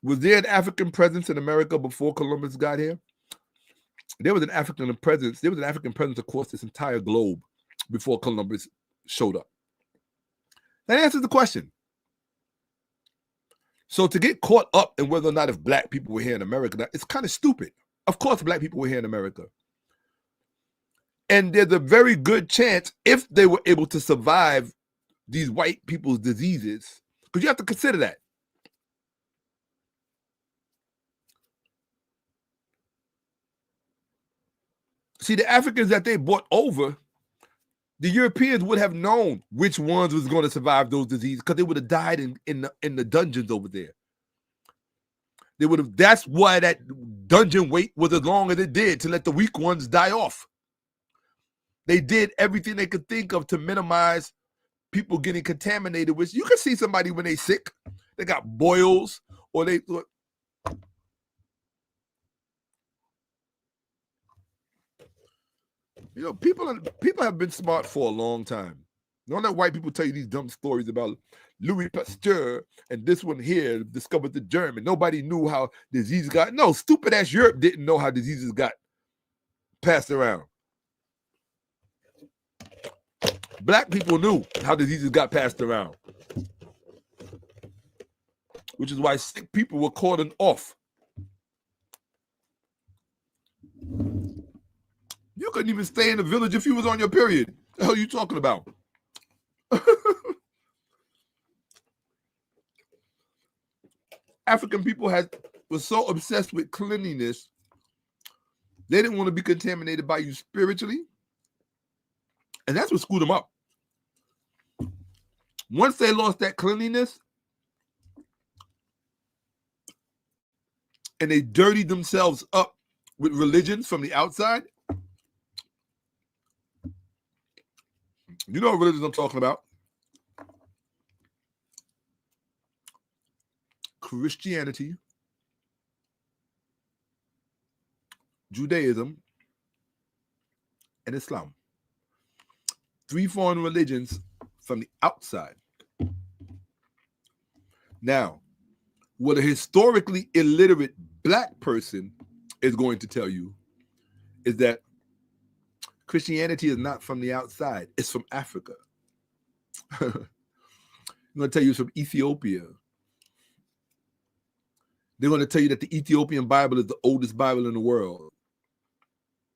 Was there an African presence in America before Columbus got here? There was an African presence. There was an African presence across this entire globe before Columbus showed up. That answers the question. So to get caught up in whether or not if black people were here in America, it's kind of stupid. Of course, black people were here in America. And there's a very good chance if they were able to survive these white people's diseases, because you have to consider that. See, the Africans that they brought over, the Europeans would have known which ones was going to survive those diseases because they would have died in the dungeons over there. They would have. That's why that dungeon wait was as long as it did, to let the weak ones die off. They did everything they could think of to minimize people getting contaminated. Which you can see somebody when they sick, they got boils, or they. You know, people have been smart for a long time. Don't let white people tell you these dumb stories about Louis Pasteur and this one here discovered the germ and nobody knew how diseases got. No, stupid ass Europe didn't know how diseases got passed around. Black people knew how diseases got passed around, which is why sick people were cordoned off. You couldn't even stay in the village if you was on your period. What the hell are you talking about? African people were so obsessed with cleanliness, they didn't want to be contaminated by you spiritually. And that's what screwed them up. Once they lost that cleanliness and they dirtied themselves up with religions from the outside, you know what religions I'm talking about? Christianity, Judaism, and Islam. 3 foreign religions from the outside. Now, what a historically illiterate black person is going to tell you is that Christianity is not from the outside. It's from Africa. I'm going to tell you it's from Ethiopia. They're going to tell you that the Ethiopian Bible is the oldest Bible in the world.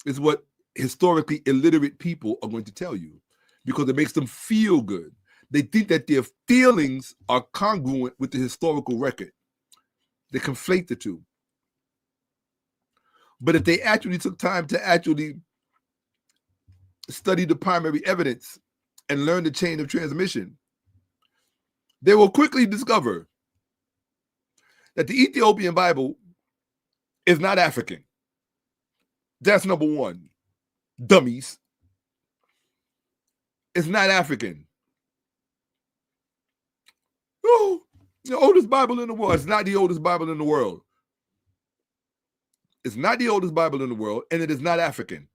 It's what historically illiterate people are going to tell you because it makes them feel good. They think that their feelings are congruent with the historical record. They conflate the two. But if they actually took time to actually study the primary evidence and learn the chain of transmission, they will quickly discover that the Ethiopian Bible is not African. That's number one. Dummies. It's not African. Oh, the oldest Bible in the world. It's not the oldest Bible in the world. It's not the oldest Bible in the world, and it is not African.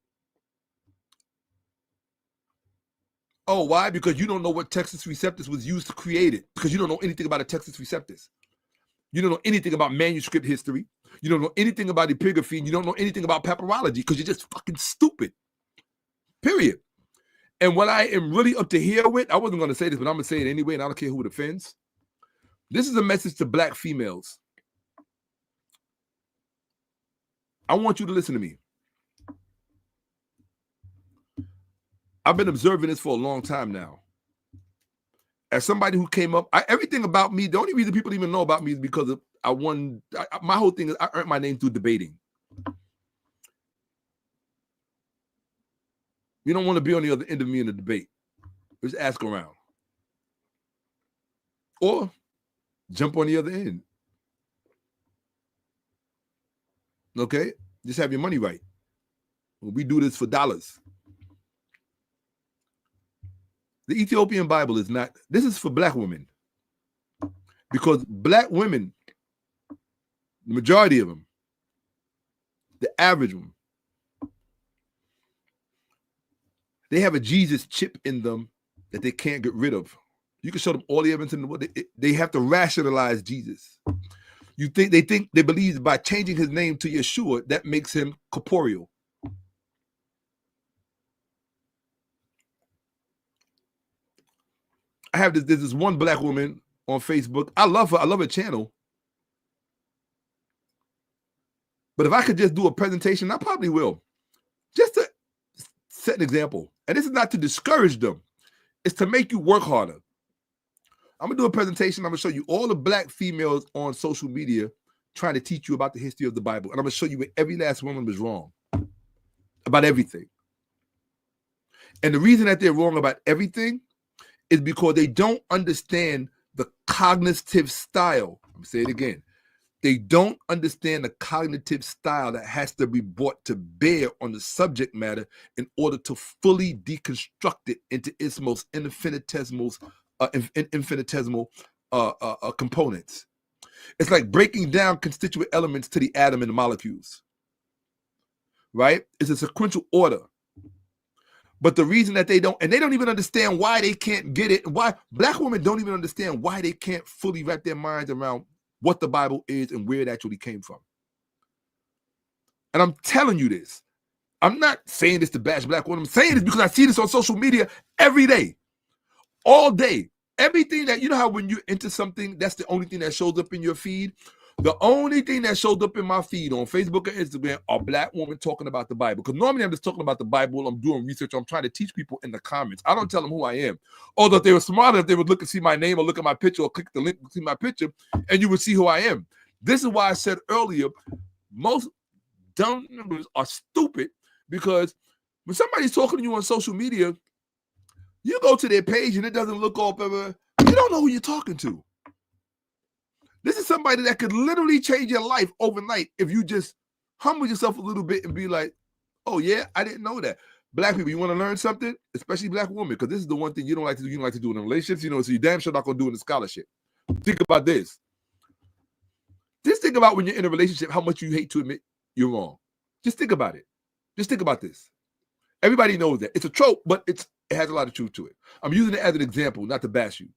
Oh, why? Because you don't know what Textus Receptus was used to create it. Because you don't know anything about a Textus Receptus. You don't know anything about manuscript history. You don't know anything about epigraphy. And you don't know anything about papyrology because you're just fucking stupid. Period. And what I am really up to here with, I wasn't going to say this, but I'm going to say it anyway, and I don't care who it offends. This is a message to black females. I want you to listen to me. I've been observing this for a long time now. as somebody who came up, everything about me, the only reason people even know about me is because of my whole thing is I earned my name through debating. You don't want to be on the other end of me in a debate. Just ask around. Or jump on the other end. Okay? Just have your money right. We do this for dollars. The Ethiopian Bible is not, this is for black women. Because black women, the majority of them, the average one, they have a Jesus chip in them that they can't get rid of. You can show them all the evidence in the world. They have to rationalize Jesus. They believe by changing his name to Yeshua, that makes him corporeal. I have there's this one black woman on Facebook. I love her. I love her channel. But if I could just do a presentation, I probably will. Just to set an example. And this is not to discourage them. It's to make you work harder. I'm going to do a presentation. I'm going to show you all the black females on social media trying to teach you about the history of the Bible. And I'm going to show you where every last one of them is wrong about everything. And the reason that they're wrong about everything is because they don't understand the cognitive style. I'm going to say it again. They don't understand the cognitive style that has to be brought to bear on the subject matter in order to fully deconstruct it into its most infinitesimal components. It's like breaking down constituent elements to the atom and the molecules, right? It's a sequential order. But the reason that they don't even understand why they can't get it, why black women don't even understand why they can't fully wrap their minds around what the Bible is and where it actually came from. And I'm telling you this. I'm not saying this to bash black women. I'm saying this because I see this on social media every day, all day. Everything that, you know how when you're into something, that's the only thing that shows up in your feed? The only thing that shows up in my feed on Facebook and Instagram are black women talking about the Bible. Because normally I'm just talking about the Bible. I'm doing research. I'm trying to teach people in the comments. I don't tell them who I am. Although if they were smarter, if they would look and see my name or look at my picture or click the link to see my picture, and you would see who I am. This is why I said earlier, most dumb numbers are stupid, because when somebody's talking to you on social media, you go to their page and it doesn't look all over. You don't know who you're talking to. This is somebody that could literally change your life overnight if you just humble yourself a little bit and be like, oh yeah, I didn't know that. Black people, you want to learn something? Especially black women, because this is the one thing you don't like to do. You don't like to do in relationships, so you damn sure not going to do it in scholarship. Think about this. Just think about when you're in a relationship, how much you hate to admit you're wrong. Just think about it. Just think about this. Everybody knows that. It's a trope, but it has a lot of truth to it. I'm using it as an example, not to bash you.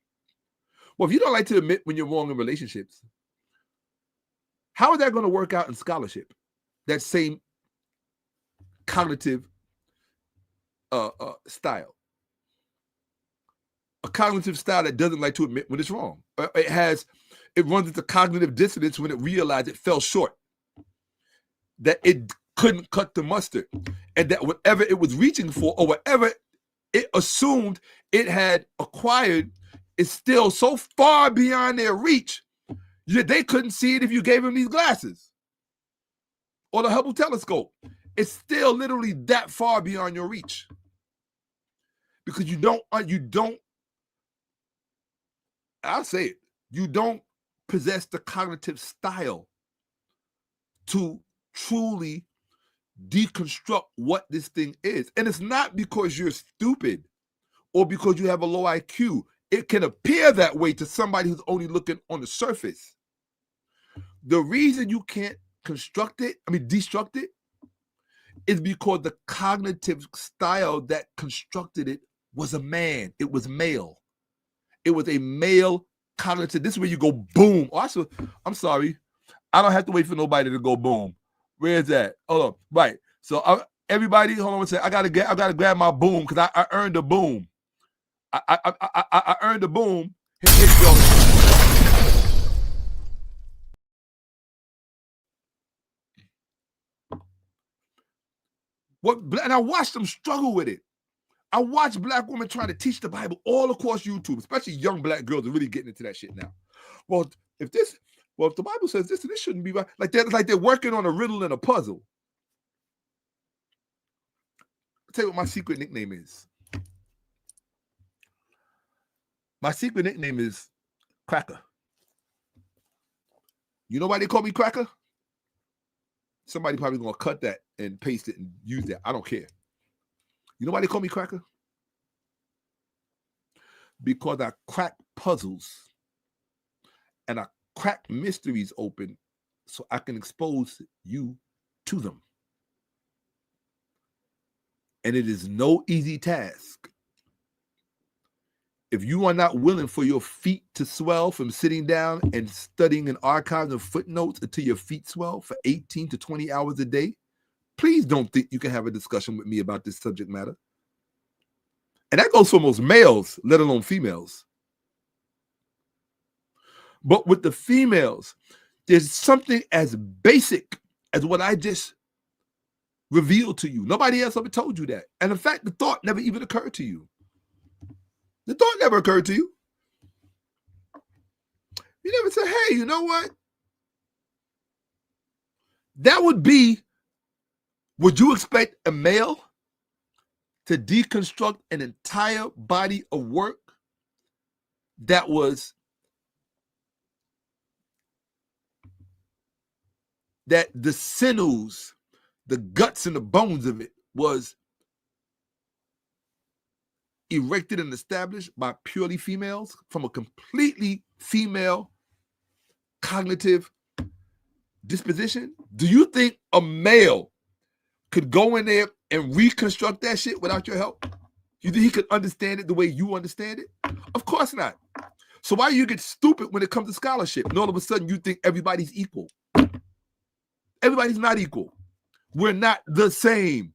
Well, if you don't like to admit when you're wrong in relationships, how is that going to work out in scholarship? That same cognitive style. A cognitive style that doesn't like to admit when it's wrong. It runs into cognitive dissonance when it realized it fell short. That it couldn't cut the mustard. And that whatever it was reaching for, or whatever it assumed it had acquired, is still so far beyond their reach that they couldn't see it if you gave them these glasses or the Hubble telescope. It's still literally that far beyond your reach, because you don't, I'll say it, you don't possess the cognitive style to truly deconstruct what this thing is. And it's not because you're stupid or because you have a low IQ. It can appear that way to somebody who's only looking on the surface. The reason you can't destruct it, is because the cognitive style that constructed it was a man. It was male. It was a male cognitive. This is where you go boom. Also, I'm sorry. I don't have to wait for nobody to go boom. Where is that? Hold on. Right. So everybody, hold on a second. I gotta grab my boom because I earned a boom. I earned a boom. Here you go. And I watched them struggle with it. I watch black women trying to teach the Bible all across YouTube, especially young black girls are really getting into that shit now. Well, if the Bible says this, this shouldn't be right. Like they're working on a riddle and a puzzle. I'll tell you what my secret nickname is. My secret nickname is Cracker. You know why they call me Cracker? Somebody probably gonna cut that and paste it and use that. I don't care. You know why they call me Cracker? Because I crack puzzles and I crack mysteries open so I can expose you to them. And it is no easy task. If you are not willing for your feet to swell from sitting down and studying an archive of footnotes until your feet swell for 18 to 20 hours a day, please don't think you can have a discussion with me about this subject matter. And that goes for most males, let alone females. But with the females, there's something as basic as what I just revealed to you. Nobody else ever told you that. And in fact, the thought never even occurred to you. The thought never occurred to you. You never said, hey, you know what? That would you expect a male to deconstruct an entire body of work that the sinews, the guts and the bones of it was erected and established by purely females from a completely female cognitive disposition? Do you think a male could go in there and reconstruct that shit without your help? You think he could understand it the way you understand it? Of course not. So why do you get stupid when it comes to scholarship and all of a sudden you think everybody's equal? Everybody's not equal. We're not the same.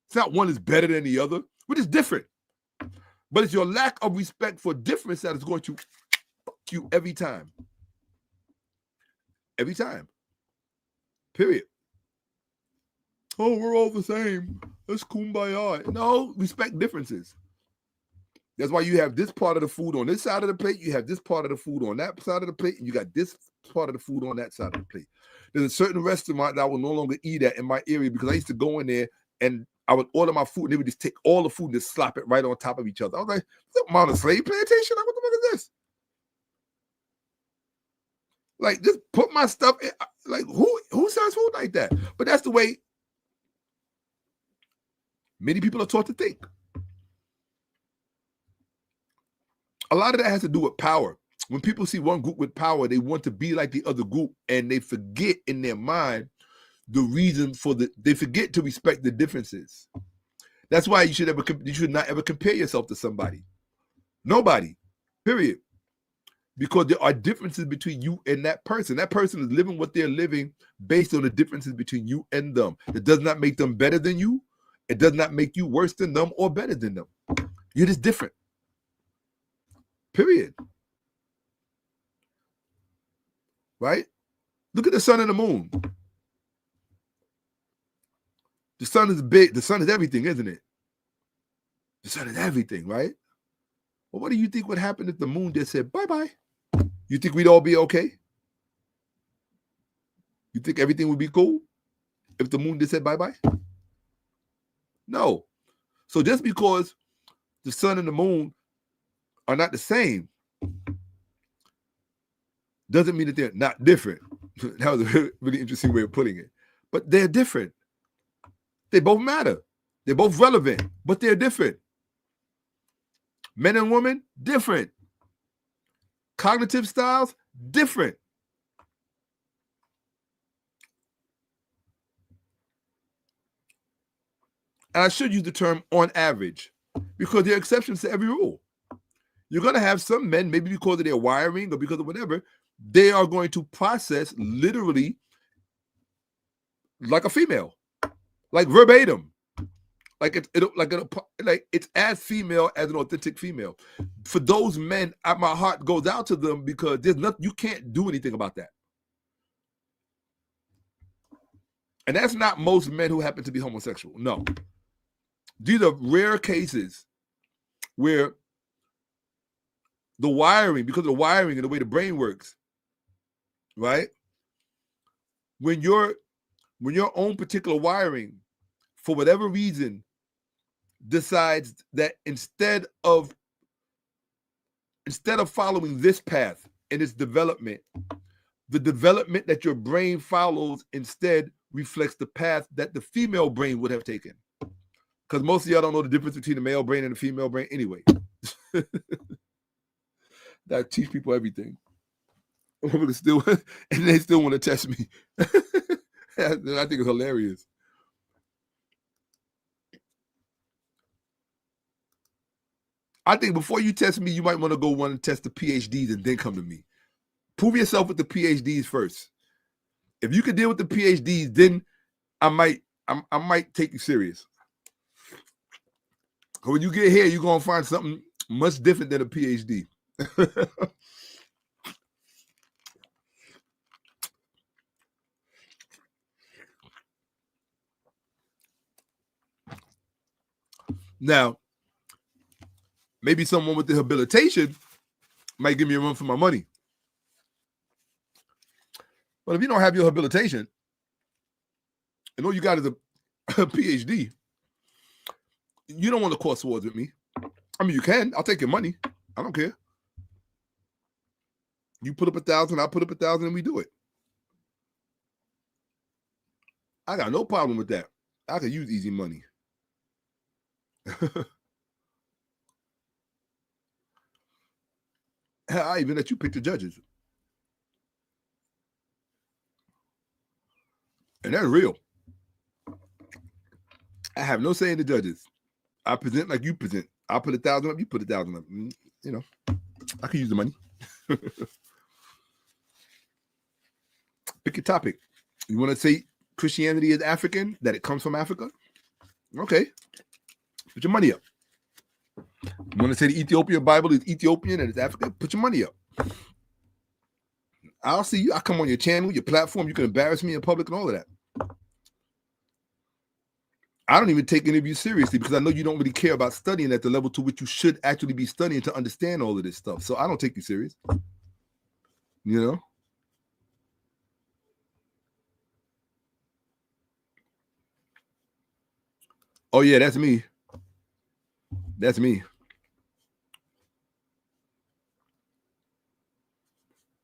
It's not one is better than the other. We're just different. But it's your lack of respect for difference that is going to fuck you every time. Every time. Period. Oh, we're all the same. Let's kumbaya. No, respect differences. That's why you have this part of the food on this side of the plate. You have this part of the food on that side of the plate. And you got this part of the food on that side of the plate. There's a certain restaurant that I will no longer eat at in my area because I used to go in there and I would order my food and they would just take all the food and just slap it right on top of each other. I was like, is that 𝓈𝓔���₁ plantation? Like, what the fuck is this? Like, just put my stuff in. Like, who serves food like that? But that's the way many people are taught to think. A lot of that has to do with power. When people see one group with power, they want to be like the other group, and they forget in their mind the reason for they forget to respect the differences. That's why you should not ever compare yourself to somebody. Nobody. Period. Because there are differences between you and that person. That person is living what they're living based on the differences between you and them. It does not make them better than you. It does not make you worse than them or better than them. You're just different. Period. Right? Look at the sun and the moon. The sun is big. The sun is everything, isn't it? The sun is everything, right? Well, what do you think would happen if the moon just said bye-bye? You think we'd all be okay? You think everything would be cool if the moon just said bye-bye? No. So just because the sun and the moon are not the same doesn't mean that they're not different. That was a really interesting way of putting it. But they're different. They both matter. They're both relevant, but they're different. Men and women, different. Cognitive styles, different. And I should use the term on average because there are exceptions to every rule. You're going to have some men, maybe because of their wiring or because of whatever, they are going to process literally like a female, like verbatim. Like it's as female as an authentic female. For those men, my heart goes out to them because there's nothing, you can't do anything about that. And that's not most men who happen to be homosexual. No. These are rare cases where the wiring, because of the wiring and the way the brain works, right? When your own particular wiring, for whatever reason, decides that instead of following this path in its development, the development that your brain follows instead reflects the path that the female brain would have taken. Because most of y'all don't know the difference between the male brain and the female brain anyway. That teach people everything. Still, and they still want to test me. I think it's hilarious. I think before you test me, you might want to go want to test the PhDs and then come to me. Prove yourself with the PhDs first. If you can deal with the PhDs, then I might take you serious. When you get here, you're gonna find something much different than a PhD. Now, maybe someone with the habilitation might give me a run for my money. But if you don't have your habilitation, and all you got is a PhD, you don't want to cross swords with me. I mean, you can. I'll take your money. I don't care. You put up 1,000, I'll put up 1,000, and we do it. I got no problem with that. I could use easy money. I even let you pick the judges. And that's real. I have no say in the judges. I present like you present. I'll put 1,000 up, you put 1,000 up. You know, I can use the money. Pick your topic. You want to say Christianity is African, that it comes from Africa? Okay. Put your money up. You want to say the Ethiopian Bible is Ethiopian and it's African? Put your money up. I'll see you. I'll come on your channel, your platform. You can embarrass me in public and all of that. I don't even take any of you seriously because I know you don't really care about studying at the level to which you should actually be studying to understand all of this stuff. So I don't take you serious. You know? Oh, yeah, that's me. That's me.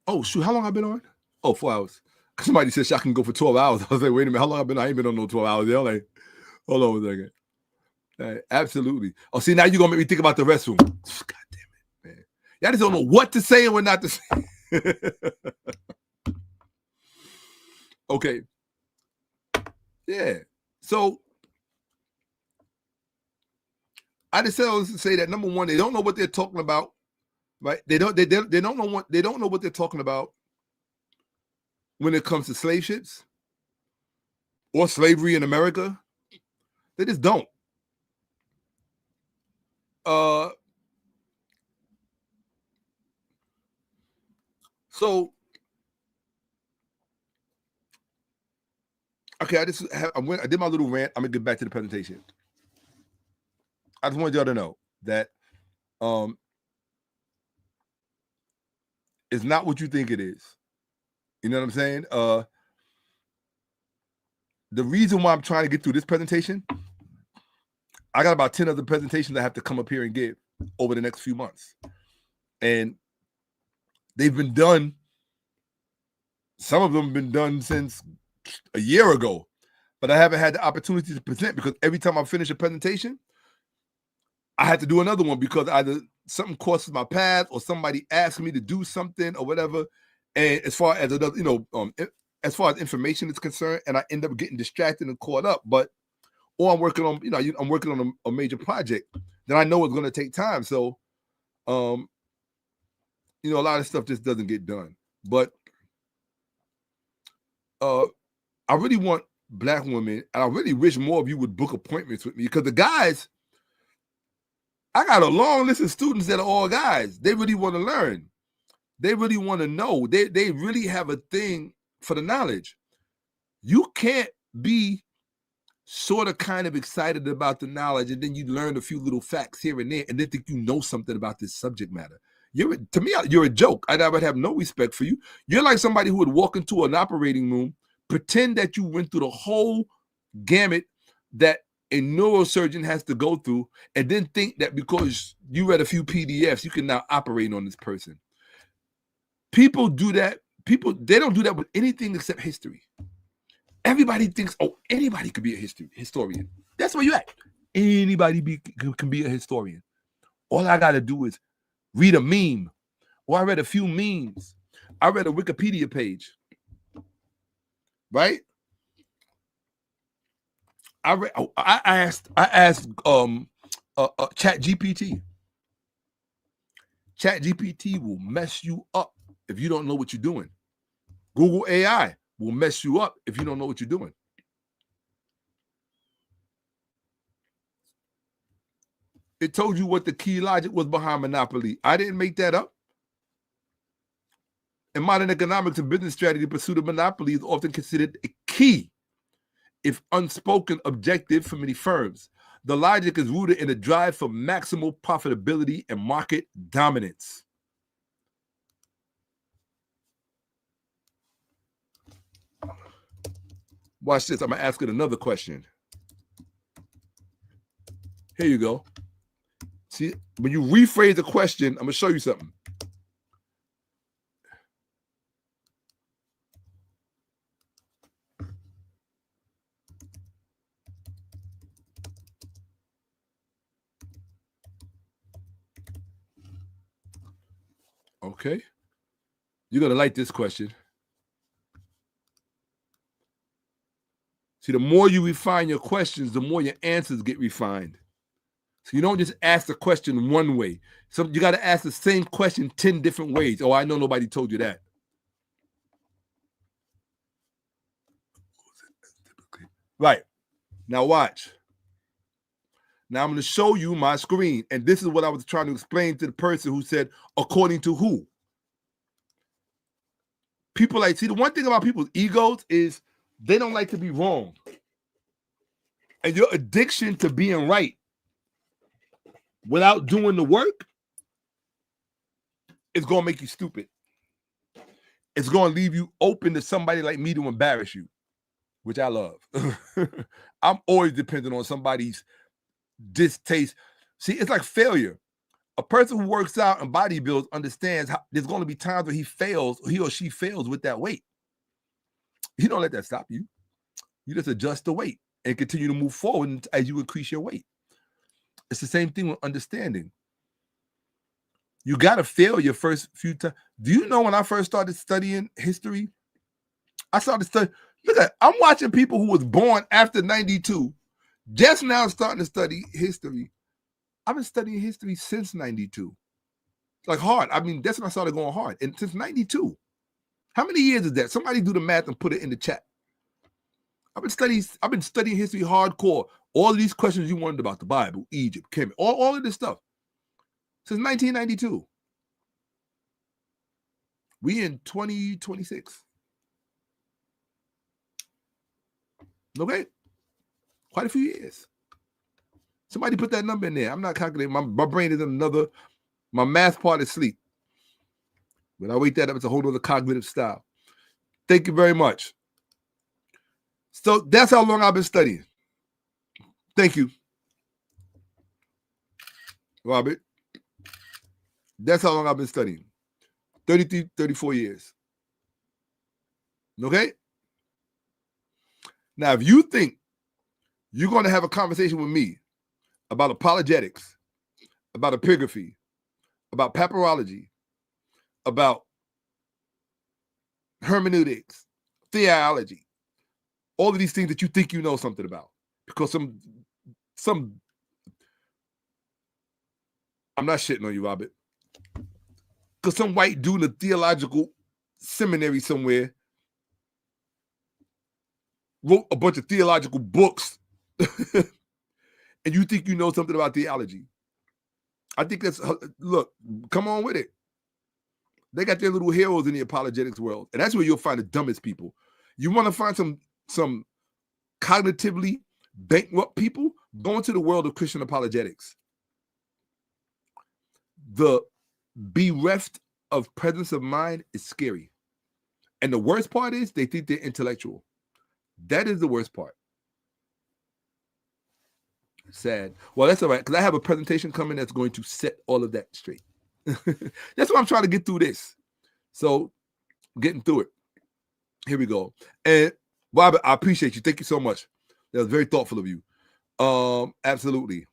Oh, shoot. How long have I been on? Oh, 4 hours. Somebody said I can go for 12 hours. I was like, wait a minute. How long have I been on? I ain't been on no 12 hours. They're like, hold on a second. Absolutely. Oh, see, now you're going to make me think about the restroom. God damn it, man. Y'all just don't know what to say and what not to say. Okay. Yeah. So I just say that number one, they don't know what they're talking about, right? They don't know what they're talking about when it comes to slave ships or slavery in America. They just don't. So okay, I did my little rant. I'm gonna get back to the presentation. I just wanted y'all to know that it's not what you think it is. You know what I'm saying? The reason why I'm trying to get through this presentation, I got about 10 other presentations I have to come up here and give over the next few months. And they've been done. Some of them have been done since a year ago, but I haven't had the opportunity to present because every time I finish a presentation, I had to do another one because either something crosses my path or somebody asks me to do something or whatever. And as far as another, as far as information is concerned, and I end up getting distracted and caught up. But or I'm working on, I'm working on a major project that I know is going to take time. So, a lot of stuff just doesn't get done. But I really want Black women, and I really wish more of you would book appointments with me because the guys, I got a long list of students that are all guys. They really want to learn. They really want to know. They really have a thing for the knowledge. You can't be sort of kind of excited about the knowledge, and then you learn a few little facts here and there, and then think you know something about this subject matter. To me, you're a joke. I would have no respect for you. You're like somebody who would walk into an operating room, pretend that you went through the whole gamut that a neurosurgeon has to go through, and then think that because you read a few PDFs, you can now operate on this person. People do that. They don't do that with anything except history. Everybody thinks, oh, anybody could be a historian. That's where you're at. Anybody can be a historian. All I got to do is read a meme. Or I read a few memes. I read a Wikipedia page. Right? I asked ChatGPT. ChatGPT will mess you up if you don't know what you're doing. Google AI will mess you up if you don't know what you're doing. It told you what the key logic was behind monopoly. I didn't make that up. In modern economics and business strategy, the pursuit of monopoly is often considered a key, if unspoken, objective for many firms. The logic is rooted in a drive for maximal profitability and market dominance. Watch this. I'm going to ask it another question. Here you go. See, when you rephrase the question, I'm going to show you something. Okay. You're going to like this question. See, the more you refine your questions, the more your answers get refined. So you don't just ask the question one way. So you got to ask the same question 10 different ways. Oh, I know nobody told you that. Right. Now watch. Now I'm going to show you my screen. And this is what I was trying to explain to the person who said, according to who? People see, the one thing about people's egos is they don't like to be wrong. And your addiction to being right without doing the work is going to make you stupid. It's going to leave you open to somebody like me to embarrass you, which I love. I'm always dependent on somebody's distaste. See, it's like failure. A person who works out and bodybuilds understands there's going to be times where he or she fails with that weight. You don't let that stop you. You just adjust the weight and continue to move forward as you increase your weight. It's the same thing with understanding. You got to fail your first few times. Do you know when I first started studying history, I started studying, look at, I'm watching people who was born after 92, just now starting to study history. I've been studying history since 92. Like hard. I mean, that's when I started going hard. And since 92. How many years is that? Somebody do the math and put it in the chat. I've been studying history hardcore. All of these questions you wanted about the Bible, Egypt, Kemetville, all of this stuff. Since 1992. We in 2026. Okay? Quite a few years. Somebody put that number in there. I'm not calculating. My brain is in my math part is asleep. When I wake that up, it's a whole other cognitive style. Thank you very much. So that's how long I've been studying. Thank you, Robert. That's how long I've been studying. 33, 34 years. Okay? Now, if you think you're going to have a conversation with me about apologetics, about epigraphy, about papyrology, about hermeneutics, theology, all of these things that you think you know something about, because some I'm not shitting on you, Robert, because some white dude in a theological seminary somewhere wrote a bunch of theological books and you think you know something about theology. I think that's, look, come on with it. They got their little heroes in the apologetics world. And that's where you'll find the dumbest people. You want to find some cognitively bankrupt people, go into the world of Christian apologetics. The bereft of presence of mind is scary. And the worst part is they think they're intellectual. That is the worst part. Sad. Well, that's all right, because I have a presentation coming that's going to set all of that straight. That's why I'm trying to get through this. So, getting through it. Here we go. And Robert, I appreciate you. Thank you so much. That was very thoughtful of you. Absolutely.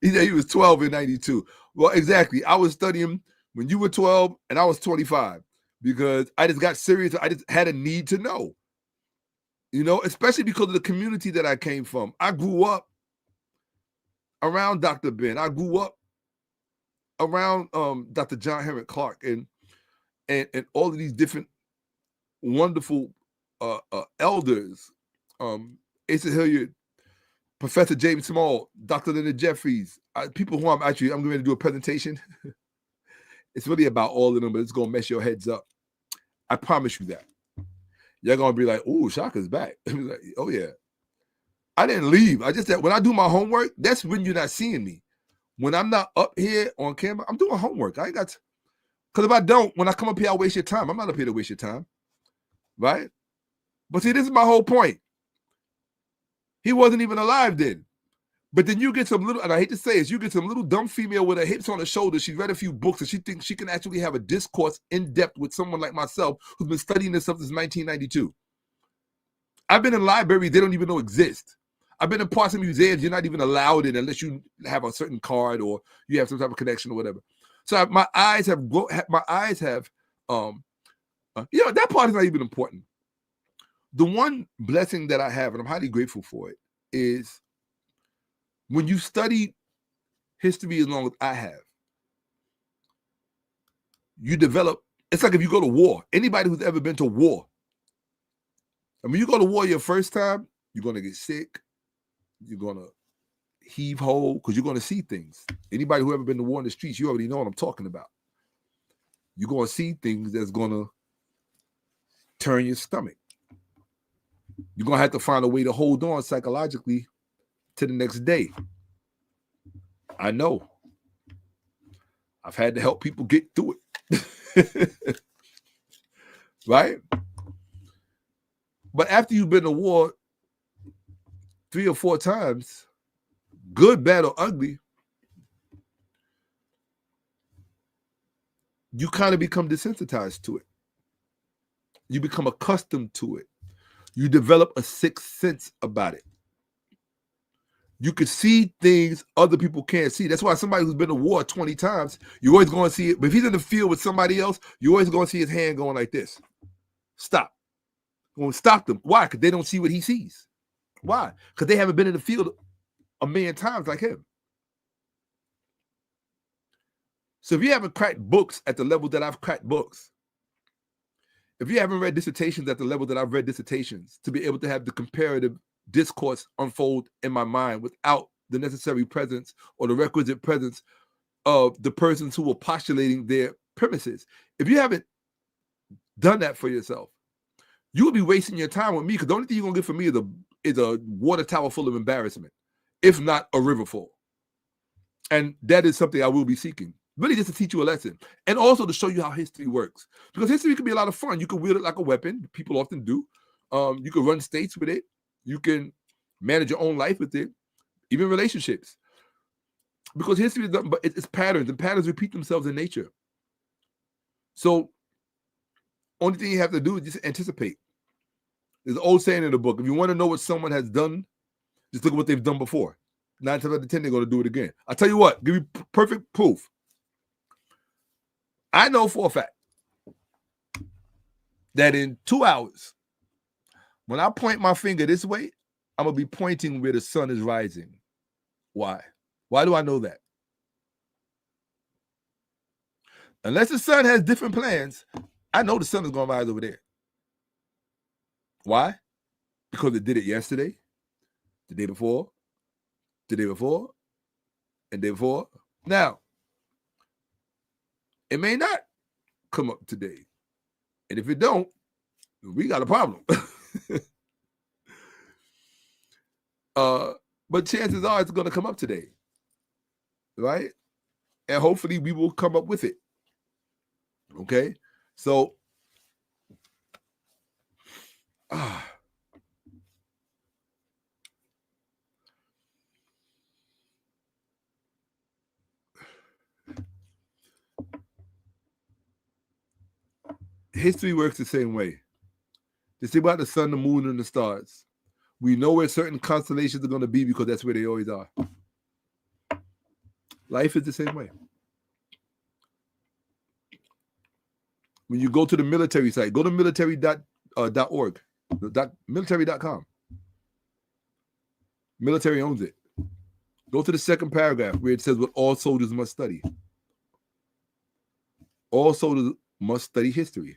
He said he was 12 in 92. Well, exactly. I was studying when you were 12 and I was 25 because I just got serious. I just had a need to know, especially because of the community that I came from. I grew up around Dr. Ben. I grew up around Dr. John Henrik Clark and all of these different wonderful elders. Asa Hilliard, Professor James Small, Dr. Leonard Jeffries, people who I'm going to do a presentation. It's really about all of them, but it's going to mess your heads up. I promise you that. You're going to be like, oh, Shaka's back. Like, oh, yeah. I didn't leave. I just said, when I do my homework, that's when you're not seeing me. When I'm not up here on camera, I'm doing homework. I ain't got to. Because if I don't, when I come up here, I waste your time. I'm not up here to waste your time. Right? But see, this is my whole point. He wasn't even alive then. But then you get some little, and I hate to say it, you get some little dumb female with her hips on her shoulders. She read a few books and she thinks she can actually have a discourse in depth with someone like myself who's been studying this stuff since 1992. I've been in libraries they don't even know exist. I've been in parts of museums you're not even allowed in unless you have a certain card or you have some type of connection or whatever. So my eyes have, that part is not even important. The one blessing that I have, and I'm highly grateful for it, is when you study history as long as I have, you develop, it's like if you go to war, anybody who's ever been to war, I mean, you go to war your first time, you're going to get sick, you're going to heave ho, because you're going to see things. Anybody who ever been to war in the streets, you already know what I'm talking about. You're going to see things that's going to turn your stomach. You're going to have to find a way to hold on psychologically to the next day. I know. I've had to help people get through it. Right? But after you've been to war 3 or 4 times, good, bad, or ugly, you kind of become desensitized to it. You become accustomed to it. You develop a sixth sense about it. You can see things other people can't see. That's why somebody who's been to war 20 times, you're always going to see it. But if he's in the field with somebody else, you're always going to see his hand going like this. Stop. Going to stop them. Why? Because they don't see what he sees. Why? Because they haven't been in the field a million times like him. So if you haven't cracked books at the level that I've cracked books, if you haven't read dissertations at the level that I've read dissertations, to be able to have the comparative discourse unfold in my mind without the necessary presence or the requisite presence of the persons who are postulating their premises, if you haven't done that for yourself, you will be wasting your time with me, because the only thing you're going to get from me is a water tower full of embarrassment, if not a river full. And that is something I will be seeking. Really just to teach you a lesson. And also to show you how history works. Because history can be a lot of fun. You can wield it like a weapon. People often do. You can run states with it. You can manage your own life with it. Even relationships. Because history is nothing but it's patterns. And patterns repeat themselves in nature. So, only thing you have to do is just anticipate. There's an old saying in the book. If you want to know what someone has done, just look at what they've done before. 9 times out of 10, they're going to do it again. I'll tell you what. Give you perfect proof. I know for a fact that in 2 hours, when I point my finger this way, I'm going to be pointing where the sun is rising. Why? Why do I know that? Unless the sun has different plans, I know the sun is going to rise over there. Why? Because it did it yesterday, the day before, and the day before. Now, it may not come up today. And if it don't, we got a problem. But chances are it's going to come up today, right? And hopefully we will come up with it. Okay, so history works the same way. They say about the sun, the moon, and the stars. We know where certain constellations are going to be because that's where they always are. Life is the same way. When you go to the military site, go to military.org, military.com. Military owns it. Go to the second paragraph where it says what all soldiers must study. All soldiers must study history.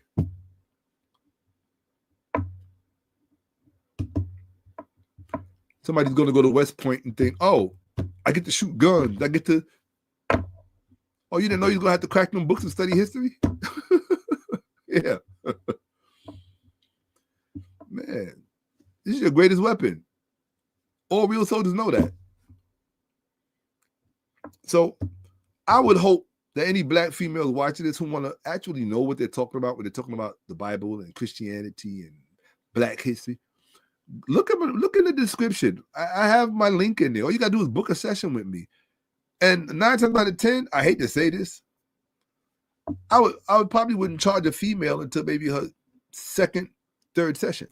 Somebody's going to go to West Point and think, oh, I get to shoot guns. I get to... Oh, you didn't know you're going to have to crack them books and study history? Yeah. Man, this is your greatest weapon. All real soldiers know that. So I would hope that any black females watching this who want to actually know what they're talking about when they're talking about the Bible and Christianity and black history, look in the description. I have my link in there. All you got to do is book a session with me. And 9 times out of 10, I hate to say this, I would probably wouldn't charge a female until maybe her second, third session.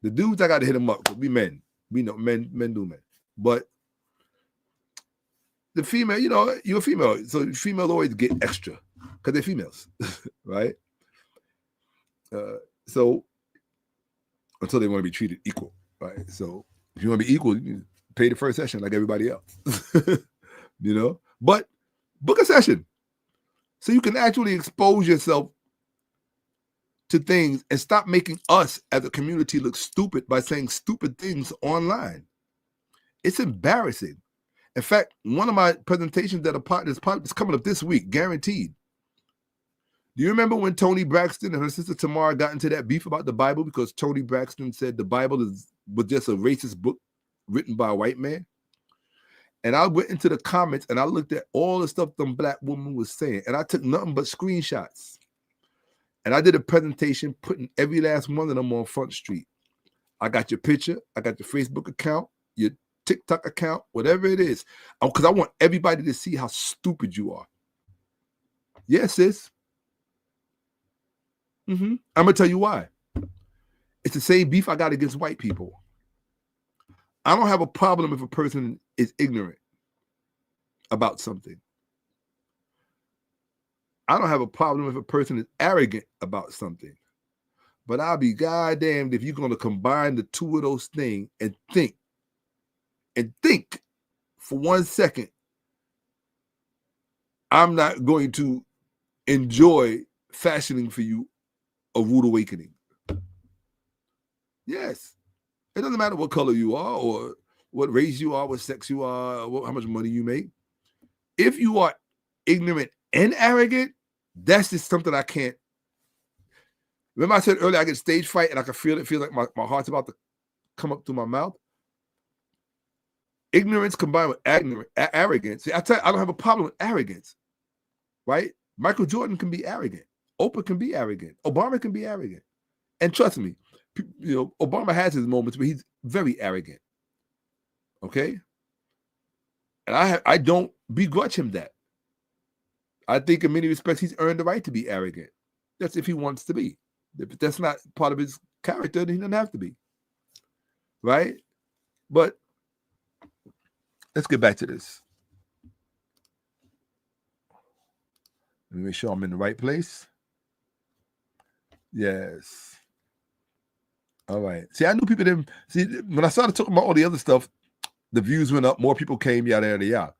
The dudes, I got to hit them up because we men. We know men do men. But the female, you know, you're a female. So females always get extra because they're females, right? So until they want to be treated equal, right? So if you want to be equal, you pay the first session like everybody else, you know? But book a session so you can actually expose yourself to things and stop making us as a community look stupid by saying stupid things online. It's embarrassing. In fact, one of my presentations that is coming up this week, guaranteed. Do you remember when Toni Braxton and her sister Tamara got into that beef about the Bible because Toni Braxton said the Bible was just a racist book written by a white man? And I went into the comments and I looked at all the stuff them black woman was saying, and I took nothing but screenshots. And I did a presentation putting every last one of them on Front Street. I got your picture, I got your Facebook account, your TikTok account, whatever it is, because I want everybody to see how stupid you are. Yes, sis. I'm gonna tell you why. It's the same beef I got against white people. I don't have a problem if a person is ignorant about something. I don't have a problem if a person is arrogant about something. But I'll be goddamned if you're going to combine the two of those things and think for 1 second, I'm not going to enjoy fashioning for you a rude awakening. Yes. It doesn't matter what color you are or what race you are, what sex you are, how much money you make. If you are ignorant and arrogant, that's just something I can't. Remember I said earlier, I get stage fright and I can feel it, feel like my heart's about to come up through my mouth. Ignorance combined with arrogance. See, I tell you, I don't have a problem with arrogance, right? Michael Jordan can be arrogant. Oprah can be arrogant. Obama can be arrogant. And trust me, you know, Obama has his moments where he's very arrogant. Okay? And I don't begrudge him that. I think in many respects he's earned the right to be arrogant. That's if he wants to be. If that's not part of his character, then he doesn't have to be. Right? But let's get back to this. Let me make sure I'm in the right place. Yes. All right. See, I knew people didn't see when I started talking about all the other stuff, the views went up, more people came, yada, yada, yada.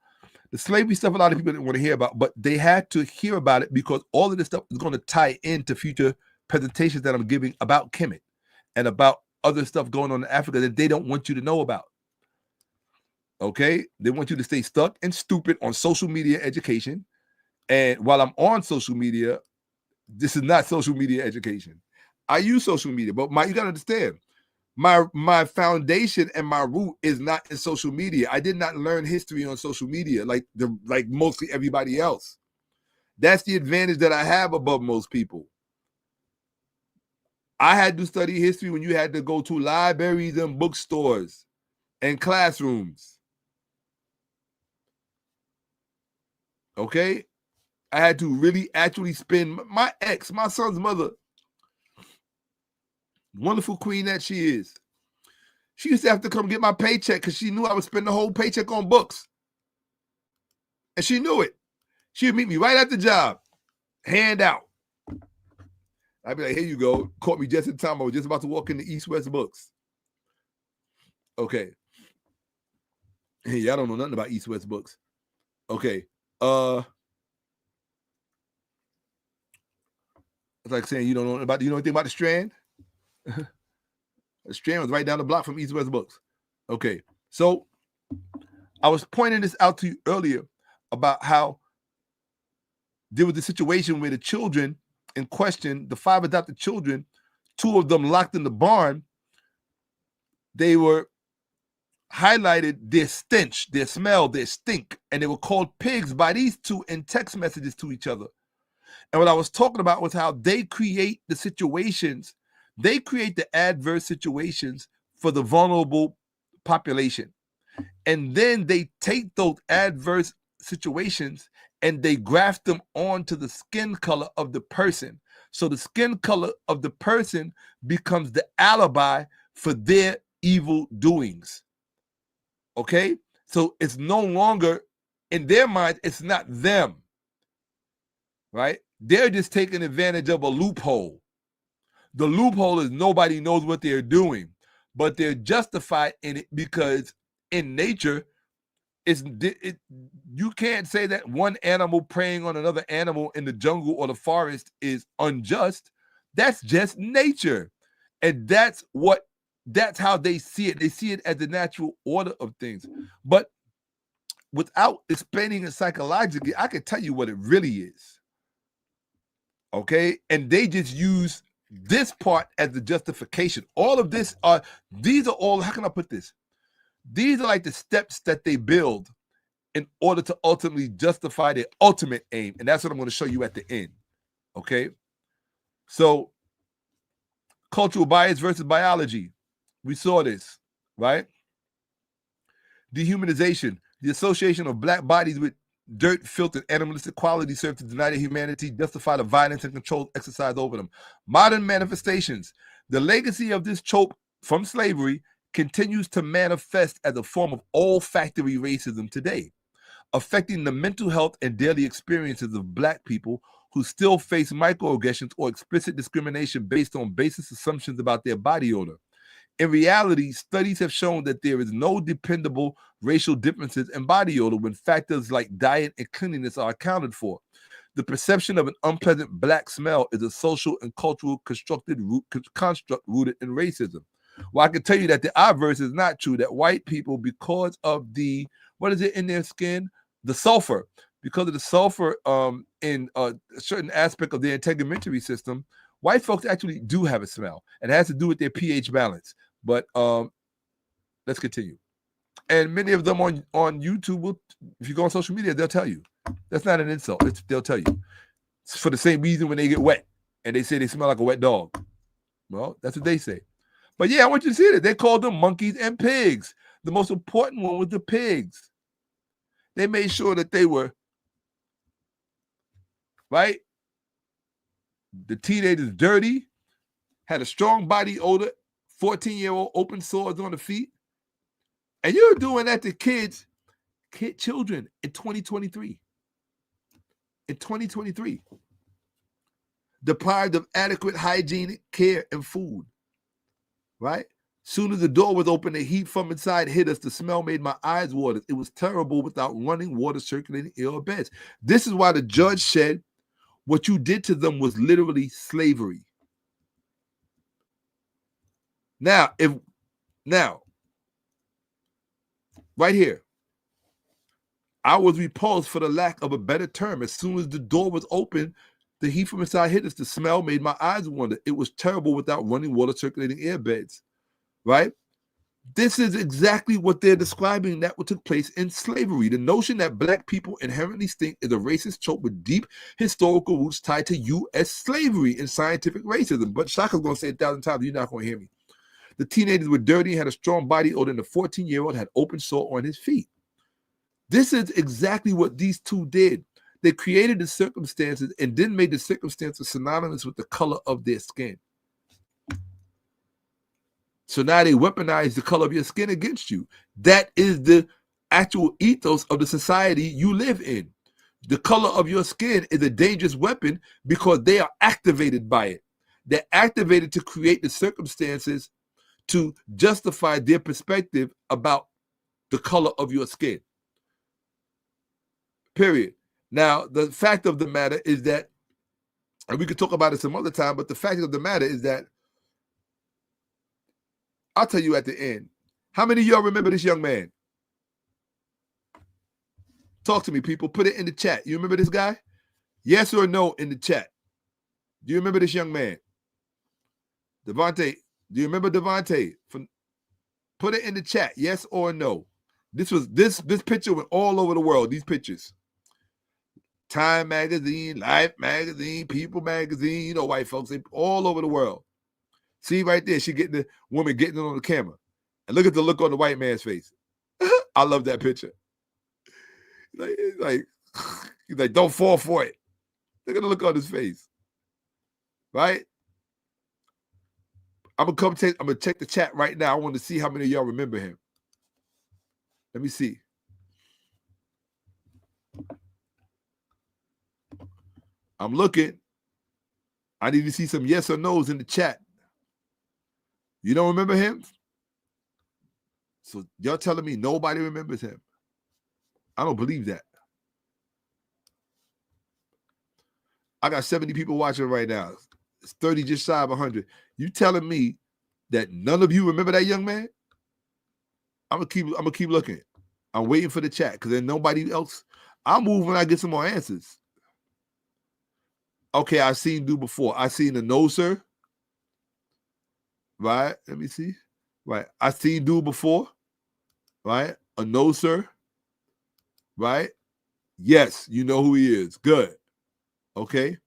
The slavery stuff, a lot of people didn't want to hear about, but they had to hear about it because all of this stuff is going to tie into future presentations that I'm giving about Kemet and about other stuff going on in Africa that they don't want you to know about. Okay? They want you to stay stuck and stupid on social media education. And while I'm on social media, this is not social media education. I use social media, but you got to understand, My foundation and my root is not in social media. I did not learn history on social media like mostly everybody else. That's the advantage that I have above most people. I had to study history when you had to go to libraries and bookstores and classrooms. Okay? I had to really actually spend my son's mother, wonderful queen that she is. She used to have to come get my paycheck because she knew I would spend the whole paycheck on books. And she knew it. She would meet me right at the job, hand out. I'd be like, here you go. Caught me just in time. I was just about to walk into East-West Books. Okay. Hey, y'all don't know nothing about East-West Books. Okay. It's like saying you know anything about the Strand? The Strand was right down the block from East-West Books. Okay. So I was pointing this out to you earlier about how there was a situation where the children in question, the 5 adopted children, 2 of them locked in the barn, they were highlighted their stench, their smell, their stink, and they were called pigs by these 2 in text messages to each other. And what I was talking about was how they create the situations, they create the adverse situations for the vulnerable population. And then they take those adverse situations and they graft them onto the skin color of the person. So the skin color of the person becomes the alibi for their evil doings. Okay? So it's no longer, in their mind, it's not them. Right? They're just taking advantage of a loophole. The loophole is nobody knows what they're doing, but they're justified in it because in nature, you can't say that one animal preying on another animal in the jungle or the forest is unjust. That's just nature. And that's how they see it. They see it as the natural order of things. But without explaining it psychologically, I can tell you what it really is. Okay? And they just use this part as the justification. All of this these are all, how can I put this? These are like the steps that they build in order to ultimately justify their ultimate aim. And that's what I'm going to show you at the end. Okay? So, cultural bias versus biology. We saw this, right? Dehumanization. The association of Black bodies with dirt, filth, and animalistic qualities serve to deny their humanity, justify the violence and control exercised over them. Modern manifestations. The legacy of this trope from slavery continues to manifest as a form of olfactory racism today, affecting the mental health and daily experiences of Black people who still face microaggressions or explicit discrimination based on baseless assumptions about their body odor. In reality, studies have shown that there is no dependable racial differences in body odor when factors like diet and cleanliness are accounted for. The perception of an unpleasant Black smell is a social and cultural construct rooted in racism. Well, I can tell you that the obverse is not true, that white people, because of the, what is it in their skin? The sulfur. Because of the sulfur in a certain aspect of their integumentary system, white folks actually do have a smell. And it has to do with their pH balance. But let's continue. And many of them on YouTube, will, if you go on social media, they'll tell you. That's not an insult. They'll tell you. It's for the same reason when they get wet. And they say they smell like a wet dog. Well, that's what they say. But yeah, I want you to see that. They called them monkeys and pigs. The most important one was the pigs. They made sure that they were, right? The teenagers dirty, had a strong body odor, 14-year-old open sores on the feet. And you're doing that to children in 2023. In 2023. Deprived of adequate hygienic care and food. Right? Soon as the door was open, the heat from inside hit us. The smell made my eyes water. It was terrible without running water circulating in our beds. This is why the judge said what you did to them was literally slavery. Now, right here, I was repulsed for the lack of a better term. As soon as the door was open, the heat from inside hit us. The smell made my eyes water. It was terrible without running water circulating air beds. right? This is exactly what they're describing that what took place in slavery. The notion that black people inherently stink is a racist trope with deep historical roots tied to U.S. slavery and scientific racism. But Shaka's going to say it 1,000 times, you're not going to hear me. The teenagers were dirty and had a strong body odor, and the 14-year-old had open sore on his feet. This is exactly what these two did. They created the circumstances and then made the circumstances synonymous with the color of their skin. So now they weaponize the color of your skin against you. That is the actual ethos of the society you live in. The color of your skin is a dangerous weapon because they are activated by it. They're activated to create the circumstances to justify their perspective about the color of your skin. Period. Now, the fact of the matter is that, and we could talk about it some other time, but the fact of the matter is that, I'll tell you at the end. How many of y'all remember this young man? Talk to me, people. Put it in the chat. You remember this guy? Yes or no in the chat. Do you remember this young man? Devontae, do you remember Devontae? Put it in the chat. Yes or no. This picture went all over the world. These pictures. Time magazine, Life magazine, People magazine, you know, white folks, they all over the world. See right there, she getting the woman getting it on the camera. And look at the look on the white man's face. I love that picture. He's like, don't fall for it. Look at the look on his face. Right? I'm gonna check the chat right now. I want to see how many of y'all remember him. Let me see. I'm looking. I need to see some yes or no's in the chat. You don't remember him? So y'all telling me nobody remembers him. I don't believe that. I got 70 people watching right now. It's 30 just shy of 100. You telling me that none of you remember that young man? I'm gonna keep looking. I'm waiting for the chat because there's nobody else. I'll move when I get some more answers. Okay, I've seen dude before. I seen the no, sir. Right? Let me see. Right. I seen dude before. Right? A no, sir. Right? Yes, you know who he is. Good. Okay.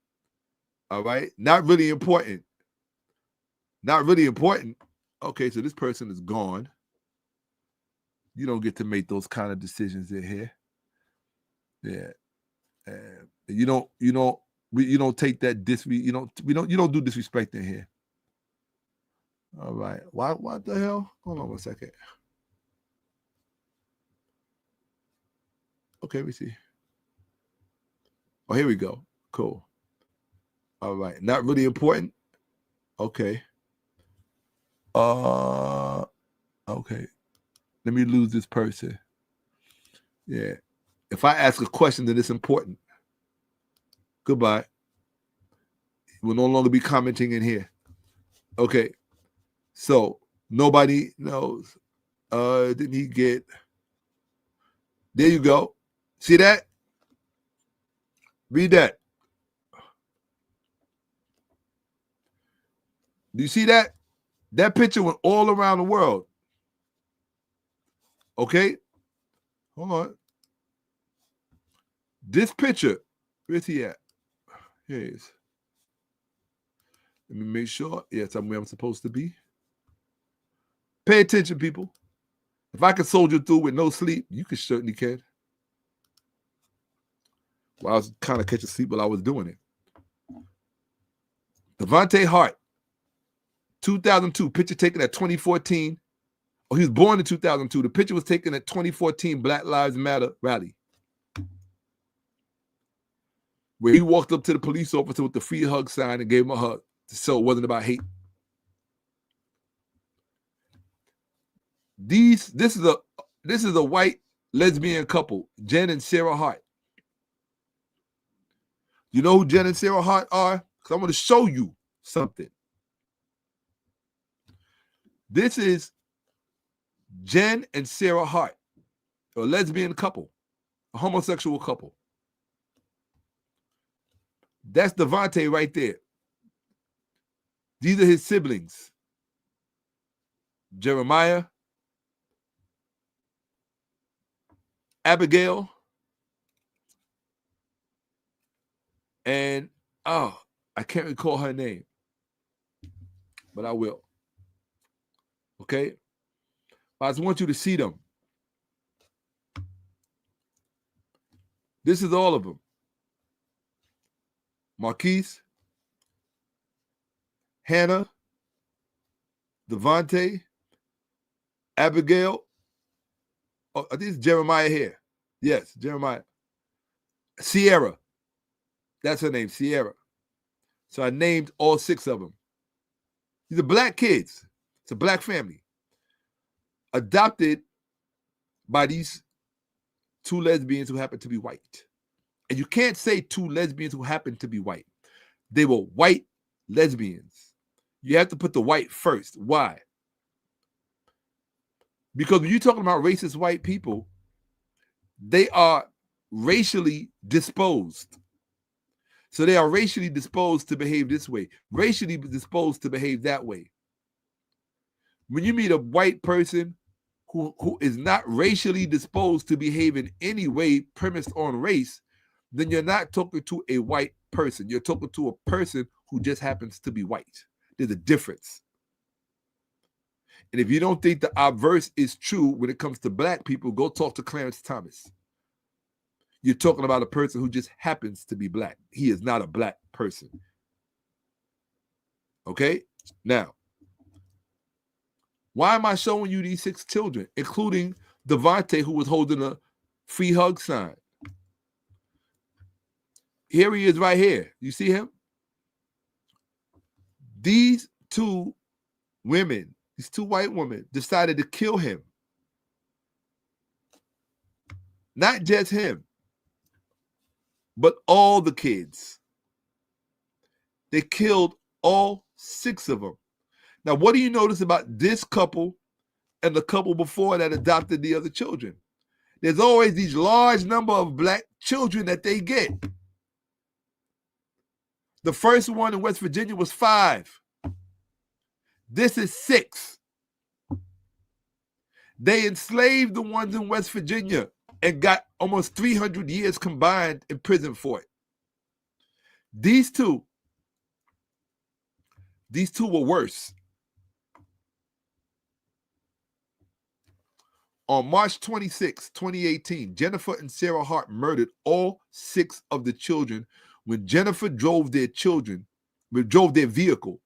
All right. Not really important. Not really important. Okay, so this person is gone. You don't get to make those kind of decisions in here. Yeah. You don't take that you don't do disrespect in here. All right. What the hell? Hold on one second. Okay, let me see. Oh, here we go. Cool. All right. Not really important. Okay. Okay. Let me lose this person. Yeah. If I ask a question that is important, goodbye. We'll no longer be commenting in here. Okay. So nobody knows. Didn't he get? There you go. See that? Read that. Do you see that? That picture went all around the world. Okay? Hold on. This picture, where's he at? Here he is. Let me make sure. Yes, I'm where I'm supposed to be. Pay attention, people. If I can soldier through with no sleep, you can certainly can. Well, I was kind of catching sleep while I was doing it. Devontae Hart, 2002, picture taken at 2014. Oh, he was born in 2002. The picture was taken at 2014 Black Lives Matter rally, where he walked up to the police officer with the free hug sign and gave him a hug, so it wasn't about hate. This is a white lesbian couple, Jen and Sarah Hart. You know who Jen and Sarah Hart are? Because I'm going to show you something. This is Jen and Sarah Hart, a lesbian couple, a homosexual couple. That's Devontae right there. These are his siblings. Jeremiah, Abigail, and I can't recall her name, but I will. Okay? I just want you to see them. This is all of them. Marquise, Hannah, Devontae, Abigail. Oh, I think it's Jeremiah here. Yes, Jeremiah. Sierra. That's her name, Sierra. So I named all 6 of them. These are black kids. It's a black family. Adopted by these 2 lesbians who happen to be white. And you can't say 2 lesbians who happen to be white. They were white lesbians. You have to put the white first. Why? Because when you're talking about racist white people, they are racially disposed. So they are racially disposed to behave this way, racially disposed to behave that way. When you meet a white person who is not racially disposed to behave in any way premised on race, then you're not talking to a white person. You're talking to a person who just happens to be white. There's a difference. And if you don't think the obverse is true when it comes to black people, go talk to Clarence Thomas. You're talking about a person who just happens to be black. He is not a black person. Okay? Now, why am I showing you these 6 children, including Devontae, who was holding a free hug sign? Here he is right here. You see him? These 2 women, these 2 white women, decided to kill him. Not just him, but all the kids. They killed all 6 of them. Now, what do you notice about this couple and the couple before that adopted the other children? There's always these large number of black children that they get. The first one in West Virginia was 5. This is 6. They enslaved the ones in West Virginia and got almost 300 years combined in prison for it. These two were worse. On March 26, 2018, Jennifer and Sarah Hart murdered all 6 of the children when Jennifer drove their vehicle,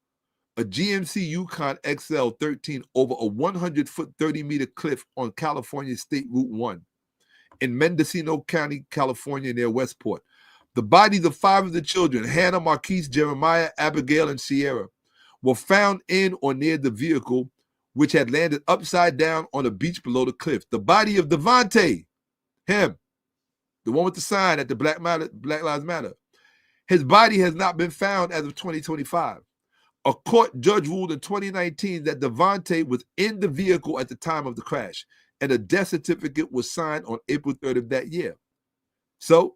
a GMC Yukon XL 13, over a 100-foot, 30-meter cliff on California State Route 1 in Mendocino County, California, near Westport. The bodies of 5 of the children, Hannah, Marquise, Jeremiah, Abigail, and Sierra, were found in or near the vehicle, which had landed upside down on a beach below the cliff. The body of Devontae, him, the one with the sign at the Black Lives Matter, his body has not been found as of 2025. A court judge ruled in 2019 that Devontae was in the vehicle at the time of the crash, and a death certificate was signed on April 3rd of that year. So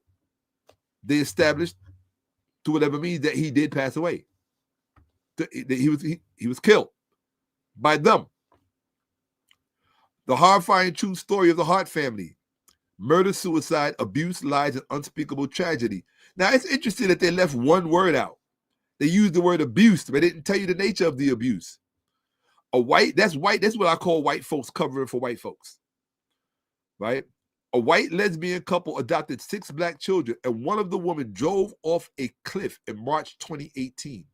they established, through whatever means, that he did pass away. That he was killed by them. The horrifying true story of the Hart family: murder, suicide, abuse, lies, and unspeakable tragedy. Now, it's interesting that they left one word out. They used the word abuse, but they didn't tell you the nature of the abuse. That's white. That's what I call white folks covering for white folks, right? A white lesbian couple adopted 6 black children, and one of the women drove off a cliff in March 2018.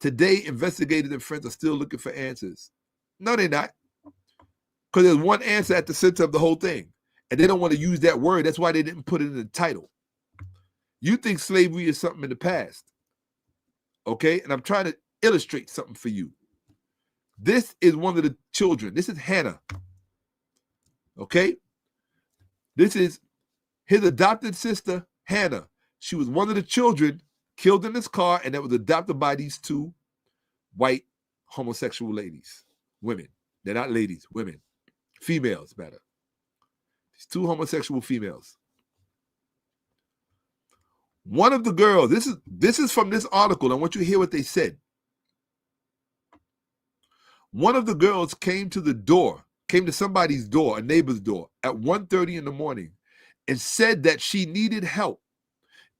Today, investigators and friends are still looking for answers. No, they're not. Because there's one answer at the center of the whole thing. And they don't want to use that word. That's why they didn't put it in the title. You think slavery is something in the past. Okay? And I'm trying to illustrate something for you. This is one of the children. This is Hannah. Okay? This is his adopted sister, Hannah. She was one of the children killed in this car, and that was adopted by these 2 white homosexual ladies, women. They're not ladies, women, females, better. These 2 homosexual females. One of the girls, this is from this article. I want you to hear what they said. One of the girls came to somebody's door, a neighbor's door, at 1:30 in the morning and said that she needed help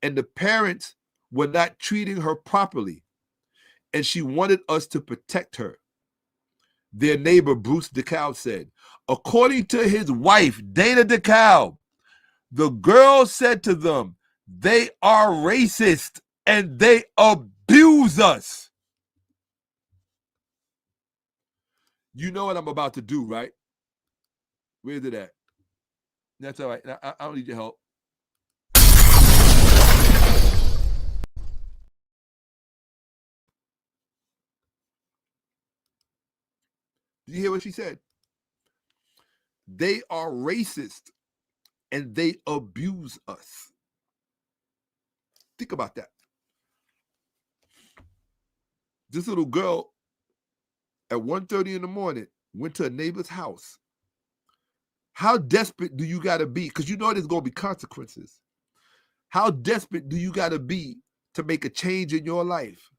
and the parents were not treating her properly and she wanted us to protect her. Their neighbor, Bruce DeKalb, said, according to his wife, Dana DeKalb, the girl said to them, they are racist and they abuse us. You know what I'm about to do, right? Where's it at? That's all right. I don't need your help. Did you hear what she said? They are racist and they abuse us. Think about that. This little girl at 1:30 in the morning went to a neighbor's house. How desperate do you got to be? Because you know there's going to be consequences. How desperate do you got to be to make a change in your life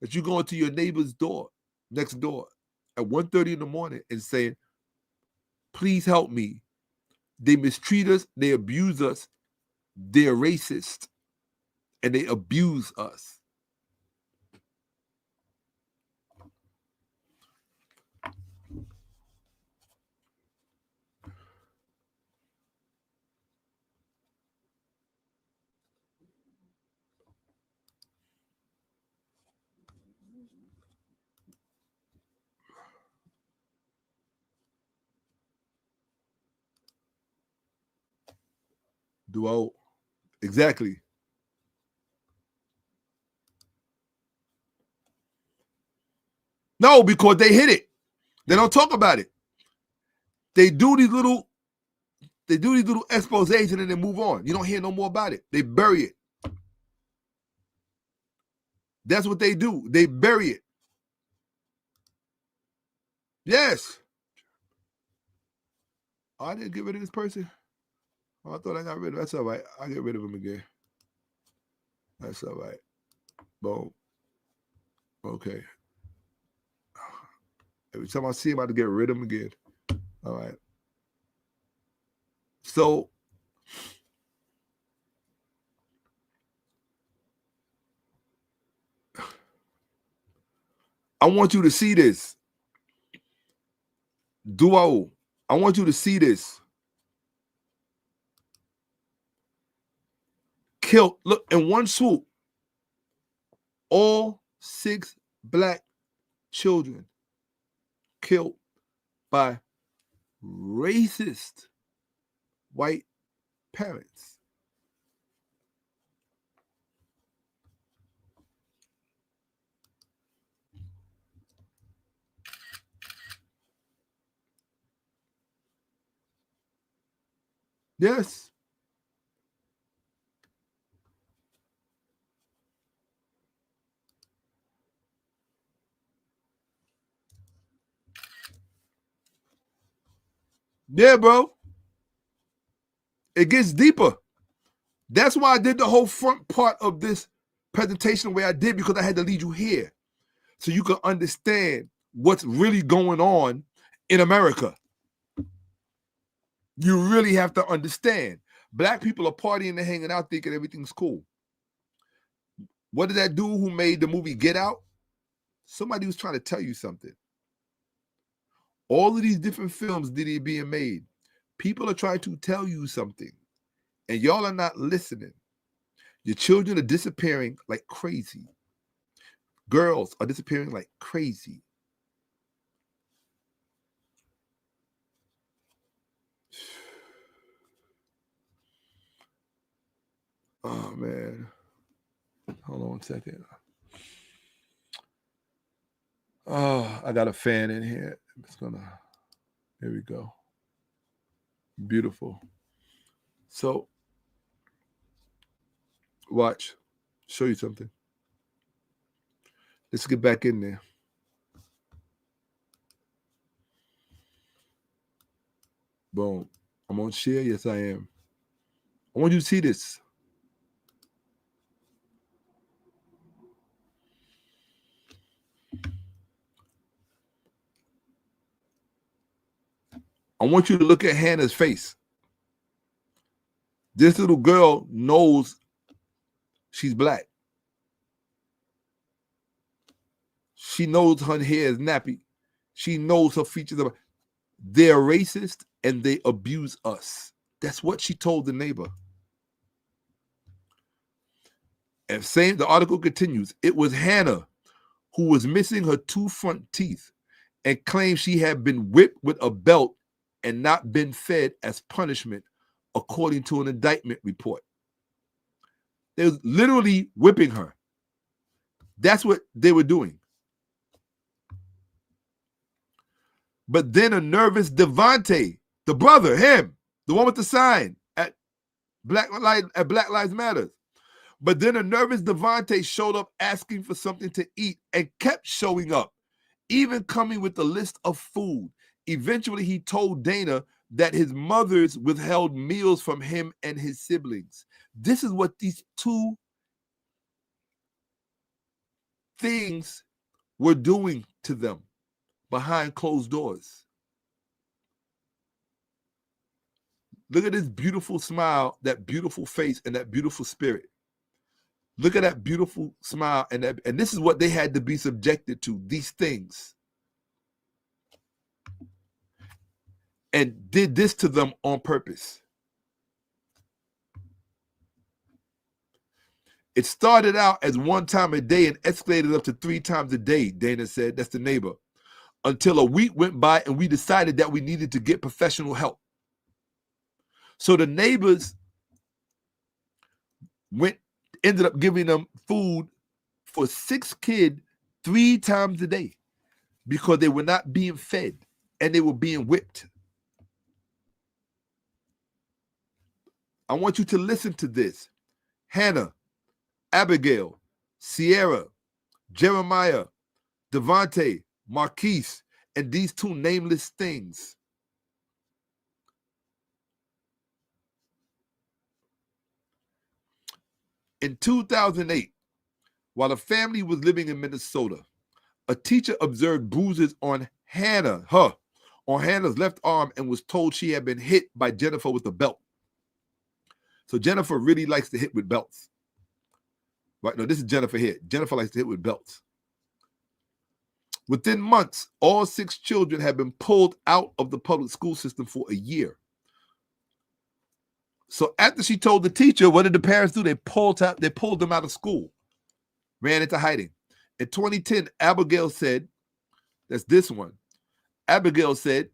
that you go into your neighbor's door, next door, at 1:30 in the morning and saying, please help me. They mistreat us, they abuse us, they're racist, and they abuse us. Duo. Exactly. No, because they hit it. They don't talk about it. They do these little exposés and then they move on. You don't hear no more about it. They bury it. That's what they do. They bury it. Yes. Oh, I didn't get rid of this person. Oh, I thought I got rid of him. That's all right. I'll get rid of him again. That's all right. Boom. Okay. Every time I see him, I have to get rid of him again. All right. So I want you to see this. Duo. I want you to see this. Killed, look, in one swoop, all 6 black children killed by racist white parents. Yes. Yeah, bro. It gets deeper. That's why I did the whole front part of this presentation the way I did, because I had to lead you here so you can understand what's really going on in America. You really have to understand. Black people are partying and hanging out thinking everything's cool. What did that dude who made the movie Get Out? Somebody was trying to tell you something. All of these different films that are being made, people are trying to tell you something, and y'all are not listening. Your children are disappearing like crazy. Girls are disappearing like crazy. Oh, man. Hold on 1 second. Oh, I got a fan in here. It's gonna, here we go. Beautiful. So, watch. Show you something. Let's get back in there. Boom. I'm on share. Yes, I am. I want you to see this. I want you to look at Hannah's face. This little girl knows she's black. She knows her hair is nappy. She knows her features are. They're racist and they abuse us. That's what she told the neighbor. And the article continues. It was Hannah who was missing her 2 front teeth and claimed she had been whipped with a belt and not been fed as punishment, according to an indictment report. They were literally whipping her. That's what they were doing. But then a nervous Devontae, the brother, him, the one with the sign at Black Lives Matter. But then a nervous Devontae showed up asking for something to eat and kept showing up, even coming with a list of food. Eventually, he told Dana that his mother's withheld meals from him and his siblings. This is what these 2 things were doing to them behind closed doors. Look at this beautiful smile, that beautiful face, and that beautiful spirit. Look at that beautiful smile, and this is what they had to be subjected to, these things. And did this to them on purpose. It started out as 1 time a day and escalated up to 3 times a day, Dana said, that's the neighbor, until a week went by and we decided that we needed to get professional help. So the neighbors ended up giving them food for 6 kids 3 times a day because they were not being fed and they were being whipped. I want you to listen to this. Hannah, Abigail, Sierra, Jeremiah, Devontae, Marquise, and these 2 nameless things. In 2008, while the family was living in Minnesota, a teacher observed bruises on Hannah's left arm and was told she had been hit by Jennifer with a belt. So Jennifer really likes to hit with belts. Right? No, this is Jennifer here. Jennifer likes to hit with belts. Within months, all 6 children had been pulled out of the public school system for a year. So after she told the teacher, what did the parents do? They pulled them out of school, ran into hiding. In 2010, Abigail said, that's this one. Abigail said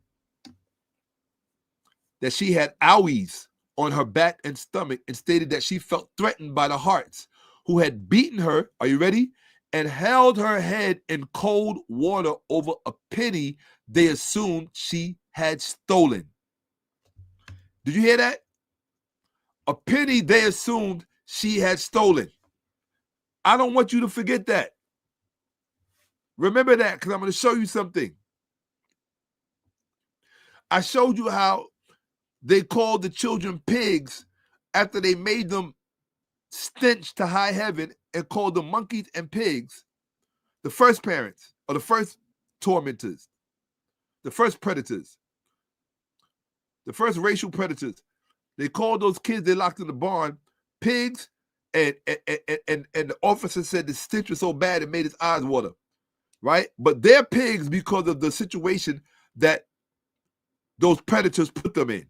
that she had owies on her back and stomach and stated that she felt threatened by the Harts, who had beaten her, are you ready? And held her head in cold water over a penny they assumed she had stolen. Did you hear that? A penny they assumed she had stolen. I don't want you to forget that. Remember that, because I'm going to show you something. I showed you how they called the children pigs after they made them stench to high heaven and called them monkeys and pigs. The first parents, or the first tormentors, the first predators, the first racial predators, they called those kids they locked in the barn pigs, and the officer said the stench was so bad it made his eyes water, right? But they're pigs because of the situation that those predators put them in.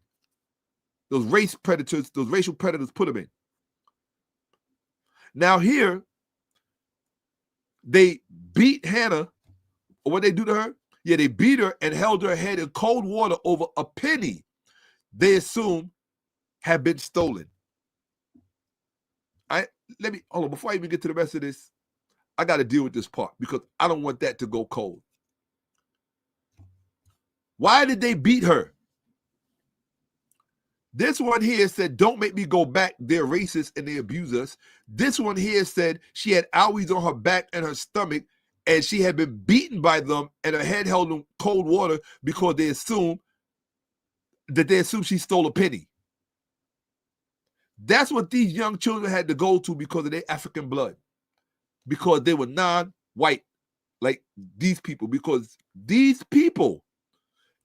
Those racial predators put them in. Now here, they beat Hannah, or what they do to her? Yeah, they beat her and held her head in cold water over a penny they assume had been stolen. Hold on, before I even get to the rest of this, I got to deal with this part because I don't want that to go cold. Why did they beat her? This one here said, don't make me go back. They're racist and they abuse us. This one here said she had owies on her back and her stomach and she had been beaten by them and her head held in cold water because they assumed she stole a penny. That's what these young children had to go to because of their African blood, because they were non-white, like these people, because these people,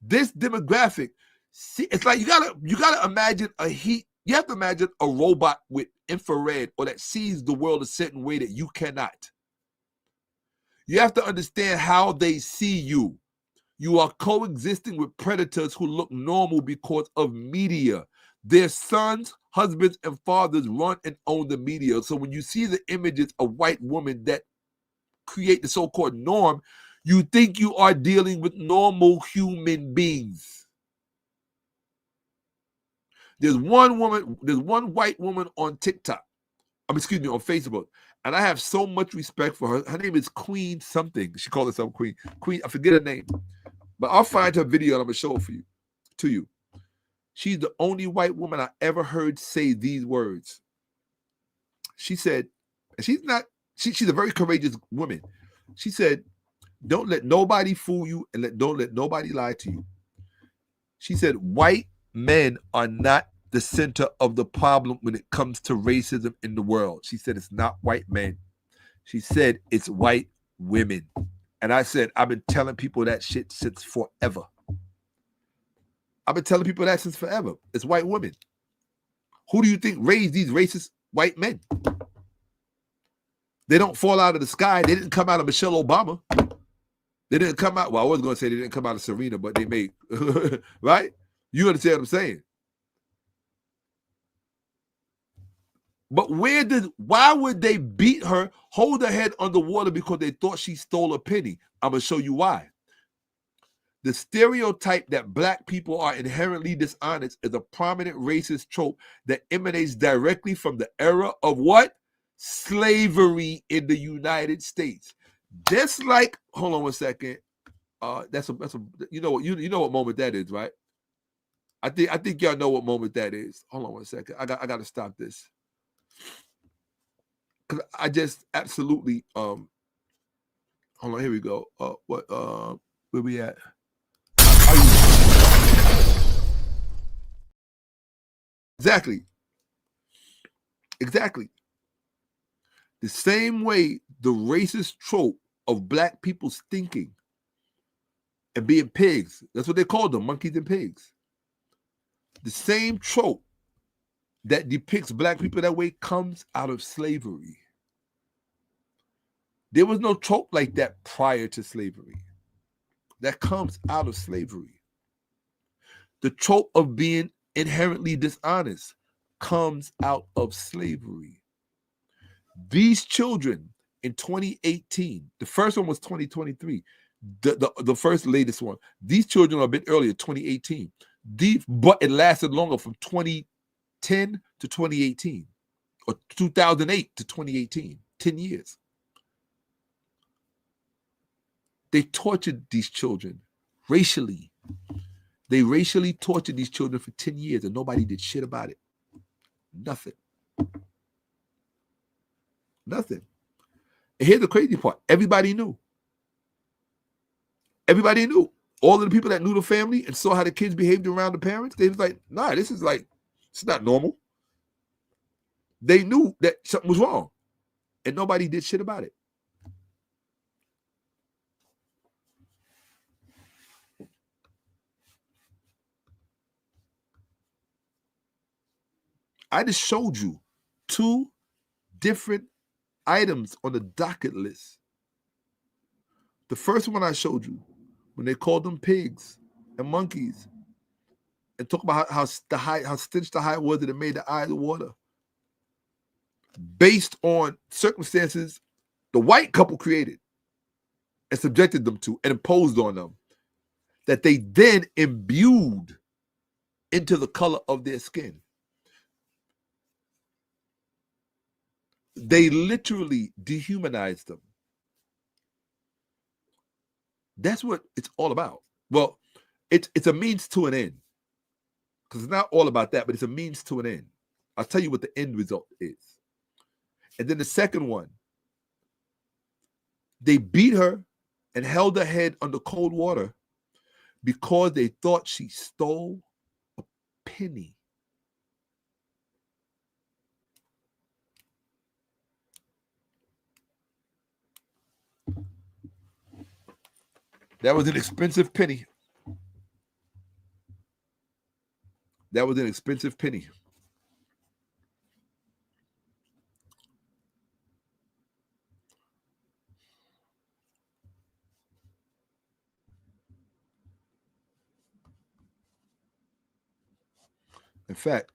this demographic, See, it's like you gotta imagine you have to imagine a robot with infrared or that sees the world a certain way that you cannot. You have to understand how they see you. You are coexisting with predators who look normal because of media. Their sons, husbands, and fathers run and own the media. So when you see the images of white women that create the so-called norm, you think you are dealing with normal human beings. There's one white woman on TikTok. On Facebook. And I have so much respect for her. Her name is Queen something. She called herself Queen. I forget her name. But I'll find her video and I'm going to show it to you. She's the only white woman I ever heard say these words. She said, and she's a very courageous woman. She said, don't let nobody fool you and don't let nobody lie to you. She said, white men are not the center of the problem when it comes to racism in the world. She said, it's not white men. She said, it's white women. And I said, I've been telling people that shit since forever. It's white women. Who do you think raised these racist white men? They don't fall out of the sky. They didn't come out of Michelle Obama. They didn't come out. Well, I was going to say they didn't come out of Serena, but they may. Right? You understand what I'm saying? But why would they beat her, hold her head underwater because they thought she stole a penny? I'm going to show you why. The stereotype that black people are inherently dishonest is a prominent racist trope that emanates directly from the era of what? Slavery in the United States. Just like, hold on one second. That's a you know what moment that is, right? I think y'all know what moment that is. Hold on one second. I got to stop this. Cuz I just absolutely hold on, here we go. Where we at? Exactly. The same way the racist trope of black people stinking and being pigs, that's what they called them, monkeys and pigs. The same trope that depicts black people that way comes out of slavery. There was no trope like that prior to slavery. That comes out of slavery. The trope of being inherently dishonest comes out of slavery. These children in 2018, the first one was 2023, the first latest one. These children are a bit earlier, 2018. But it lasted longer from 2010 to 2018, or 2008 to 2018, 10 years. They tortured these children racially. They racially tortured these children for 10 years and nobody did shit about it. Nothing. And here's the crazy part. Everybody knew. All of the people that knew the family and saw how the kids behaved around the parents, they was like, nah, it's not normal. They knew that something was wrong and nobody did shit about it. I just showed you 2 different items on the docket list. The first one I showed you, when they called them pigs and monkeys, and talk about how stench the high was that it made the eye of the water, based on circumstances the white couple created and subjected them to and imposed on them, that they then imbued into the color of their skin. They literally dehumanized them. That's what it's all about. Well, it's a means to an end. Because it's not all about that, but it's a means to an end. I'll tell you what the end result is. And then the second one, they beat her and held her head under cold water because they thought she stole a penny. That was an expensive penny. That was an expensive penny. In fact,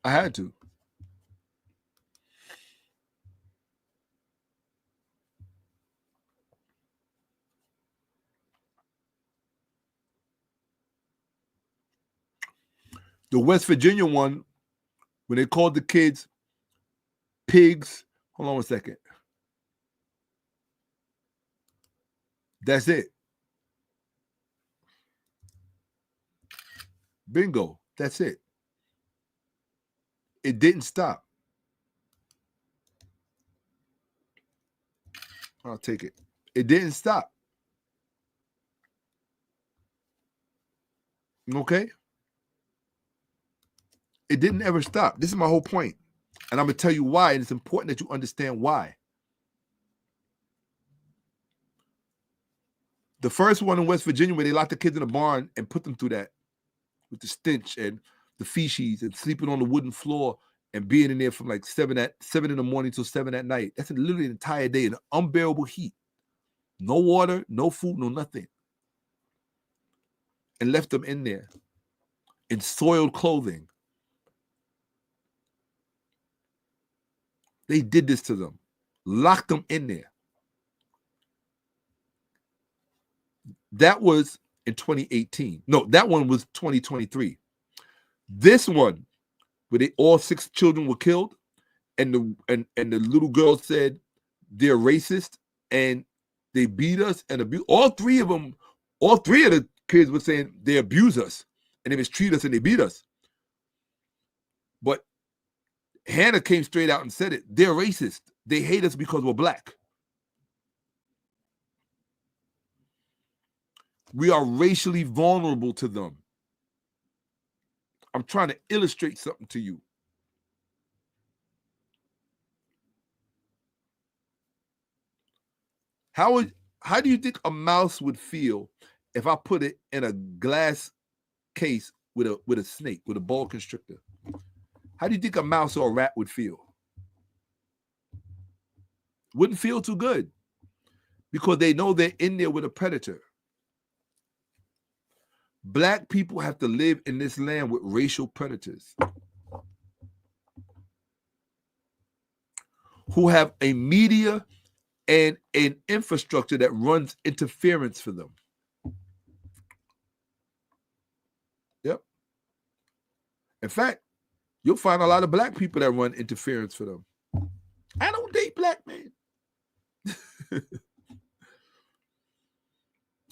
I had to. The West Virginia one, when they called the kids pigs, hold on a second. That's it. Bingo. That's it. It didn't stop. I'll take it. It didn't stop. Okay? It didn't ever stop. This is my whole point. And I'm going to tell you why, and it's important that you understand why. The first one in West Virginia, where they locked the kids in a barn and put them through that with the stench and the feces and sleeping on the wooden floor and being in there from like 7 in the morning till 7 at night. That's literally an entire day in unbearable heat. No water, no food, no nothing. And left them in there in soiled clothing. They did this to them. Locked them in there. That was in 2018. No, that one was 2023. This one, where all 6 children were killed, and the little girl said they're racist and they beat us and abuse. All three of the kids were saying they abuse us and they mistreat us and they beat us. But Hannah came straight out and said it. They're racist. They hate us because we're black. We are racially vulnerable to them. I'm trying to illustrate something to you. How do you think a mouse would feel if I put it in a glass case with a snake, with a boa constrictor? How do you think a mouse or a rat would feel? Wouldn't feel too good, because they know they're in there with a predator. Black people have to live in this land with racial predators who have a media and an infrastructure that runs interference for them. Yep. In fact, you'll find a lot of black people that run interference for them. I don't date black men.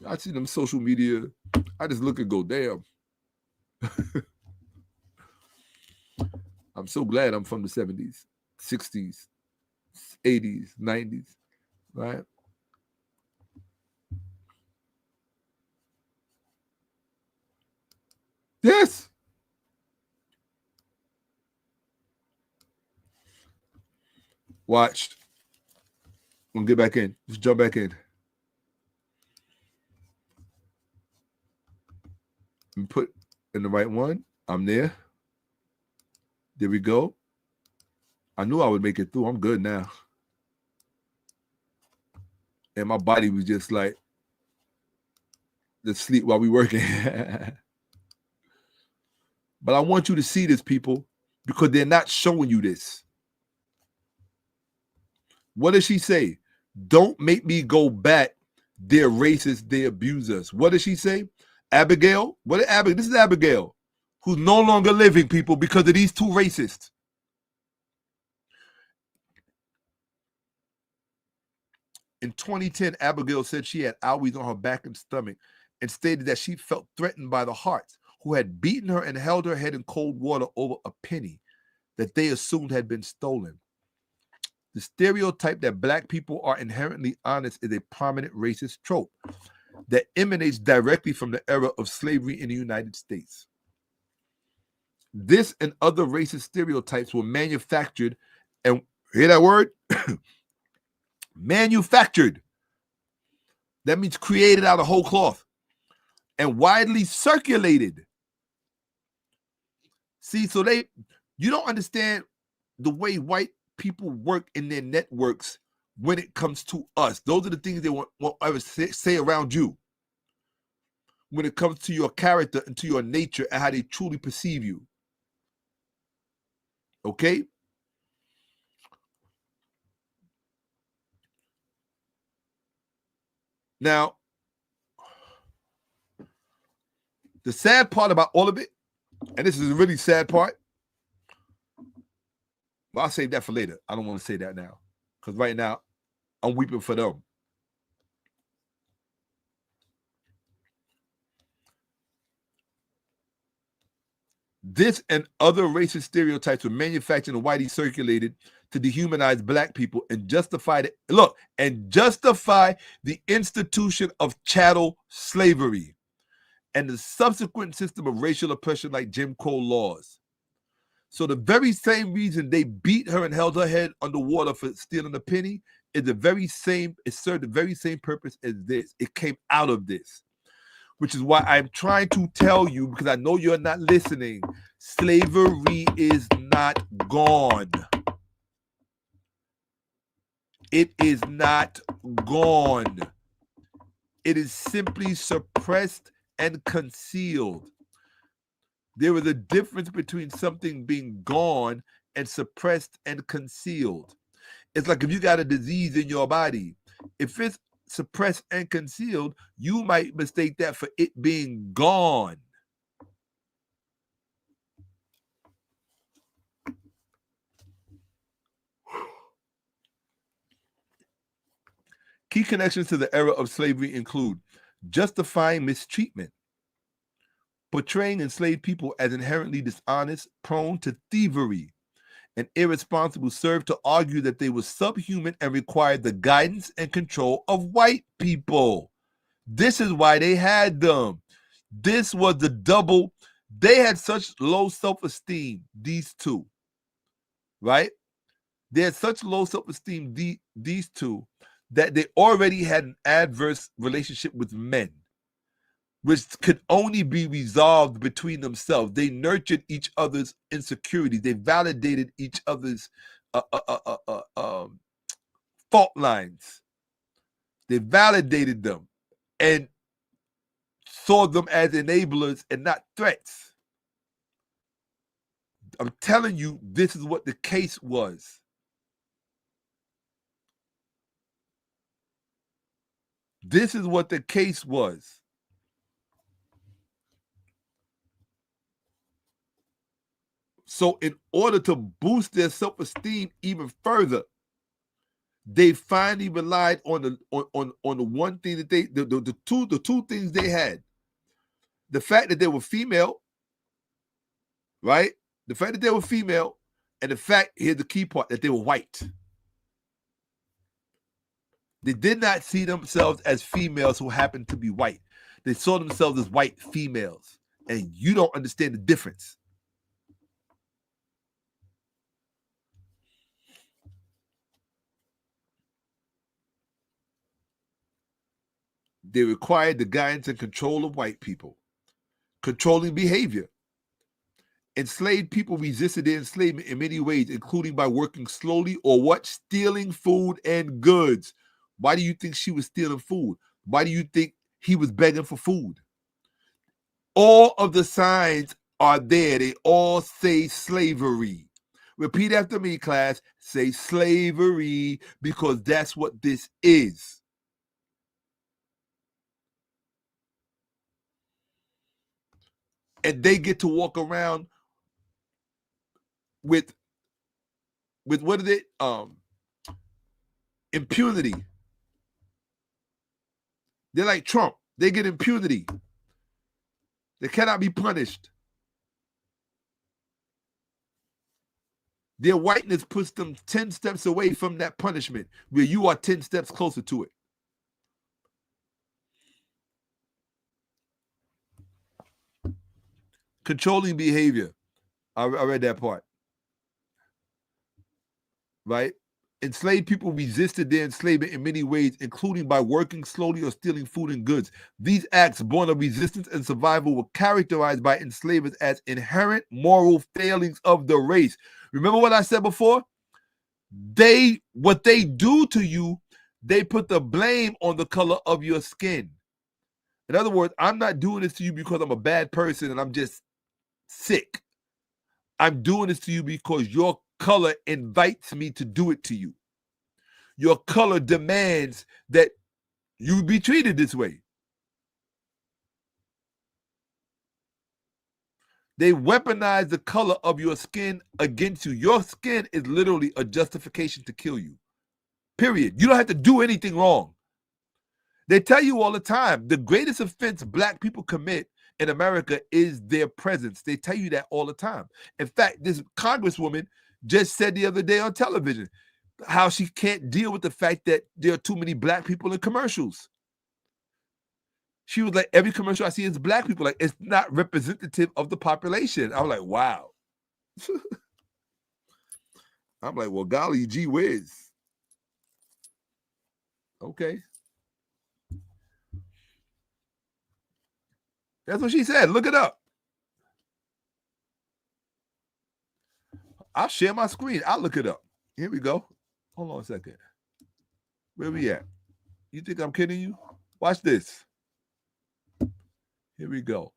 I see them social media. I just look and go, damn. I'm so glad I'm from the 70s, 60s, 80s, 90s, right? Yes. Watch. I'm gonna get back in. Just jump back in. And put in the right one. I'm there. There we go. I knew I would make it through. I'm good now. And my body was just like, let's sleep while we working. But I want you to see this, people, because they're not showing you this. What does she say? Don't make me go back. They're racist. They abuse us. What does she say? Abigail? What is Abigail? This is Abigail, who's no longer living, people, because of these two racists. In 2010, Abigail said she had owies on her back and stomach and stated that she felt threatened by the Harts, who had beaten her and held her head in cold water over a penny. that they assumed had been stolen. The stereotype that black people are inherently honest is a prominent racist trope that emanates directly from the era of slavery in the United States. This and other racist stereotypes were manufactured, and hear that word? Manufactured. That means created out of whole cloth and widely circulated. See, so you don't understand the way white people work in their networks when it comes to us. Those are the things they won't ever say around you when it comes to your character and to your nature and how they truly perceive you. Okay? Now, the sad part about all of it, and this is a really sad part, but I'll save that for later. I don't want to say that now, because right now, I'm weeping for them. This and other racist stereotypes were manufactured and widely circulated to dehumanize black people and justify the institution of chattel slavery and the subsequent system of racial oppression like Jim Crow laws. So the very same reason they beat her and held her head underwater for stealing a penny is it served the very same purpose as this. It came out of this, which is why I'm trying to tell you, because I know you're not listening, slavery is not gone. It is not gone. It is simply suppressed and concealed. There is a difference between something being gone and suppressed and concealed. It's like if you got a disease in your body, if it's suppressed and concealed, you might mistake that for it being gone. Key connections to the era of slavery include justifying mistreatment, portraying enslaved people as inherently dishonest, prone to thievery, and irresponsible served to argue that they were subhuman and required the guidance and control of white people. This is why they had them. This was the double. They had such low self-esteem, these two, right? They had such low self-esteem, these two, that they already had an adverse relationship with men, which could only be resolved between themselves. They nurtured each other's insecurities. They validated each other's fault lines. They validated them and saw them as enablers and not threats. I'm telling you, this is what the case was. This is what the case was. So in order to boost their self-esteem even further, they finally relied on the one thing that the two things they had. The fact that they were female, right? The fact that they were female, and the fact, here's the key part, that they were white. They did not see themselves as females who happened to be white. They saw themselves as white females. And you don't understand the difference. They required the guidance and control of white people, controlling behavior. Enslaved people resisted their enslavement in many ways, including by working slowly or what? Stealing food and goods. Why do you think she was stealing food? Why do you think he was begging for food? All of the signs are there. They all say slavery. Repeat after me, class. Say slavery, because that's what this is. And they get to walk around with what is it? Impunity. They're like Trump. They get impunity. They cannot be punished. Their whiteness puts them 10 steps away from that punishment, where you are 10 steps closer to it. Controlling behavior. I read that part. Right? Enslaved people resisted their enslavement in many ways, including by working slowly or stealing food and goods. These acts, born of resistance and survival, were characterized by enslavers as inherent moral failings of the race. Remember what I said before? What they do to you, they put the blame on the color of your skin. In other words, I'm not doing this to you because I'm a bad person and I'm just sick. I'm doing this to you because your color invites me to do it to you. Your color demands that you be treated this way. They weaponize the color of your skin against you. Your skin is literally a justification to kill you. Period. You don't have to do anything wrong. They tell you all the time, the greatest offense black people commit in America is their presence. They tell you that all the time. In fact, this congresswoman just said the other day on television how she can't deal with the fact that there are too many black people in commercials. She was like, every commercial I see is black people. Like, it's not representative of the population. I'm like, wow. I'm like, well, golly gee whiz. Okay. That's what she said. Look it up. I'll share my screen. I'll look it up. Here we go. Hold on a second. Where we at? You think I'm kidding you? Watch this. Here we go.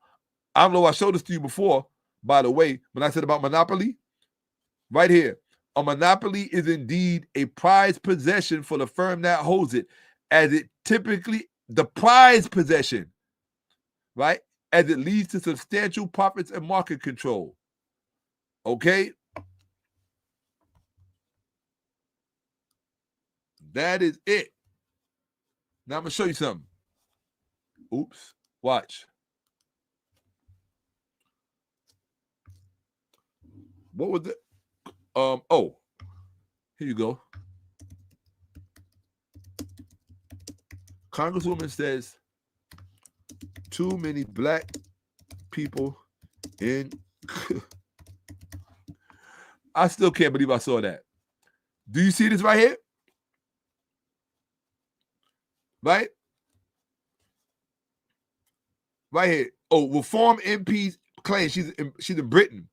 I don't know I showed this to you before, by the way, when I said about monopoly. Right here. A monopoly is indeed a prized possession for the firm that holds it, as it typically, the prized possession, right? As it leads to substantial profits and market control. Okay? That is it. Now I'm going to show you something. Oops. Watch. What was it? Oh, here you go. Congresswoman says too many black people in. I still can't believe I saw that. Do you see this right here? Right? Right here. Oh, reform MPs claim she's in Britain.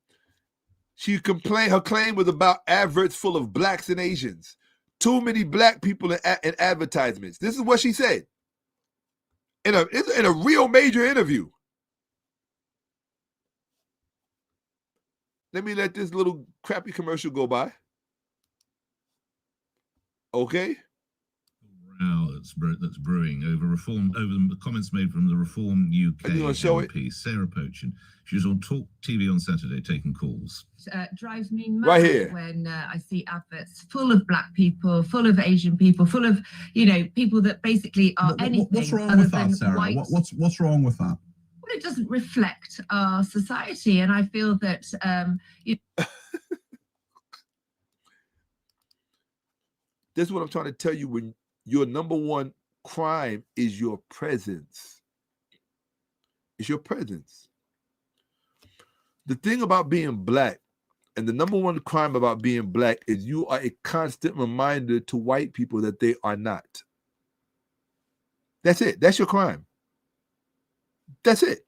Her claim was about adverts full of blacks and Asians. Too many black people in advertisements. This is what she said in a real major interview. Let me let this little crappy commercial go by. Okay. Row that's brewing over reform, over the comments made from the Reform UK MP, Sarah Pochin. She was on Talk TV on Saturday taking calls. Drives me mad when I see adverts full of black people, full of Asian people, full of, people that basically are anything. What's wrong with that, Sarah? What's wrong with that? Well, it doesn't reflect our society, and I feel that This is what I'm trying to tell you. When your number one crime is your presence. It's your presence. The thing about being black, and the number one crime about being black, is you are a constant reminder to white people that they are not. That's it. That's your crime. That's it.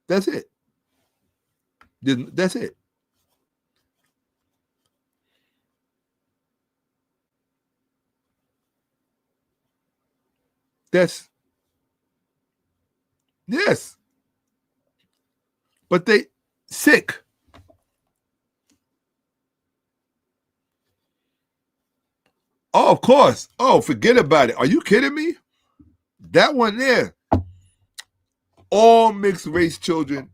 That's it. That's it. Yes. But they sick. Oh, of course. Oh, forget about it. Are you kidding me? That one there. All mixed race children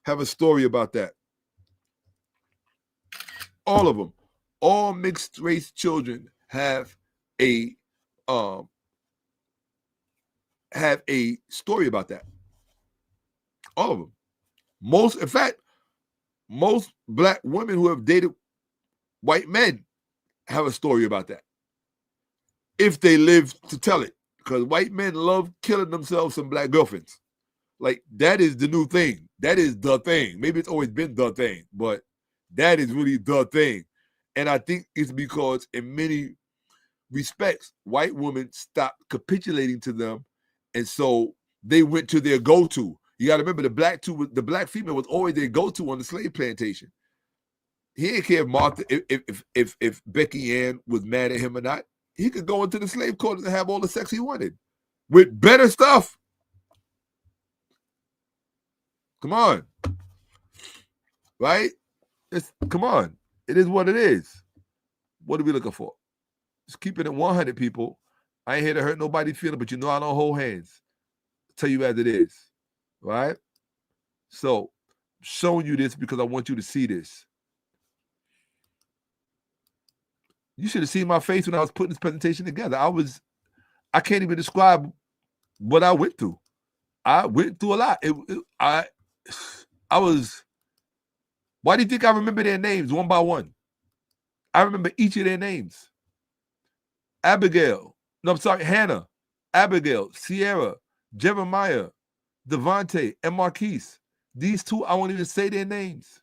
have a story about that. All of them. All mixed race children have a story about that. All of them. In fact, Most black women who have dated white men have a story about that, if they live to tell it, because white men love killing themselves some black girlfriends. Like, that is the new thing. That is the thing. Maybe it's always been the thing, but that is really the thing. And I think it's because in many respects, white women stopped capitulating to them, and so they went to their go-to. You got to remember, the black female was always their go-to on the slave plantation. He didn't care if Martha, if Becky Ann was mad at him or not. He could go into the slave quarters and have all the sex he wanted with better stuff. Come on. Right? Come on. It is what it is. What are we looking for? Just keeping it 100, people. I ain't here to hurt nobody's feeling, but you know I don't hold hands. I'll tell you as it is. Right? So, I'm showing you this because I want you to see this. You should have seen my face when I was putting this presentation together. I can't even describe what I went through. I went through a lot. I was, why do you think I remember their names one by one? I remember each of their names. Hannah, Abigail, Sierra, Jeremiah, Devontae, and Marquise. These two, I won't even say their names.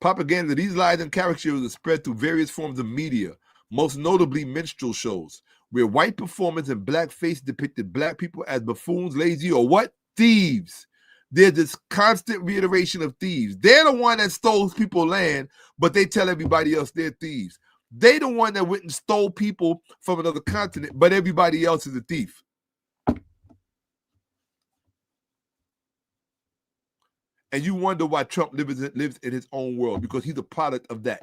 Propaganda. These lies and caricatures are spread through various forms of media, most notably minstrel shows, where white performers in blackface depicted black people as buffoons, lazy, or what? Thieves. There's this constant reiteration of thieves. They're the one that stole people's land, but they tell everybody else they're thieves. They the one that went and stole people from another continent, but everybody else is a thief. And you wonder why Trump lives in his own world, because he's a product of that.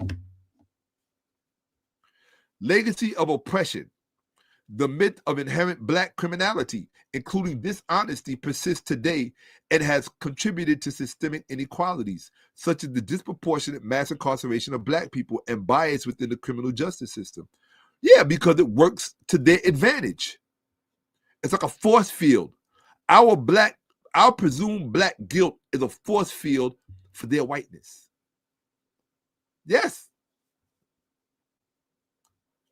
Legacy of oppression. The myth of inherent black criminality, including dishonesty, persists today and has contributed to systemic inequalities, such as the disproportionate mass incarceration of black people and bias within the criminal justice system. Yeah, because it works to their advantage. It's like a force field. Our presumed black guilt is a force field for their whiteness. Yes.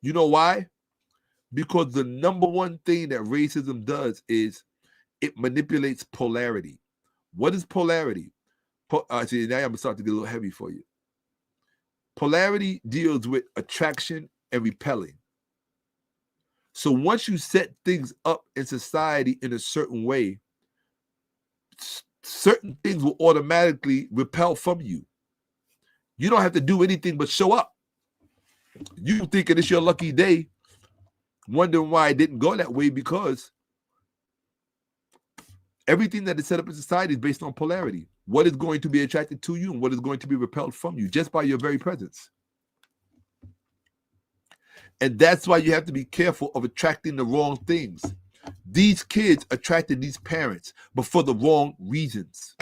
You know why? Because the number one thing that racism does is it manipulates polarity. What is polarity? See, now I'm going to start to get a little heavy for you. Polarity deals with attraction and repelling. So once you set things up in society in a certain way, certain things will automatically repel from you. You don't have to do anything but show up. You thinking it's your lucky day, wondering why it didn't go that way, because everything that is set up in society is based on polarity. What is going to be attracted to you and what is going to be repelled from you just by your very presence. And that's why you have to be careful of attracting the wrong things. These kids attracted these parents, but for the wrong reasons.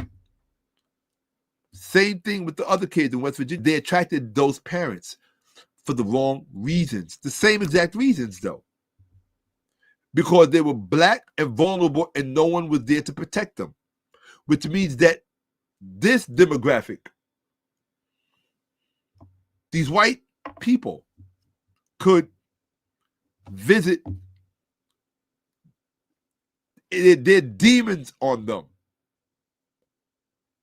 Same thing with the other kids in West Virginia. They attracted those parents for the wrong reasons. The same exact reasons, though. Because they were black and vulnerable and no one was there to protect them. Which means that this demographic, these white people, could visit their demons on them.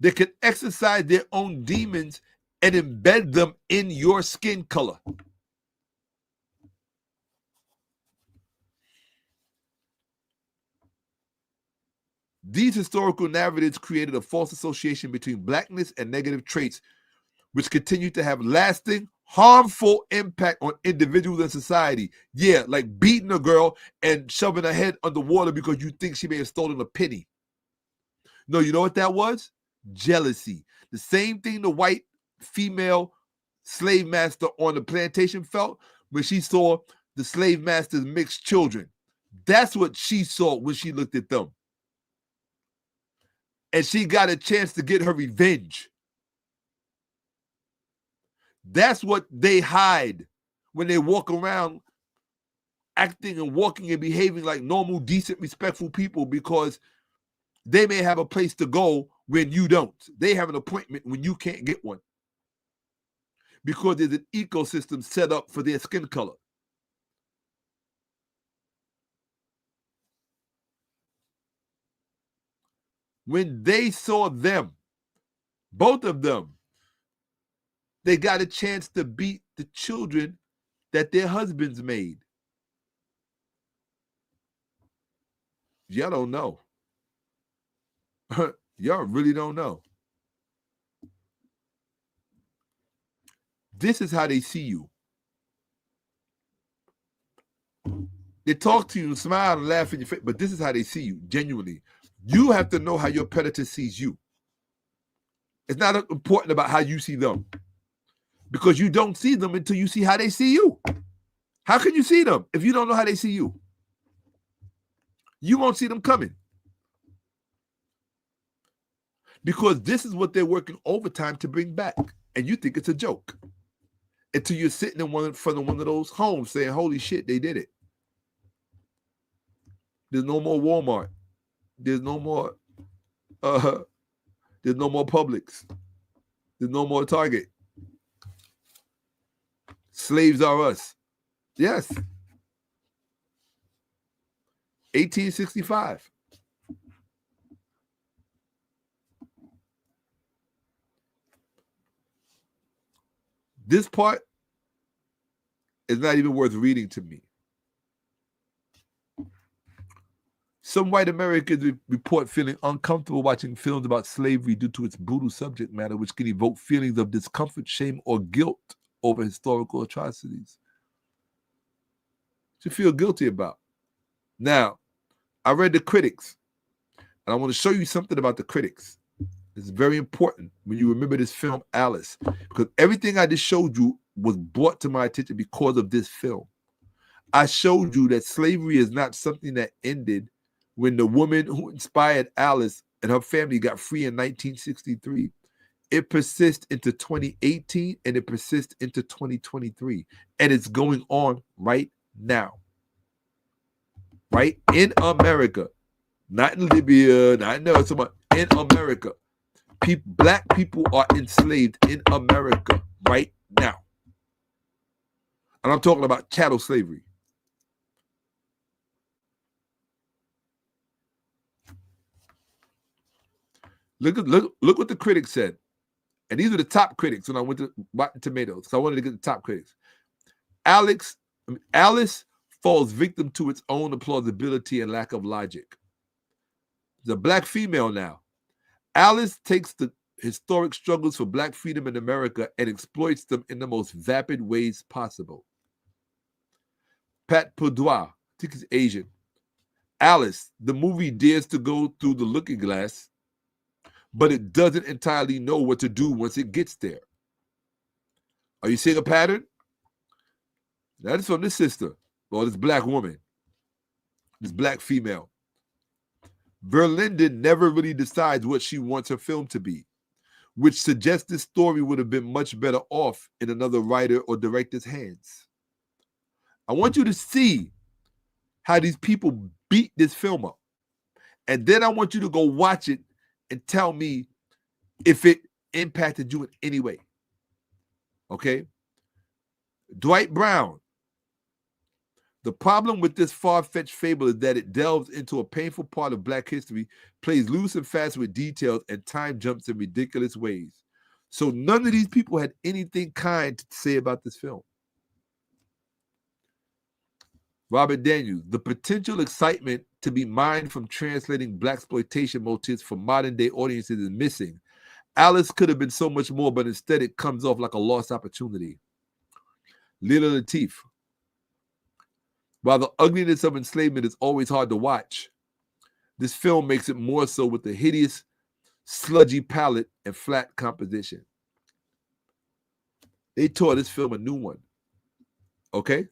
They could exercise their own demons and embed them in your skin color. These historical narratives created a false association between blackness and negative traits, which continue to have lasting, harmful impact on individuals and society. Yeah, like beating a girl and shoving her head underwater because you think she may have stolen a penny. No, you know what that was? Jealousy. The same thing the white female slave master on the plantation felt when she saw the slave master's mixed children. That's what she saw when she looked at them. And she got a chance to get her revenge. That's what they hide when they walk around acting and walking and behaving like normal, decent, respectful people because they may have a place to go when you don't. They have an appointment when you can't get one because there's an ecosystem set up for their skin color. When they saw them, both of them, they got a chance to beat the children that their husbands made. Y'all don't know. Y'all really don't know. This is how they see you. They talk to you and smile and laugh in your face, but this is how they see you, genuinely. You have to know how your predator sees you. It's not important about how you see them because you don't see them until you see how they see you. How can you see them if you don't know how they see you? You won't see them coming because this is what they're working overtime to bring back, and you think it's a joke until you're sitting in front of one of those homes saying, holy shit, they did it. There's no more Walmart. There's no more Publix. There's no more Target. Slaves are us. Yes. 1865. This part is not even worth reading to me. Some white Americans report feeling uncomfortable watching films about slavery due to its brutal subject matter, which can evoke feelings of discomfort, shame, or guilt over historical atrocities. To feel guilty about. Now, I read the critics, and I want to show you something about the critics. It's very important when you remember this film, Alice, because everything I just showed you was brought to my attention because of this film. I showed you that slavery is not something that ended when the woman who inspired Alice and her family got free in 1963. It persists into 2018 and it persists into 2023. And it's going on right now. Right? In America. Not in Libya, not in elsewhere. In America. Black people are enslaved in America right now. And I'm talking about chattel slavery. Look what the critics said. And these are the top critics when I went to Rotten Tomatoes, because I wanted to get the top critics. Alice falls victim to its own implausibility and lack of logic. She's a black female now. Alice takes the historic struggles for black freedom in America and exploits them in the most vapid ways possible. Pat Poudoir, I think he's Asian. Alice, the movie dares to go through the looking glass, but it doesn't entirely know what to do once it gets there. Are you seeing a pattern? That is from this sister, or this black woman, this black female. Verlinden never really decides what she wants her film to be, which suggests this story would have been much better off in another writer or director's hands. I want you to see how these people beat this film up. And then I want you to go watch it and tell me if it impacted you in any way. Okay? Dwight Brown. The problem with this far-fetched fable is that it delves into a painful part of Black history, plays loose and fast with details, and time jumps in ridiculous ways. So none of these people had anything kind to say about this film. Robert Daniels, the potential excitement to be mined from translating Blaxploitation motifs for modern-day audiences is missing. Alice could have been so much more, but instead it comes off like a lost opportunity. 𝓈𝓐𓏁📿, while the ugliness of enslavement is always hard to watch, this film makes it more so with the hideous, sludgy palette and flat composition. They tore this film a new one. Okay?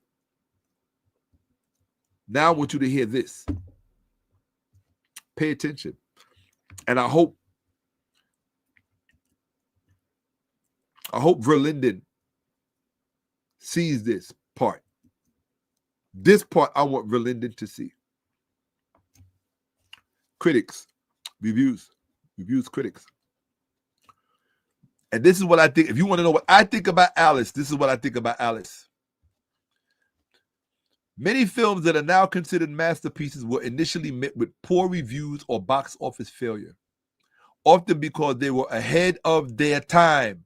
Now I want you to hear this. Pay attention. And I hope Verlinden sees this part. This part I want 𝓈𝓔𓄿𓅅𓏭𓀢𓀁📫 to see. Critics, reviews, critics. And this is what I think. If you want to know what I think about Alice, this is what I think about Alice. Many films that are now considered masterpieces were initially met with poor reviews or box office failure, often because they were ahead of their time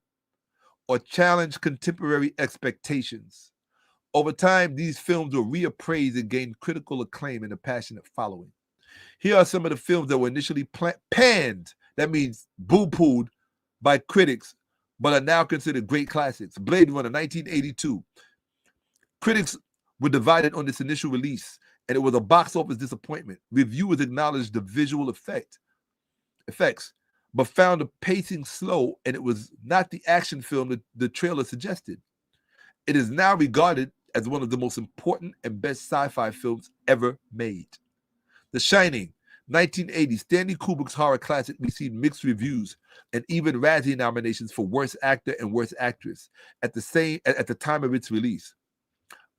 or challenged contemporary expectations. Over time, these films were reappraised and gained critical acclaim and a passionate following. Here are some of the films that were initially panned, that means boo-pooed, by critics, but are now considered great classics. Blade Runner, 1982. Critics were divided on its initial release, and it was a box office disappointment. Reviewers acknowledged the visual effects, but found the pacing slow, and it was not the action film that the trailer suggested. It is now regarded as one of the most important and best sci-fi films ever made. The Shining, 1980, Stanley Kubrick's horror classic, received mixed reviews and even Razzie nominations for Worst Actor and Worst Actress at the time of its release.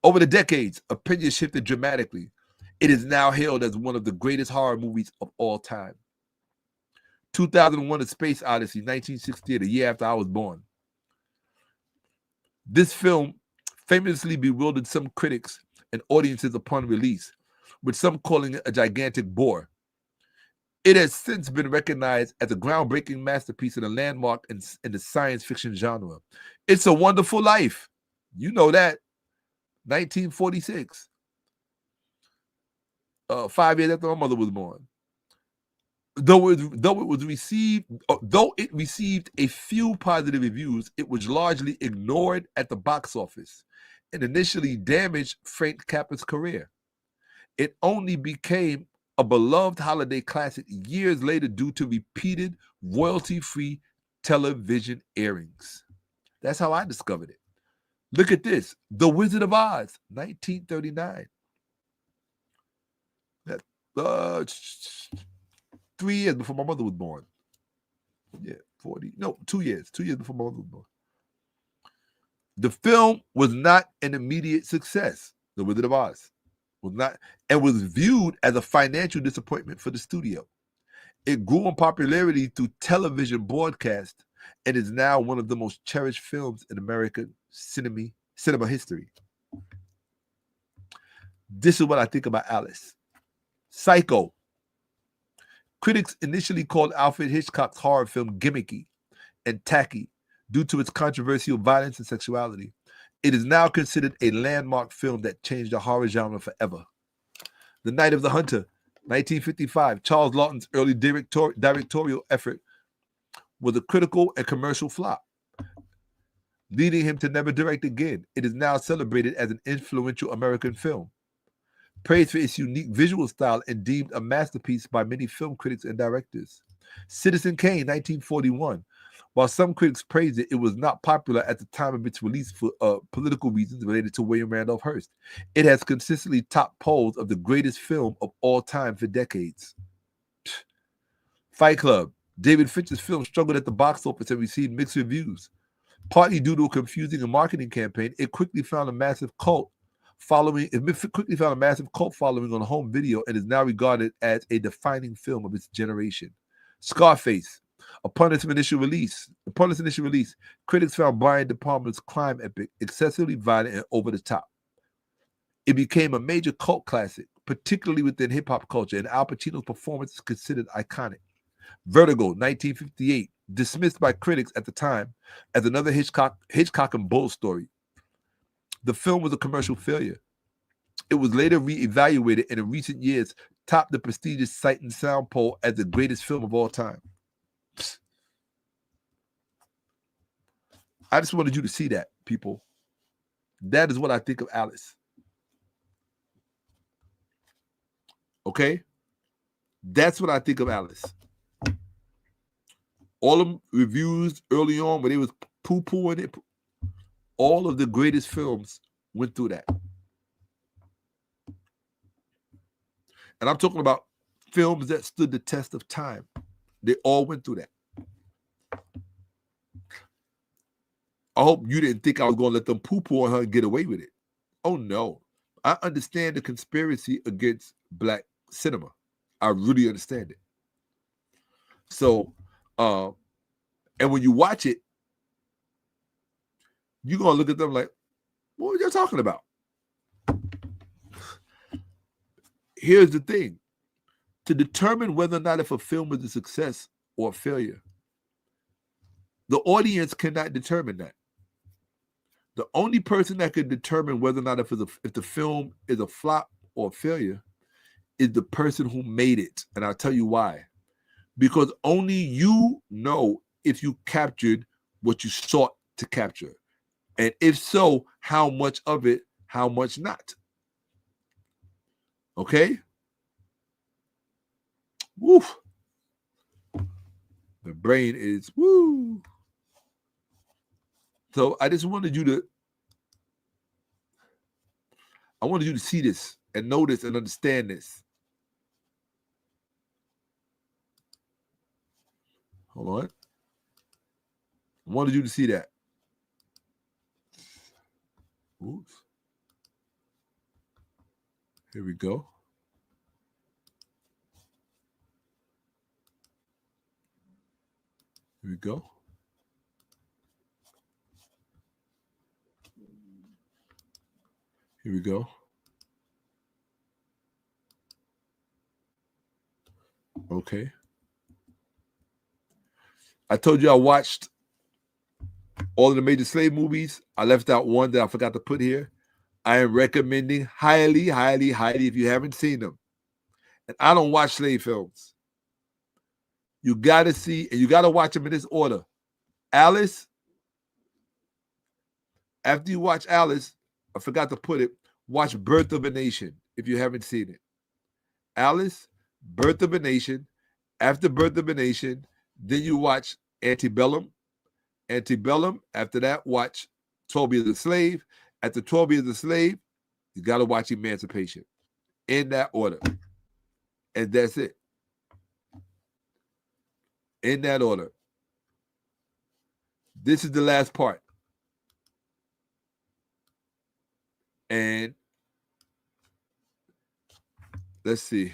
Over the decades, opinions shifted dramatically. It is now hailed as one of the greatest horror movies of all time. 2001: A Space Odyssey, 1968, a year after I was born. This film famously bewildered some critics and audiences upon release, with some calling it a gigantic bore. It has since been recognized as a groundbreaking masterpiece and a landmark in the science fiction genre. It's a Wonderful Life. You know that. 1946. 5 years after my mother was born. Though it received a few positive reviews, it was largely ignored at the box office and initially damaged Frank Capra's career. It only became a beloved holiday classic years later due to repeated royalty-free television airings. That's how I discovered it. Look at this. The Wizard of Oz, 1939. That's 3 years before my mother was born. Yeah, 2 years. 2 years before my mother was born. The film was not an immediate success. The Wizard of Oz was not, and was viewed as a financial disappointment for the studio. It grew in popularity through television broadcast and is now one of the most cherished films in American cinema history. This is what I think about Alice. Psycho. Critics initially called Alfred Hitchcock's horror film gimmicky and tacky due to its controversial violence and sexuality. It is now considered a landmark film that changed the horror genre forever. The Night of the Hunter, 1955. Charles Laughton's early directorial effort was a critical and commercial flop, leading him to never direct again. It is now celebrated as an influential American film, praised for its unique visual style and deemed a masterpiece by many film critics and directors. Citizen Kane, 1941. While some critics praised it, it was not popular at the time of its release for political reasons related to William Randolph Hearst. It has consistently topped polls of the greatest film of all time for decades. Fight Club. David Fincher's film struggled at the box office and received mixed reviews. Partly due to a confusing marketing campaign, it quickly found a massive cult following on home video and is now regarded as a defining film of its generation. Scarface. Upon its initial release, critics found Brian De Palma's crime epic excessively violent and over the top. It became a major cult classic, particularly within hip-hop culture, and Al Pacino's performance is considered iconic. Vertigo, 1958, dismissed by critics at the time as another Hitchcock and Bull story. The film was a commercial failure. It was later re-evaluated and in recent years topped the prestigious Sight and Sound poll as the greatest film of all time. I just wanted you to see that, people. That is what I think of Alice. Okay? That's what I think of Alice. All of them reviews early on when they was poo-pooing it, all of the greatest films went through that. And I'm talking about films that stood the test of time. They all went through that. I hope you didn't think I was going to let them poo-poo on her and get away with it. Oh, no. I understand the conspiracy against black cinema. I really understand it. So, and when you watch it, you're going to look at them like, what are you talking about? Here's the thing. To determine whether or not if a film is a success or a failure, the audience cannot determine that. The only person that can determine whether or not if the film is a flop or a failure is the person who made it. And I'll tell you why. Because only you know if you captured what you sought to capture. And if so, how much of it, how much not. Okay? Woo. The brain is woo. So I just wanted you to, see this and know this and understand this. Hold on. I wanted you to see that. Oops. Here we go. Here we go. Here we go. Okay. I told you I watched all of the major slave movies. I left out one that I forgot to put here. I am recommending highly, highly, highly if you haven't seen them. And I don't watch slave films. You got to see, and you got to watch them in this order. Alice, after you watch Alice, I forgot to put it, watch Birth of a Nation if you haven't seen it. Alice, Birth of a Nation. After Birth of a Nation, then you watch Antebellum. Antebellum. After that, watch 12 Years a Slave. After 12 Years a Slave, you got to watch Emancipation. In that order. And that's it. In that order. This is the last part. And let's see.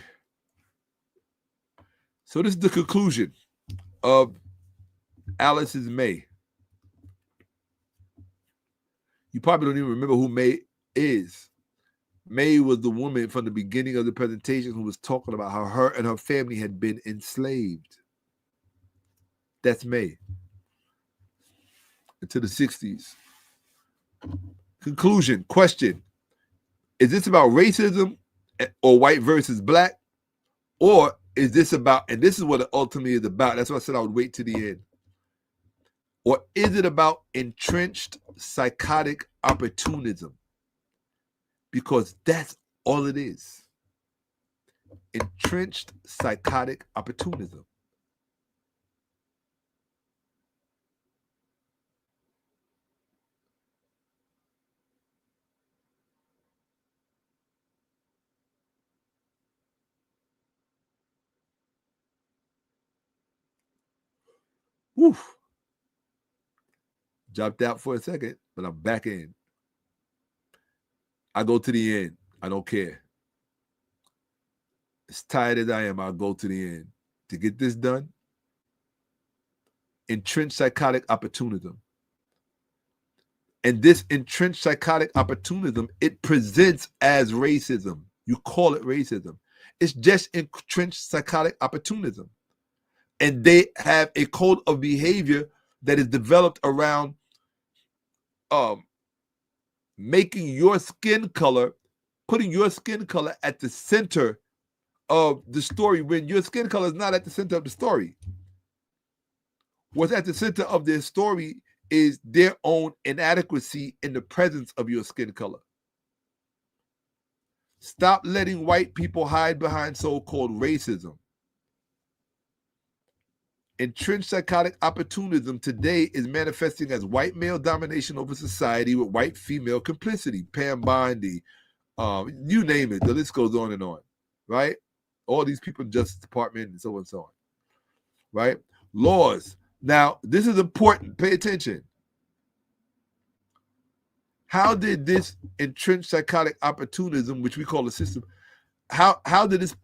So this is the conclusion of Alice's May. You probably don't even remember who May is. May was the woman from the beginning of the presentation who was talking about how her and her family had been enslaved. That's May. Into the 60s. Conclusion, question. Is this about racism or white versus black? Or is this about, and this is what it ultimately is about. That's why I said I would wait to the end. Or is it about entrenched psychotic opportunism? Because that's all it is. Entrenched psychotic opportunism. Woof. Dropped out for a second, but I'm back in. I go to the end. I don't care. As tired as I am, I'll go to the end. To get this done, entrenched psychotic opportunism. And this entrenched psychotic opportunism, it presents as racism. You call it racism. It's just entrenched psychotic opportunism. And they have a code of behavior that is developed around making your skin color, putting your skin color at the center of the story when your skin color is not at the center of the story. What's at the center of their story is their own inadequacy in the presence of your skin color. Stop letting white people hide behind so-called racism. Entrenched psychotic opportunism today is manifesting as white male domination over society with white female complicity. Pam Bondi, you name it. The list goes on and on, right? All these people in the Justice Department and so on and so on, right? Laws. Now, this is important. Pay attention. How did this entrenched psychotic opportunism, which we call a system, how did this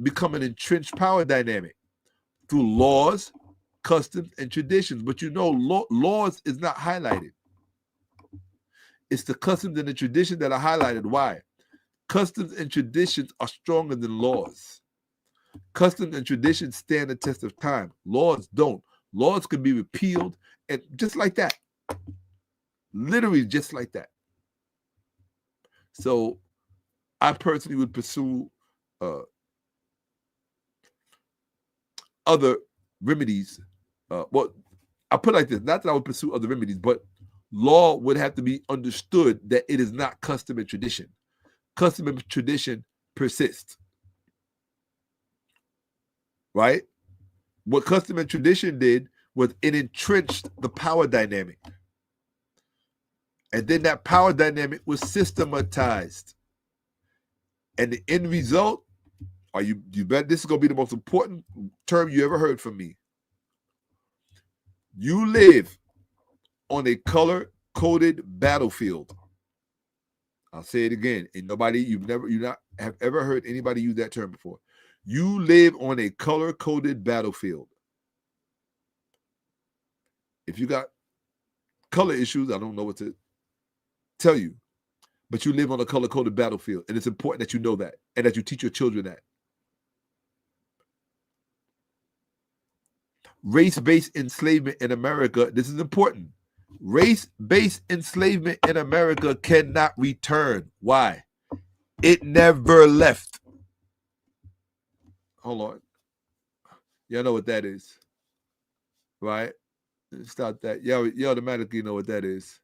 become an entrenched power dynamic? Through laws, customs, and traditions. But you know, laws is not highlighted. It's the customs and the traditions that are highlighted. Why? Customs and traditions are stronger than laws. Customs and traditions stand the test of time. Laws don't. Laws can be repealed, and just like that. Literally just like that. So I personally would pursue other remedies. Well, I put it like this, not that I would pursue other remedies, but law would have to be understood that it is not custom and tradition. Custom and tradition persist. Right? What custom and tradition did was it entrenched the power dynamic. And then that power dynamic was systematized. And the end result, you bet this is going to be the most important term you ever heard from me. You live on a color-coded battlefield. I'll say it again. And you not have ever heard anybody use that term before. You live on a color-coded battlefield. If you got color issues, I don't know what to tell you. But you live on a color-coded battlefield. And it's important that you know that and that you teach your children that. Race-based enslavement in America, this is important. Race-based enslavement in America cannot return. Why? It never left. Hold on. Y'all know what that is, right? Stop that. You automatically know what that is.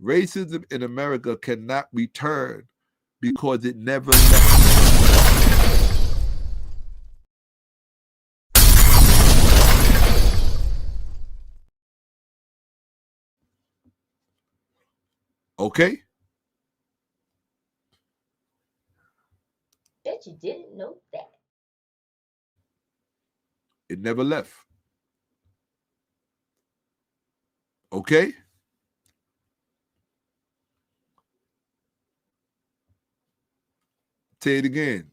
Racism in America cannot return because it never left. Okay? Bet you didn't know that. It never left. Okay? Say it again.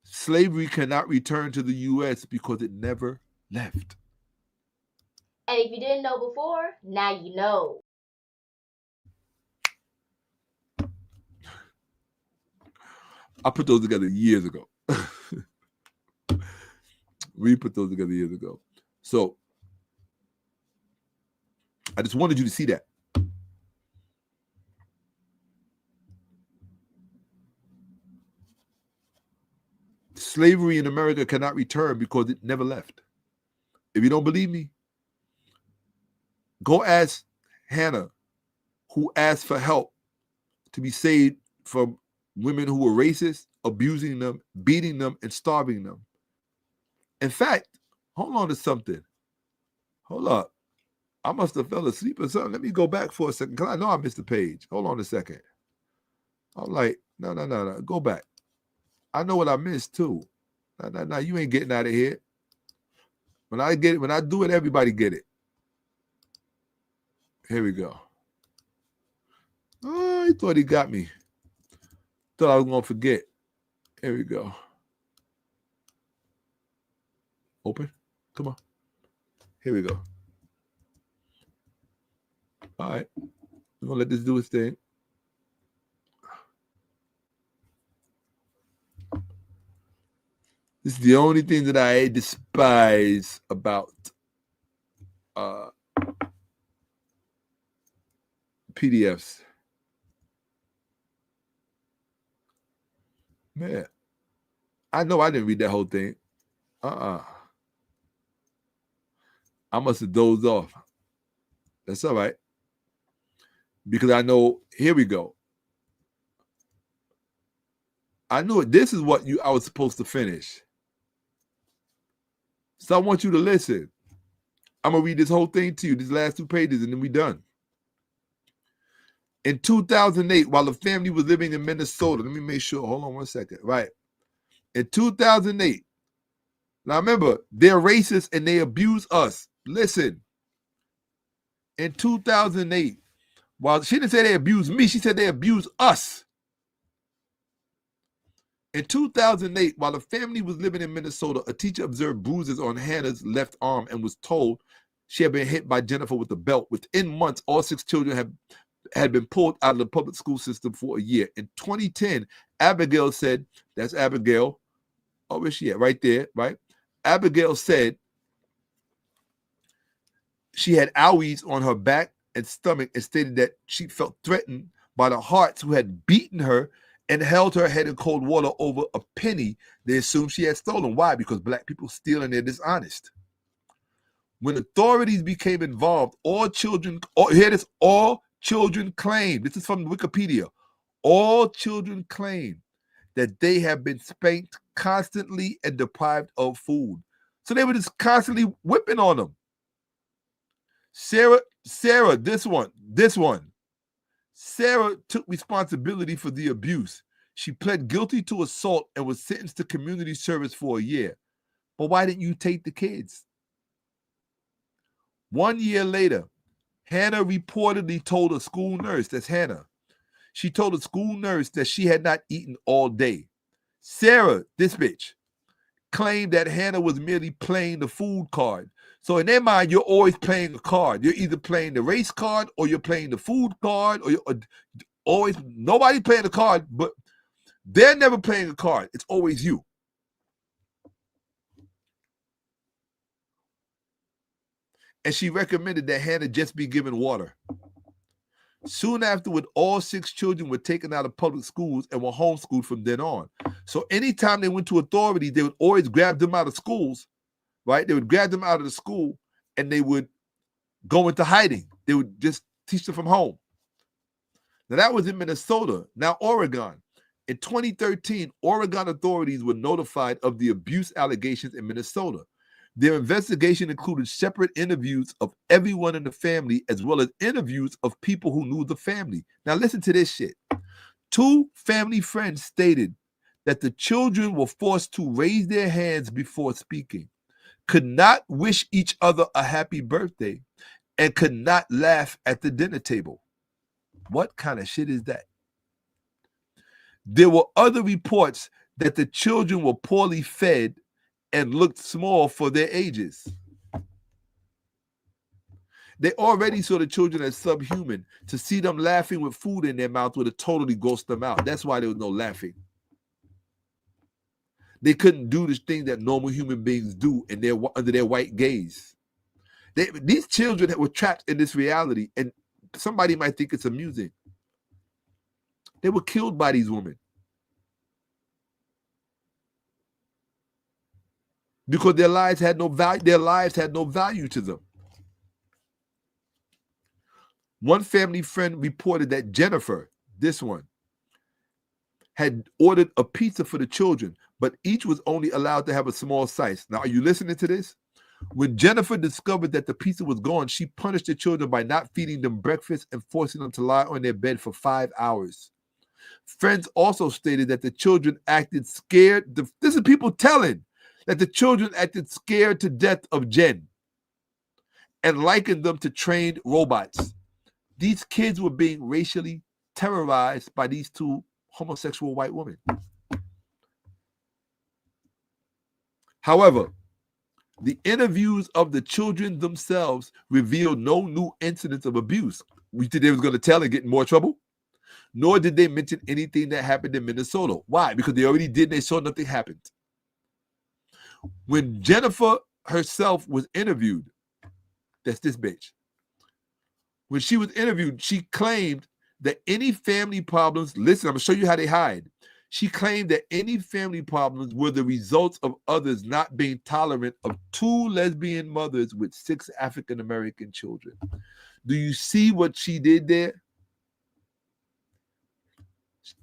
Slavery cannot return to the U.S. because it never left. And if you didn't know before, now you know. I put those together years ago. We put those together years ago. So I just wanted you to see that. Slavery in America cannot return because it never left. If you don't believe me, go ask Hannah, who asked for help to be saved from women who were racist, abusing them, beating them, and starving them. In fact, hold on to something. Hold up. I must have fell asleep or something. Let me go back for a second, because I know I missed the page. Hold on a second. I'm like, no. Go back. I know what I missed too. No, you ain't getting out of here. When I get it, when I do it, everybody get it. Here we go. Oh, he thought he got me. Thought I was going to forget. Here we go. Open. Come on. Here we go. All right. We're going to let this do its thing. This is the only thing that I despise about PDFs. Man, I know I didn't read that whole thing. I must have dozed off. That's all right. Because I know, here we go. I knew it. This is what I was supposed to finish. So I want you to listen. I'm going to read this whole thing to you, these last 2 pages, and then we're done. In 2008, while the family was living in Minnesota, let me make sure. Hold on one second. Right. In 2008, now remember, they're racist and they abuse us. Listen. In 2008, Well, she didn't say they abused me. She said they abused us. In 2008, while the family was living in Minnesota, a teacher observed bruises on Hannah's left arm and was told she had been hit by Jennifer with a belt. Within months, all 6 children had been pulled out of the public school system for a year. In 2010, Abigail said, that's Abigail. Oh, where's she at? Right there, right? Abigail said she had owies on her back and stomach and stated that she felt threatened by the Harts who had beaten her and held her head in cold water over a penny they assumed she had stolen. Why? Because black people steal and they're dishonest. When authorities became involved, all children claim, this is from Wikipedia, all children claim that they have been spanked constantly and deprived of food. So they were just constantly whipping on them. Sarah, this one. Sarah took responsibility for the abuse. She pled guilty to assault and was sentenced to community service for a year. But why didn't you take the kids? 1 year later, Hannah reportedly told a school nurse, that's Hannah, she told a school nurse that she had not eaten all day. Sarah, this bitch, claimed that Hannah was merely playing the food card. So in their mind, you're always playing a card. You're either playing the race card or you're playing the food card, or you're always, nobody playing the card, but they're never playing a card. It's always you. And she recommended that Hannah just be given water. Soon afterward, all 6 children were taken out of public schools and were homeschooled from then on. So anytime they went to authorities, they would always grab them out of schools, right? They would grab them out of the school and they would go into hiding. They would just teach them from home. Now that was in Minnesota. Now Oregon. In 2013, Oregon authorities were notified of the abuse allegations in Minnesota. Their investigation included separate interviews of everyone in the family, as well as interviews of people who knew the family. Now listen to this shit. 2 family friends stated that the children were forced to raise their hands before speaking, could not wish each other a happy birthday, and could not laugh at the dinner table. What kind of shit is that? There were other reports that the children were poorly fed and looked small for their ages. They already saw the children as subhuman. To see them laughing with food in their mouth would have totally grossed them out. That's why there was no laughing. They couldn't do the thing that normal human beings do under their white gaze. These children that were trapped in this reality, and somebody might think it's amusing. They were killed by these women. Because their lives had no value to them. One family friend reported that Jennifer, this one, had ordered a pizza for the children, but each was only allowed to have a small slice. Now, are you listening to this? When Jennifer discovered that the pizza was gone, she punished the children by not feeding them breakfast and forcing them to lie on their bed for 5 hours. Friends also stated that the children acted scared. This is people telling that the children acted scared to death of Jen and likened them to trained robots. These kids were being racially terrorized by these 2 homosexual white women. However, the interviews of the children themselves revealed no new incidents of abuse. We think they was going to tell and get in more trouble. Nor did they mention anything that happened in Minnesota. Why? Because they already did. They saw nothing happened. When Jennifer herself was interviewed, that's this bitch. When she was interviewed, she claimed that any family problems, listen, I'm going to show you how they hide. She claimed that any family problems were the results of others not being tolerant of 2 lesbian mothers with 6 African-American children. Do you see what she did there?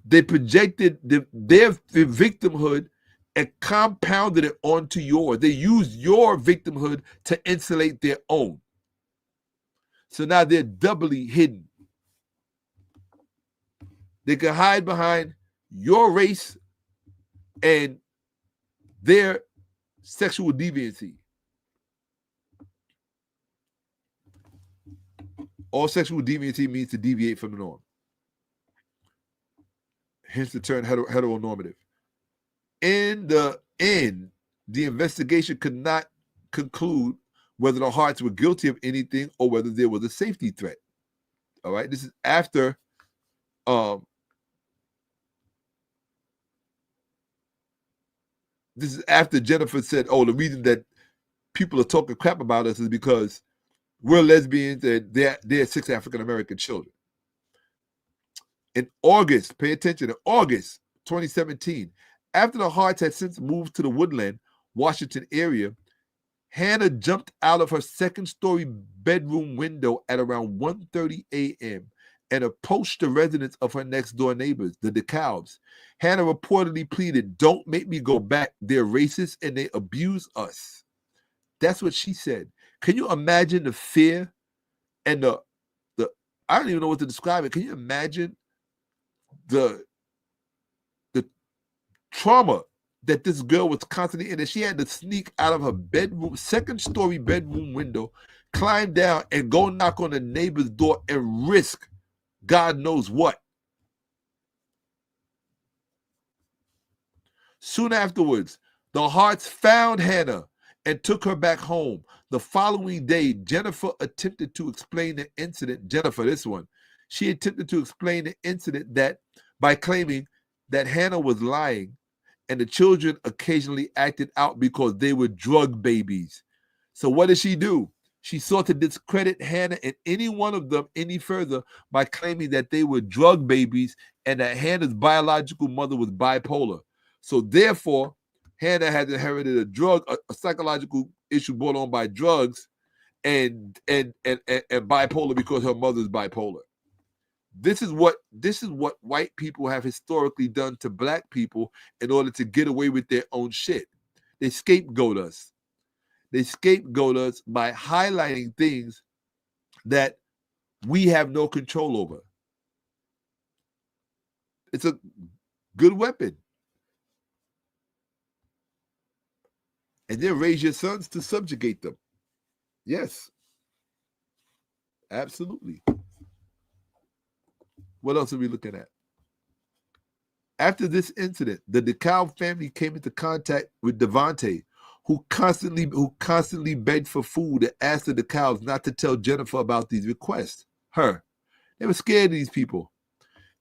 They projected their victimhood and compounded it onto yours. They used your victimhood to insulate their own. So now they're doubly hidden. They can hide behind your race and their sexual deviancy. All sexual deviancy means to deviate from the norm. Hence the term heteronormative. In the end, the investigation could not conclude whether the Harts were guilty of anything or whether there was a safety threat. All right, this is after Jennifer said, "Oh, the reason that people are talking crap about us is because we're lesbians and they're 6 African American children." In August, pay attention, in August 2017, after the Harts had since moved to the Woodland, Washington area, Hannah jumped out of her second-story bedroom window at around 1:30 a.m. and approached the residence of her next-door neighbors, the DeKalbs. Hannah reportedly pleaded, "Don't make me go back. They're racist and they abuse us." That's what she said. Can you imagine the fear and the I don't even know what to describe it. Can you imagine the trauma that this girl was constantly in, that she had to sneak out of her bedroom, second-story bedroom window, climb down and go knock on the neighbor's door and risk God knows what. Soon afterwards, the Harts found Hannah and took her back home. The following day, Jennifer attempted to explain the incident. Jennifer, this one, she attempted to explain the incident that by claiming that Hannah was lying and the children occasionally acted out because they were drug babies. So what did she do? She sought to discredit Hannah and any one of them any further by claiming that they were drug babies and that Hannah's biological mother was bipolar. So therefore, Hannah has inherited a psychological issue brought on by drugs and bipolar because her mother's bipolar. This is what white people have historically done to black people in order to get away with their own shit. They scapegoat us. They scapegoat us by highlighting things that we have no control over. It's a good weapon. And then raise your sons to subjugate them. Yes. Absolutely. What else are we looking at? After this incident, the DeKalb family came into contact with Devontae, who constantly begged for food and asked the DeKalbs not to tell Jennifer about these requests. They were scared of these people.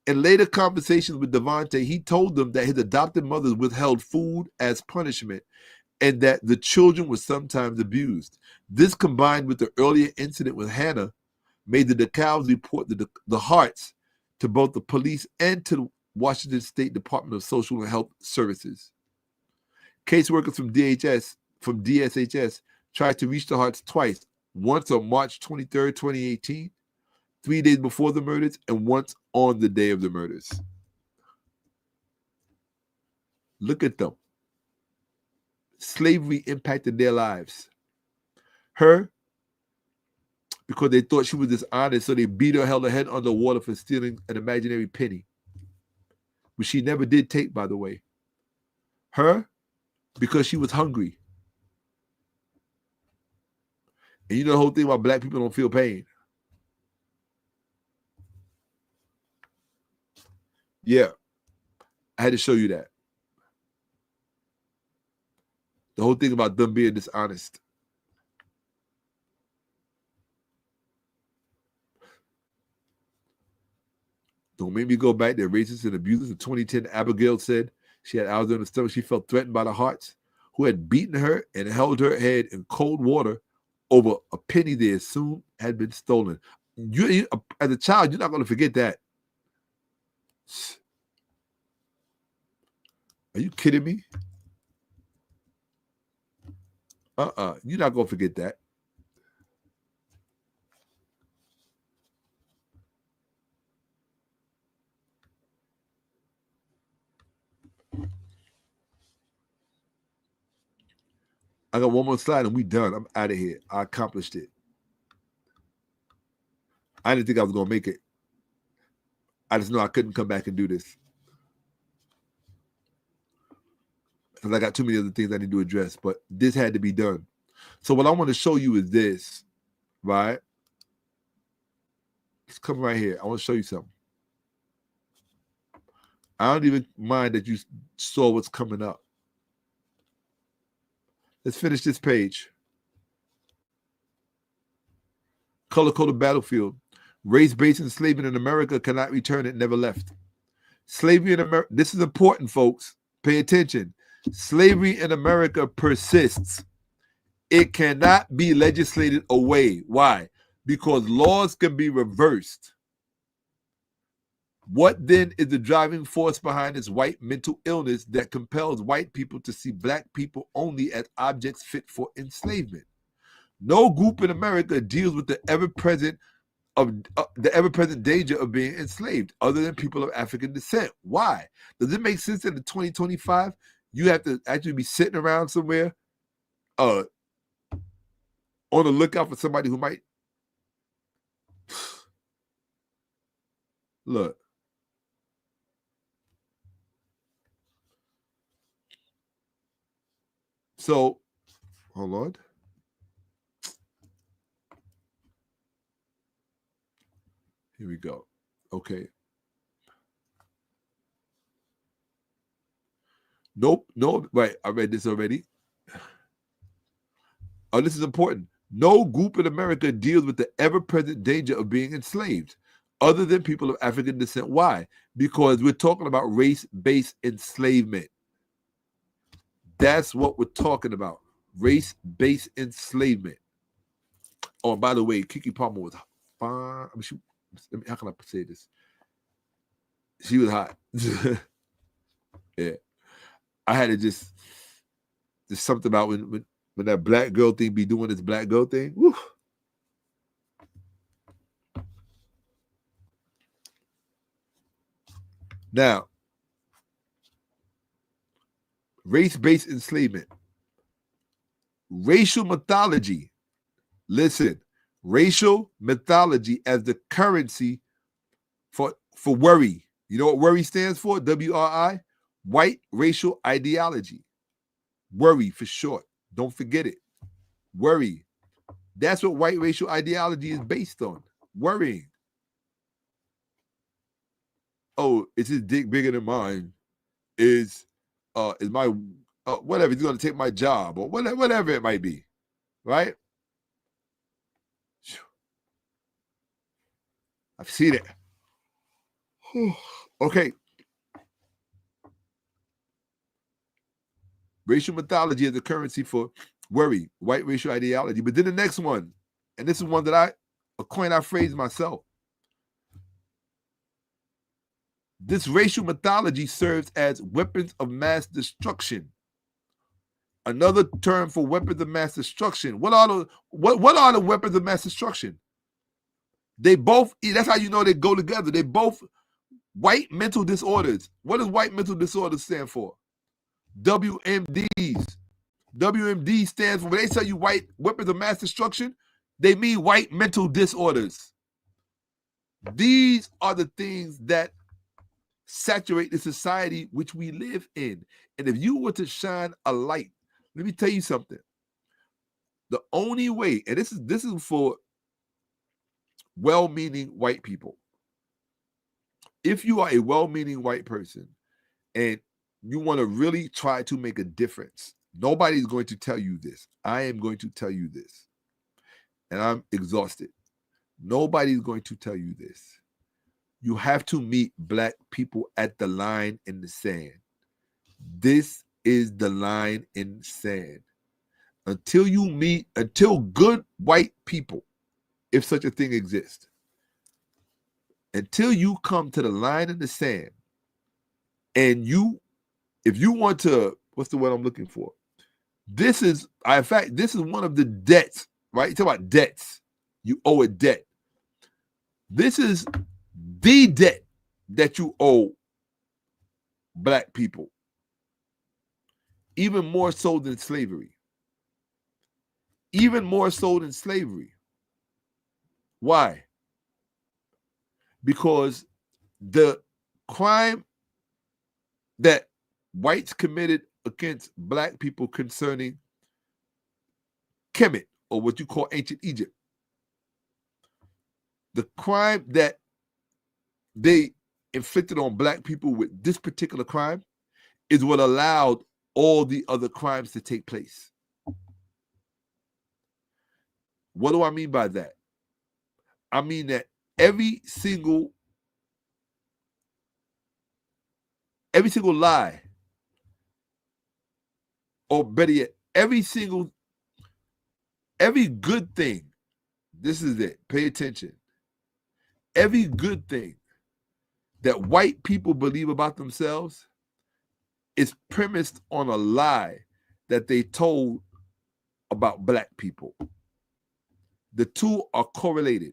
In later conversations with Devontae, he told them that his adopted mother withheld food as punishment and that the children were sometimes abused. This, combined with the earlier incident with Hannah, made the DeKalbs report the Harts to both the police and to the Washington State Department of Social and Health Services. Caseworkers from DSHS tried to reach the Harts twice, once on March 23rd, 2018, 3 days before the murders, and once on the day of the murders. Look at them. Slavery impacted their lives. Her, because they thought she was dishonest, so they beat her, held her head underwater for stealing an imaginary penny, which she never did take, by the way. Her, because she was hungry. And you know the whole thing about black people don't feel pain. Yeah, I had to show you that. The whole thing about them being dishonest. Don't make me go back. They're racist and abusers. In 2010, Abigail said she had hours on the stomach. She felt threatened by the Harts, who had beaten her and held her head in cold water over a penny they assumed had been stolen. You, as a child, you're not going to forget that. Are you kidding me? You're not going to forget that. I got one more slide and we done. I'm out of here. I accomplished it. I didn't think I was going to make it. I just know I couldn't come back and do this. Because I got too many other things I need to address. But this had to be done. So what I want to show you is this, right? Let's come right here. I want to show you something. I don't even mind that you saw what's coming up. Let's finish this page. Color-coded battlefield. Race-based enslavement in America cannot return. It never left. Slavery in America. This is important, folks. Pay attention. Slavery in America persists. It cannot be legislated away. Why? Because laws can be reversed. What then is the driving force behind this white mental illness that compels white people to see black people only as objects fit for enslavement? No group in America deals with the ever-present danger of being enslaved other than people of African descent. Why? Does it make sense that in 2025 you have to actually be sitting around somewhere on the lookout for somebody who might look? So, hold on. Here we go. Okay. Nope. Right. I read this already. Oh, this is important. No group in America deals with the ever-present danger of being enslaved other than people of African descent. Why? Because we're talking about race-based enslavement. That's what we're talking about. Race-based enslavement. Oh, and by the way, Keke Palmer was fine. How can I say this? She was hot. Yeah. I had to just something about when that black girl thing be doing this black girl thing. Woo. Now, race-based enslavement. Racial mythology. Listen, racial mythology as the currency for worry. You know what worry stands for? WRI. White racial ideology. Worry for short. Don't forget it. Worry. That's what white racial ideology is based on. Worrying. Oh, is his dick bigger than mine? Is my whatever, he's gonna take my job or whatever it might be, right? I've seen it. Okay. Racial mythology is the currency for worry, white racial ideology. But then the next one, and this is one that a coin I phrased myself. This racial mythology serves as weapons of mass destruction. Another term for weapons of mass destruction. What are the weapons of mass destruction? They both, that's how you know they go together. They both white mental disorders. What does white mental disorders stand for? WMDs. WMD stands for, when they tell you white weapons of mass destruction, they mean white mental disorders. These are the things that saturate the society which we live in. And if you were to shine a light, let me tell you something. The only way, and this is for well-meaning white people. If you are a well-meaning white person and you want to really try to make a difference, nobody's going to tell you this. I am going to tell you this. And I'm exhausted. Nobody's going to tell you this. You have to meet black people at the line in the sand. This is the line in the sand. Until good white people, if such a thing exists, until you come to the line in the sand, and if you want to, what's the word I'm looking for? This is one of the debts, right? You talk about debts. You owe a debt. This is the debt that you owe black people. Even more so than slavery. Even more so than slavery. Why? Because the crime that whites committed against black people concerning Kemet, or what you call ancient Egypt, the crime that they inflicted on black people with this particular crime is what allowed all the other crimes to take place. What do I mean by that? I mean that every single lie, or better yet, every good thing, this is it, pay attention. Every good thing that white people believe about themselves is premised on a lie that they told about black people. The two are correlated.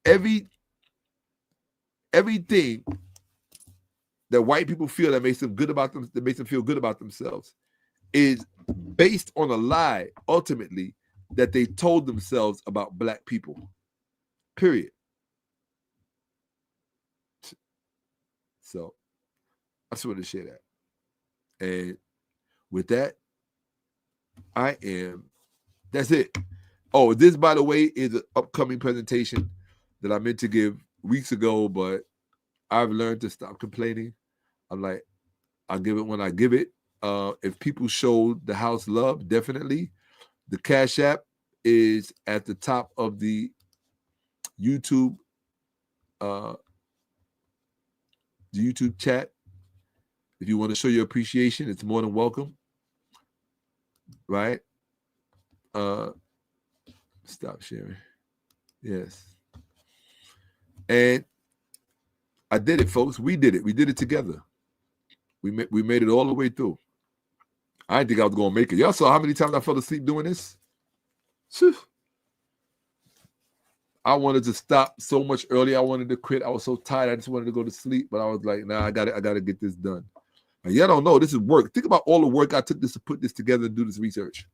Everything that white people feel that makes them good about them, that makes them feel good about themselves, is based on a lie, ultimately, that they told themselves about black people. Period. So I just wanted to share that. And with that, that's it. Oh, this, by the way, is an upcoming presentation that I meant to give weeks ago, but I've learned to stop complaining. I'm like, I'll give it when I give it. If people show the house love, definitely. The Cash App is at the top of the YouTube chat. If you want to show your appreciation, it's more than welcome. Right? Stop sharing. Yes. And I did it, folks. We did it. We did it together. We made it all the way through. I didn't think I was going to make it. Y'all saw how many times I fell asleep doing this? I wanted to stop so much earlier. I wanted to quit. I was so tired. I just wanted to go to sleep. But I was like, nah, I got to get this done. And y'all don't know. This is work. Think about all the work I took to put this together and do this research.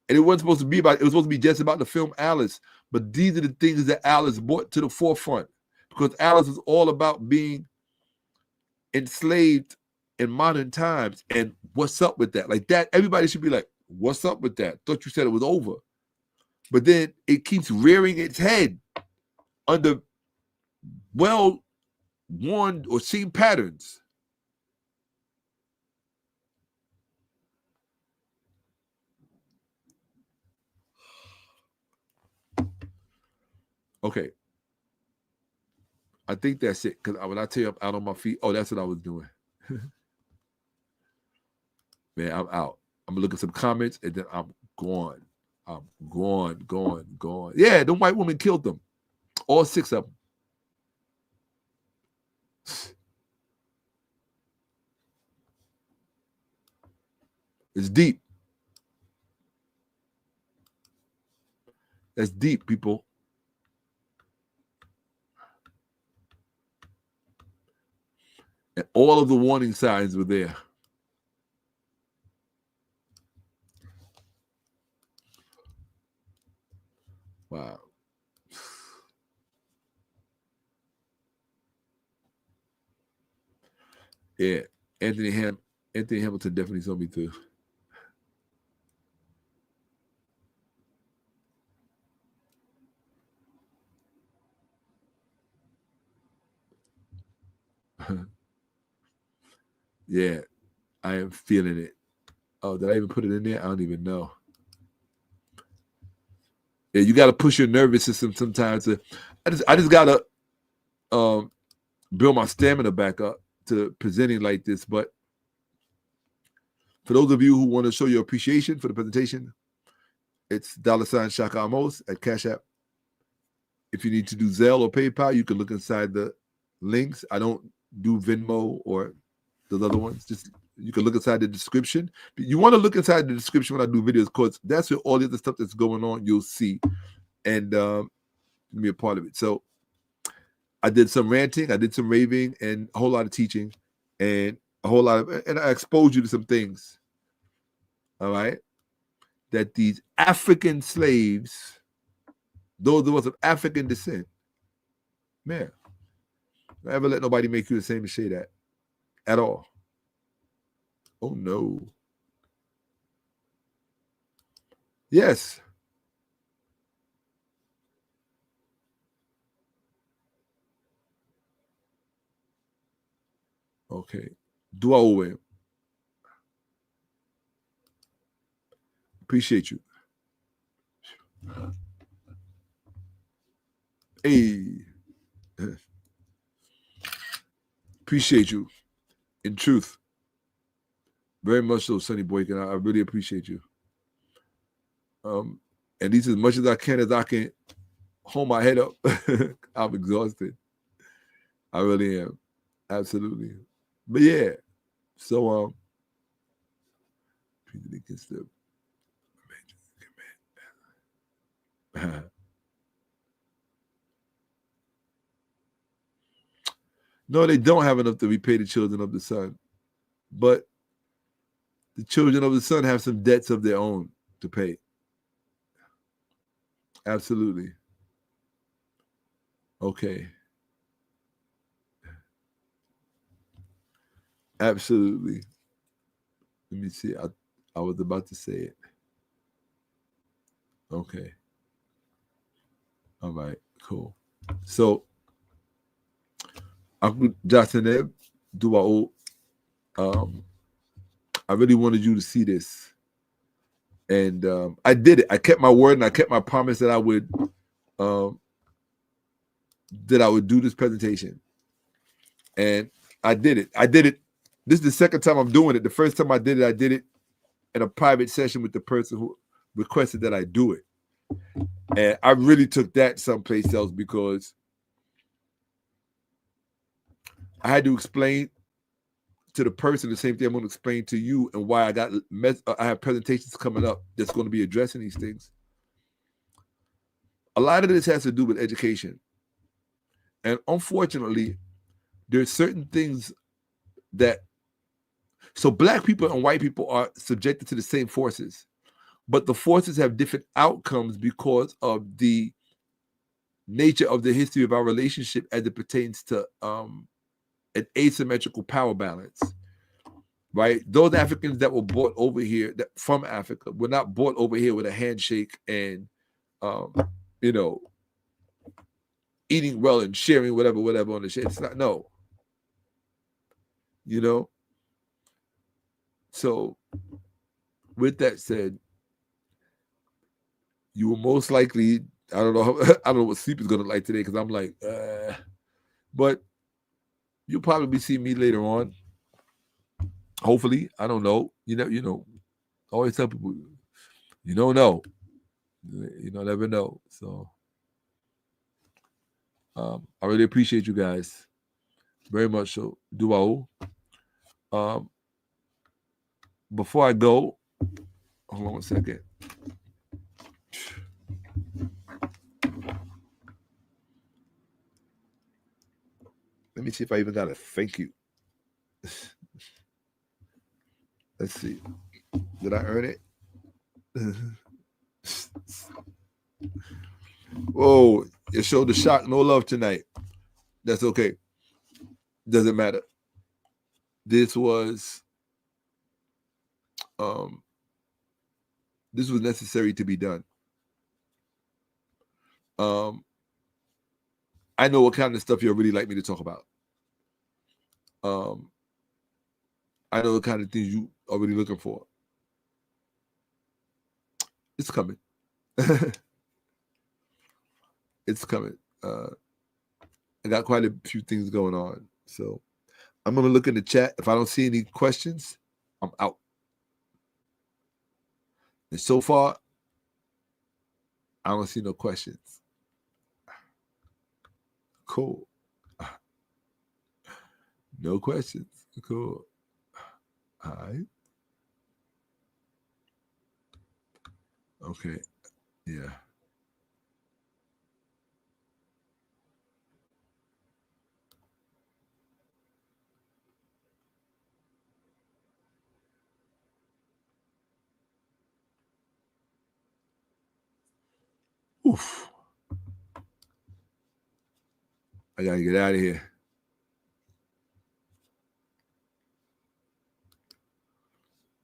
And it wasn't supposed to be about, it was supposed to be just about the film Alice. But these are the things that Alice brought to the forefront. Because Alice is all about being enslaved in modern times. And what's up with that? Like that, everybody should be like, what's up with that? Thought you said it was over. But then it keeps rearing its head under well-worn or seen patterns. Okay. I think that's it. Because when I tell you I'm out on my feet, that's what I was doing. Man, I'm out. I'm going to look at some comments and then I'm gone. I'm gone. Yeah, the white woman killed them. All 6 of them. It's deep. That's deep, people. And all of the warning signs were there. Wow. Yeah. Anthony Hamilton definitely saw me too. Yeah, I am feeling it. Oh, did I even put it in there? I don't even know. Yeah, you got to push your nervous system sometimes. I just got to build my stamina back up to presenting like this. But for those of you who want to show your appreciation for the presentation, it's $Shakka-Ahmose at Cash App. If you need to do Zelle or PayPal, you can look inside the links. I don't do Venmo or those other ones. Just you can look inside the description. You want to look inside the description when I do videos, because that's where all the other stuff that's going on you'll see, and be a part of it. So I did some ranting, I did some raving, and a whole lot of teaching, and I exposed you to some things. All right, that these African slaves, those of us of African descent, man, don't ever let nobody make you the same and say that at all. Oh no. Yes. Okay. Duaowe. Appreciate you. Hey. Appreciate you. In truth. Very much so, Sonny Boykin. I really appreciate you. And these as much as I can hold my head up. I'm exhausted. I really am. Absolutely. But yeah. So against the no, they don't have enough to repay the children of the sun. But the children of the sun have some debts of their own to pay. Absolutely. Okay. Absolutely. Let me see. I was about to say it. Okay. All right. Cool. So, Jasaneb, I really wanted you to see this. And I did it. I kept my word and I kept my promise that I would do this presentation. And I did it. This is the second time I'm doing it. The first time I did it in a private session with the person who requested that I do it. And I really took that someplace else because I had to explain to the person the same thing I'm going to explain to you and why I have presentations coming up that's going to be addressing these things. A lot of this has to do with education. And unfortunately, there's certain things so black people and white people are subjected to the same forces, but the forces have different outcomes because of the nature of the history of our relationship as it pertains to an asymmetrical power balance, right? Those Africans that were brought over here from Africa were not brought over here with a handshake and, eating well and sharing whatever on the shit. It's not, no. So with that said, you will most likely, I don't know what sleep is going to like today because I'm like, but you'll probably see me later on. Hopefully, I don't know. Always tell people, you don't know. You don't ever know. So I really appreciate you guys very much. So, Duao. Before I go, hold on one second. Let me see if I even got a thank you. Let's see. Did I earn it? Whoa, it showed the shock, no love tonight. That's okay. Doesn't matter. This was necessary to be done. I know what kind of stuff you'll really like me to talk about. I know the kind of things you are really looking for. It's coming. It's coming. I got quite a few things going on. So I'm going to look in the chat. If I don't see any questions, I'm out. And so far, I don't see no questions. Cool. No questions. Cool. All right. Okay. Yeah. Oof. I gotta get out of here.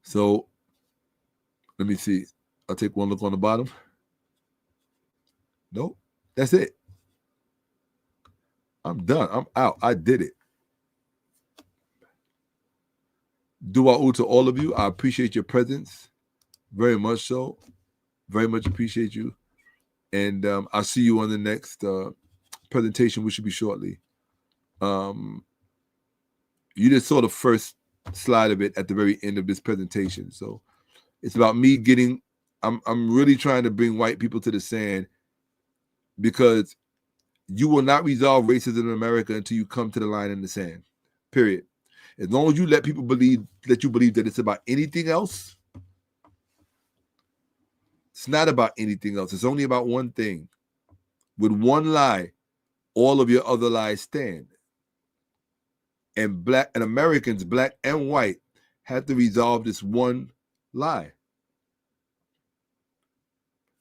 So let me see. I'll take one look on the bottom. Nope. That's it. I'm done. I'm out. I did it. Du'a to all of you. I appreciate your presence very much so. Very much appreciate you. And I'll see you on the next presentation, which should be shortly. You just saw the first slide of it at the very end of this presentation. So it's about me getting, I'm really trying to bring white people to the sand, because you will not resolve racism in America until you come to the line in the sand, period. As long as you let people believe that it's about anything else, it's not about anything else. It's only about one thing. With one lie, all of your other lies stand. And Americans, black and white, have to resolve this one lie.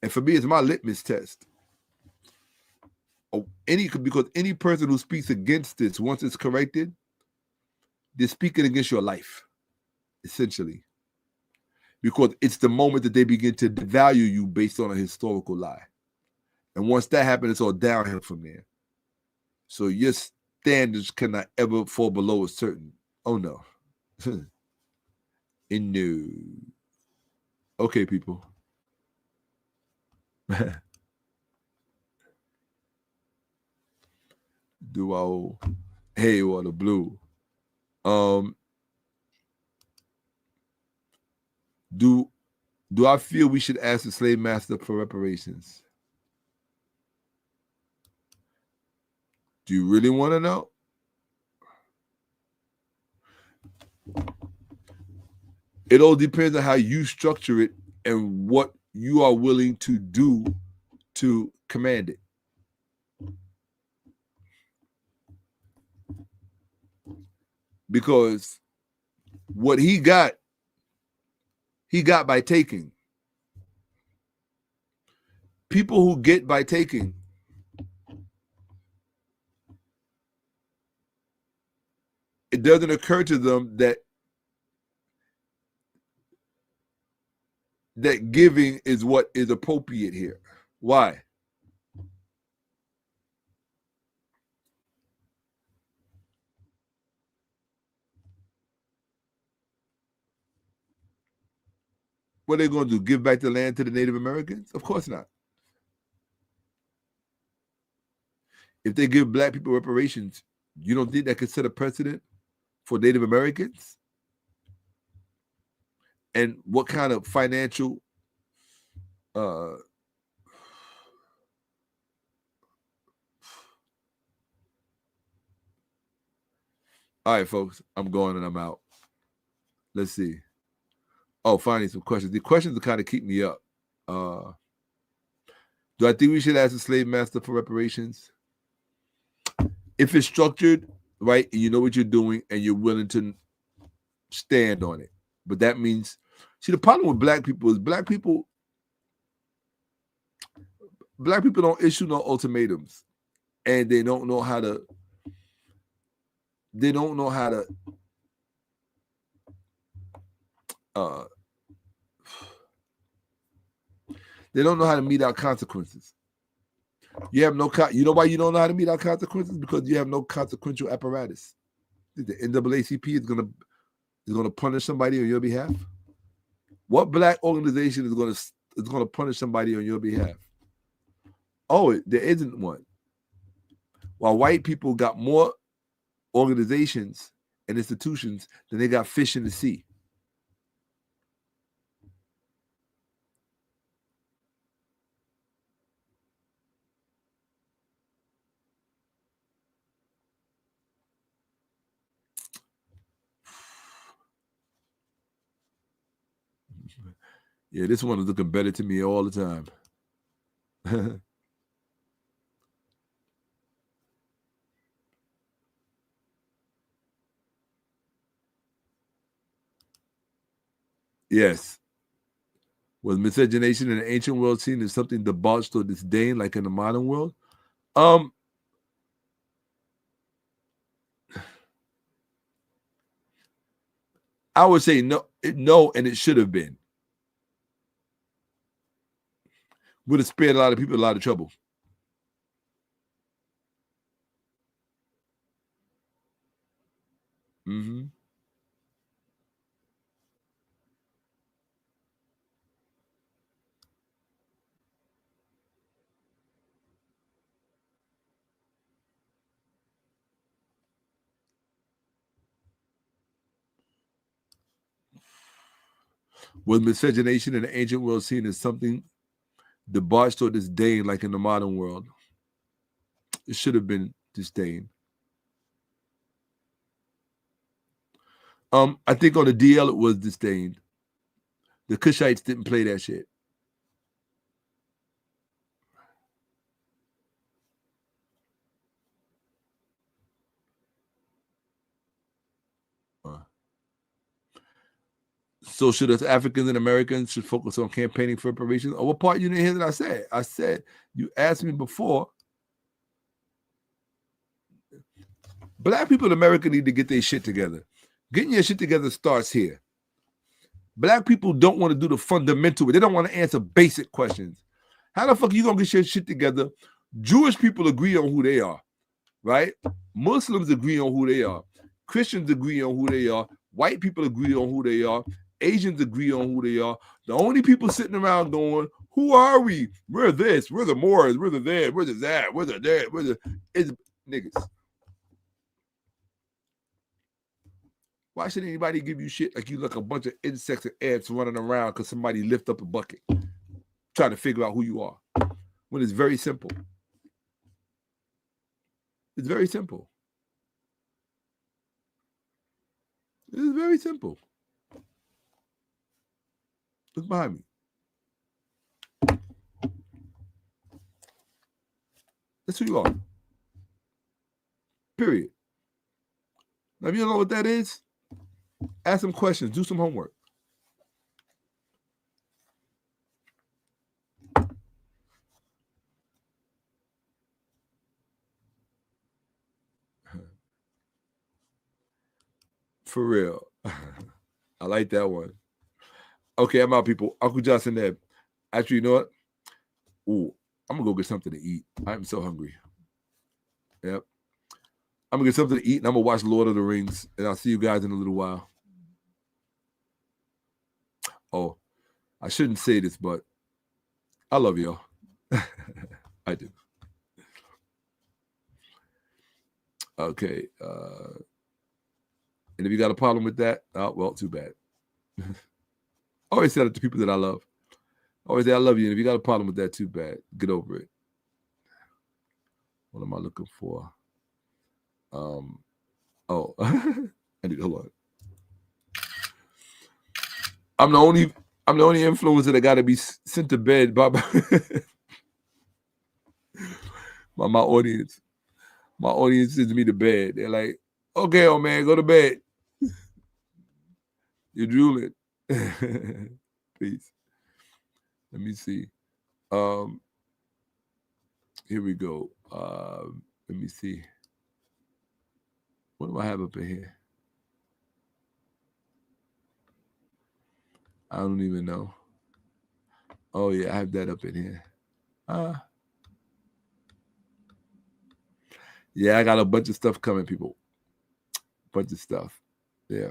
And for me, it's my litmus test. Because any person who speaks against this, once it's corrected, they're speaking against your life, essentially. Because it's the moment that they begin to devalue you based on a historical lie. And once that happens, it's all downhill from there. So your standards cannot ever fall below a certain. Oh no. No. Okay, people. Hey, water blue. Do I feel we should ask the slave master for reparations? Do you really want to know? It all depends on how you structure it and what you are willing to do to command it. Because what he got by taking. People who get by taking, it doesn't occur to them that giving is what is appropriate here. Why? What are they going to do? Give back the land to the Native Americans? Of course not. If they give black people reparations, you don't think that could set a precedent for Native Americans? And what kind of financial all right, folks, I'm going and I'm out. Let's see. Oh, finding some questions. The questions will kind of keep me up. Do I think we should ask the slave master for reparations? If it's structured right, and you know what you're doing, and you're willing to stand on it. But that means, see, the problem with black people is black people don't issue no ultimatums, and they don't know how to meet out consequences. You have no, you know why you don't know how to meet out consequences? Because you have no consequential apparatus. The NAACP is gonna punish somebody on your behalf. What black organization is gonna punish somebody on your behalf? Oh, there isn't one. While white people got more organizations and institutions than they got fish in the sea. Yeah, this one is looking better to me all the time. Yes. Was miscegenation in the ancient world seen as something debauched or disdained like in the modern world? I would say no, and it should have been. Would have spared a lot of people a lot of trouble. Was miscegenation in the ancient world seen as something debauched or disdained like in the modern world? It should have been disdained. I think on the DL it was disdained. The Cushites didn't play that shit. So should us Africans and Americans should focus on campaigning for reparations? Or what part you didn't hear that I said? I said, you asked me before, Black people in America need to get their shit together. Getting your shit together starts here. Black people don't want to do the fundamental. They don't want to answer basic questions. How the fuck are you going to get your shit together? Jewish people agree on who they are, right? Muslims agree on who they are. Christians agree on who they are. White people agree on who they are. Asians agree on who they are. The only people sitting around going, who are we? We're this. We're the Moors. We're the that. We're the that. We're the that. We're the... It's niggas. Why should anybody give you shit like you look a bunch of insects and ants running around because somebody lift up a bucket trying to figure out who you are? When it's very simple. It's very simple. It is very simple. Look behind me. That's who you are. Period. Now, if you don't know what that is, ask some questions. Do some homework. For real. I like that one. Okay, I'm out, people. Uncle Johnson there. Actually, you know what? Ooh, I'm going to go get something to eat. I'm so hungry. Yep. I'm going to get something to eat, and I'm going to watch Lord of the Rings, and I'll see you guys in a little while. Oh, I shouldn't say this, but I love y'all. I do. Okay. And if you got a problem with that, well, too bad. I always tell it to people that I love. I always say I love you, and if you got a problem with that, too bad. Get over it. What am I looking for? Oh, I need to hold on. I'm the only influencer that got to be sent to bed by my audience. My audience sends me to bed. They're like, okay, oh man, go to bed. You're drooling. Peace. Let me see. Here we go. Let me see. What do I have up in here? I don't even know. Oh yeah, I have that up in here. Yeah, I got a bunch of stuff coming, people. Bunch of stuff. Yeah.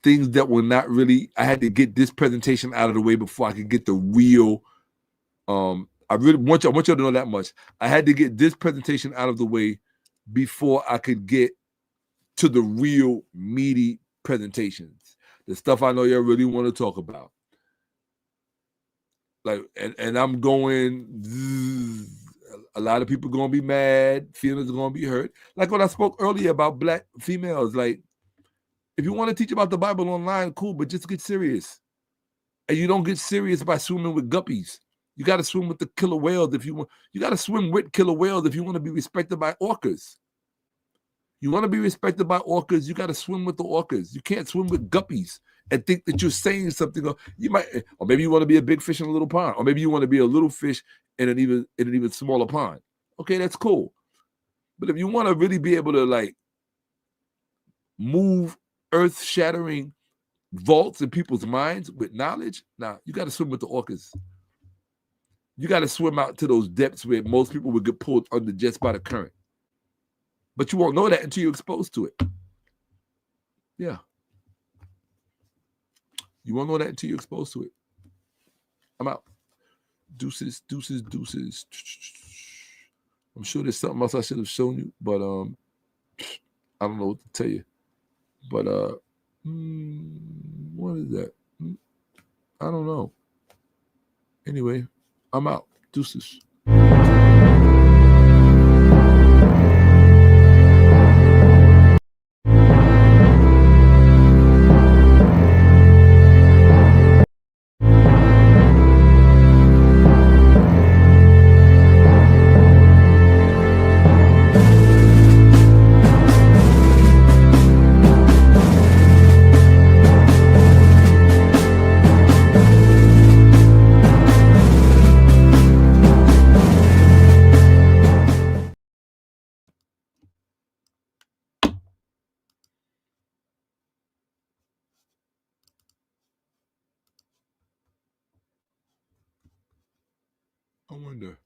Things that were not really, I had to get this presentation out of the way before I could get the real, I really want y'all to know that much. I had to get this presentation out of the way before I could get to the real meaty presentations. The stuff I know y'all really want to talk about. Like, and I'm going, a lot of people going to be mad. Feelings are going to be hurt. Like when I spoke earlier about Black females, like, if you want to teach about the Bible online, cool, but just get serious. And you don't get serious by swimming with guppies. You got to swim with the killer whales if you want. You got to swim with killer whales if you want to be respected by orcas. You want to be respected by orcas, you got to swim with the orcas. You can't swim with guppies and think that you're saying something. Or maybe you want to be a big fish in a little pond, or maybe you want to be a little fish in an even smaller pond. Okay, that's cool. But if you want to really be able to like move earth-shattering vaults in people's minds with knowledge, you got to swim with the orcas. You got to swim out to those depths where most people would get pulled under just by the current. But you won't know that until you're exposed to it. Yeah. You won't know that until you're exposed to it. I'm out. Deuces, deuces, deuces. I'm sure there's something else I should have shown you, but I don't know what to tell you. But what is that? I don't know. Anyway, I'm out. Deuces. I wonder.